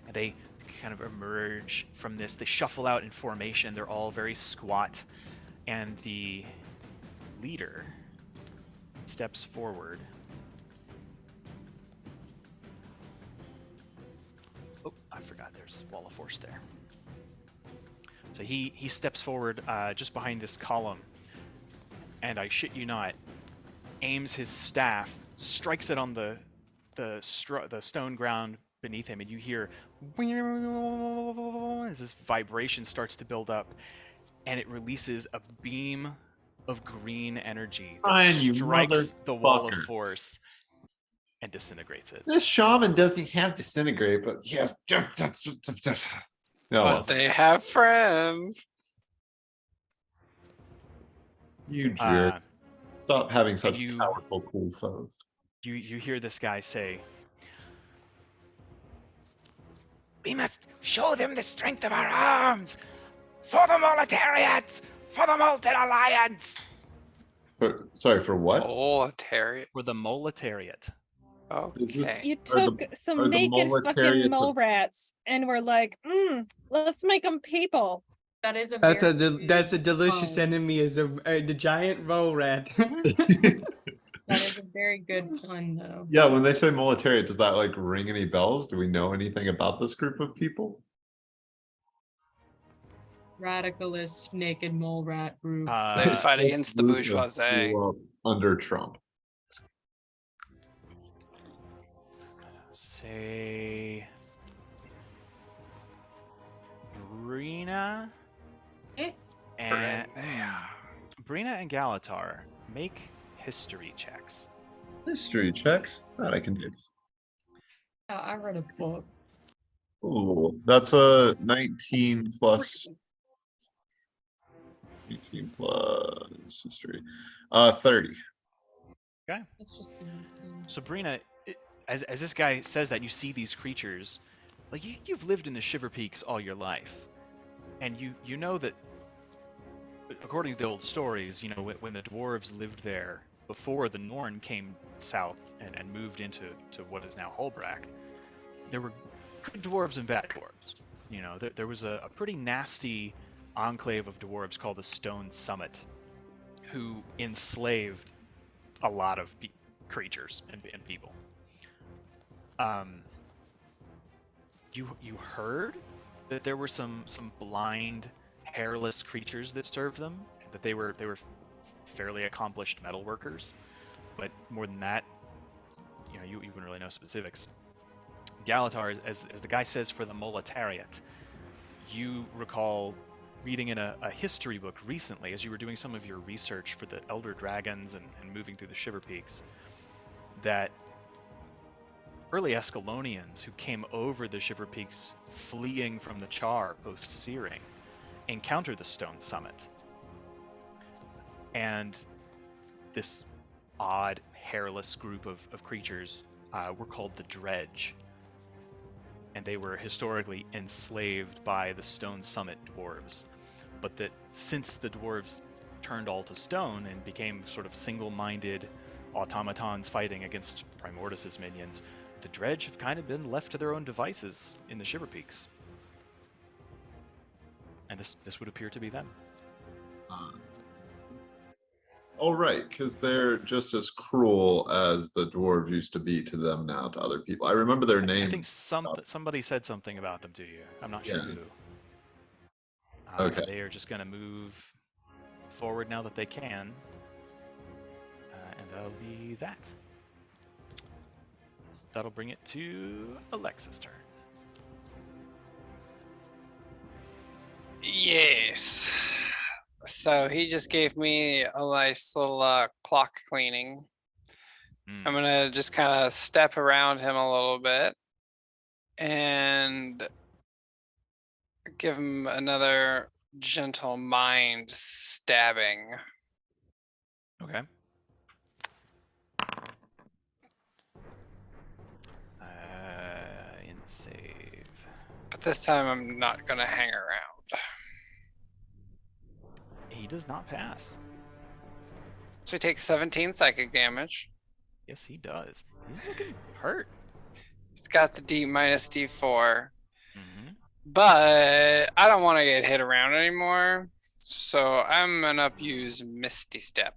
And they kind of emerge from this. They shuffle out in formation. They're all very squat, and the leader steps forward. Oh, I forgot there's a wall of force there. So he steps forward just behind this column, and I shit you not, aims his staff, strikes it on the stone ground beneath him, and you hear as this vibration starts to build up, and it releases a beam of green energy that Ryan, you strikes the wall of motherfucker. force and disintegrates it. This shaman doesn't have disintegrate, but yes. No, But they have friends. you jerk. Stop having such you- powerful, cool foes. You hear this guy say, "We must show them the strength of our arms! For the Moletariat! For the Molten Alliance!" Sorry, for what? Proletariat. For the Moletariat. Okay. You Are the- took are some the naked fucking Moletariats mole rats and were like, let's make them people. That is a That's very that's a delicious pun. enemy. Is the giant mole rat. That is a very good pun, though. Yeah, when they say military, does that like ring any bells? Do we know anything about this group of people? Radicalist naked mole rat group. They fight This against the group that bourgeoisie. grew up under Trump. Say Brina Eh. and Brina and Galatar, make history checks. History checks that I can do. I read a book. Ooh, that's a 19 plus 18 plus history. 30. It's just 19. So Brina, as this guy says that, you see these creatures, like you've lived in the Shiver Peaks all your life, and you know that according to the old stories, you know, when the dwarves lived there, before the Norn came south and moved into what is now Holbrack, there were good dwarves and bad dwarves. You know, there was a pretty nasty enclave of dwarves called the Stone Summit, who enslaved a lot of creatures and people. You heard that there were some blind, hairless creatures that served them, that they were fairly accomplished metal workers, but more than that, you know, you wouldn't really know specifics. Galatar, as the guy says, for the Moletariat, you recall reading in a history book recently, as you were doing some of your research for the Elder Dragons and moving through the Shiver Peaks, that early Escalonians who came over the Shiver Peaks fleeing from the Char post-Searing encountered the Stone Summit. And this odd, hairless group of creatures were called the Dredge. And they were historically enslaved by the Stone Summit dwarves. But that since the dwarves turned all to stone and became sort of single-minded automatons fighting against Primordus's minions, the Dredge have kind of been left to their own devices in the Shiver Peaks. And this would appear to be them. Oh, right, because they're just as cruel as the dwarves used to be to them now, to other people. I remember their name. I think somebody said something about them to you. I'm not sure Yeah. who. Okay. They are just going to move forward now that they can. And that'll be that. So that'll bring it to Alexa's turn. Yes. So he just gave me a nice little clock cleaning. I'm gonna just kind of step around him a little bit and give him another gentle mind stabbing. Okay. In save. But this time I'm not gonna hang around. He does not pass. So he takes 17 psychic damage. Yes, he does. He's looking hurt. He's got the D minus D4. Mm-hmm. But I don't want to get hit around anymore. So I'm gonna use Misty Step.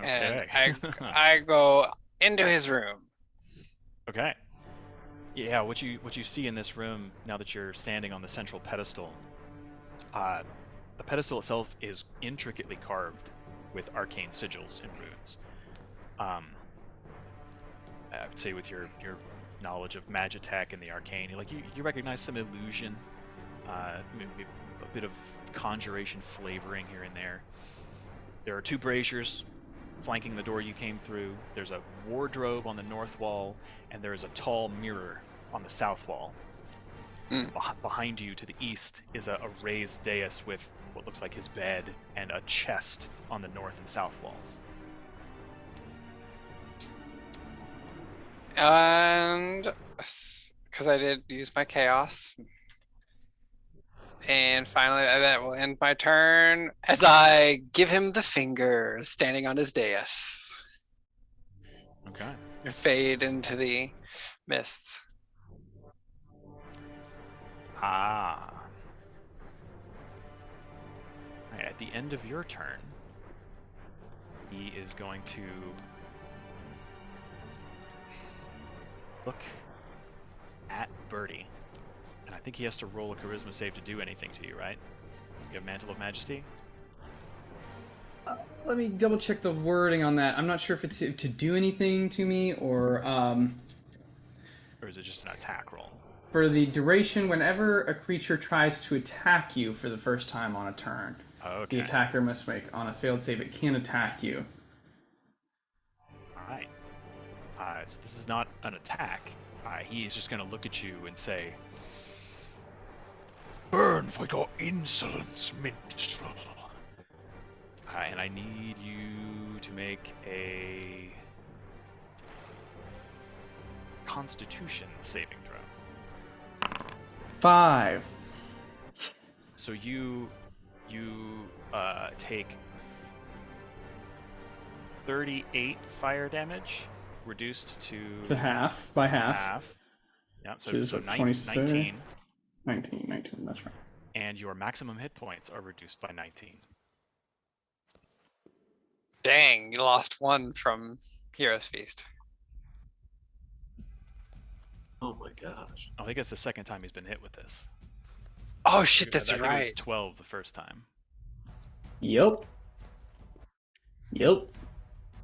Okay. And I go into his room. Okay. Yeah, what you see in this room now that you're standing on the central pedestal, the pedestal itself is intricately carved with arcane sigils and runes. I would say with your knowledge of Magitech and the arcane, you recognize some illusion, maybe a bit of conjuration flavoring here and there. There are two braziers flanking the door you came through. There's a wardrobe on the north wall, and there is a tall mirror on the south wall. Behind you to the east is a raised dais with what looks like his bed and a chest on the north and south walls. And because I did use my chaos. And finally, that will end my turn as I give him the finger standing on his dais. Okay. And fade into the mists. Ah. Right, at the end of your turn, he is going to look at Birdie. And I think he has to roll a charisma save to do anything to you, right? You have Mantle of Majesty? Let me double check the wording on that. I'm not sure if it's to do anything to me or is it just an attack roll? for the duration whenever a creature tries to attack you for the first time on a turn. Okay. The attacker must make on a failed save. It can attack you. Alright. So this is not an attack. He is just going to look at you and say, Burn for your insolence, minstrel. and I need you to make a Constitution saving throw. 5. So you take 38 fire damage, reduced to half, by half. half. Yeah, so, Which is so what, 19. 19, that's right. And your maximum hit points are reduced by 19. Dang, you lost one from Hero's Feast. Oh my gosh. I think it's the second time he's been hit with this. Oh shit, that's I think it was right. 12 the first time. Yep.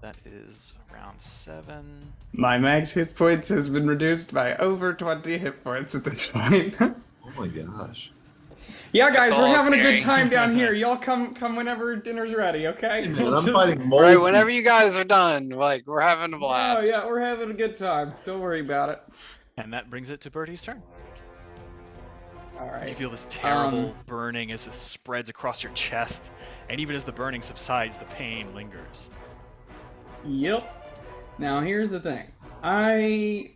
That is round 7. My max hit points has been reduced by over 20 hit points at this point. Oh my gosh. Yeah, guys, That's we're all having a scary. good time down here. Y'all come whenever dinner's ready, okay? Man, I'm Just- fighting All right, mold. whenever you guys are done, like we're having a Oh, blast. yeah, we're having a good time. Don't worry about it. And that brings it to Bertie's turn. All right. You feel this terrible burning as it spreads across your chest, and even as the burning subsides, the pain lingers. Yep. Now here's the thing. I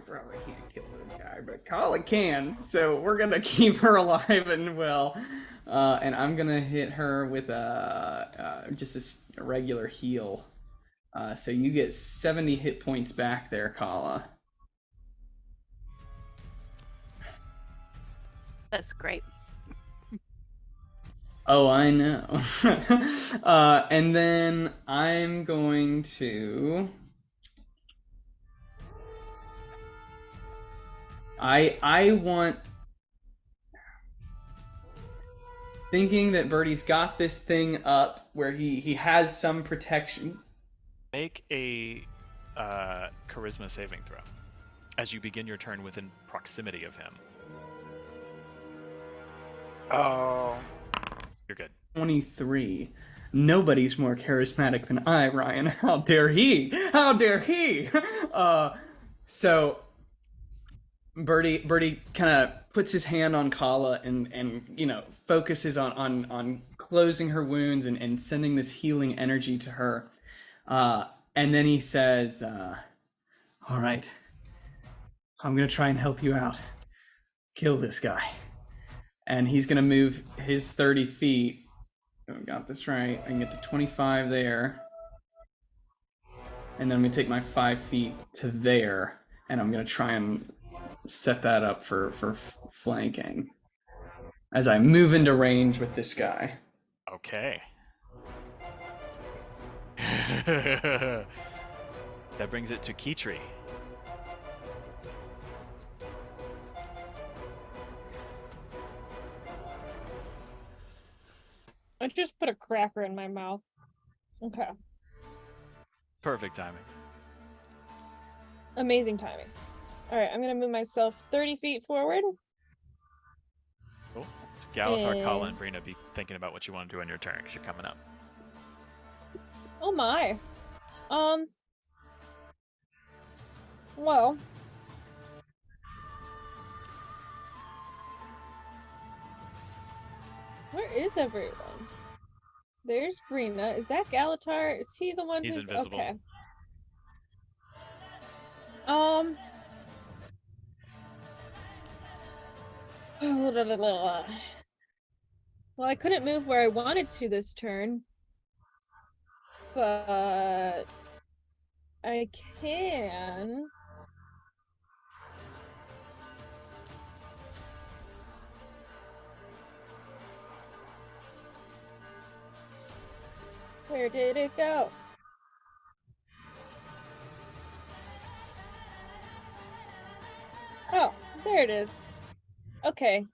probably can't kill this guy, but Kala can. So we're gonna keep her alive and well, and I'm gonna hit her with just a regular heal. So you get 70 hit points back there, Kala. That's great. Oh, I know. And then I'm going to. I want. Thinking that Birdie's got this thing up where he has some protection. Make a charisma saving throw as you begin your turn within proximity of him. Oh. You're good. 23. Nobody's more charismatic than I, Ryan. How dare he? How dare he? So Birdie kind of puts his hand on Kala and focuses on closing her wounds and sending this healing energy to her. And then he says, all right, I'm going to try and help you out. Kill this guy. And he's going to move his 30 feet. Oh, got this right. I can get to 25 there. And then I'm going to take my 5 feet to there. And I'm going to try and set that up for flanking. As I move into range with this guy. Okay. That brings it to Kitri. I just put a cracker in my mouth. Okay. Perfect timing. Amazing timing. Alright, I'm gonna move myself 30 feet forward. Cool. So Galatar, Kala, And- and Brina, be thinking about what you want to do on your turn because you're coming up. Oh my. Well. Where is everyone? There's Brina. Is that Galatar? Is he the one He's who's invisible. okay? Well, I couldn't move where I wanted to this turn, but I can. Where did it go? Oh, there it is. Okay.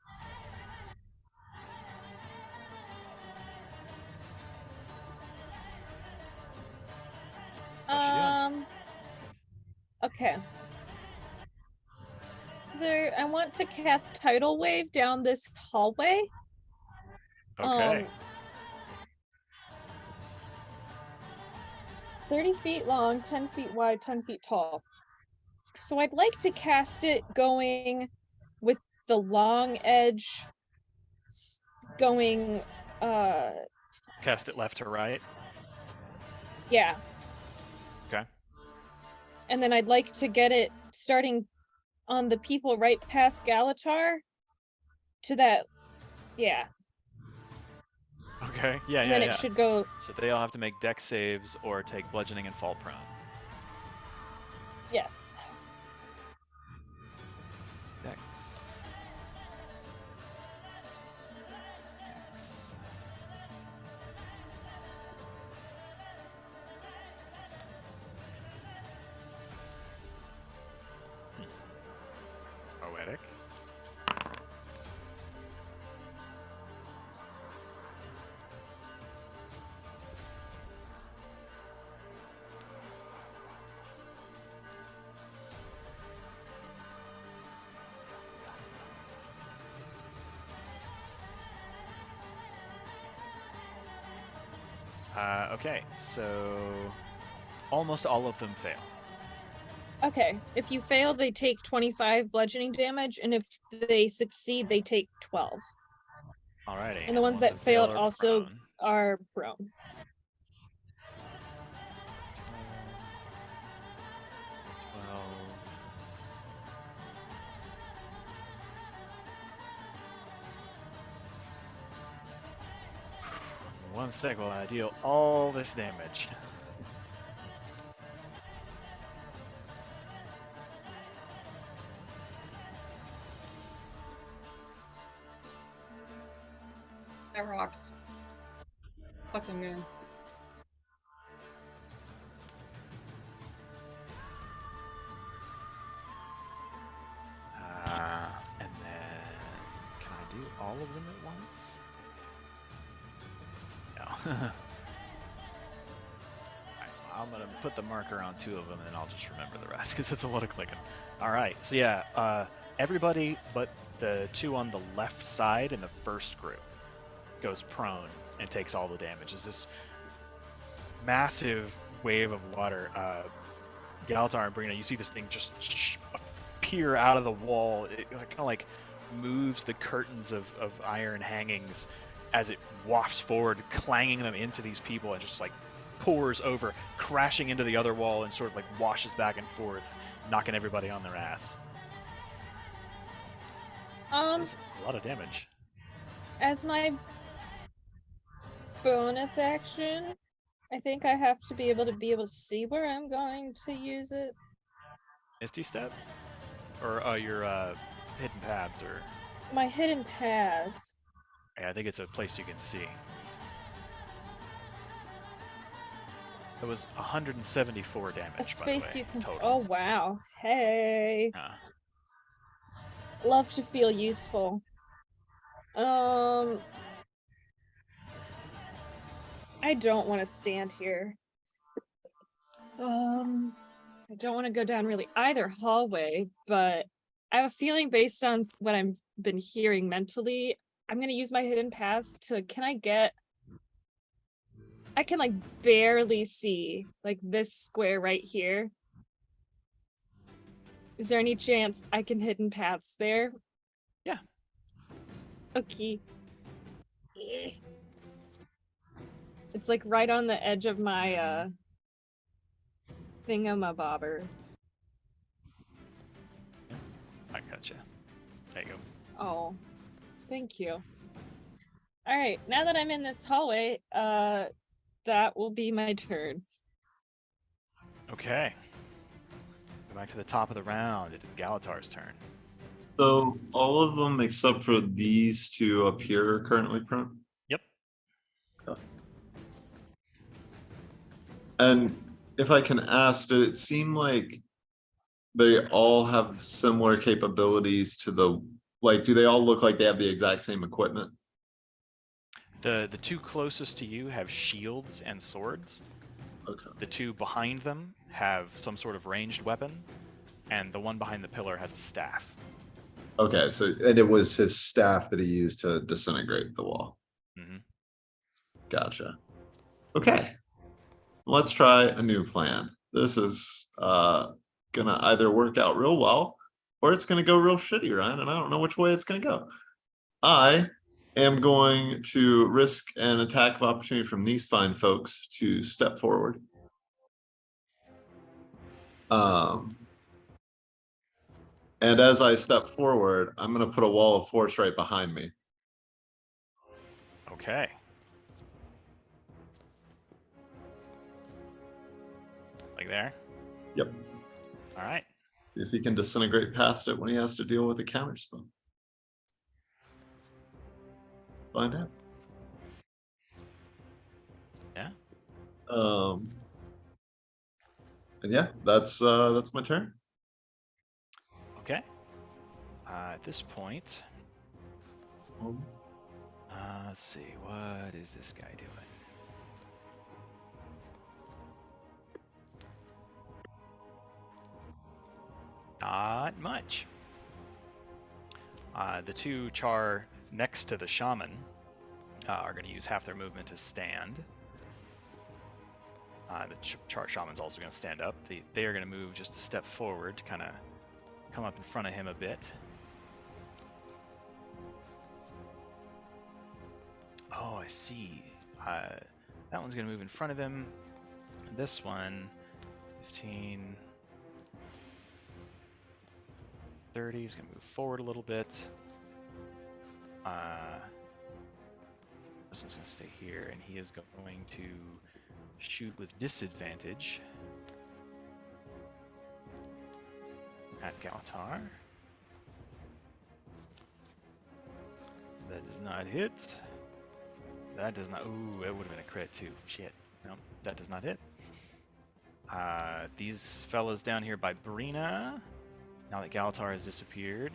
What's she doing? Okay. I want to cast Tidal Wave down this hallway. Okay. 30 feet long, 10 feet wide, 10 feet tall. So I'd like to cast it going with the long edge going, Cast it left to right. yeah. Okay. And then I'd like to get it starting on the people right past Galatar to that, yeah. Okay. Okay. Yeah, And yeah, then yeah. it should go. So they all have to make dex saves or take bludgeoning and fall prone. Yes. Dex. Dex. Poetic. Okay, so almost all of them fail. Okay. If you fail, they take 25 bludgeoning damage, and if they succeed, they take 12. Alrighty. And the ones that failed also are prone. 12. 1 sec while I deal all this damage. That rocks. Fucking guys. And then can I do all of them at once? No. Alright, I'm gonna put the marker on 2 of them and then I'll just remember the rest because it's a lot of clicking. Alright, so yeah, everybody but the 2 on the left side in the first group goes prone and takes all the damage. It's this massive wave of water. Galtar and Brina, you see this thing just appear out of the wall. It kind of like moves the curtains of iron hangings as it wafts forward, clanging them into these people and just like pours over, crashing into the other wall and sort of like washes back and forth, knocking everybody on their ass. That's a lot of damage. As my bonus action, I think I have to be able to see where I'm going to use it. Misty Step? Or your hidden paths, or... My hidden paths. Yeah, I think it's a place you can see. That was 174 damage, A by the space way, you can. total. Oh wow! Hey. Love to feel useful. I don't want to stand here. I don't want to go down really either hallway, but I have a feeling based on what I've been hearing mentally, I'm gonna use my hidden paths to. I can like barely see like this square right here. Is there any chance I can hidden paths there? Yeah. Okay. It's like right on the edge of my thingamabobber. I gotcha. There you go. Oh, thank you. All right, now that I'm in this hallway, that will be my turn. Okay. Go back to the top of the round. It is Galatar's turn. So all of them except for these 2 up here are currently prone? Yep. Okay. And if I can ask, did it seem like they all have similar capabilities to the, like, do they all look like they have the exact same equipment? The 2 closest to you have shields and swords. Okay. The 2 behind them have some sort of ranged weapon, and the one behind the pillar has a staff. Okay, so and it was his staff that he used to disintegrate the wall. Mm-hmm. Gotcha. Okay, let's try a new plan. This is gonna either work out real well or it's gonna go real shitty, Ryan, and I don't know which way it's gonna go. I am going to risk an attack of opportunity from these fine folks to step forward. And as I step forward, I'm going to put a wall of force right behind me. Okay. something there. Yep. All right. If he can disintegrate past it when he has to deal with a counter spell. Find out. Yeah. And yeah, that's my turn. Okay. At this point, let's see. What is this guy doing? Not much. The two char next to the shaman are going to use half their movement to stand. The char shaman's also going to stand up. They are going to move just a step forward to kind of come up in front of him a bit. Oh, I see. That one's going to move in front of him. This one, 15, 30, is going to move forward a little bit. This one's going to stay here, and he is going to shoot with disadvantage at Galtar. That does not hit. That does not. Ooh, that would have been a crit too. Shit. No, that does not hit. These fellas down here by Brina, now that Galtar has disappeared,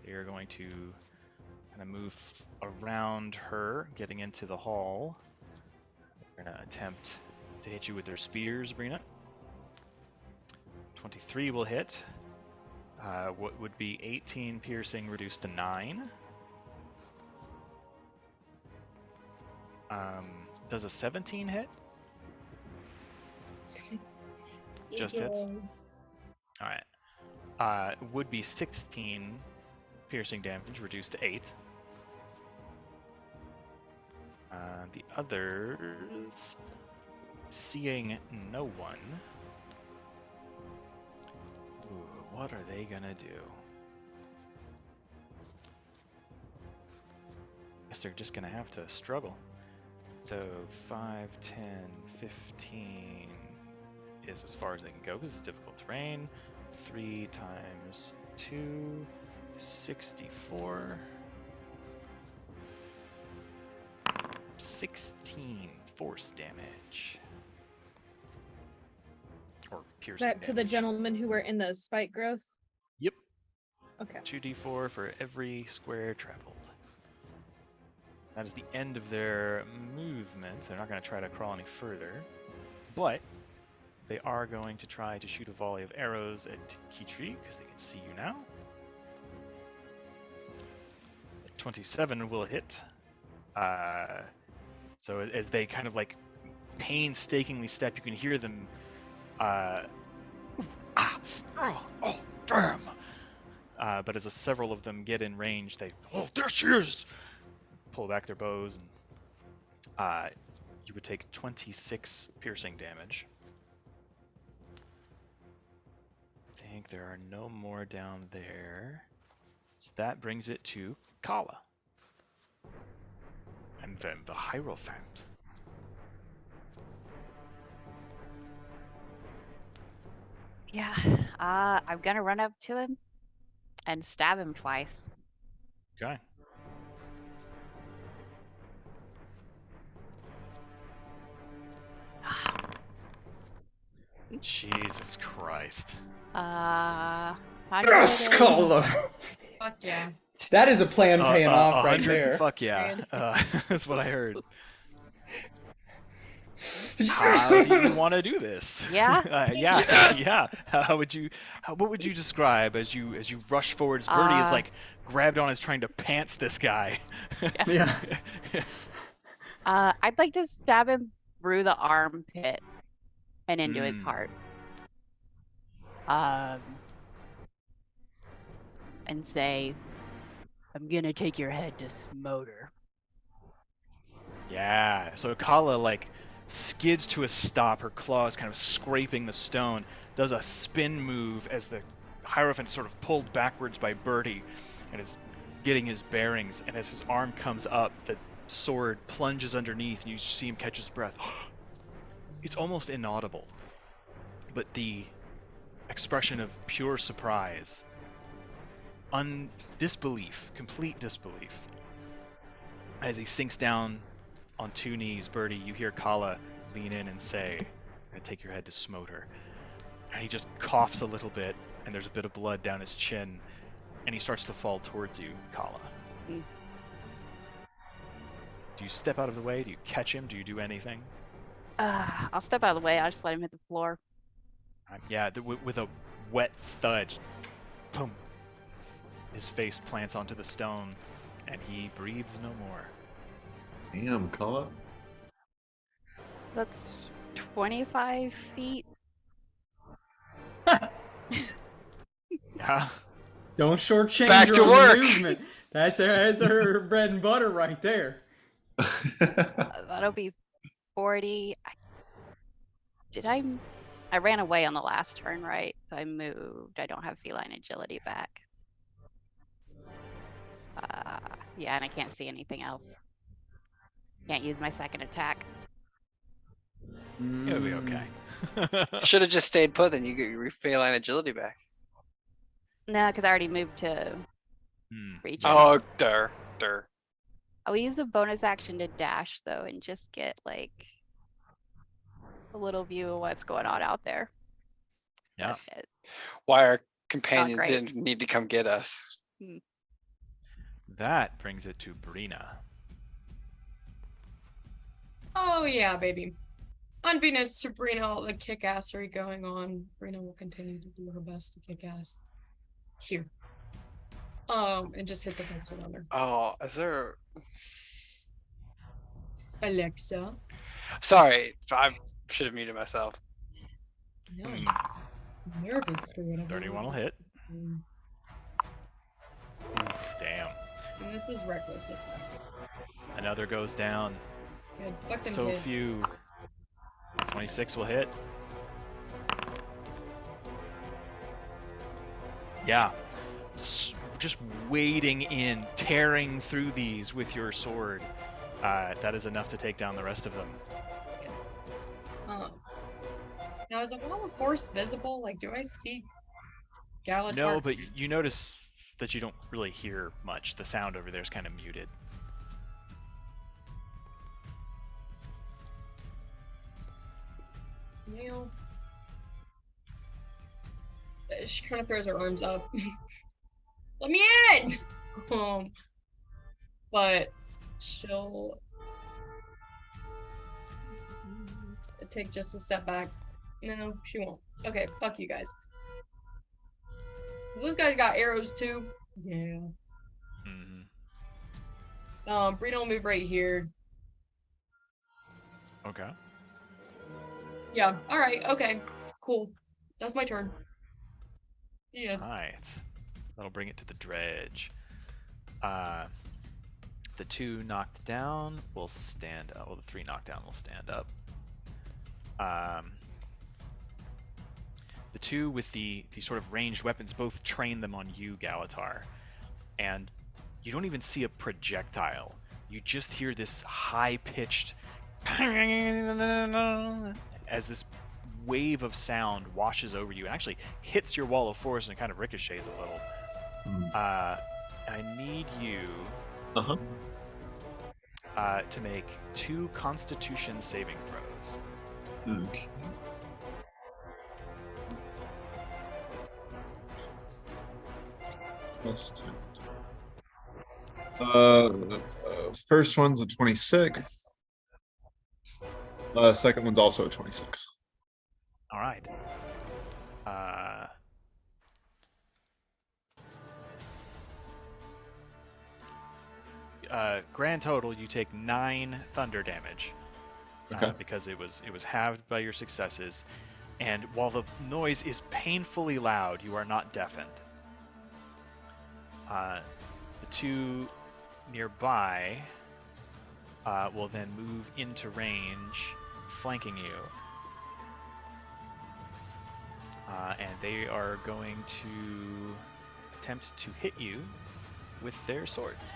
they are going to kind of move around her, getting into the hall. They're going to attempt to hit you with their spears, Brina. 23 will hit. What would be 18 piercing reduced to 9. Does a 17 hit? Just hits? Alright. Would be 16 piercing damage reduced to 8. The others, seeing no one. Ooh, what are they gonna do? Guess they're just gonna have to struggle. So 5, 10, 15 is as far as they can go because it's difficult terrain. 3 times 2, 64. 16 force damage. Or piercing That to the damage. gentlemen who were in the spike growth? Yep. Okay. 2d4 for every square traveled. That is the end of their movement. They're not going to try to crawl any further. But they are going to try to shoot a volley of arrows at Kitri because they can see you now. 27 will hit. So as they kind of like painstakingly step, you can hear them. Damn! But as several of them get in range, they there she is! Pull back their bows, and you would take 26 piercing damage. I think there are no more down there. So that brings it to Kala. And then the Hierophant. Yeah, I'm gonna run up to him and stab him twice. Okay. Jesus Christ. 100 Yes, and- Kala! Fuck yeah. That is a plan paying off right 100, there. fuck yeah. That's what I heard. Yes! How do you want to do this? Yeah? Yeah. What would you describe as you rush forwards? Birdie is like grabbed on as trying to pants this guy. Yeah. I'd like to stab him through the armpit and into his heart. And say, I'm gonna take your head to Smoter. Yeah. So Kala like skids to a stop, her claws kind of scraping the stone, does a spin move as the Hierophant is sort of pulled backwards by Birdie and is getting his bearings, and as his arm comes up, the sword plunges underneath and you see him catch his breath. It's almost inaudible. but the expression of pure surprise, disbelief, complete disbelief. As he sinks down on 2 knees, Birdie, you hear Kala lean in and say, "I'm gonna take your head to smote her." And he just coughs a little bit, and there's a bit of blood down his chin, and he starts to fall towards you, Kala. Mm. Do you step out of the way? Do you catch him? Do you do anything? I'll step out of the way. I'll just let him hit the floor. Yeah, with a wet thud, boom, his face plants onto the stone, and he breathes no more. Damn, Kala. That's 25 feet. Yeah. Don't shortchange Back her to on work. the movement. That's her bread and butter right there. That'll be 40. I ran away on the last turn, right? So I moved. I don't have feline agility back. Yeah, and I can't see anything else. Can't use my second attack. It'll be okay. Should have just stayed put, then you get your feline agility back. No, because I already moved to reach him. Oh, der. I will use the bonus action to dash though, and just get like a little view of what's going on out there. Yeah. That's it. Why our companions great. didn't need to come get us. That brings it to Brina. Oh yeah, baby. Unbeknownst to Brina, all the kick-assery going on, Brina will continue to do her best to kick ass. Here. And just hit the pencil on her. Oh, is there... Alexa. Sorry, I should have muted myself. No. I'm nervous for whatever. 31 will hit. Mm. Oof, damn. And this is reckless attack. Another goes down. Good. Fuck them So kids. few. 26 will hit. Yeah. Just wading in, tearing through these with your sword. That is enough to take down the rest of them. Now, is a wall of force visible? Like, do I see Galatar? No, but you notice that you don't really hear much. The sound over there is kind of muted. Well, she kind of throws her arms up. Let me in! But she'll take just a step back. No, she won't. Okay, fuck you guys. 'Cause those guys got arrows too. Yeah. Brina will move right here. Okay. Yeah. All right. Okay. Cool. That's my turn. Yeah. Alright. That'll bring it to the dredge. The 2 knocked down will stand up. Well, the 3 knocked down will stand up. The 2 with the sort of ranged weapons both train them on you, Galatar. And you don't even see a projectile. You just hear this high-pitched as this wave of sound washes over you and actually hits your wall of force and kind of ricochets a little. I need you to make 2 Constitution saving throws. Okay. Plus 2. First one's a 26. Second one's also a 26. All right. Grand total, you take 9 thunder damage. Okay. Because it was halved by your successes, and while the noise is painfully loud, you are not deafened. The 2 nearby will then move into range, flanking you. And they are going to attempt to hit you with their swords.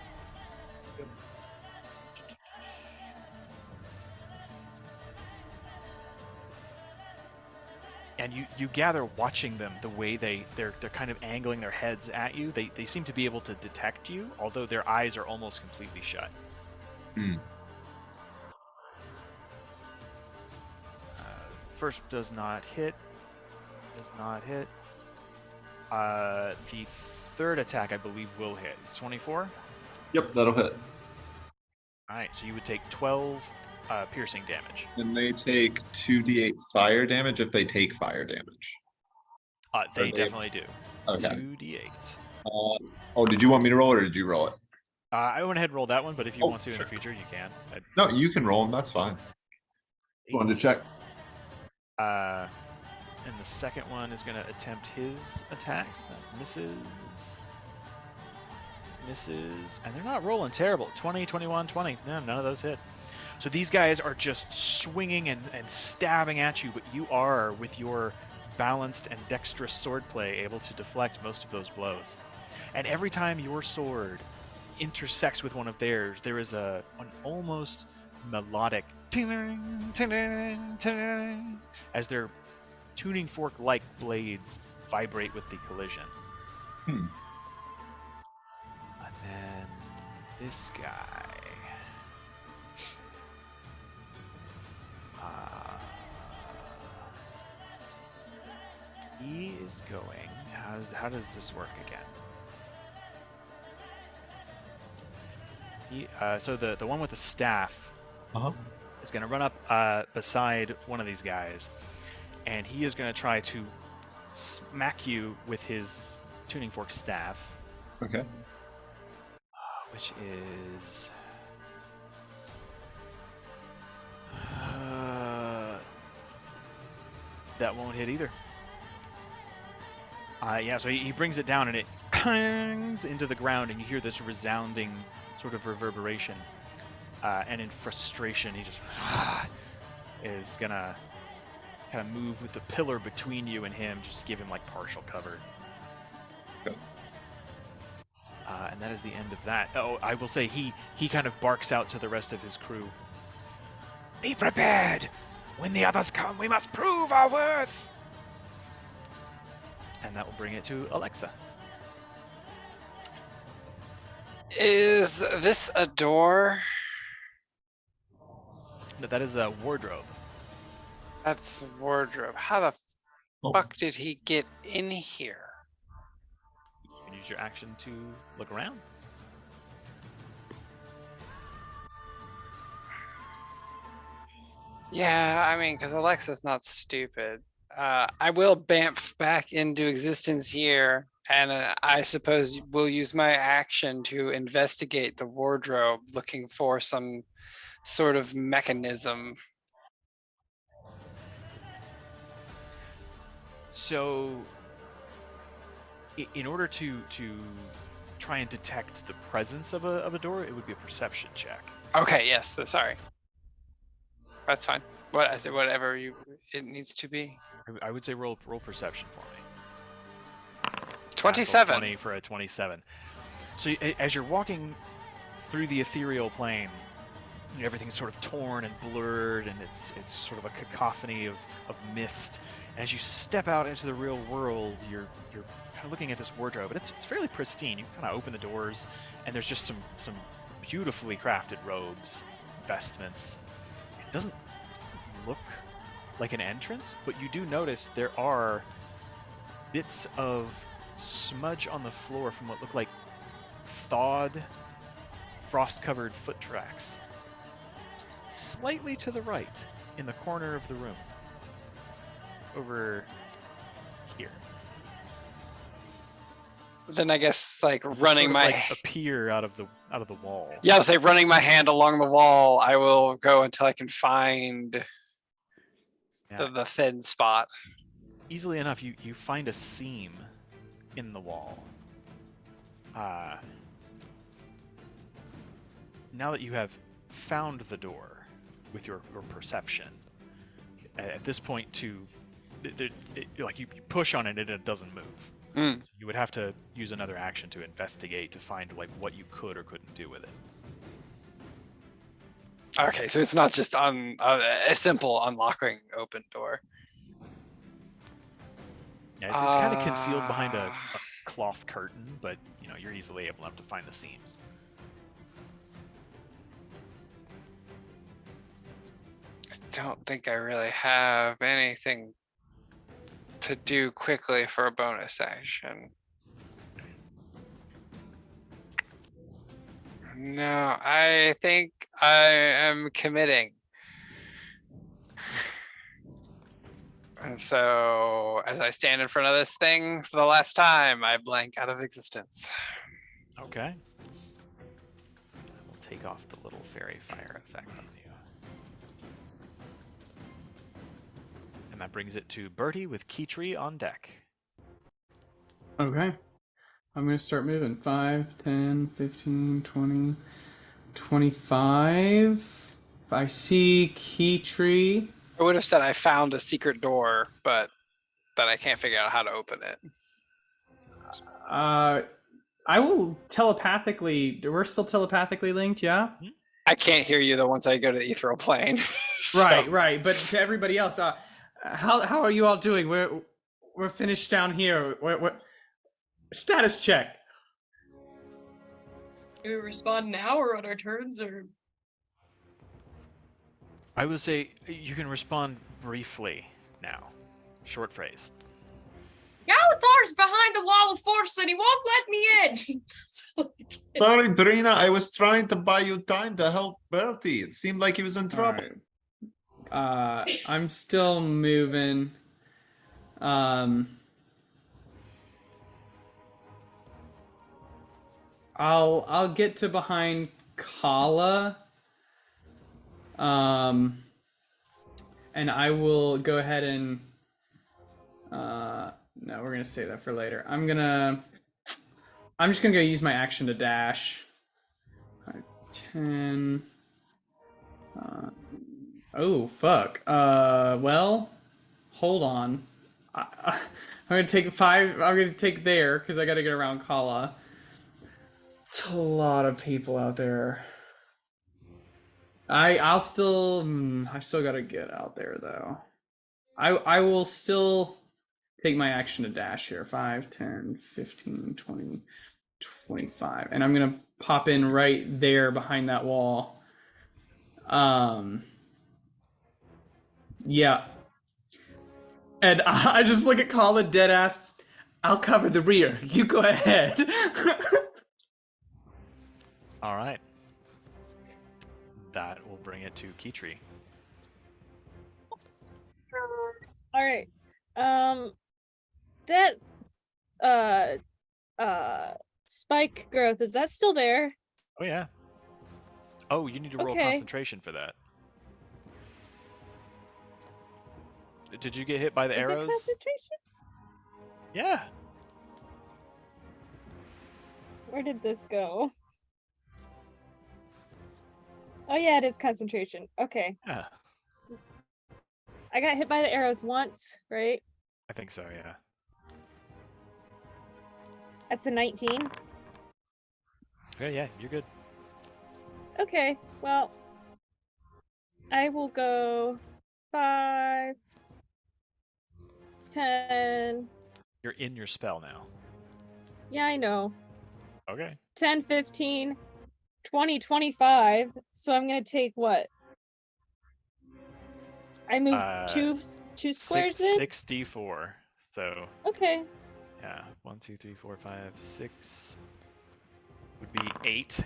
and you gather watching them the way they're kind of angling their heads at you. They seem to be able to detect you, although their eyes are almost completely shut. Hmm. First does not hit. Does not hit. The third attack, I believe, will hit. It's 24. Yep, that'll hit. All right, so you would take 12 piercing damage. And they take 2d8 fire damage if they take fire damage. They they- definitely do. Okay. 2d8. Oh, did you want me to roll or did you roll it? I went ahead and rolled that one, but if you Oh, want to in sure. the future, you can. No, you can roll them. That's fine. Wanted to check. And the second one is going to attempt his attacks. That misses. Misses. And they're not rolling terrible. 20, 21, 20. No, none of those hit. So these guys are just swinging and stabbing at you, but you are, with your balanced and dexterous swordplay, able to deflect most of those blows. And every time your sword intersects with one of theirs, there is an almost melodic ting, ting, ting, as their tuning fork-like blades vibrate with the collision. Hmm. And then this guy. He is going. How does this work again? So the one with the staff is going to run up beside one of these guys, and he is going to try to smack you with his tuning fork staff. Okay. Which is that won't hit either. Yeah, so he brings it down and it clangs into the ground, and you hear this resounding sort of reverberation. And in frustration, he just is gonna kind of move with the pillar between you and him, just give him like partial cover. Okay. And that is the end of that. Oh, I will say he kind of barks out to the rest of his crew. Be prepared! When the others come, we must prove our worth! And that will bring it to Alexa. Is this a door? No, that is a wardrobe. That's a wardrobe. How the Oh. fuck did he get in here? You can use your action to look around. Yeah, I mean, because Alexa's not stupid. I will bamf back into existence here, and I suppose we'll use my action to investigate the wardrobe, looking for some sort of mechanism. So, in order to try and detect the presence of a door, it would be a perception check. Okay, yes, sorry. That's fine. Whatever it needs to be. I would say roll perception for me. 27. 20 for a 27. So as you're walking through the ethereal plane, everything's sort of torn and blurred, and it's sort of a cacophony of mist. And as you step out into the real world, you're kind of looking at this wardrobe, but it's fairly pristine. You kind of open the doors, and there's just some beautifully crafted robes, vestments. It doesn't look like an entrance, but you do notice there are bits of smudge on the floor from what look like thawed, frost-covered foot tracks. Slightly to the right, in the corner of the room. Over here. Then I guess like Sort running of my like appear out of the wall. yeah, I'll say running my hand along the wall. I will go until I can find Yeah. the thin spot. Easily enough, you find a seam in the wall. Now that you have found the door with your perception, at this point like you push on it and it doesn't move. Mm. So you would have to use another action to investigate to find like what you could or couldn't do with it. Okay, so it's not just a simple unlocking open door. Yeah, it's kind of concealed behind a cloth curtain, but you're easily able enough to find the seams. I don't think I really have anything to do quickly for a bonus action. No, I think I am committing. And so, as I stand in front of this thing for the last time, I blank out of existence. Okay. We'll take off the little fairy fire effect on you. And that brings it to Bertie with Keytree on deck. Okay. I'm going to start moving. 5, 10, 15, 20, 25. I see Keytree. I would have said I found a secret door, but that I can't figure out how to open it. I will telepathically. We're still telepathically linked, yeah? I can't hear you though once I go to the ethereal plane. So- Right. But to everybody else, how are you all doing? We're finished down here. What status check? Do we respond now or on our turns, or? I would say you can respond briefly now. Short phrase. Galatar's behind the wall of force and he won't let me in. Sorry, Brina, I was trying to buy you time to help Bertie. It seemed like he was in trouble. I'm still moving. I'll get to behind Kala. And I will go ahead and no, we're gonna save that for later. I'm just gonna go use my action to dash. 10. Oh fuck. Well, hold on. I'm gonna take 5. I'm gonna take there because I gotta get around Kala. It's a lot of people out there. I still gotta get out there though. I will still take my action to dash here. 5, 10, 15, 20, 25. And I'm gonna pop in right there behind that wall. Yeah. And I just look at Kala dead ass. I'll cover the rear. You go ahead. All right. That will bring it to Keytree. All right. That spike growth, is that still there? Oh yeah. Oh, you need to roll Okay. concentration for that. Did you get hit by the Is it arrows? concentration? Yeah. Where did this go? Oh yeah, it is concentration. Okay. Yeah. I got hit by the arrows once, right? I think so, yeah. That's a 19. Yeah, you're good. Okay, well, I will go 5, 10. You're in your spell now. Yeah, I know. Okay. 10, 15, 20, 25. So I'm going to take what? I moved two squares in? 6d4. So, Okay. yeah. 1, 2, 3, 4, 5, 6 would be 8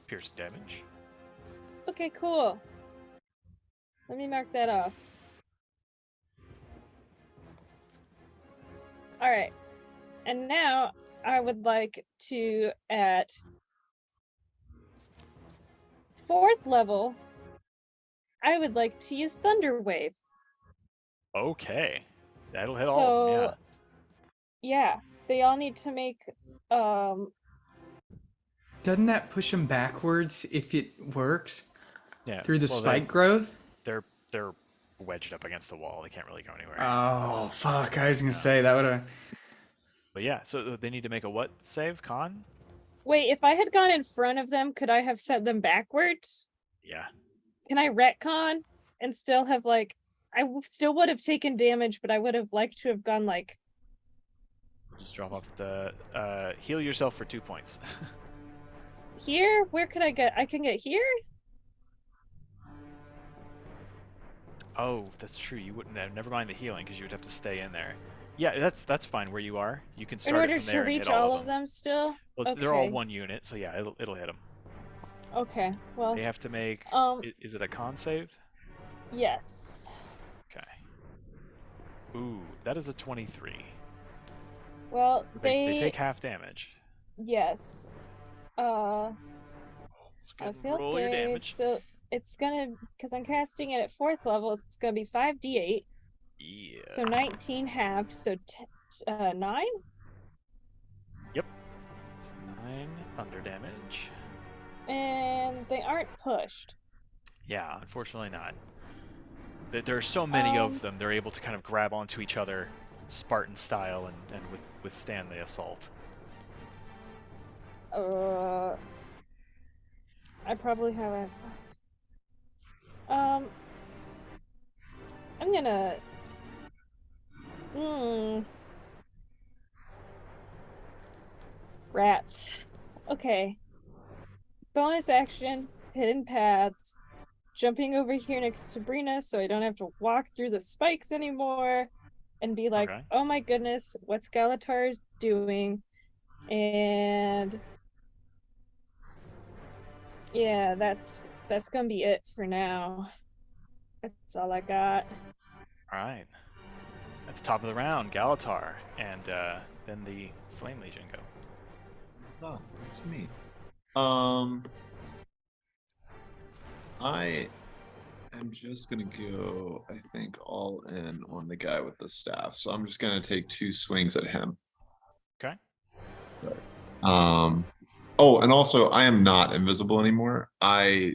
piercing damage. Okay, cool. Let me mark that off. All right. And now I would like to, at 4th level, I would like to use Thunder Wave. Okay. That'll hit all of them, Yeah, they all need to make Doesn't that push them backwards if it works? yeah. Through the Well, spike growth? They're wedged up against the wall. They can't really go anywhere. Oh, fuck. I was going to say that would have. But yeah, so they need to make a what save, con? Wait, if I had gone in front of them, could I have set them backwards? Yeah. Can I retcon and still have still would have taken damage, but I would have liked to have gone Just drop off the heal yourself for 2 points. Here? Where could I get? I can get here? Oh, that's true. You wouldn't have. Never mind the healing, because you would have to stay in there. Yeah, that's fine where you are. You can In start it order from to there and reach hit all of them still? Well, they're all Okay. one unit, so yeah, it'll hit them. Okay, well, They have to make. Is it a con save? yes. Okay. Ooh, that is a 23. Well, So they take half damage. yes. Let's go I ahead and feel roll your safe, damage. so it's gonna, because I'm casting it at 4th level, it's gonna be 5d8. Yeah. So 19 halved, so 9? Yep. It's 9 thunder damage. And they aren't pushed. Yeah, unfortunately not. There are so many of Um, them, they're able to kind of grab onto each other, Spartan style, and withstand the assault. I probably haven't. I'm gonna. Rats. Okay. Bonus action, hidden paths, jumping over here next to Brina so I don't have to walk through the spikes anymore, and be like, Okay. oh my goodness, what's Galatar's doing? And yeah, that's gonna be it for now. That's all I got. Alright. At the top of the round, Galatar, and then the Flame Legion go. Oh, that's me. I am just gonna go, I think, all in on the guy with the staff. So I'm just gonna take 2 swings at him. Okay. Oh, and also I am not invisible anymore. I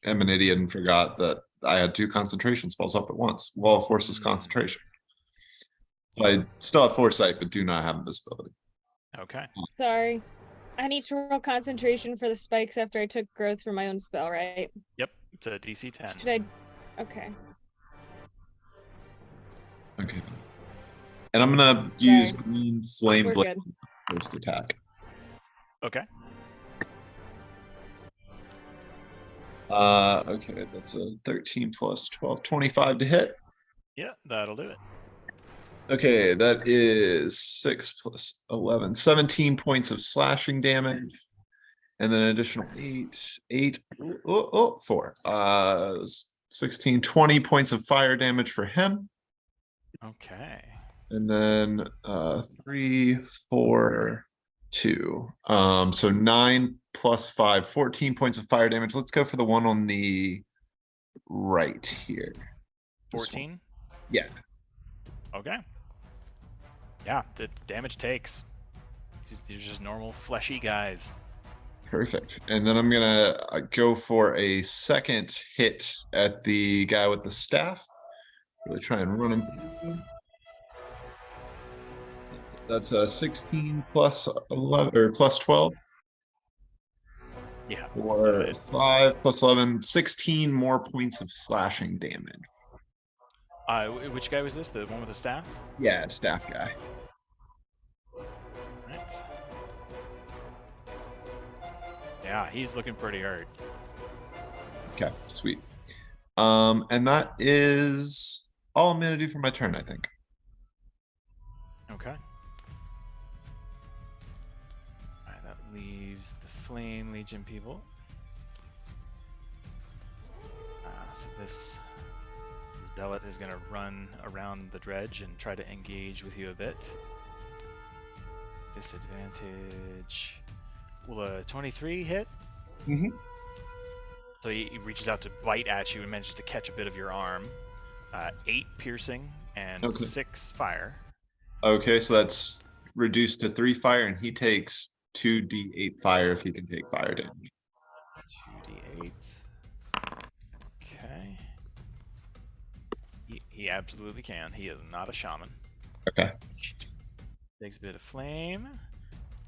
am an idiot and forgot that I had 2 concentration spells up at once. Wall forces concentration. So I still have foresight, but do not have invisibility. Okay. Sorry. I need to roll concentration for the spikes after I took growth from my own spell, right? Yep. It's a DC 10. Should I? Okay. Okay. And I'm gonna use Sorry. green flame We're blade good. first attack. Okay. Okay, that's a 13 plus 12, 25 to hit. Yeah, that'll do it. Okay, that is 6 plus 11, 17 points of slashing damage. And then an additional 8, 4. 16, 20 points of fire damage for him. Okay. And then 3, 4, 2. So 9 plus 5, 14 points of fire damage. Let's go for the one on the right here. This one. 14? Yeah. Okay. Yeah, the damage takes. These are just normal fleshy guys. Perfect. And then I'm gonna go for a second hit at the guy with the staff. Really try and run him. That's a 16 plus 11 or plus 12. Yeah. Or 5 plus 11, 16 more points of slashing damage. Which guy was this? The one with the staff? Yeah, staff guy. Right. Yeah, he's looking pretty hurt. Okay, sweet. And that is all I'm gonna do for my turn, I think. Okay. Alright, that leaves the Flame Legion people. So this zealot is going to run around the dredge and try to engage with you a bit. Disadvantage. Will a 23 hit? Mm-hmm. So he reaches out to bite at you and manages to catch a bit of your arm. 8 piercing and Okay. 6 fire. Okay, so that's reduced to 3 fire, and he takes 2d8 fire if he can take fire damage. 2d8. Okay. He absolutely can. He is not a shaman. Okay. Takes a bit of flame.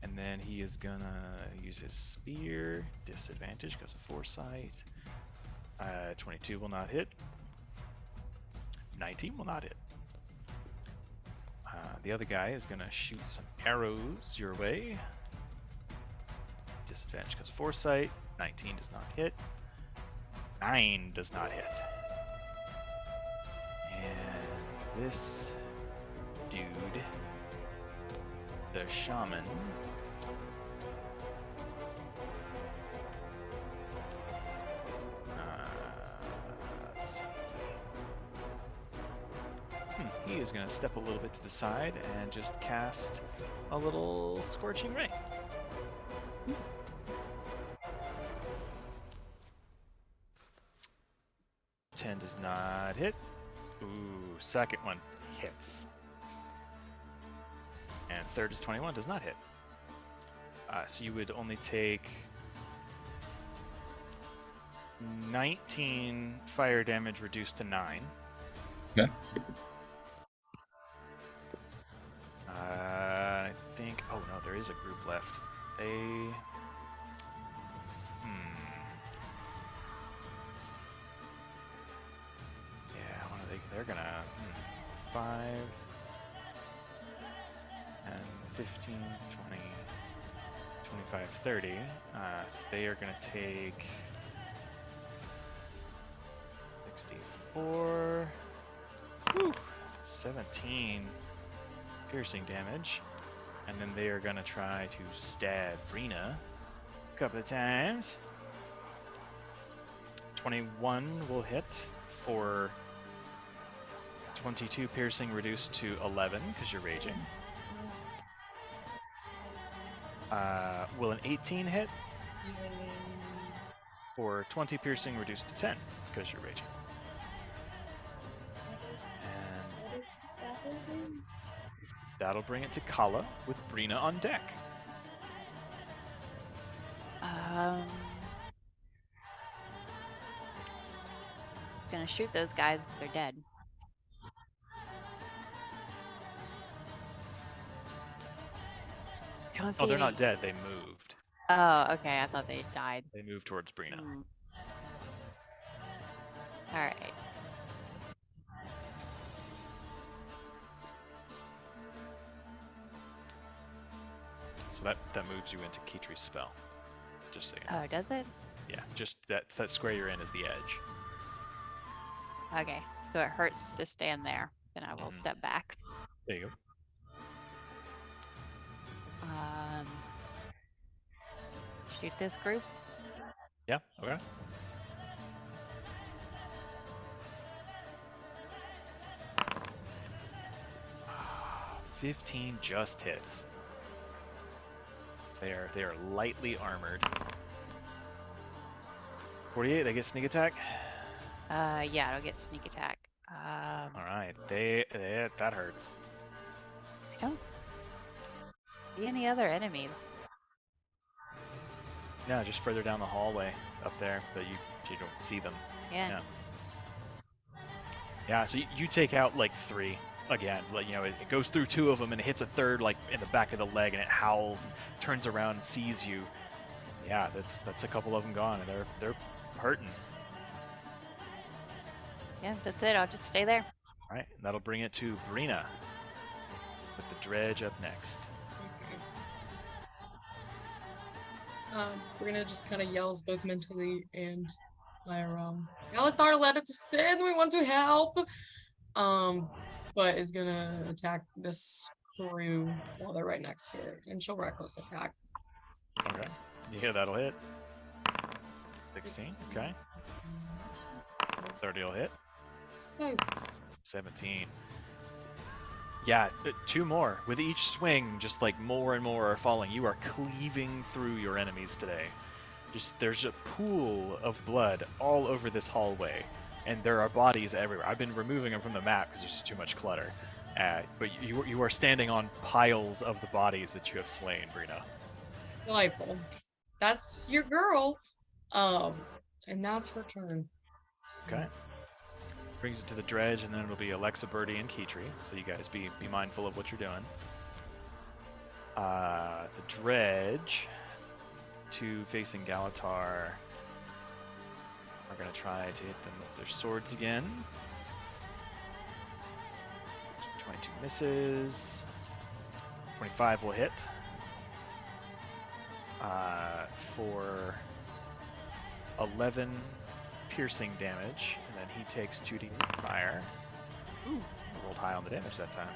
And then he is gonna use his spear. Disadvantage because of foresight. 22 will not hit. 19 will not hit. The other guy is gonna shoot some arrows your way. Disadvantage because of foresight. 19 does not hit. 9 does not hit. And this dude, the shaman, let's see. He is going to step a little bit to the side and just cast a little Scorching Ray. Hmm. 10 does not hit. Ooh, second one hits. And third is 21, does not hit. So you would only take 19 fire damage reduced to 9. Okay. I think. Oh no, there is a group left. They. Yeah, what are they? They're gonna 5 and 15, 20, 25, 30. So they are gonna take 64. Woo, 17 piercing damage, and then they are gonna try to stab Brina a couple of times. 21 will hit for 22 piercing reduced to 11 because you're raging. Will an 18 hit? For 20 piercing reduced to 10 because you're raging. And that'll bring it to Kala with Brina on deck. Gonna shoot those guys, but they're dead. Oh, they're not dead. They moved. Oh, okay. I thought they died. They moved towards Brina. All right. So that moves you into Kitri's spell. Just so you know. Oh, does it? Yeah, just that square you're in is the edge. Okay. So it hurts to stand there. Then I will step back. There you go. Shoot this group. Yeah, okay. Ah, 15 just hits. They are lightly armored. 48, they get sneak attack. Yeah, it'll get sneak attack. All right, that hurts. I don't see any other enemies. Yeah, just further down the hallway up there, but you don't see them. Yeah. Yeah, so you take out like 3 again. Like, you know, it goes through 2 of them and it hits a third like in the back of the leg, and it howls and turns around and sees you. Yeah, that's a couple of them gone, and they're hurting. Yeah, that's it. I'll just stay there. All right, and that'll bring it to Brina with the dredge up next. Brina just kind of yells both mentally and Lyra, Galathar, let us in, we want to help. But is gonna attack this crew while they're right next to her, and she'll reckless attack. Okay. Yeah, that'll hit. 16, okay. 30 will hit. Oh. 17. Yeah, 2 more. With each swing, just like more and more are falling. You are cleaving through your enemies today. There's a pool of blood all over this hallway, and there are bodies everywhere. I've been removing them from the map because there's just too much clutter. But you are standing on piles of the bodies that you have slain, Brina. Delightful. That's your girl. And now it's her turn. Okay. Brings it to the dredge, and then it'll be Alexa, Birdie, and Kitri. So you guys be mindful of what you're doing. The dredge, 2 facing Galathar, are going to try to hit them with their swords again. 22 misses. 25 will hit. For 11 piercing damage, and then he takes 2d fire. Ooh, I rolled high on the damage that time.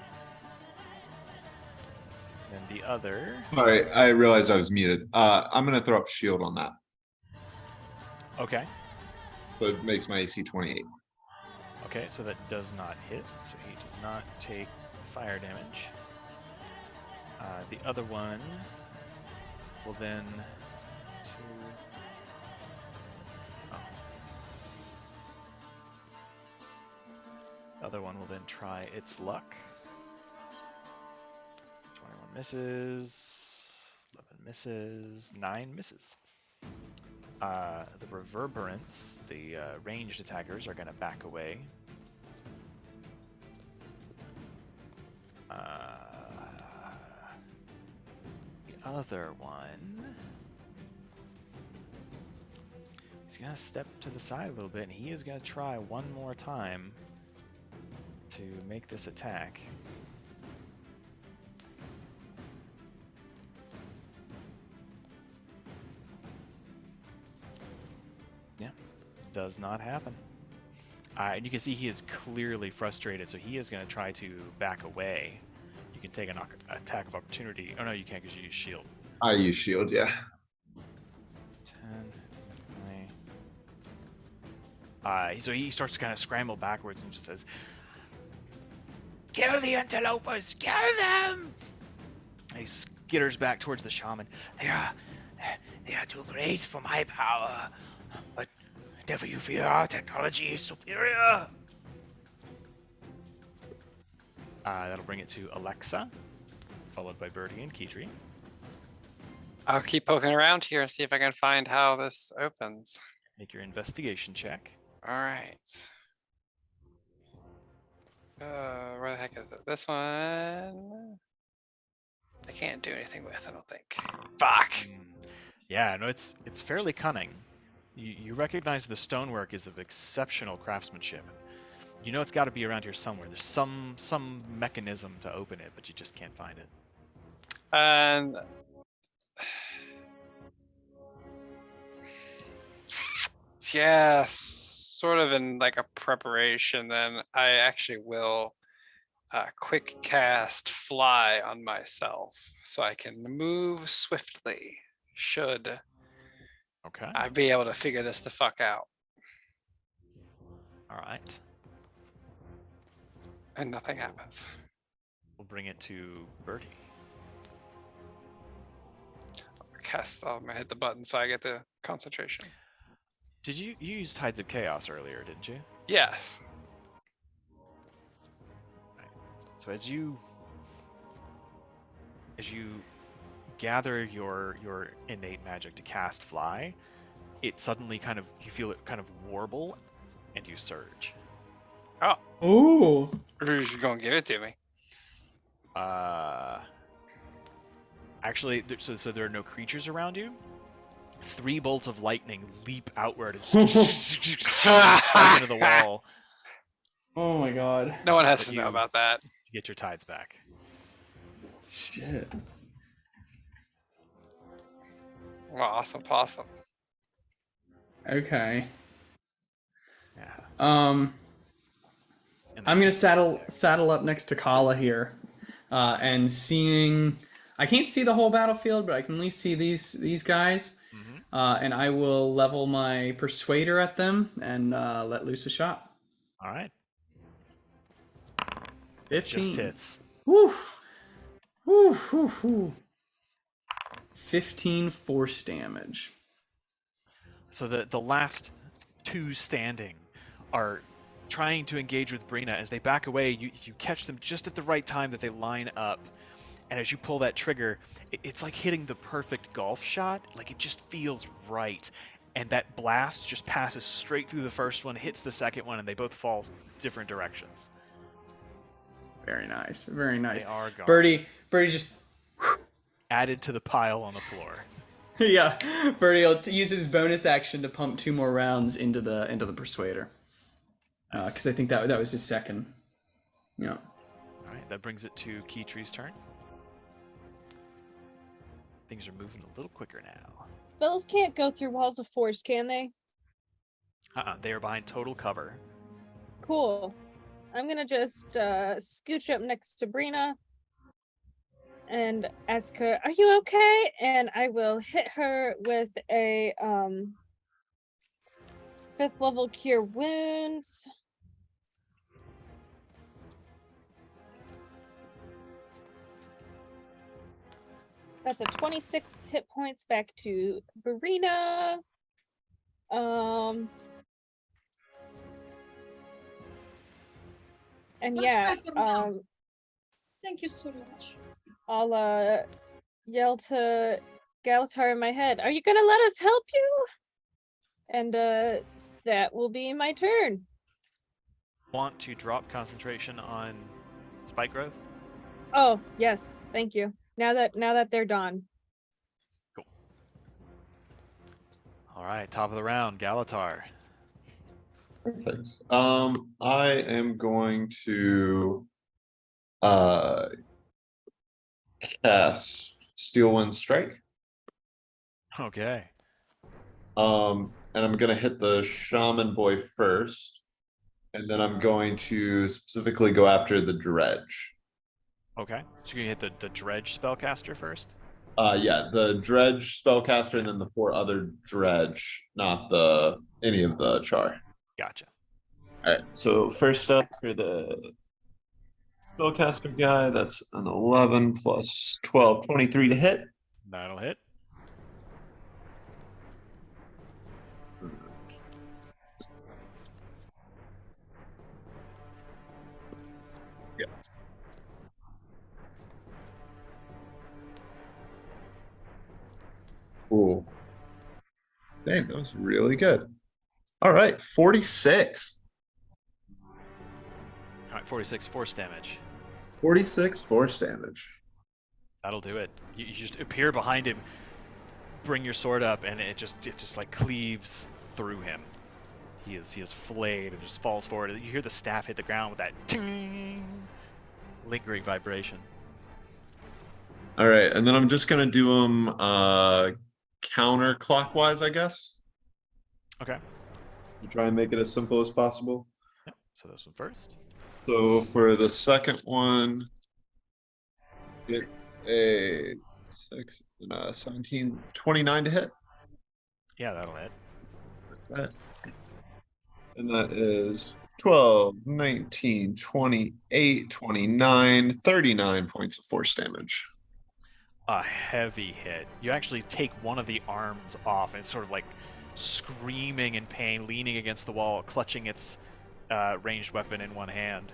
And then the other. All right, I realized I was muted. I'm gonna throw up shield on that. Okay. So it makes my AC 28. Okay, so that does not hit, so he does not take fire damage. The other one will then. The other one will then try its luck. 21 misses, 11 misses, 9 misses. The reverberants, the ranged attackers, are going to back away. The other one, he's going to step to the side a little bit, and he is going to try one more time to make this attack. Yeah, does not happen. And you can see he is clearly frustrated, so he is going to try to back away. You can take an attack of opportunity. Oh no, you can't because you use shield. I use shield, yeah. 10, 20. So he starts to kind of scramble backwards and just says, "Kill the interlopers! Kill them!" And he skitters back towards the shaman. They are too great for my power, but never you fear, our technology is superior. That'll bring it to Alexa, followed by Birdie and Keetri. I'll keep poking around here and see if I can find how this opens. Make your investigation check. All right. Where the heck is it? This one. I can't do anything with, I don't think. Fuck. Yeah, no, it's fairly cunning. You recognize the stonework is of exceptional craftsmanship. You know it's got to be around here somewhere. There's some mechanism to open it, but you just can't find it. And yeah, sort of in like a preparation, then I actually will quick cast fly on myself so I can move swiftly should Okay. I be able to figure this the fuck out. All right. And nothing happens. We'll bring it to Birdie. I'm gonna hit the button so I get the concentration. Did you use Tides of Chaos earlier, didn't you? Yes. So as you gather your innate magic to cast fly, it suddenly you feel it kind of warble, and you surge. Oh, Ooh. who's gonna give it to me? Actually, so there are no creatures around you. 3 bolts of lightning leap outward and strike into the wall. Oh my god. No one has But to know you- about that. You get your tides back. Shit. Well, awesome possum. Okay. Yeah. I'm And gonna then- saddle up next to Kala here, and seeing. I can't see the whole battlefield, but I can at least see these guys. Mhm. And I will level my Persuader at them and let loose a shot. All right. 15. Just hits. Woo! Woo! Woo! Woo! 15 force damage. So the last 2 standing are trying to engage with Brina. As they back away, you catch them just at the right time that they line up. And as you pull that trigger, it's like hitting the perfect golf shot. Like it just feels right. And that blast just passes straight through the first one, hits the second one, and they both fall different directions. Very nice. Very nice. They are gone. Birdie just. Added to the pile on the floor. Yeah, Birdie will use his bonus action to pump 2 more rounds into the Persuader. Nice. Because I think that was his second. Yeah. All right. that brings it to Keytree's turn. Things are moving a little quicker now. Spells can't go through walls of force, can they? They are behind total cover. Cool. I'm gonna just scooch up next to Brina and ask her, "Are you okay?" And I will hit her with a 5th level cure wounds. That's a 26 hit points back to Brina. And Much yeah, better now. Thank you so much. I'll yell to Galatar in my head, "Are you gonna let us help you?" And that will be my turn. Want to drop concentration on spike growth? Oh, yes, thank you. Now that they're done. All right, top of the round, Galatar. Perfect. I am going to cast Steel Wind Strike. Okay. And I'm gonna hit the Shaman Boy first, and then I'm going to specifically go after the Dredge. Okay. So you're gonna hit the Dredge spellcaster first? Yeah, the Dredge spellcaster, and then the 4 other Dredge, not any of the Char. Gotcha. All right. So first up for the spellcaster guy, that's an 11 plus 12, 23 to hit. That'll hit. Yeah. Cool. Dang, that was really good. All right, 46. All right, 46 force damage. 46 force damage. That'll do it. You just appear behind him, bring your sword up, and it just like cleaves through him. He is flayed and just falls forward. You hear the staff hit the ground with that ting, lingering vibration. All right, and then I'm just gonna do them counterclockwise, I guess. Okay. Try and make it as simple as possible. Yep. So this one first. So for the second one, it's a 17, 29 to hit. Yeah, that'll hit. And that is 12, 19, 28, 29, 39 points of force damage. A heavy hit. You actually take one of the arms off, and it's sort of like screaming in pain, leaning against the wall, clutching its ranged weapon in one hand.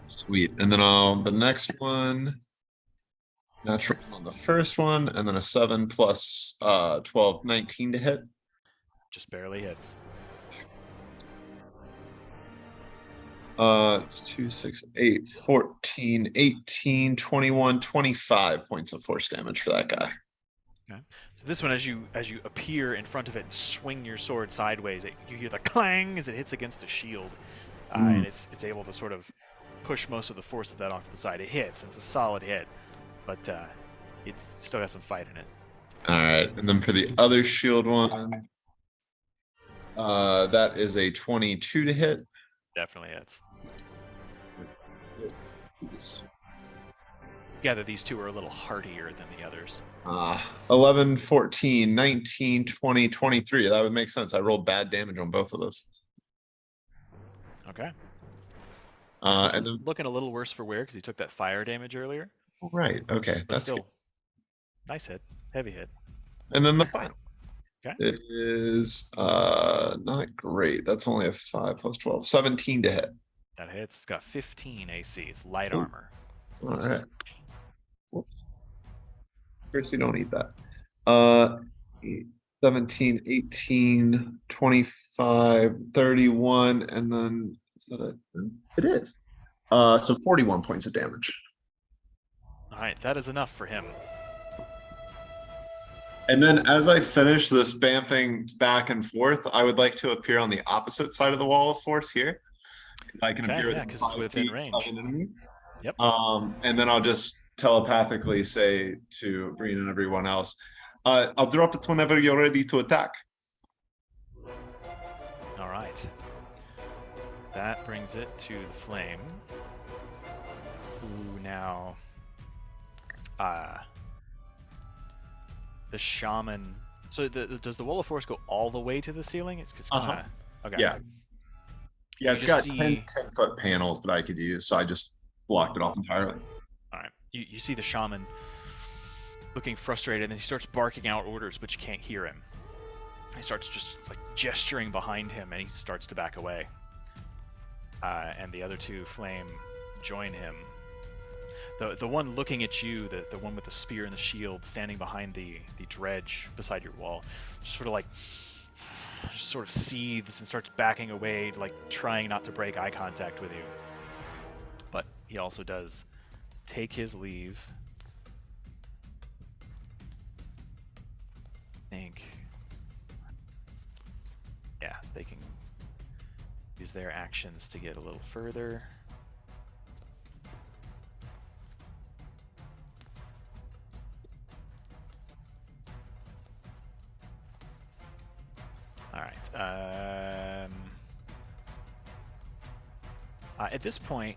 Sweet. And then the next one, natural on the first one, and then a 7 plus 12, 19 to hit. Just barely hits. It's 2, 6, 8, 14, 18, 21, 25 points of force damage for that guy. Okay. So this one, as you appear in front of it and swing your sword sideways, you hear the clang as it hits against the shield, and it's able to sort of push most of the force of that off to the side. It hits, and it's a solid hit, but it's still got some fight in it. All right, and then for the other shield one, that is a 22 to hit. Definitely hits. Gather these two are a little hardier than the others. 11, 14, 19, 20, 23. That would make sense. I rolled bad damage on both of those. Okay. And then looking a little worse for wear because he took that fire damage earlier. right, okay, But that's still, good. nice hit, heavy hit. And then the final. Okay. It is not great. That's only a 5 plus 12, 17 to hit. That hits. It's got 15 AC. It's light Ooh. armor. All right. Whoops. First, you don't eat that. 17, 18, 25, 31, and then is that it? It is. So 41 points of damage. All right, that is enough for him. And then as I finish this bamfing back and forth, I would like to appear on the opposite side of the wall of force here. I can Okay, appear yeah, within 'cause it's 5 within feet range. of an enemy. Yep. And then I'll just telepathically say to Breen and everyone else, I'll drop it whenever you're ready to attack. All right. That brings it to the flame. Who now? The shaman. So does the wall of force go all the way to the ceiling? It's kind of okay. Yeah. Yeah, You it's just got see- 10-foot panels that I could use, so I just blocked it off entirely. All right. You see the shaman looking frustrated, and he starts barking out orders, but you can't hear him. He starts just like gesturing behind him, and he starts to back away. And the other two flame join him. The one looking at you, the one with the spear and the shield, standing behind the dredge beside your wall, just sort of seethes and starts backing away, like trying not to break eye contact with you. But he also does take his leave. I think, yeah, they can use their actions to get a little further. All right. At this point,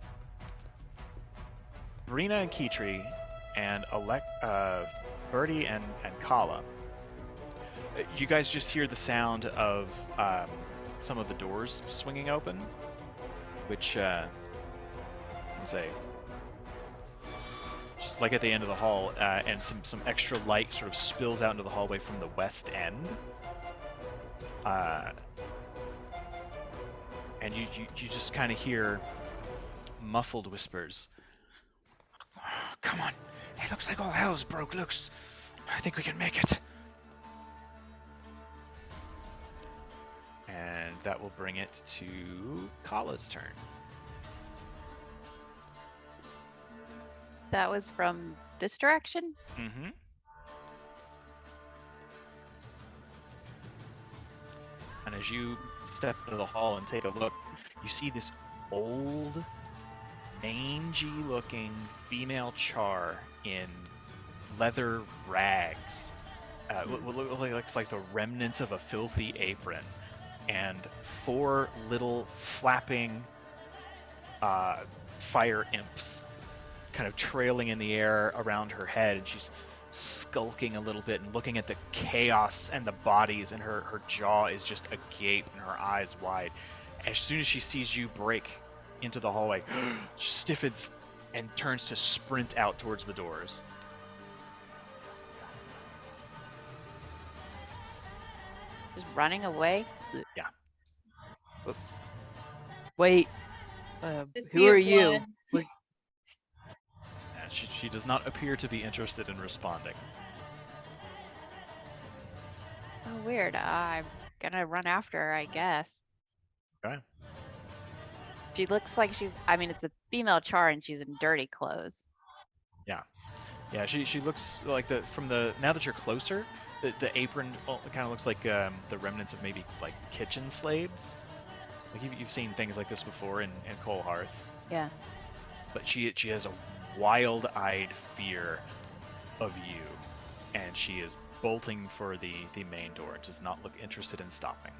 Brina and Kitri and Birdie and Kala, you guys just hear the sound of some of the doors swinging open, which, say, just like at the end of the hall, and some extra light sort of spills out into the hallway from the west end. And you just kind of hear muffled whispers. Oh, come on, it looks like all hell's broke loose. I think we can make it. And that will bring it to Kala's turn. That was from this direction? Mm-hmm. And as you step into the hall and take a look, you see this old, mangy-looking female char in leather rags. Looks like the remnants of a filthy apron, and 4 little flapping fire imps kind of trailing in the air around her head, and she's skulking a little bit and looking at the chaos and the bodies, and her jaw is just agape and her eyes wide. As soon as she sees you break into the hallway, she stiffens and turns to sprint out towards the doors. Just running away? Yeah. Wait. To Who see are if you? blood- And she does not appear to be interested in responding. Oh, weird. I'm gonna run after her, I guess. Okay. She looks like it's a female char and she's in dirty clothes. Yeah, she looks like now that you're closer, the apron kind of looks like the remnants of maybe like kitchen slaves. Like you've seen things like this before in Coal Hearth. Yeah. But she has a wild-eyed fear of you, and she is bolting for the main door. Does not look interested in stopping.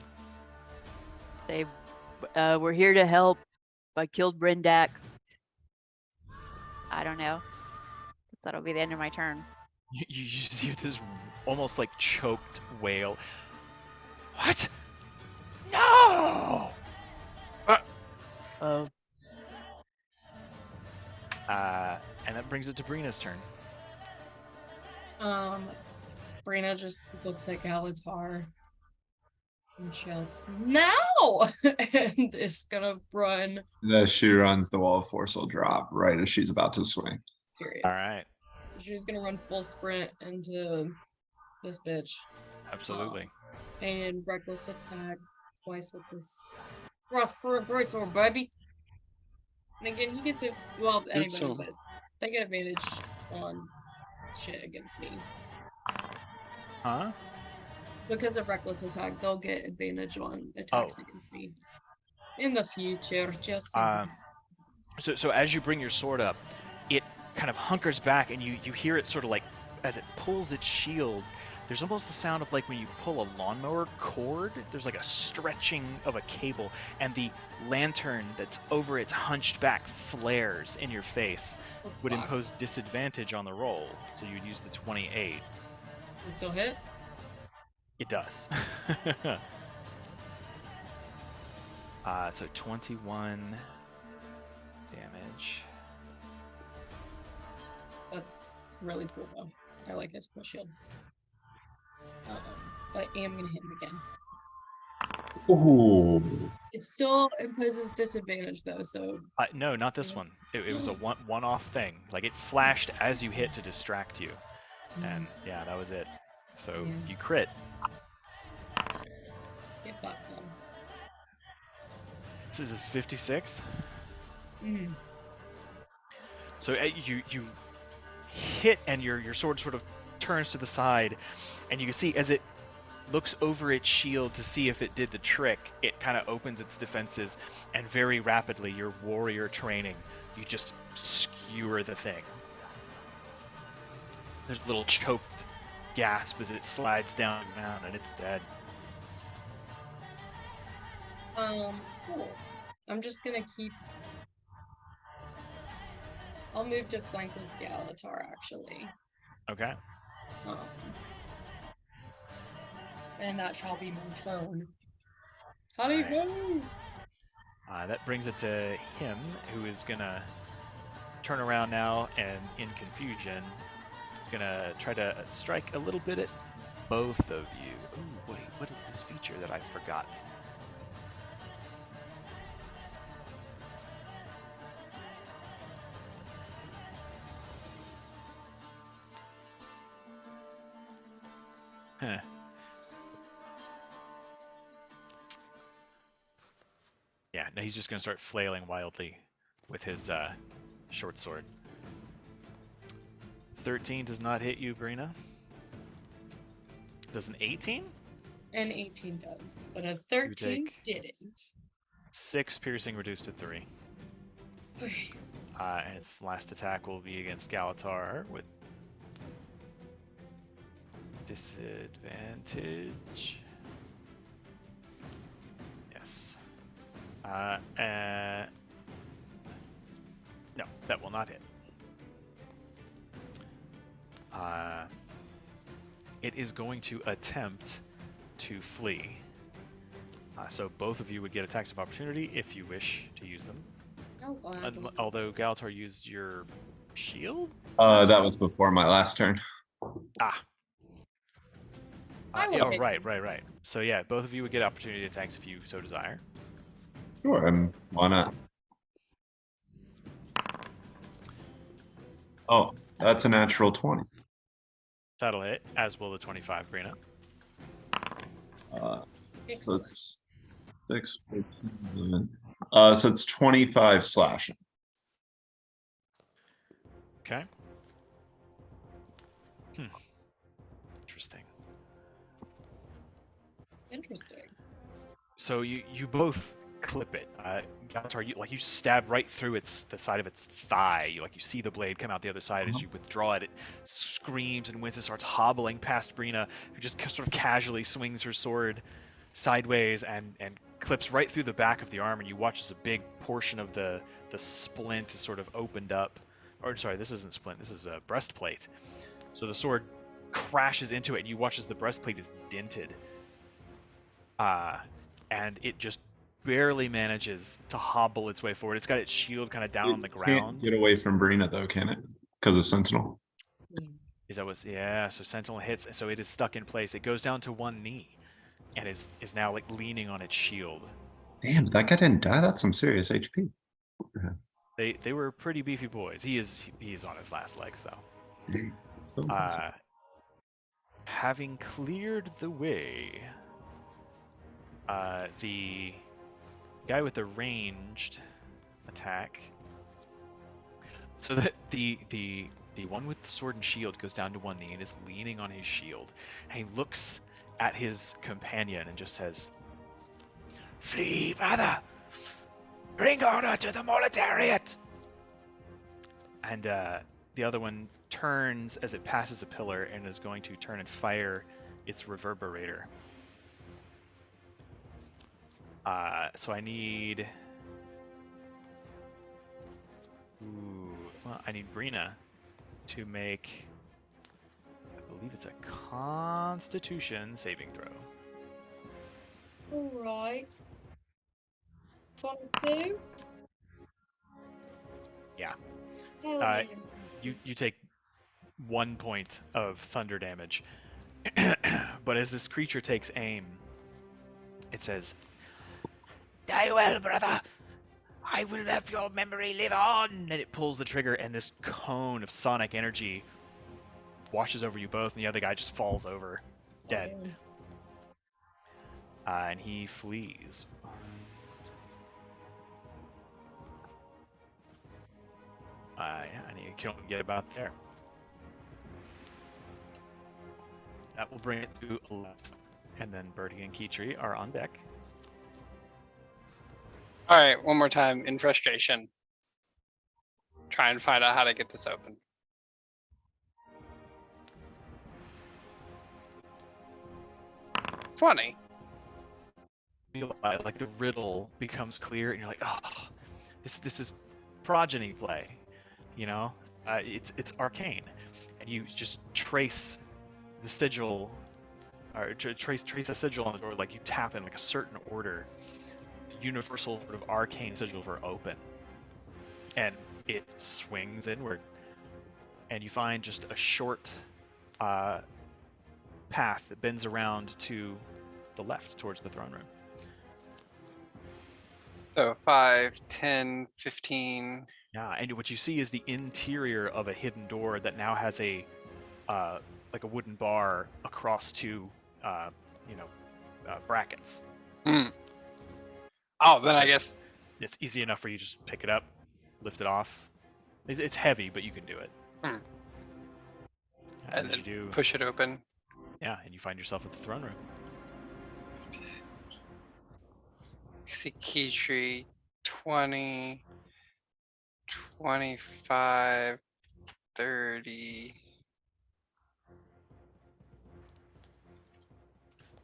We're here to help. I killed Rendak. I don't know. That'll be the end of my turn. You just hear this almost like choked wail. What? No! Oh. And that brings it to Brina's turn. Brina just looks at Galatar and shouts, "Now!" and is gonna run. As she runs, the wall of force will drop right as she's about to swing. Period. All right. She's gonna run full sprint into this bitch. Absolutely. And reckless attack twice with this crossbow bracelet, baby. And again, he gets to anybody, so. but they get advantage on shit against me. Huh? Because of reckless attack, they'll get advantage on attacks against me. In the future, just So as you bring your sword up, it kind of hunkers back, and you hear it sort of like as it pulls its shield. There's almost the sound of like when you pull a lawnmower cord. There's like a stretching of a cable, and the lantern that's over its hunched back flares in your face. Would impose disadvantage on the roll, so you'd use the 28. It still hit? It does. So 21 damage. That's really cool though. I like his push shield. But I am gonna hit him again. Ooh. It still imposes disadvantage though, so No, not this one. It was a one-off thing. Like it flashed as you hit to distract you, and yeah, that was it. So you crit. get back them. This is a 56. Mm. So you hit, and your sword sort of turns to the side, and you can see as it looks over its shield to see if it did the trick, it kind of opens its defenses, and very rapidly, your warrior training, you just skewer the thing. There's a little choked gasp as it slides down the ground, and it's dead. Cool. I'm just gonna keep. I'll move to flank with Galatar actually. Okay. And that shall be my turn. How do you go? That brings it to him, who is gonna turn around now, and in confusion, is gonna try to strike a little bit at both of you. Ooh, wait, what is this feature that I've forgotten? Huh. Yeah, no, he's just gonna start flailing wildly with his short sword. 13 does not hit you, Brina. Does an 18? An 18 does, but a 13 didn't. 6 piercing reduced to 3. And its last attack will be against Galatar with disadvantage. Yes. No, that will not hit. It is going to attempt to flee. So both of you would get attacks of opportunity if you wish to use them. Although Galatar used your shield? That was before my last turn. Right. So yeah, both of you would get opportunity attacks if you so desire. Sure, and why not? Oh, that's a natural 20. That'll hit, as will the 25, Brina. So it's 6, 14, 11. So it's 25 slashing. Okay. Interesting. So you both clip it. Galatar, you stab right through the side of its thigh. You see the blade come out the other side. As you withdraw it, it screams and winces, starts hobbling past Brina, who just sort of casually swings her sword sideways and clips right through the back of the arm, and you watch as a big portion of the splint is sort of opened up. Or sorry, this isn't splint, this is a breastplate. So the sword crashes into it, and you watch as the breastplate is dented. And it just barely manages to hobble its way forward. It's got its shield kind of down on the ground. Can't get away from Brina though, can it? Because of Sentinel. Is that what's so Sentinel hits, so it is stuck in place. It goes down to one knee and is now leaning on its shield. Damn, that guy didn't die. That's some serious HP. They were pretty beefy boys. He is on his last legs though. Having cleared the way, the guy with the ranged attack. So that the one with the sword and shield goes down to one knee and is leaning on his shield. And he looks at his companion and just says, "Flee, father! Bring order to the proletariat! And the other one turns as it passes a pillar and is going to turn and fire its reverberator. So I need... I need Brina to make... I believe it's a Constitution saving throw. Alright. 22? Yeah. Hell Uh, yeah. You take 1 point of thunder damage. But as this creature takes aim, it says, "Die well, brother! I will have your memory live on!" And it pulls the trigger, and this cone of sonic energy washes over you both, and the other guy just falls over, dead. And he flees. Yeah, and you can only get about there. That will bring it to 11. And then Birdie and Keytree are on deck. All right, one more time in frustration. Try and find out how to get this open. $20. Like the riddle becomes clear, and you're like, oh, this is progeny play, you know? It's arcane, and you just trace the sigil, or trace a sigil on the door, like you tap in like a certain order, the universal sort of arcane sigil for open, and it swings inward, and you find just a short path that bends around to the left towards the throne room. So 5, 10, 15. Yeah, and what you see is the interior of a hidden door that now has a like a wooden bar across two brackets. Mm. Oh, then I guess. It's easy enough for you to just pick it up, lift it off. It's heavy, but you can do it. Mm. And And you do, push it open. yeah, and you find yourself at the throne room. See key tree 20, 25, 30,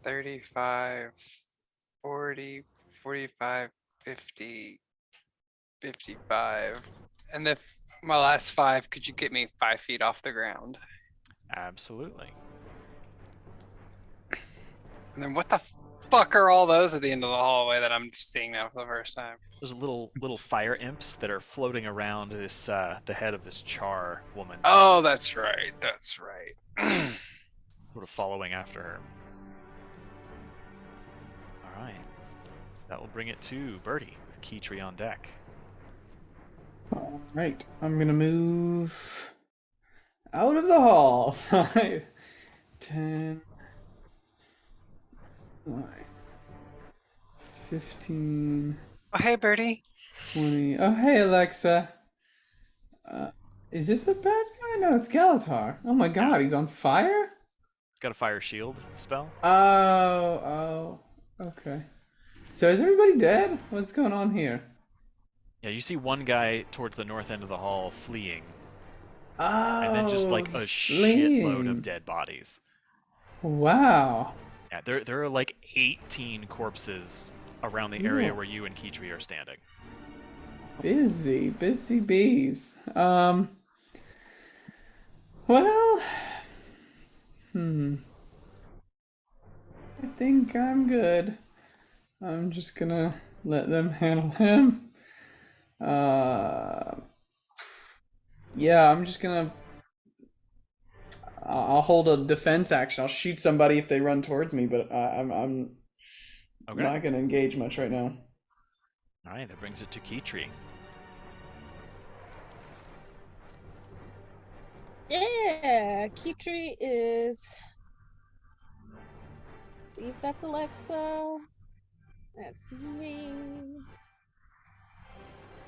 35, 40, 45, 50, 55. And if my last 5, could you get me 5 feet off the ground? Absolutely. And then what the fuck are all those at the end of the hallway that I'm seeing now for the first time? There's little fire imps that are floating around this the head of this char woman, Oh, that's right. That's right. sort of following after her. All right, that will bring it to Birdie with Keytree on deck. All right, I'm gonna move out of the hall. 5, 10, 9, 15, Oh, hey, Birdie. 20. Oh, hey, Alexa. Is this a bad guy? No, it's Galatar. Oh my god, he's on fire? It's got a fire shield spell. Oh, okay. So is everybody dead? What's going on here? Yeah, you see one guy towards the north end of the hall fleeing, Oh, and then just like a he's shitload fleeing. of dead bodies. Wow. Yeah, there are like 18 corpses around the area where you and Keytree are standing. Busy bees. Well, I think I'm good. I'm just gonna let them handle him. Yeah, I'm just gonna. I'll hold a defense action. I'll shoot somebody if they run towards me, but I'm Okay. not gonna engage much right now. All right, that brings it to Keytree. Yeah, Keytree is. I believe that's Alexa. That's me.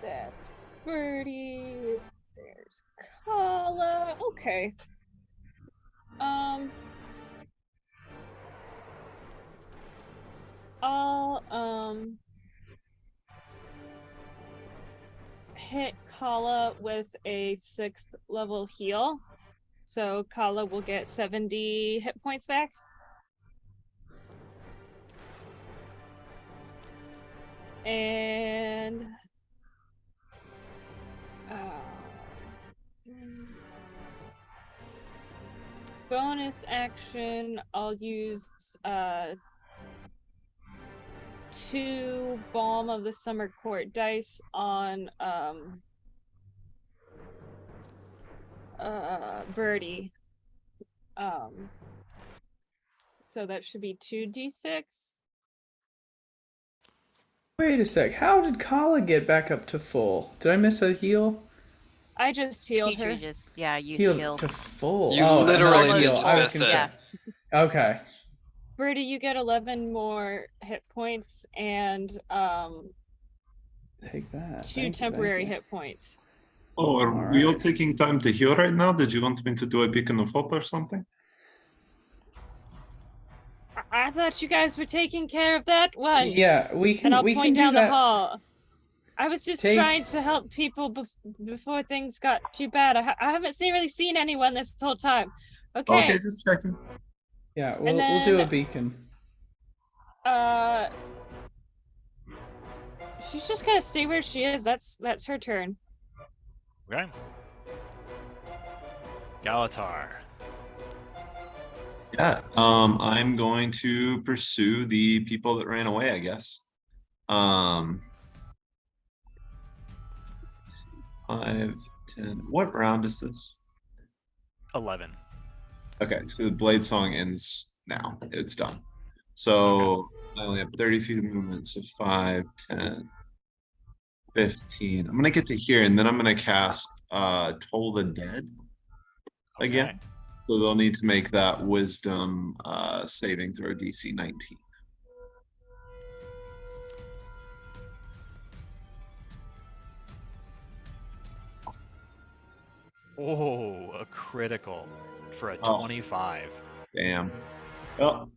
That's Birdie. There's Kala. Okay. I'll hit Kala with a 6th level heal. So Kala will get 70 hit points back. And bonus action, I'll use 2 Balm of the Summer Court dice on Birdie. So that should be 2d6. Wait a sec. How did Kala get back up to full? Did I miss a heal? I just healed her. Petrie just, yeah, you Healed healed. to full. You Oh, literally another did heal. just I was miss it. concerned. Yeah. Okay. Birdie, you get 11 more hit points and Take that. 2 temporary hit points. Oh, are All we all right. taking time to heal right now? Did you want me to do a beacon of hope or something? I thought you guys were taking care of that one. Yeah, we can. And I'll we can point do down that. the hall. I was just trying to help people before things got too bad. I haven't really seen anyone this whole time. Okay. Okay, just checking. Yeah, we'll do a beacon. She's just gonna stay where she is. That's her turn. Okay. Galatar. Yeah. I'm going to pursue the people that ran away, I guess. 5, 10. What round is this? 11. Okay, so the blade song ends now. It's done. So I only have 30 feet of movement, so 5, 10, 15. I'm gonna get to here, and then I'm gonna cast Toll the Dead again. Okay. So they'll need to make that wisdom saving throw DC 19. Oh, a critical for a Oh. 25. Damn. Well,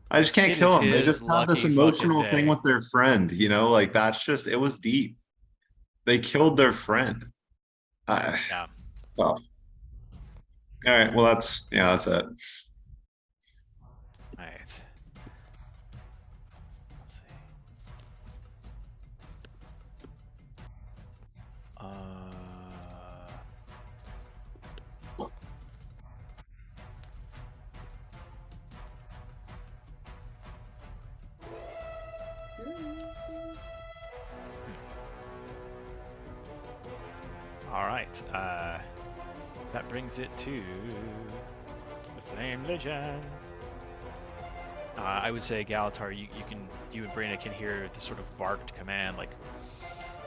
I just can't It kill is them. They his just have this lucky emotional fucking thing day. with their friend, you know, like that's just, it was deep. They killed their friend. Yeah. Tough. All right, well, that's it. All right. Let's see. All right. That brings it to the Flame Legend. I would say, Galatar, you and Brina can hear the sort of barked command, like,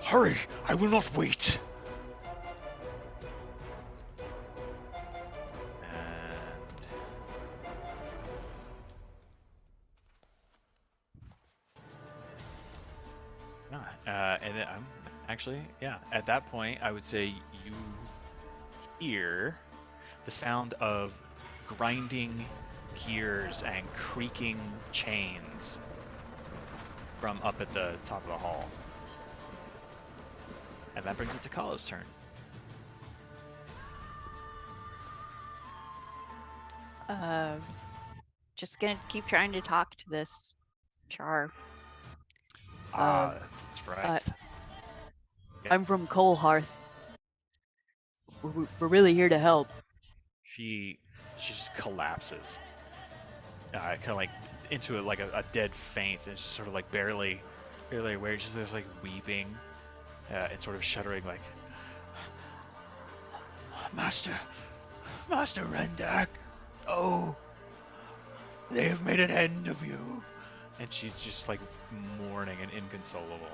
Hurry! I will not wait! And then I'm actually, yeah, at that point, I would say you hear the sound of grinding gears and creaking chains from up at the top of the hall. And that brings it to Kala's turn. Just gonna keep trying to talk to this Char. That's right. I'm from Coalhearth. We're really here to help. She just collapses, kind of like into like a dead faint, and she's sort of like barely aware. She's just like weeping and sort of shuddering, like, Master Rendak, oh, they have made an end of you. And she's just like mourning and inconsolable.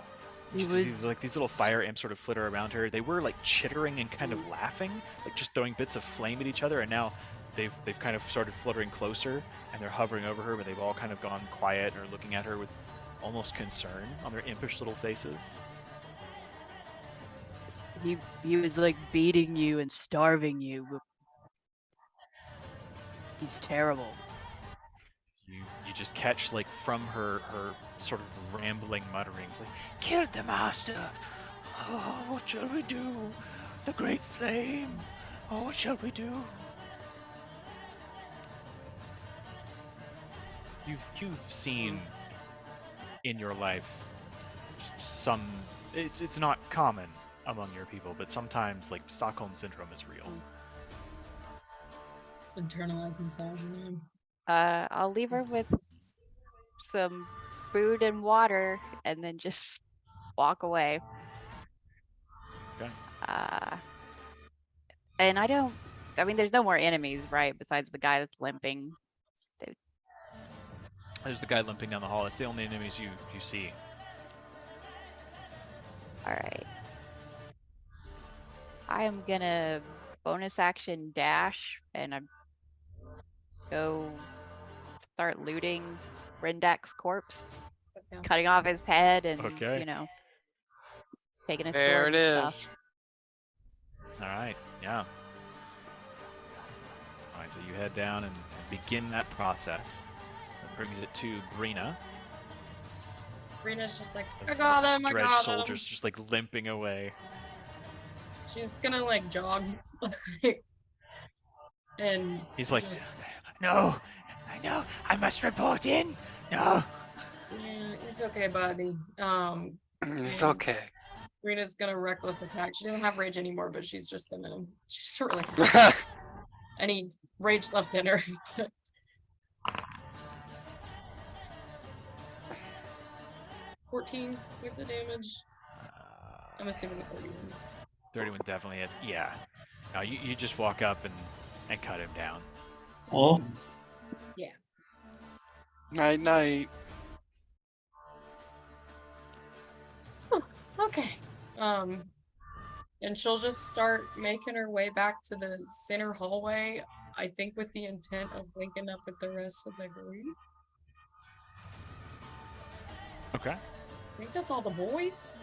These little fire imps sort of flitter around her. They were like chittering and kind of laughing, like just throwing bits of flame at each other, and now they've kind of started fluttering closer and they're hovering over her, but they've all kind of gone quiet and are looking at her with almost concern on their impish little faces. He was like beating you and starving you. He's terrible. You just catch like from her sort of rambling mutterings, like, kill the master, Oh, what shall we do? The great flame. Oh, what shall we do? You've seen in your life some. It's not common among your people, but sometimes like Stockholm syndrome is real. Internalized misogyny. I'll leave her with some food and water and then just walk away. Okay. And I mean, there's no more enemies, right? Besides the guy that's limping. There's the guy limping down the hall. It's the only enemies you see. All right. I am gonna bonus action dash and I go start looting Rendak's corpse, cutting off his head and, Okay. you know, taking his There sword it and is. stuff. All right. Yeah. All right. So you head down and begin that process. That brings it to Brina. Rita's just like, I As got the him, I dredge got soldiers him. just like limping away. She's gonna like jog. And He's like, just- No, I must report in. No. yeah, it's okay, buddy. It's Yeah. okay. Rita's gonna reckless attack. She doesn't have rage anymore, but she's really any rage left in her. 14 points of damage. I'm assuming the 31 is. 31 definitely hits. Yeah. No, you just walk up and cut him down. Oh, Night, night. Okay. And she'll just start making her way back to the center hallway, I think with the intent of linking up with the rest of the group. Okay. I think that's all the boys.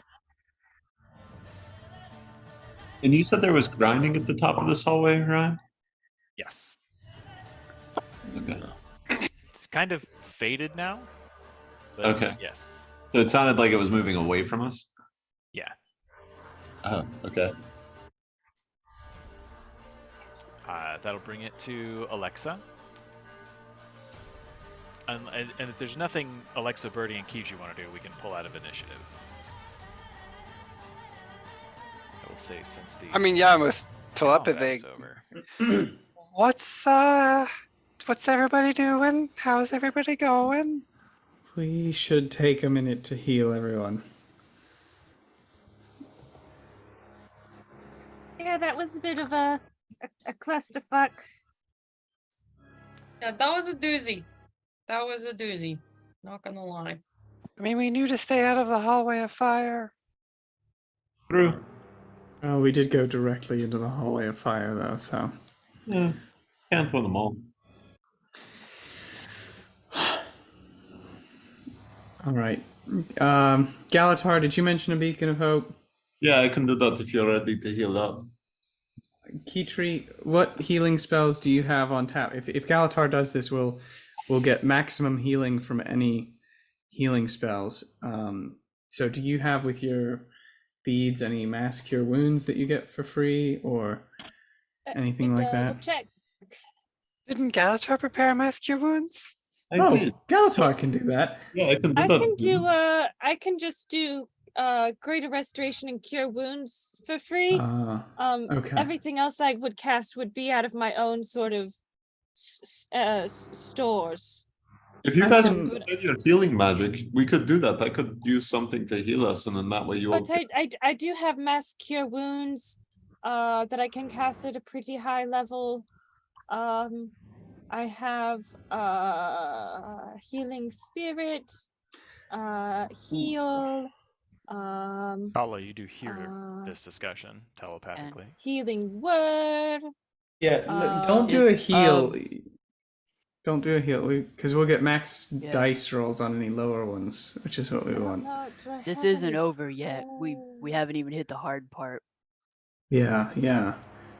And you said there was grinding at the top of this hallway, Ryan? Yes. Okay. It's kind of faded now. But Okay. Yes. So it sounded like it was moving away from us. Yeah. Oh, okay. That'll bring it to Alexa. And if there's nothing Alexa, Birdie, and Keeves you want to do, we can pull out of initiative. I will say since the I mean, yeah, I'm with telepathy. combat's over. What's everybody doing? How's everybody going? We should take a minute to heal everyone. Yeah, that was a bit of a clusterfuck. Yeah, that was a doozy. That was a doozy. Not gonna lie. I mean, we knew to stay out of the hallway of fire. True. Oh, we did go directly into the hallway of fire, though, so. Yeah. Can't throw them all. All right. Galatar, did you mention a beacon of hope? Yeah, I can do that if you're ready to heal up. Keytree, what healing spells do you have on tap? If Galatar does this, we'll get maximum healing from any healing spells. So do you have with your beads any mass cure wounds that you get for free or anything like that? Check. Didn't Galatar prepare mass cure wounds? Oh, Galatar can do that. Yeah, I can do I that. can do I can just do greater restoration and cure wounds for free. Okay. Everything else I would cast would be out of my own sort of stores. If you I guys can- want to get your healing magic, we could do that. I could use something to heal us, and then that way you all. But I do have mass cure wounds that I can cast at a pretty high level. I have healing spirit, heal, Kala, you do hear uh, this discussion telepathically. healing word. Yeah, don't do a heal. Don't do a heal, because we'll get max Yeah. dice rolls on any lower ones, which is what we I don't want. know, do I This have isn't any- over yet. We haven't even hit the hard part. Yeah.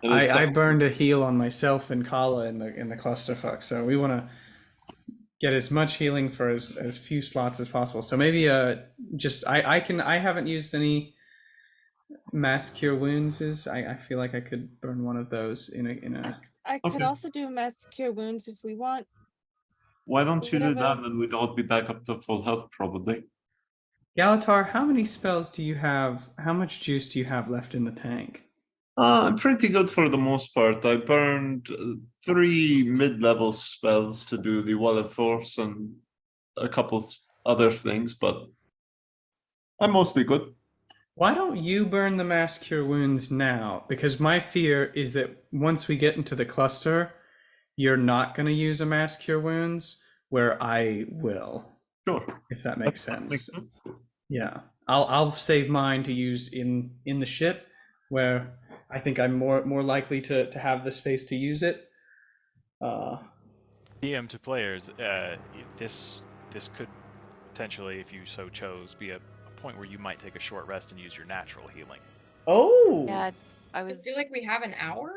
And it's, I burned a heal on myself and Kala in the clusterfuck, so we want to get as much healing for as few slots as possible. So maybe just I haven't used any Mass cure wounds is. I feel like I could burn one of those in a. I could Okay. also do mass cure wounds if we want. Why don't you do Whatever. that, and we'd all be back up to full health probably. Galatar, how many spells do you have? How much juice do you have left in the tank? I'm pretty good for the most part. I burned 3 mid-level spells to do the Wall of Force and a couple other things, but I'm mostly good. Why don't you burn the mass cure wounds now? Because my fear is that once we get into the cluster, you're not going to use a mass cure wounds, where I will. Sure. If that makes That sense. makes sense. Yeah, I'll save mine to use in the ship, where I think I'm more likely to have the space to use it. DM to players, this could potentially, if you so chose, be a point where you might take a short rest and use your natural healing. Oh, Yeah, I I was. feel like we have an hour.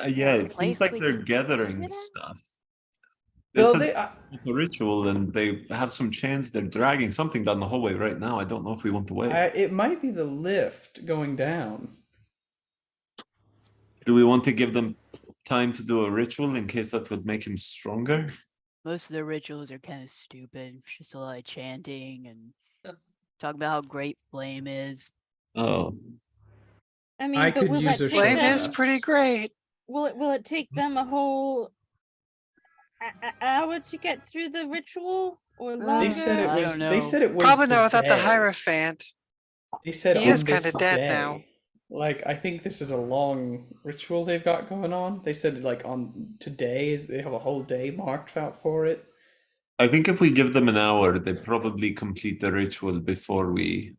Yeah, a it seems place like we they're could do gathering it at? stuff. well, They they, said a ritual, and they have some chains. They're dragging something down the hallway right now. I don't know if we want to wait. it might be the lift going down. Do we want to give them time to do a ritual in case that would make him stronger? Most of the rituals are kind of stupid. It's just a lot of chanting and Just- talking about how great flame is. Oh, I mean, I but could will use that a take Flame short them? is rest. pretty great. Will it take them a whole hour to get through the ritual or longer? They said it I was. don't They know. said it was Probably not without the today. Hierophant. They said He on is this kinda dead day. now. Like, I think this is a long ritual they've got going on. They said like on today is they have a whole day marked out for it. I think if we give them an hour, they probably complete the ritual before we,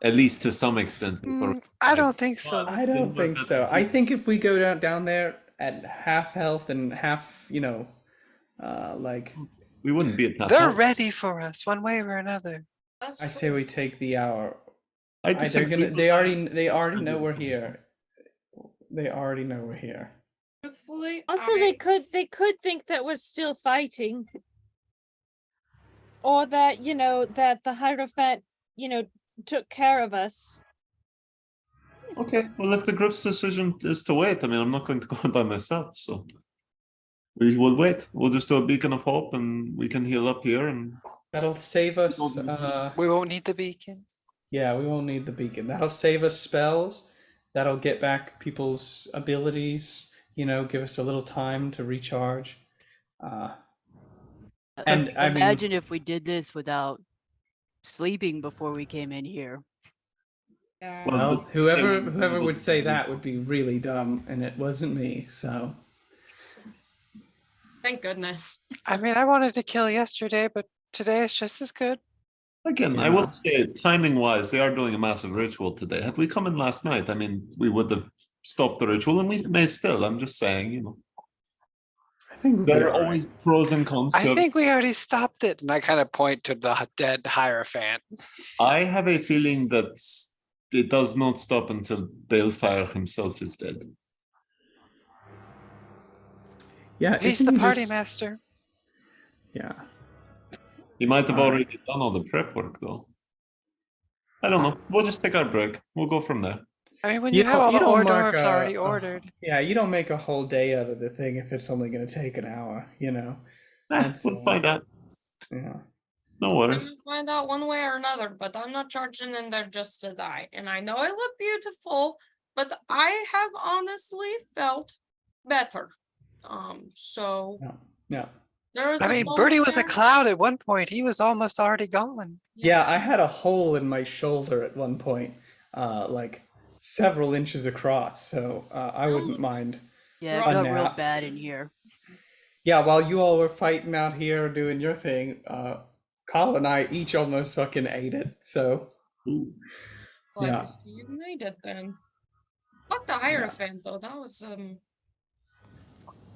at least to some extent. Before I don't think so. I don't think so. I think if we go down there at half health and half, like we wouldn't be at that. They're health. ready for us, one way or another. That's I say true. we take the hour. I They're disagree. gonna. with They that. already know we're here. They already know we're here. Truthfully, Also, I- they could think that we're still fighting, or that that the Hierophant took care of us. Okay, well, if the group's decision is to wait, I mean, I'm not going to go by myself, so we will wait. We'll just do a beacon of hope, and we can heal up here. And That'll save us. We won't need the beacon. Yeah, we won't need the beacon. That'll save us spells. That'll get back people's abilities. Give us a little time to recharge. And I mean, Imagine if we did this without sleeping before we came in here. yeah. well, but whoever they whoever would say will- that would be really dumb, and it wasn't me. So Thank goodness. I mean, I wanted to kill yesterday, but today is just as good. Again, I Yeah. will say, timing-wise, they are doing a massive ritual today. Had we come in last night, I mean, we would have stopped the ritual, and we may still. I'm just saying, I think we'll be there are all right. always pros and cons. I to think we already stopped it. And I kind of point to the dead Hierophant. I have a feeling that it does not stop until Balefire himself is dead. Yeah, He's isn't the he party just- master. Yeah. He might have All already done all the prep work, though. I don't know. We'll just take our break. We'll go from there. I mean, when You you, have don't- all you the don't hors mark d'oeuvres a- already a- ordered. Yeah, you don't make a whole day out of the thing if it's only going to take an hour. That's We'll find out. Yeah. No We're worries. gonna find out one way or another, but I'm not charging in there just to die. And I know I look beautiful, but I have honestly felt better. So Yeah. there is. I a mean, moment Birdie was a there. cloud at one point. He was almost already gone. Yeah, I had a hole in my shoulder at one point, like several inches across. So I wouldn't Oof. mind. Yeah, A it got real nap. bad in here. Yeah, while you all were fighting out here doing your thing, Carl and I each almost fucking ate it. So Ooh. Glad Yeah. to see you made it then. Fuck the Hierophant though. That was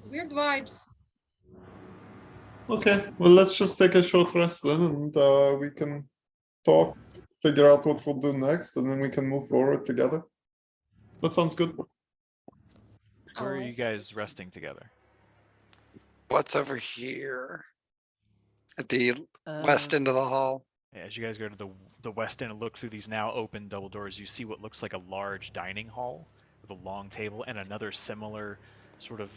weird vibes. Okay, well, let's just take a short rest then, and we can talk, figure out what we'll do next, and then we can move forward together. That sounds good. Where are Oh, you guys resting together? What's over here? At the west Uh, end of the hall. As you guys go to the west end and look through these now open double doors, you see what looks like a large dining hall with a long table and another similar sort of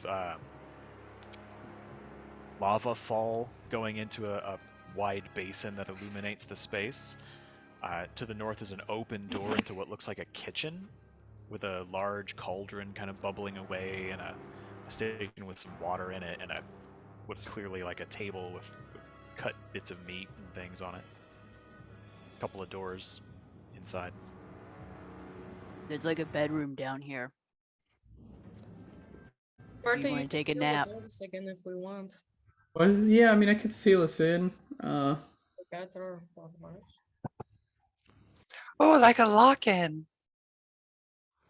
lava fall going into a wide basin that illuminates the space. To the north is an open door into what looks like a kitchen with a large cauldron kind of bubbling away and a station with some water in it and what's clearly like a table with cut bits of meat and things on it. A couple of doors inside. There's like a bedroom down here. Bertha, wanna you take a can seal the nap? doors again if we want. What is, yeah, I mean, I could seal us in. Okay, throw one more. Oh, like a lock-in.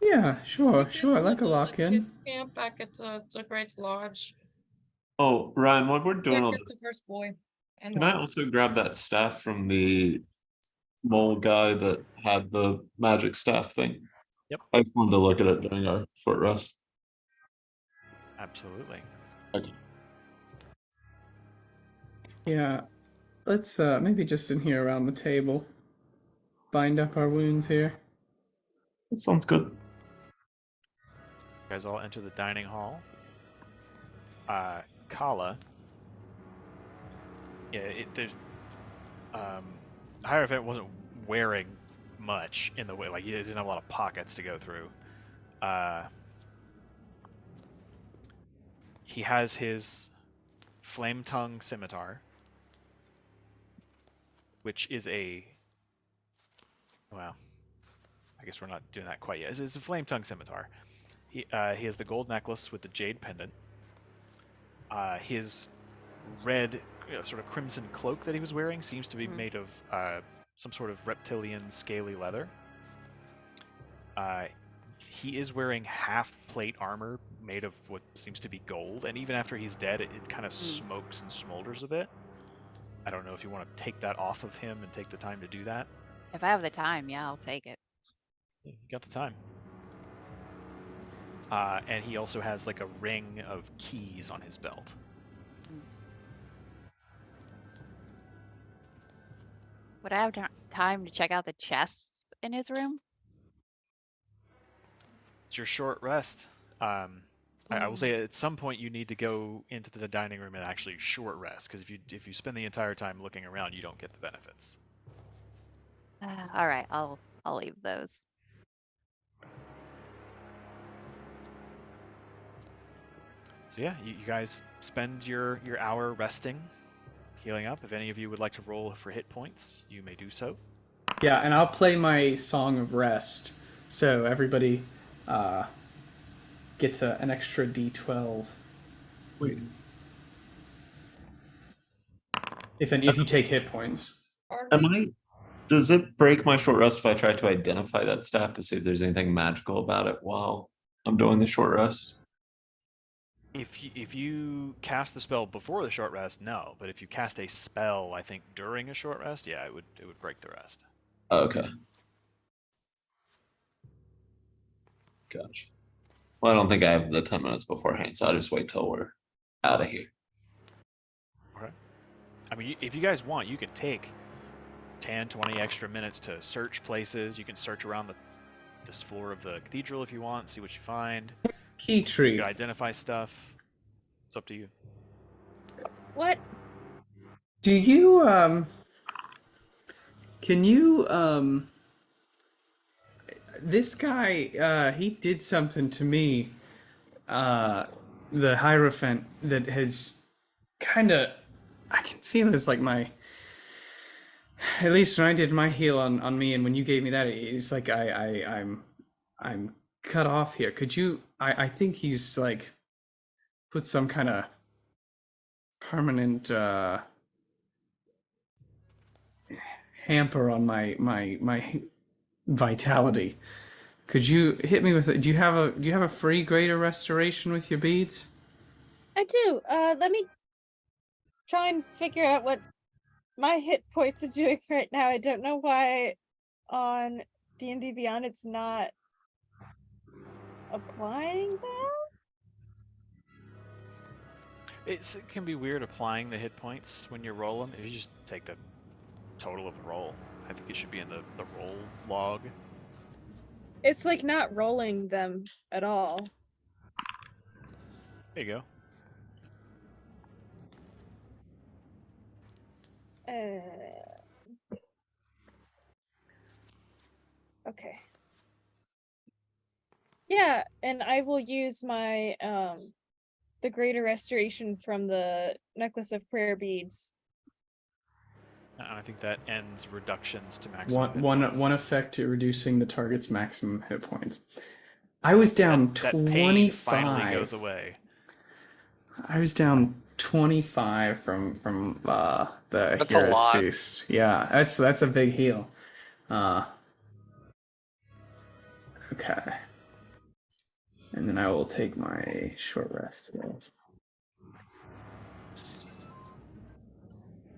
Yeah, sure, We did sure. I one like of a those lock at in. Kids camp back at the Great Lodge. Oh, Ryan, while we're doing Yeah, all this, Christopher's boy. And can I wife. also grab that staff from the mole guy that had the magic staff thing? Yep. I just wanted to look at it during our short rest. Absolutely. Okay. Yeah, let's maybe just in here around the table. Bind up our wounds here. That sounds good. You guys all enter the dining hall. Kala. Yeah, there's Hierophant wasn't wearing much in the way, like he didn't have a lot of pockets to go through. He has his flame tongue scimitar, which is well, I guess we're not doing that quite yet. It's a flame tongue scimitar. He has the gold necklace with the jade pendant. His red, sort of crimson cloak that he was wearing seems to be made of some sort of reptilian scaly leather. He is wearing half plate armor made of what seems to be gold, and even after he's dead, it kind of smokes and smolders a bit. I don't know if you want to take that off of him and take the time to do that. If I have the time, yeah, I'll take it. You got the time. And he also has like a ring of keys on his belt. Would I have time to check out the chests in his room? It's your short rest. I will say at some point you need to go into the dining room and actually short rest, because if you spend the entire time looking around, you don't get the benefits. All right, I'll leave those. So yeah, you guys spend your hour resting, healing up. If any of you would like to roll for hit points, you may do so. Yeah, and I'll play my Song of Rest, so everybody gets an extra D12. Wait. If you take hit points. Does it break my short rest if I try to identify that staff to see if there's anything magical about it while I'm doing the short rest? If you cast the spell before the short rest, no. But if you cast a spell, I think during a short rest, yeah, it would break the rest. Okay. Gotcha. Well, I don't think I have the 10 minutes beforehand, so I'll just wait till we're out of here. Okay. I mean, if you guys want, you can take 10, 20 extra minutes to search places. You can search around this floor of the cathedral if you want, see what you find. Key tree. You can identify stuff. It's up to you. What? Do you can you this guy he did something to me, the Hierophant, that has kind of, I can feel it's like my, at least when I did my heal on me and when you gave me that, it's like I'm cut off here. Could you, I think he's like put some kind of permanent hamper on my vitality. Could you hit me with it? Do you have a free greater restoration with your beads? I do. Let me try and figure out what my hit points are doing right now. I don't know why on D&D Beyond it's not applying that. It can be weird applying the hit points when you're rolling. If you just take the total of the roll. I think it should be in the roll log. It's like not rolling them at all. There you go. Okay. Yeah, and I will use my the greater restoration from the necklace of prayer beads. And I think that ends reductions to maximum hit One points. one effect to reducing the target's maximum hit points. I was down That pain finally 25. goes away. I was down 25 from the That's a Hero's lot. Feast. Yeah, that's a big heal. Okay. And then I will take my short rest. Yes.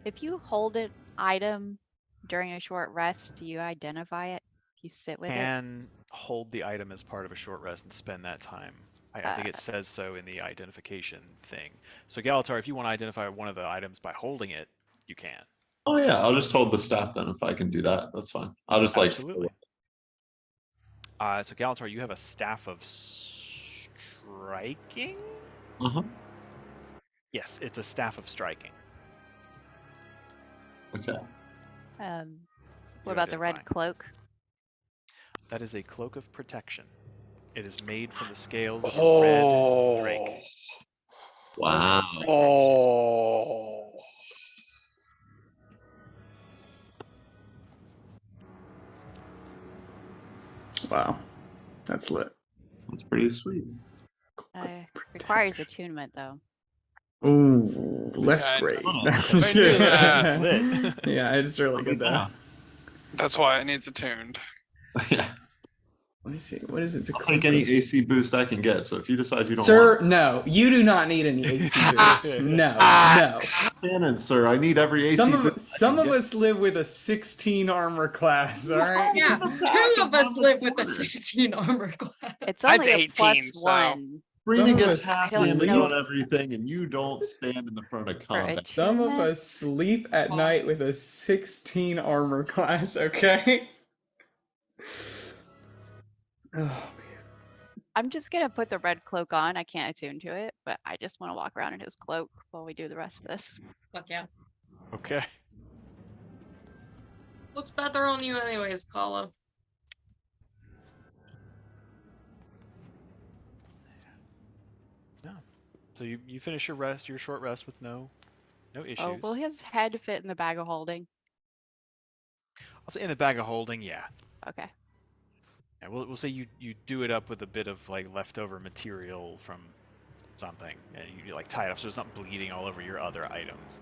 If you hold an item during a short rest, do you identify it? If you sit with it? Can hold the item as part of a short rest and spend that time. I think it says so in the identification thing. So Galatar, if you want to identify one of the items by holding it, you can. Oh yeah, I'll just hold the staff then if I can do that. That's fine. I'll just like. Absolutely. So Galatar, you have a staff of striking? Uh-huh. Yes, it's a staff of striking. Okay. What about the red identifying. cloak? That is a cloak of protection. It is made from the scales of a red drake. Wow. Oh. Wow. That's lit. That's pretty sweet. Requires attunement though. Ooh, less Yeah, great. I knew that. Lit. Yeah, it's really good though. That's why it needs attuned. Yeah. Let me see. What is it? I'll take any AC boost I can get. So if you decide you don't Sir, want no. You do not need any AC boost. No. cannon, sir, I need every AC boost. Some of us live with a 16 armor class, all right? Yeah, two of us live with a 16 armor class. It's That's only a 18, plus so- one. Brina Some of gets us half don't damage know. on everything, and you don't stand in the front of For combat. Some of attunement. us sleep at night with a 16 armor class, okay? Oh, man. I'm just gonna put the red cloak on. I can't attune to it, but I just want to walk around in his cloak while we do the rest of this. Fuck yeah. Okay. Looks better on you anyways, Kala. Yeah. So you finish your short rest with no issues. Oh, will his head fit in the bag of holding? I'll say in the bag of holding, yeah. Okay. Yeah, we'll say you do it up with a bit of like leftover material from something, and you like tie it up so it's not bleeding all over your other items.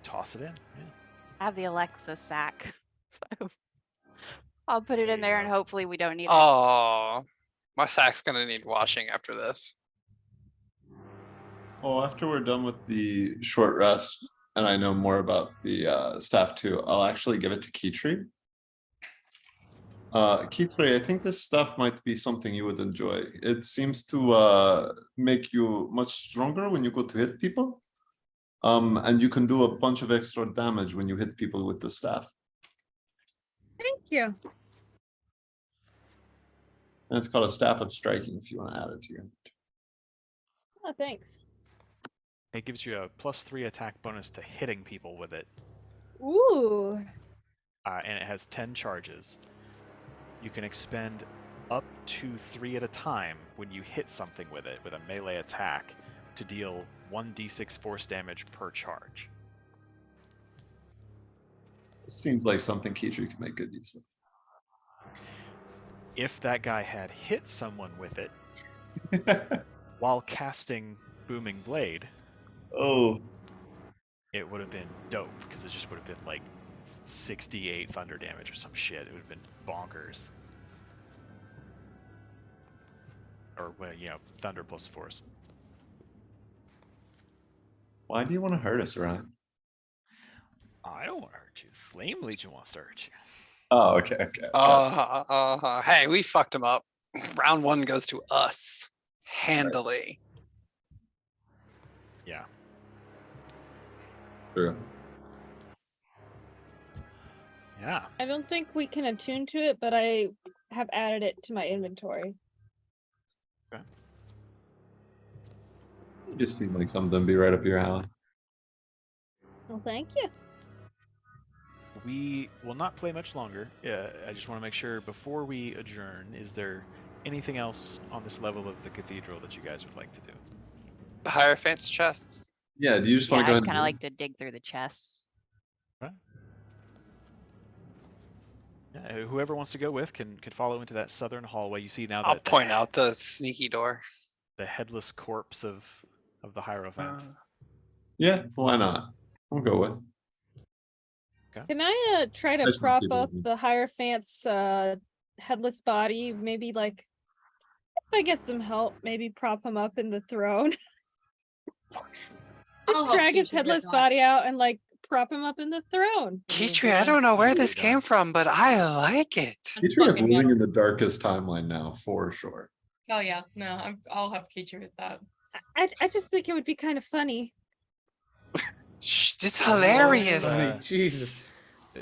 Toss it in. Yeah. I have the Alexa sack, so I'll put it There in you there and go. hopefully we don't need it. Oh, my sack's gonna need washing after this. Well, after we're done with the short rest, and I know more about the staff too, I'll actually give it to Kitri. Kitri, I think this stuff might be something you would enjoy. It seems to make you much stronger when you go to hit people. And you can do a bunch of extra damage when you hit people with the staff. Thank you. And it's called a staff of striking if you want to add it to your. Oh, thanks. It gives you a +3 attack bonus to hitting people with it, Ooh. and it has 10 charges. You can expend up to 3 at a time when you hit something with it with a melee attack to deal 1d6 force damage per charge. It seems like something Kitri can make good use of. If that guy had hit someone with it while casting Booming Blade, Oh, it would have been dope because it just would have been like 68 thunder damage or some shit. It would have been bonkers. Or, well, you know, thunder plus force. why do you want to hurt us, Ryan? I don't want to hurt you. Flame Legion wants to hurt you. Oh, okay. Hey, we fucked him up. Round 1 goes to us. Handily. Yeah. True. Yeah. I don't think we can attune to it, but I have added it to my inventory. You just seem like something be right up your alley. Well, thank you. We will not play much longer. I just want to make sure before we adjourn, is there anything else on this level of the cathedral that you guys would like to do? The Hierophant's chests. Yeah, do you just Yeah, want to go I'd ahead kind and of do like to dig through the chests. Whoever wants to go with can follow into that southern hallway. You see now I'll that point out the sneaky door. the headless corpse of the Hierophant. Yeah, why not? We'll go with. Can I try to I just wanna prop see what up we do. the Hierophant's headless body? Maybe like if I get some help, maybe prop him up in the throne. I'll Just help drag his Keisha with headless that. body out and like prop him up in the throne. Keitri, I don't know where this came from, but I like it. That's Keitri is fucking living metal. in the darkest timeline now, for sure. Oh yeah, no, I'll help Keisha with that. I just think it would be kind of funny. Shh, it's Well, hilarious. Jesus.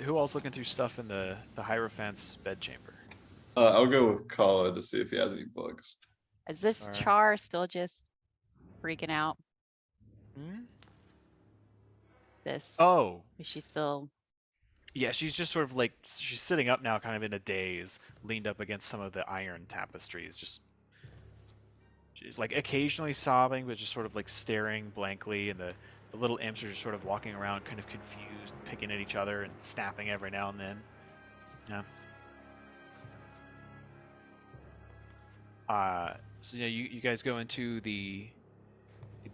Who else looking through stuff in the Hierophant's bedchamber? I'll go with Kala to see if he has any books. Is this Alright. Char still just freaking out? Hmm? This Oh, is she still? yeah, she's just sort of like she's sitting up now, kind of in a daze, leaned up against some of the iron tapestries. Just she's like occasionally sobbing, but just sort of like staring blankly, and the little imps are just sort of walking around, kind of confused, picking at each other and snapping every now and then. Yeah. So yeah, you guys go into the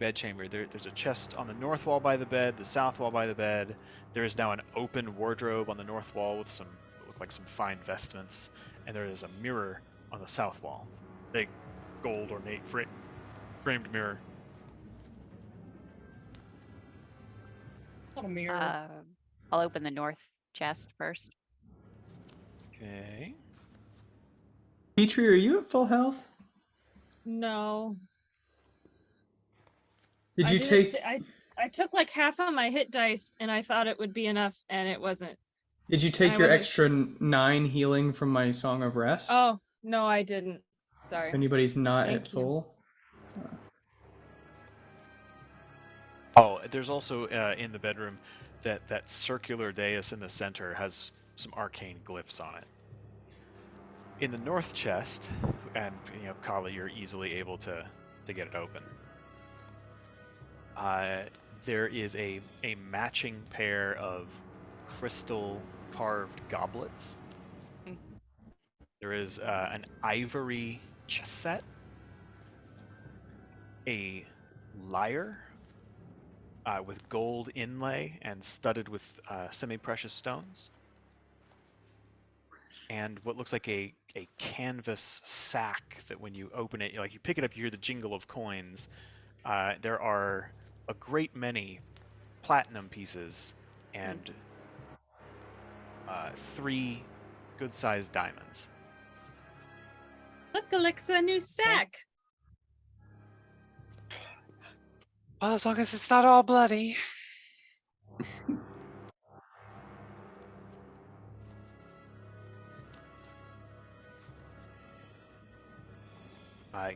bedchamber. There's a chest on the north wall by the bed, the south wall by the bed. There is now an open wardrobe on the north wall with some what look like some fine vestments, and there is a mirror on the south wall, big gold ornate framed mirror. Not a mirror. I'll open the north chest first. Okay. Petrie, are you at full health? No. Did I you didn't take? I took like half of my hit dice and I thought it would be enough and it wasn't. Did you take I your wasn't extra 9 healing from my Song of Rest? Oh, no, I didn't. If Sorry. anybody's not Thank at you. full. Oh, there's also in the bedroom that circular dais in the center has some arcane glyphs on it. In the north chest, and Kala, you're easily able to get it open. There is a matching pair of crystal carved goblets. There is an ivory chess set, a lyre with gold inlay and studded with semi-precious stones, and what looks like a canvas sack that when you open it, like you pick it up, you hear the jingle of coins. There are a great many platinum pieces and 3 good-sized diamonds. Look, Alexa, a new sack. Well, as long as it's not all bloody.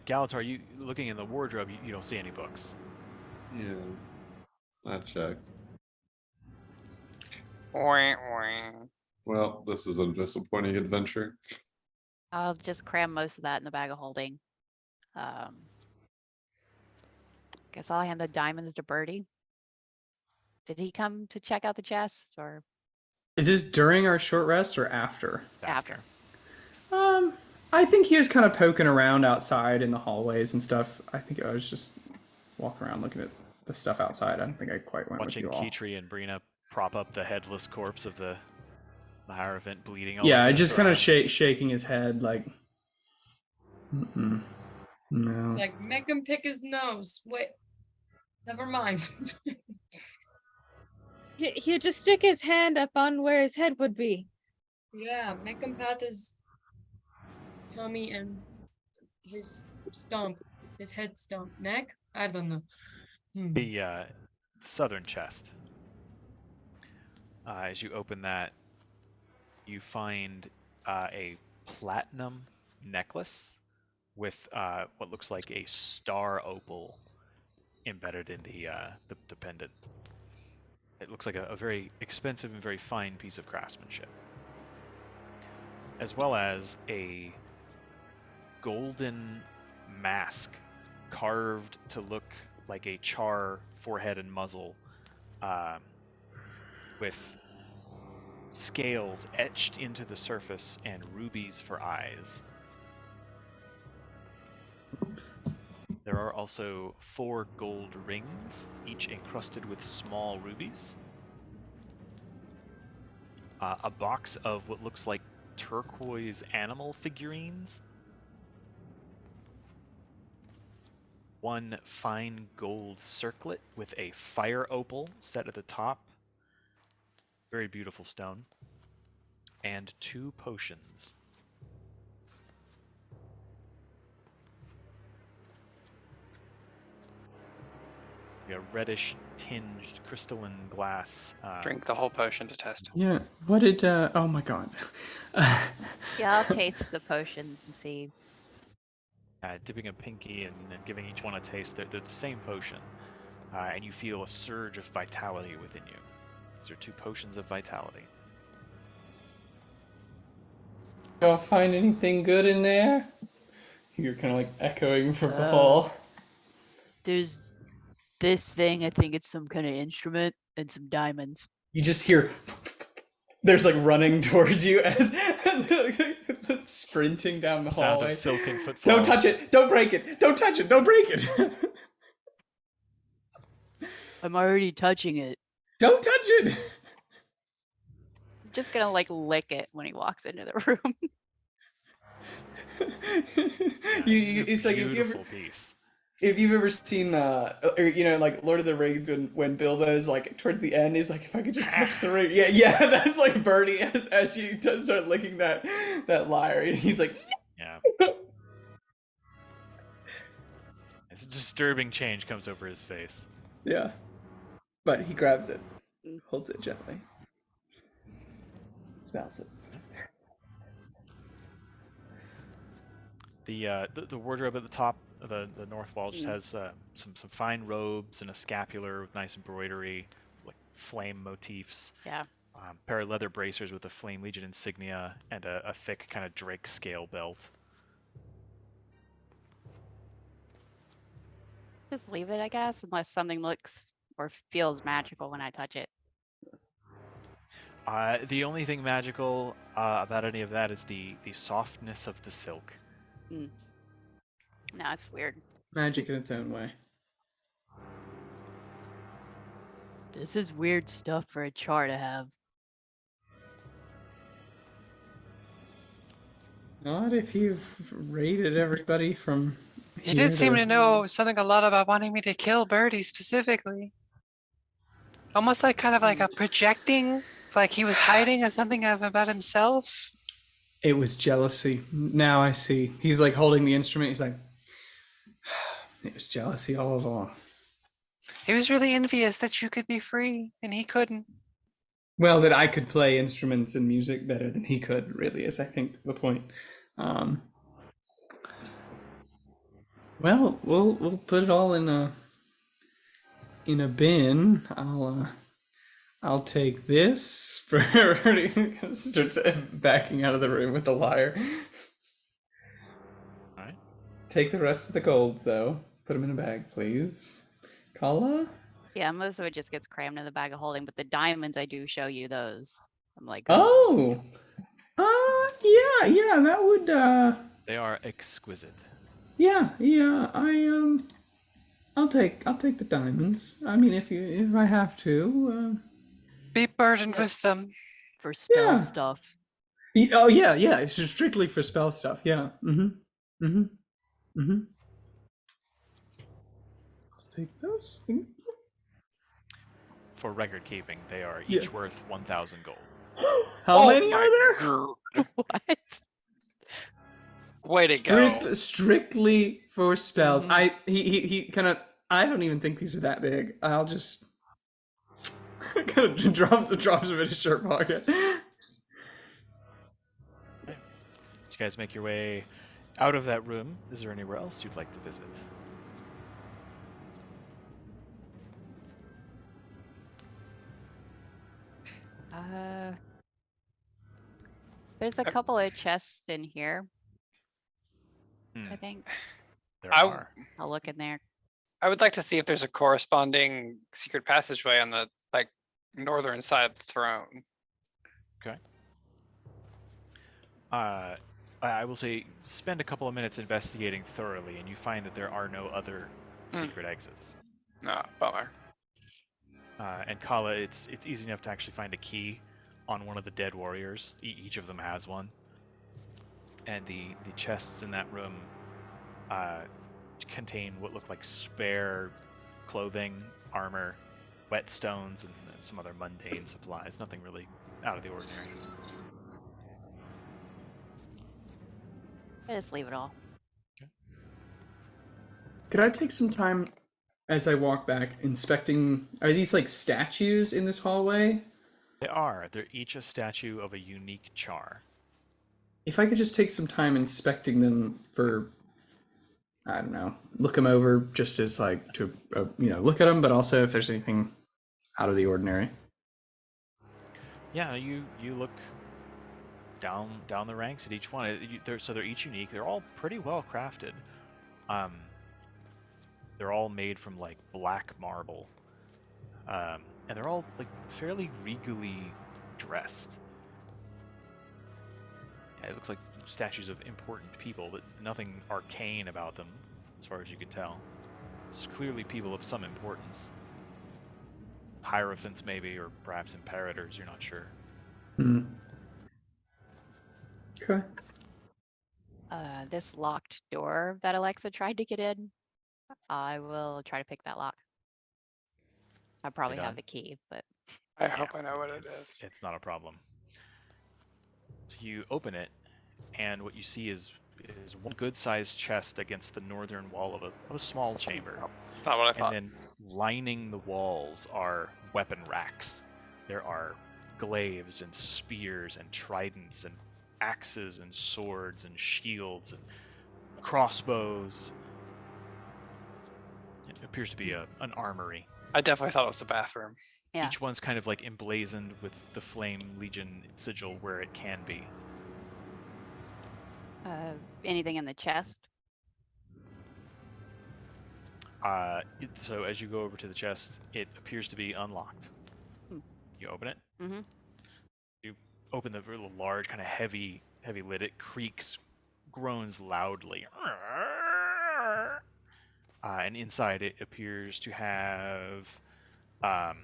Galatar, you looking in the wardrobe, you don't see any books. Yeah, I checked. Wah, wah. Well, this is a disappointing adventure. I'll just cram most of that in the bag of holding. Guess I'll hand the diamonds to Birdie. Did he come to check out the chests or Is this during our short rest or after? after? I think he was kind of poking around outside in the hallways and stuff. I think I was just walking around looking at the stuff outside. I don't think I quite went Watching with you all. Keitri and Brina prop up the headless corpse of the Hierophant bleeding all Yeah, over I the just kind of throne. shaking his head like, no. It's like, make him pick his nose. Wait, never mind. He'd just stick his hand up on where his head would be. Yeah, make him pat his tummy and his stump, his head stump, neck. I don't know. The southern chest. As you open that, you find a platinum necklace with what looks like a star opal embedded in the pendant. It looks like a very expensive and very fine piece of craftsmanship, as well as a golden mask carved to look like a char forehead and muzzle, with scales etched into the surface and rubies for eyes. There are also 4 gold rings, each encrusted with small rubies. A box of what looks like turquoise animal figurines. 1 fine gold circlet with a fire opal set at the top. Very beautiful stone. And 2 potions. A reddish tinged crystalline glass. Drink the whole potion to test. Yeah. What did? Oh my god. Yeah, I'll taste the potions and see. Dipping a pinky and giving each one a taste. They're the same potion, and you feel a surge of vitality within you. These are 2 potions of vitality. Do I find anything good in there? You're kind of like echoing from the hall. There's this thing, I think it's some kind of instrument, and some diamonds. You just hear there's like running towards you as sprinting down the Sound hallway. of silken footfalls. Don't touch it! Don't break it! Don't touch it! Don't break it! I'm already touching it. Don't touch it! I'm just gonna like lick it when he walks into the room. It's like if you've ever seen like Lord of the Rings when Bilbo's like towards the end he's like, if I could just touch the ring. Yeah, that's like Bernie as she does start licking that lyre, and he's like, yeah. It's a disturbing change comes over his face. yeah. But he grabs it, holds it gently, smells it. The wardrobe at the top of the north wall just has some fine robes and a scapular with nice embroidery, like flame motifs. Yeah. Pair of leather bracers with a Flame Legion insignia and a thick kind of drake scale belt. Just leave it, I guess, unless something looks or feels magical when I touch it. The only thing magical about any of that is the softness of the silk. No, it's weird. Magic in its own way. This is weird stuff for a char to have. Not if you've raided everybody from. He did seem to know something a lot about wanting me to kill Birdie specifically. Almost like kind of like a projecting, like he was hiding something about himself. It was jealousy. Now I see. He's like holding the instrument. He's like, it was jealousy all along. He was really envious that you could be free and he couldn't. Well, that I could play instruments and music better than he could, really, is I think the point. Well, we'll put it all in a bin. I'll take this for starts backing out of the room with the lyre. Alright. Take the rest of the gold though. Put them in a bag, please. Kala? Yeah, most of it just gets crammed in the bag of holding, but the diamonds, I do show you those. I'm like, Oh! Yeah, that would, They are exquisite. yeah, I'll take the diamonds. I mean, if I have to, Be burdened with them. for spell Yeah. stuff. Oh yeah, it's just strictly for spell stuff. Yeah. Take those. For record keeping, they are Yeah. each worth 1,000 gold. How Oh many my are there? God. What? Way to go. Strictly for spells. He kind of. I don't even think these are that big. I'll just kind of drops them in his shirt pocket. you guys make your way out of that room, is there anywhere else you'd like to visit? There's a couple of chests in here, Hmm, I think. there I- are. I'll look in there. I would like to see if there's a corresponding secret passageway on the like northern side of the throne. I will say spend a couple of minutes investigating thoroughly, and you find that there are no other Hmm. secret exits. No, bummer. And Kala, it's easy enough to actually find a key on one of the dead warriors. Each of them has one. And the chests in that room contain what look like spare clothing, armor, whetstones, and some other mundane supplies. Nothing really out of the ordinary. I just leave it all. Could I take some time as I walk back inspecting? Are these like statues in this hallway? They are. They're each a statue of a unique char. If I could just take some time inspecting them for, I don't know, look them over just as like to look at them, but also if there's anything out of the ordinary. Yeah, you look down the ranks at each one. They're each unique. They're all pretty well crafted. They're all made from like black marble, and they're all like fairly regally dressed. Yeah, it looks like statues of important people, but nothing arcane about them, as far as you can tell. It's clearly people of some importance. Hierophants, maybe, or perhaps imperators. You're not sure. Okay. This locked door that Alexa tried to get in, I will try to pick that lock. I probably have done? the key, but I hope I know what it is. It's not a problem. So you open it, and what you see is one good-sized chest against the northern wall of a small chamber. That's not what I thought. And then lining the walls are weapon racks. There are glaives and spears and tridents and axes and swords and shields and crossbows. It appears to be an armory. I definitely thought it was a bathroom. yeah. Each one's kind of like emblazoned with the Flame Legion sigil where it can be. Anything in the chest? So as you go over to the chest, it appears to be unlocked. Hmm. You open it. Mm-hmm. You open the really large, kind of heavy lid. It creaks, groans loudly. And inside it appears to have a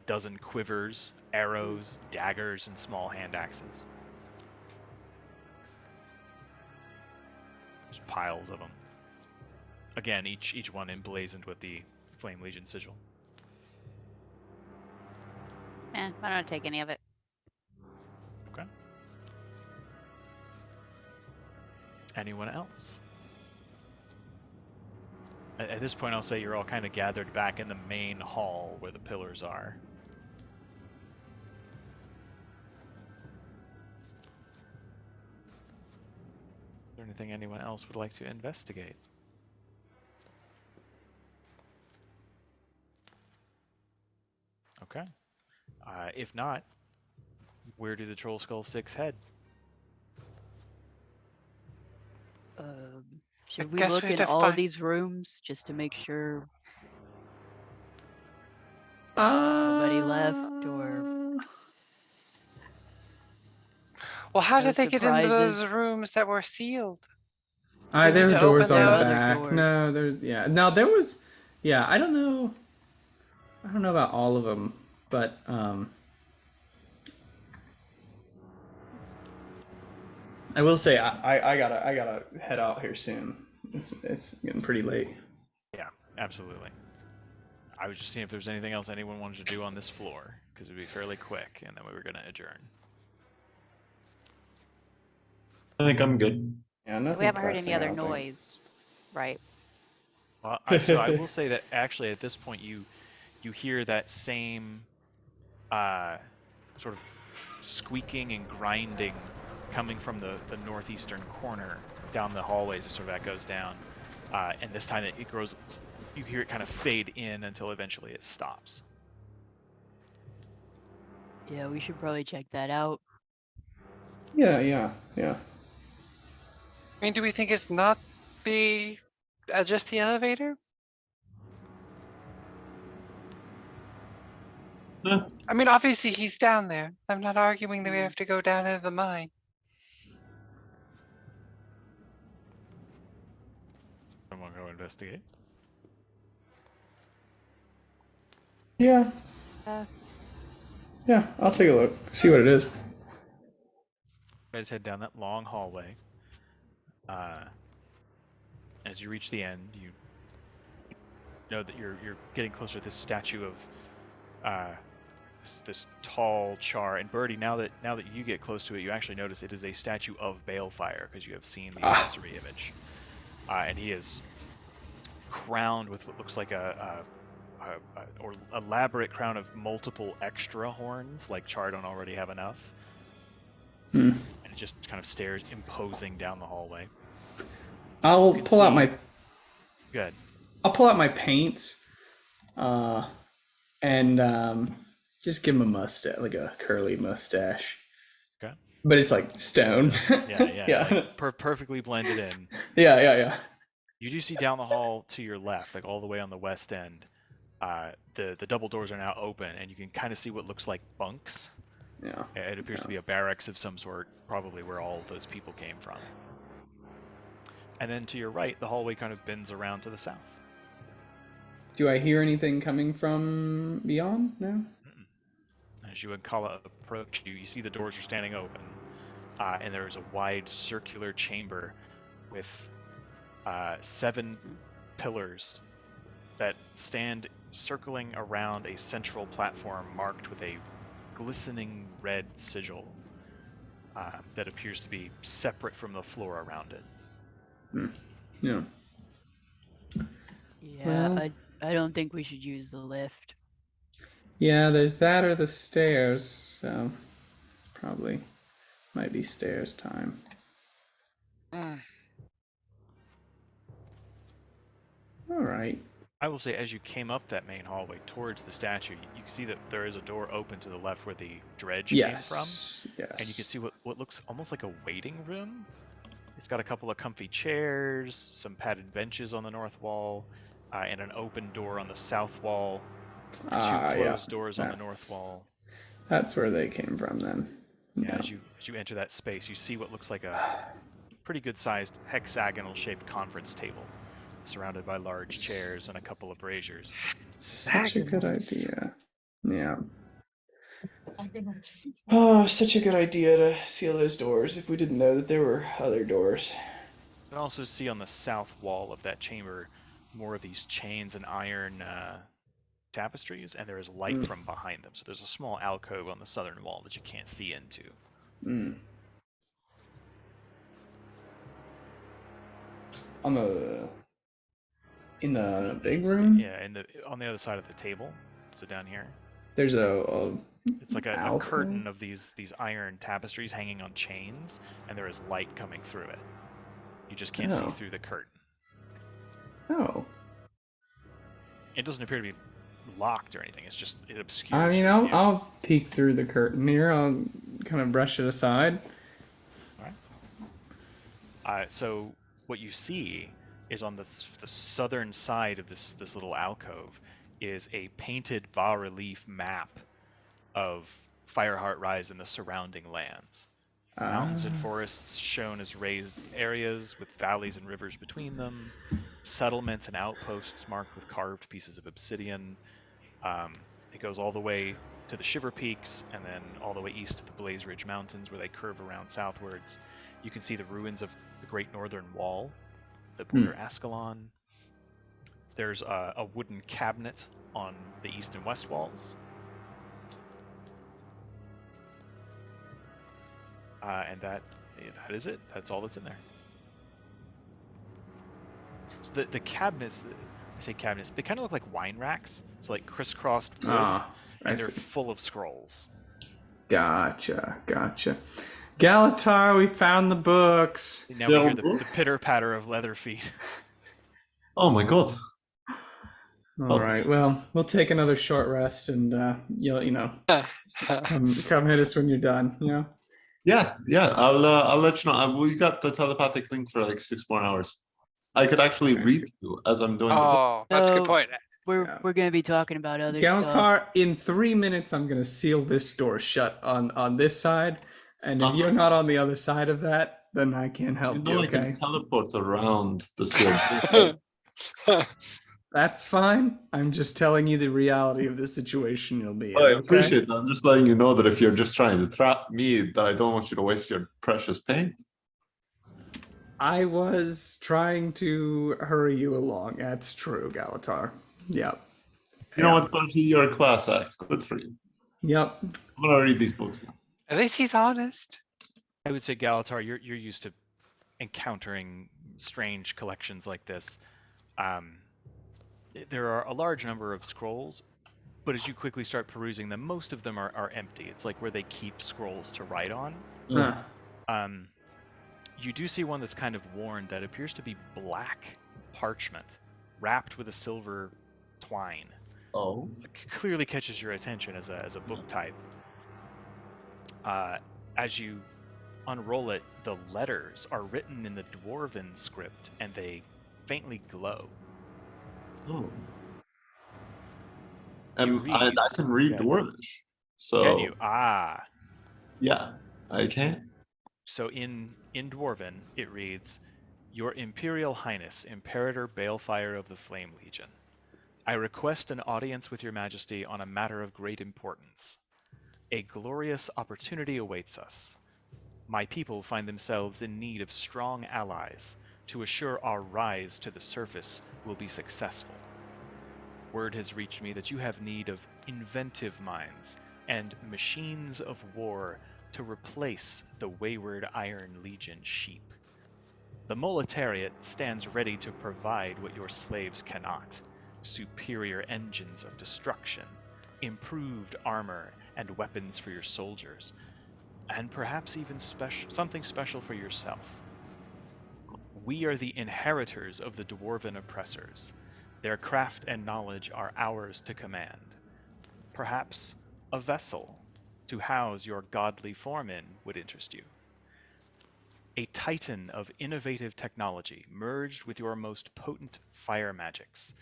dozen quivers, arrows, daggers, and small hand axes. Just piles of them. Again, each one emblazoned with the Flame Legion sigil. I don't take any of it. Okay. Anyone else? At this point, I'll say you're all kind of gathered back in the main hall where the pillars are. Is there anything anyone else would like to investigate? Okay. If not, where do the Trollskull Six head? Should we guess look we have in to all find- of these rooms just to make sure Nobody nobody left or Well, how No did they get into those surprises. rooms that were sealed? There we were need to doors open on the those? back. Doors. No, there's No, there was. Yeah, I don't know. I don't know about all of them, but I will say I gotta head out here soon. It's getting pretty late. Yeah, absolutely. I was just seeing if there's anything else anyone wanted to do on this floor, because it would be fairly quick, and then we were going to adjourn. I think I'm good. Yeah, we haven't heard any other noise, right? Well, so I will say that actually at this point you hear that same sort of squeaking and grinding coming from the northeastern corner down the hallways. It sort of echoes down, and this time it grows. You hear it kind of fade in until eventually it stops. Yeah, we should probably check that out. Yeah. I mean, do we think it's not just the elevator? I mean, obviously he's down there. I'm not arguing that we have to go down into the mine. Someone go investigate. Yeah. Yeah, I'll take a look. See what it is. You guys head down that long hallway. As you reach the end, you know that you're getting closer to this statue of this tall char. And Birdie, now that you get close to it, you actually notice it is a statue of Balefire because you have seen the accessory image, and he is crowned with what looks like or elaborate crown of multiple extra horns, like Char don't already have enough. And it just kind of stares imposing down the hallway. I'll pull out my. Good. I'll pull out my paints, and just give him a mustache, like a curly mustache. Okay. But it's like stone. Yeah. Like perfectly blended in. Yeah. You do see down the hall to your left, like all the way on the west end, the double doors are now open, and you can kind of see what looks like bunks. Yeah. It appears to be a barracks of some sort, probably where all of those people came from. And then to your right, the hallway kind of bends around to the south. Do I hear anything coming from beyond? No? As you and Kala approach, you see the doors are standing open, and there is a wide circular chamber with 7 pillars that stand circling around a central platform marked with a glistening red sigil that appears to be separate from the floor around it. Yeah. Yeah, Well- I don't think we should use the lift. Yeah, there's that or the stairs, so probably might be stairs time. Mm. All right. I will say, as you came up that main hallway towards the statue, you can see that there is a door open to the left where the dredge came from. Yes. And you can see what looks almost like a waiting room. It's got a couple of comfy chairs, some padded benches on the north wall, and an open door on the south wall. 2 closed doors on the north wall. That's where they came from then. Yeah, as you enter that space, you see what looks like a pretty good-sized hexagonal-shaped conference table, surrounded by large chairs and a couple of braziers. Such a good idea. Yeah. Oh, such a good idea to seal those doors if we didn't know that there were other doors. You can also see on the south wall of that chamber more of these chains and iron tapestries, and there is light from behind them. So there's a small alcove on the southern wall that you can't see into. In the big room? Yeah, on the other side of the table. So down here. There's It's like a alcove? curtain of these iron tapestries hanging on chains, and there is light coming through it. You just can't see through the curtain. Oh. It doesn't appear to be locked or anything. It's just it obscures. I mean, your view. I'll peek through the curtain here. I'll kind of brush it aside. Alright. So what you see is on the southern side of this little alcove is a painted bas-relief map of Fireheart Rise and the surrounding lands. Mountains and forests shown as raised areas with valleys and rivers between them, settlements and outposts marked with carved pieces of obsidian. It goes all the way to the Shiver Peaks and then all the way east to the Blaze Ridge Mountains where they curve around southwards. You can see the ruins of the Great Northern Wall that border Ascalon. There's a wooden cabinet on the east and west walls. And that is it. That's all that's in there. So the cabinets, I say cabinets, they kind of look like wine racks. So like crisscrossed wood, and they're full of scrolls. Gotcha. Galatar, we found the books. Now we Yeah, hear the bro. pitter patter of leather feet. Oh my god. All right. Well, we'll take another short rest, and you'll come hit us when you're done. Yeah, I'll let you know. We got the telepathic link for like 6 more hours. I could actually read you as I'm doing the book. Oh, that's a good So, point. We're gonna be talking about other stuff. Galatar, in 3 minutes, I'm gonna seal this door shut on this side, and if Uh-huh. you're not on the other side of that, then I can't help You you. know I Okay, can teleport around the sealed. that's fine. I'm just telling you the reality of the situation you'll be in. I Okay? appreciate that. I'm just letting you know that if you're just trying to trap me, that I don't want you to waste your precious paint. I was trying to hurry you along. That's true, Galatar. Yep. You know what, Bungie? You're a class act. Good for you. Yep. I'm gonna read these books now. At least he's honest. I would say, Galatar, you're used to encountering strange collections like this. There are a large number of scrolls, but as you quickly start perusing them, most of them are empty. It's like where they keep scrolls to write on. Huh. You do see one that's kind of worn that appears to be black parchment wrapped with a silver twine. Oh. Clearly catches your attention as a book type. As you unroll it, the letters are written in the Dwarven script and they faintly glow. Oh. You I read. can read Yeah. Dwarvish. So Can you? Ah. yeah, I can. So in Dwarven, it reads, Your Imperial Highness, Imperator Balefire of the Flame Legion. I request an audience with your majesty on a matter of great importance. A glorious opportunity awaits us. My people find themselves in need of strong allies to assure our rise to the surface will be successful. Word has reached me that you have need of inventive minds and machines of war to replace the wayward Iron Legion sheep. The Moletariat stands ready to provide what your slaves cannot: superior engines of destruction, improved armor and weapons for your soldiers, and perhaps even something special for yourself. We are the inheritors of the Dwarven oppressors. Their craft and knowledge are ours to command. Perhaps a vessel to house your godly form in would interest you. A titan of innovative technology merged with your most potent fire magics.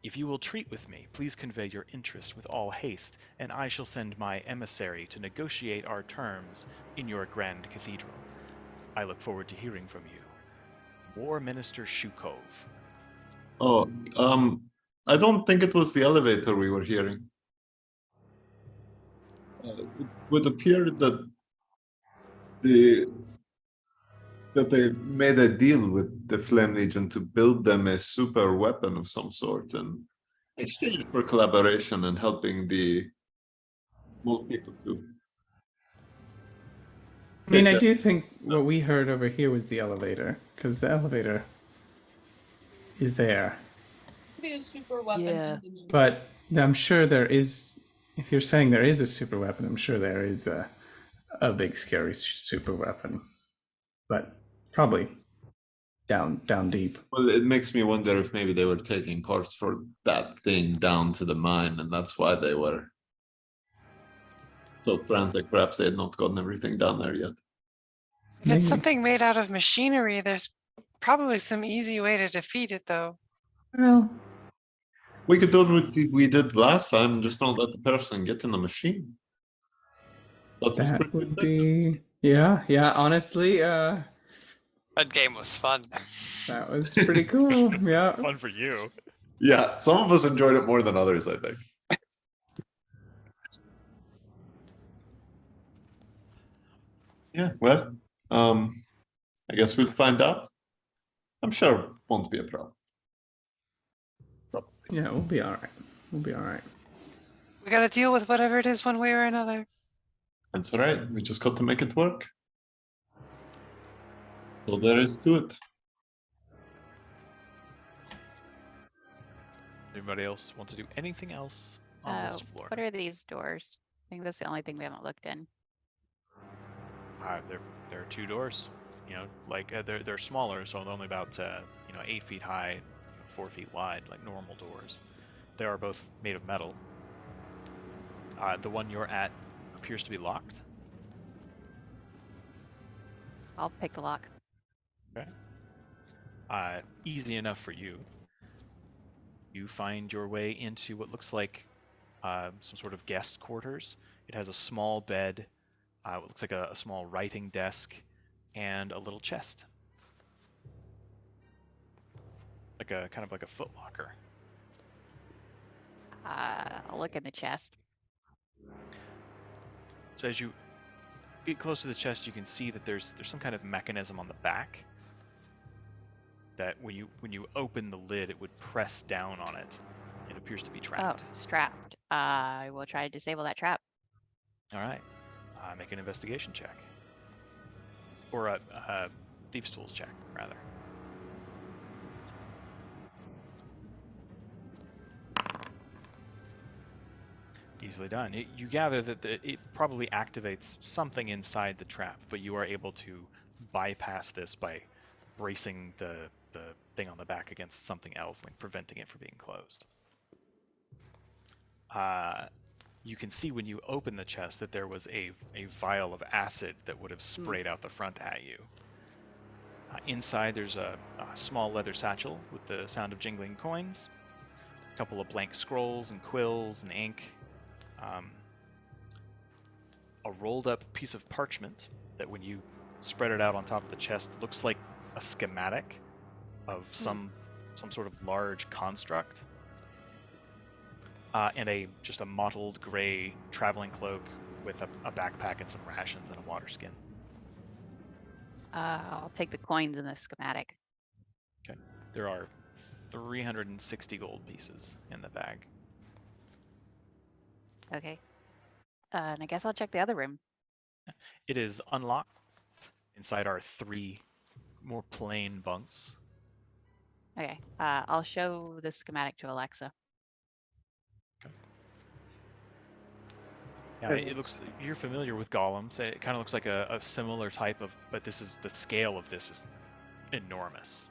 If you will treat with me, please convey your interest with all haste, and I shall send my emissary to negotiate our terms in your grand cathedral. I look forward to hearing from you. War Minister Shukov. Oh, I don't think it was the elevator we were hearing. It would appear that they made a deal with the Flame Legion to build them a super weapon of some sort in exchange for collaboration and helping the most people too. I mean, I do think what we heard over here was the elevator, because the elevator is there. Be a super weapon. Yeah. But I'm sure there is. If you're saying there is a super weapon, I'm sure there is a big scary super weapon, but probably down deep. Well, it makes me wonder if maybe they were taking parts for that thing down to the mine, and that's why they were so frantic. Perhaps they had not gotten everything down there yet. If it's something made out of machinery, there's probably some easy way to defeat it, though. Well, We could do what we did last time, just don't let the person get in the machine. that would be yeah. Honestly, That game was fun. that was pretty cool. Yeah. Fun for you. Yeah, some of us enjoyed it more than others, I think. Yeah, well, I guess we'll find out. I'm sure it won't be a problem. Yeah, we'll be all right. We'll be all right. We gotta deal with whatever it is one way or another. That's all right. We just got to make it work. So there is to it. Anybody else want to do anything else on this floor? What are these doors? I think that's the only thing we haven't looked in. There are two doors. Like they're smaller, so they're only about 8 feet high, 4 feet wide, like normal doors. They are both made of metal. The one you're at appears to be locked. I'll pick the lock. Okay. Easy enough for you. You find your way into what looks like some sort of guest quarters. It has a small bed, what looks like a small writing desk, and a little chest. Kind of like a foot locker. I'll look in the chest. So as you get close to the chest, you can see that there's some kind of mechanism on the back that when you open the lid, it would press down on it. It appears to be trapped. Oh, strapped. I will try to disable that trap. All right. Make an investigation check. Or a thieves' tools check, rather. Easily done. You gather that it probably activates something inside the trap, but you are able to bypass this by bracing the thing on the back against something else, like preventing it from being closed. You can see when you open the chest that there was a vial of acid that would have sprayed out the front at you. Inside there's a small leather satchel with the sound of jingling coins, a couple of blank scrolls and quills and ink, a rolled up piece of parchment that when you spread it out on top of the chest looks like a schematic of some sort of large construct. And just a mottled gray traveling cloak with a backpack and some rations and a water skin. I'll take the coins in the schematic. Okay. There are 360 gold pieces in the bag. Okay. And I guess I'll check the other room. It is unlocked. Inside are 3 more plain bunks. Okay. I'll show the schematic to Alexa. Yeah, it looks. You're familiar with golems. It kind of looks like a similar type of, but this is the scale of this is enormous.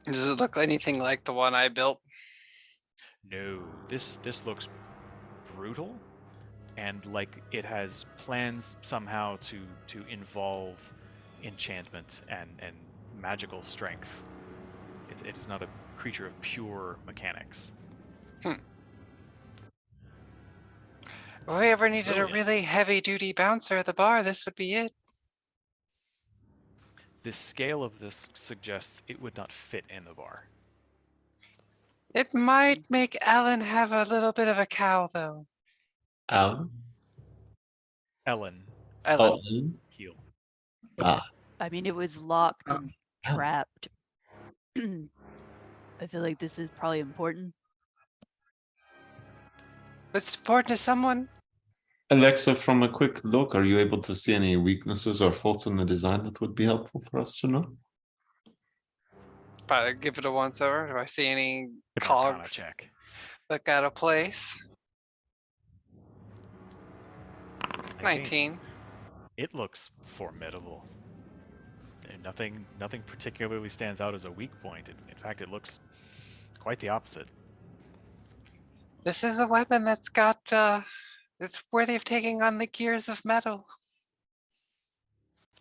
Does it look anything like the one I built? No, this looks brutal, and like it has plans somehow to involve enchantment and magical strength. It is not a creature of pure mechanics. If we ever needed a Brilliant. really heavy-duty bouncer at the bar, this would be it. The scale of this suggests it would not fit in the bar. It might make Ellen have a little bit of a cow, though. Alan? Ellen, Ellen. Alan? heal. Ah, I mean, it was locked and trapped. I feel like this is probably important. It's important to someone. Alexa, from a quick look, are you able to see any weaknesses or faults in the design that would be helpful for us to know? But I give it a once over. Do I see any An Arcana cogs check. look out of place? 19. It looks formidable. And nothing particularly stands out as a weak point. In fact, it looks quite the opposite. This is a weapon that's got, it's worthy of taking on the gears of metal.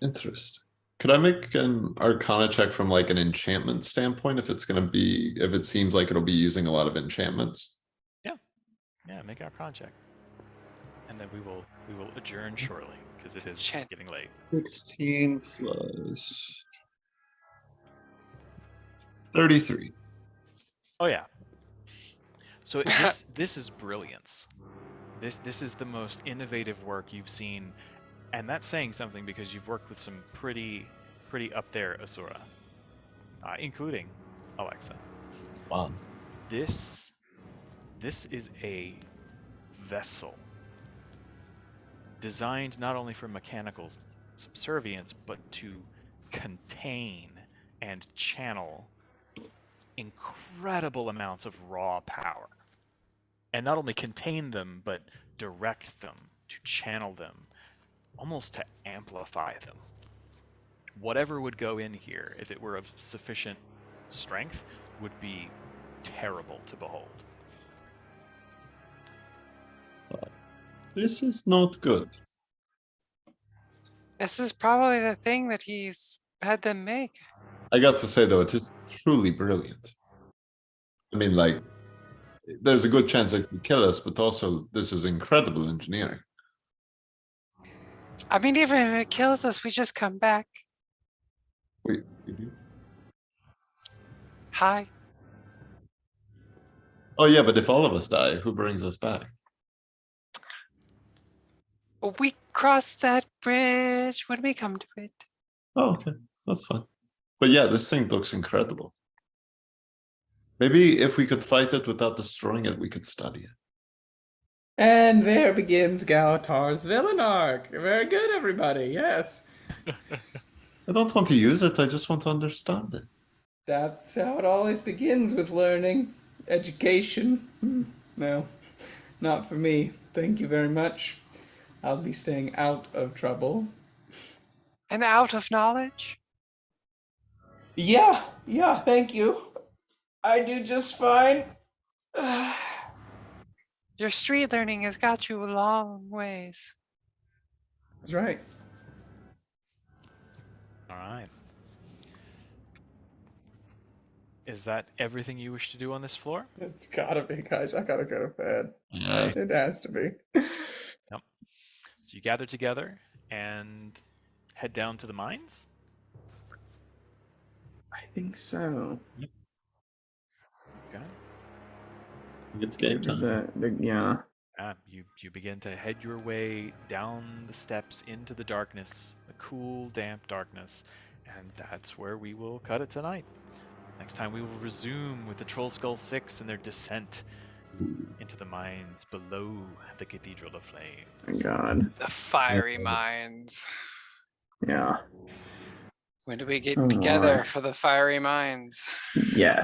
Interesting. Could I make an Arcana check from like an enchantment standpoint if it seems like it'll be using a lot of enchantments? Yeah, make an Arcana check. And then we will adjourn shortly because it is Shit. getting late. 16 plus 33. Oh yeah. So this is brilliance. This is the most innovative work you've seen, and that's saying something because you've worked with some pretty up there Asura, including Alexa. Wow. This is a vessel designed not only for mechanical subservience, but to contain and channel incredible amounts of raw power. And not only contain them, but direct them, to channel them, almost to amplify them. Whatever would go in here, if it were of sufficient strength, would be terrible to behold. This is not good. This is probably the thing that he's had them make. I got to say though, it is truly brilliant. I mean, like, there's a good chance it could kill us, but also this is incredible engineering. I mean, even if it kills us, we just come back. Wait, you do? Hi. Oh yeah, but if all of us die, who brings us back? We cross that bridge when we come to it. Oh, okay, that's fine. But yeah, this thing looks incredible. Maybe if we could fight it without destroying it, we could study it. And there begins Galatar's villain arc. Very good, everybody. Yes. I don't want to use it, I just want to understand it. That's how it always begins, with learning. Education. No, not for me. Thank you very much. I'll be staying out of trouble. And out of knowledge? Yeah, thank you. I do just fine. Your street learning has got you a long ways. That's right. All right. Is that everything you wish to do on this floor? It's gotta be, guys. I gotta go to bed. Yes. It has to be. Yep. So you gather together and head down to the mines? I think so. Okay. It's game time. Yeah. You begin to head your way down the steps into the darkness, the cool, damp darkness, and that's where we will cut it tonight. Next time we will resume with the Trollskull Six and their descent into the mines below the Cathedral of Flame. My God. The fiery mines. Yeah. When do we get Oh, together Lord. for the fiery mines? Yeah.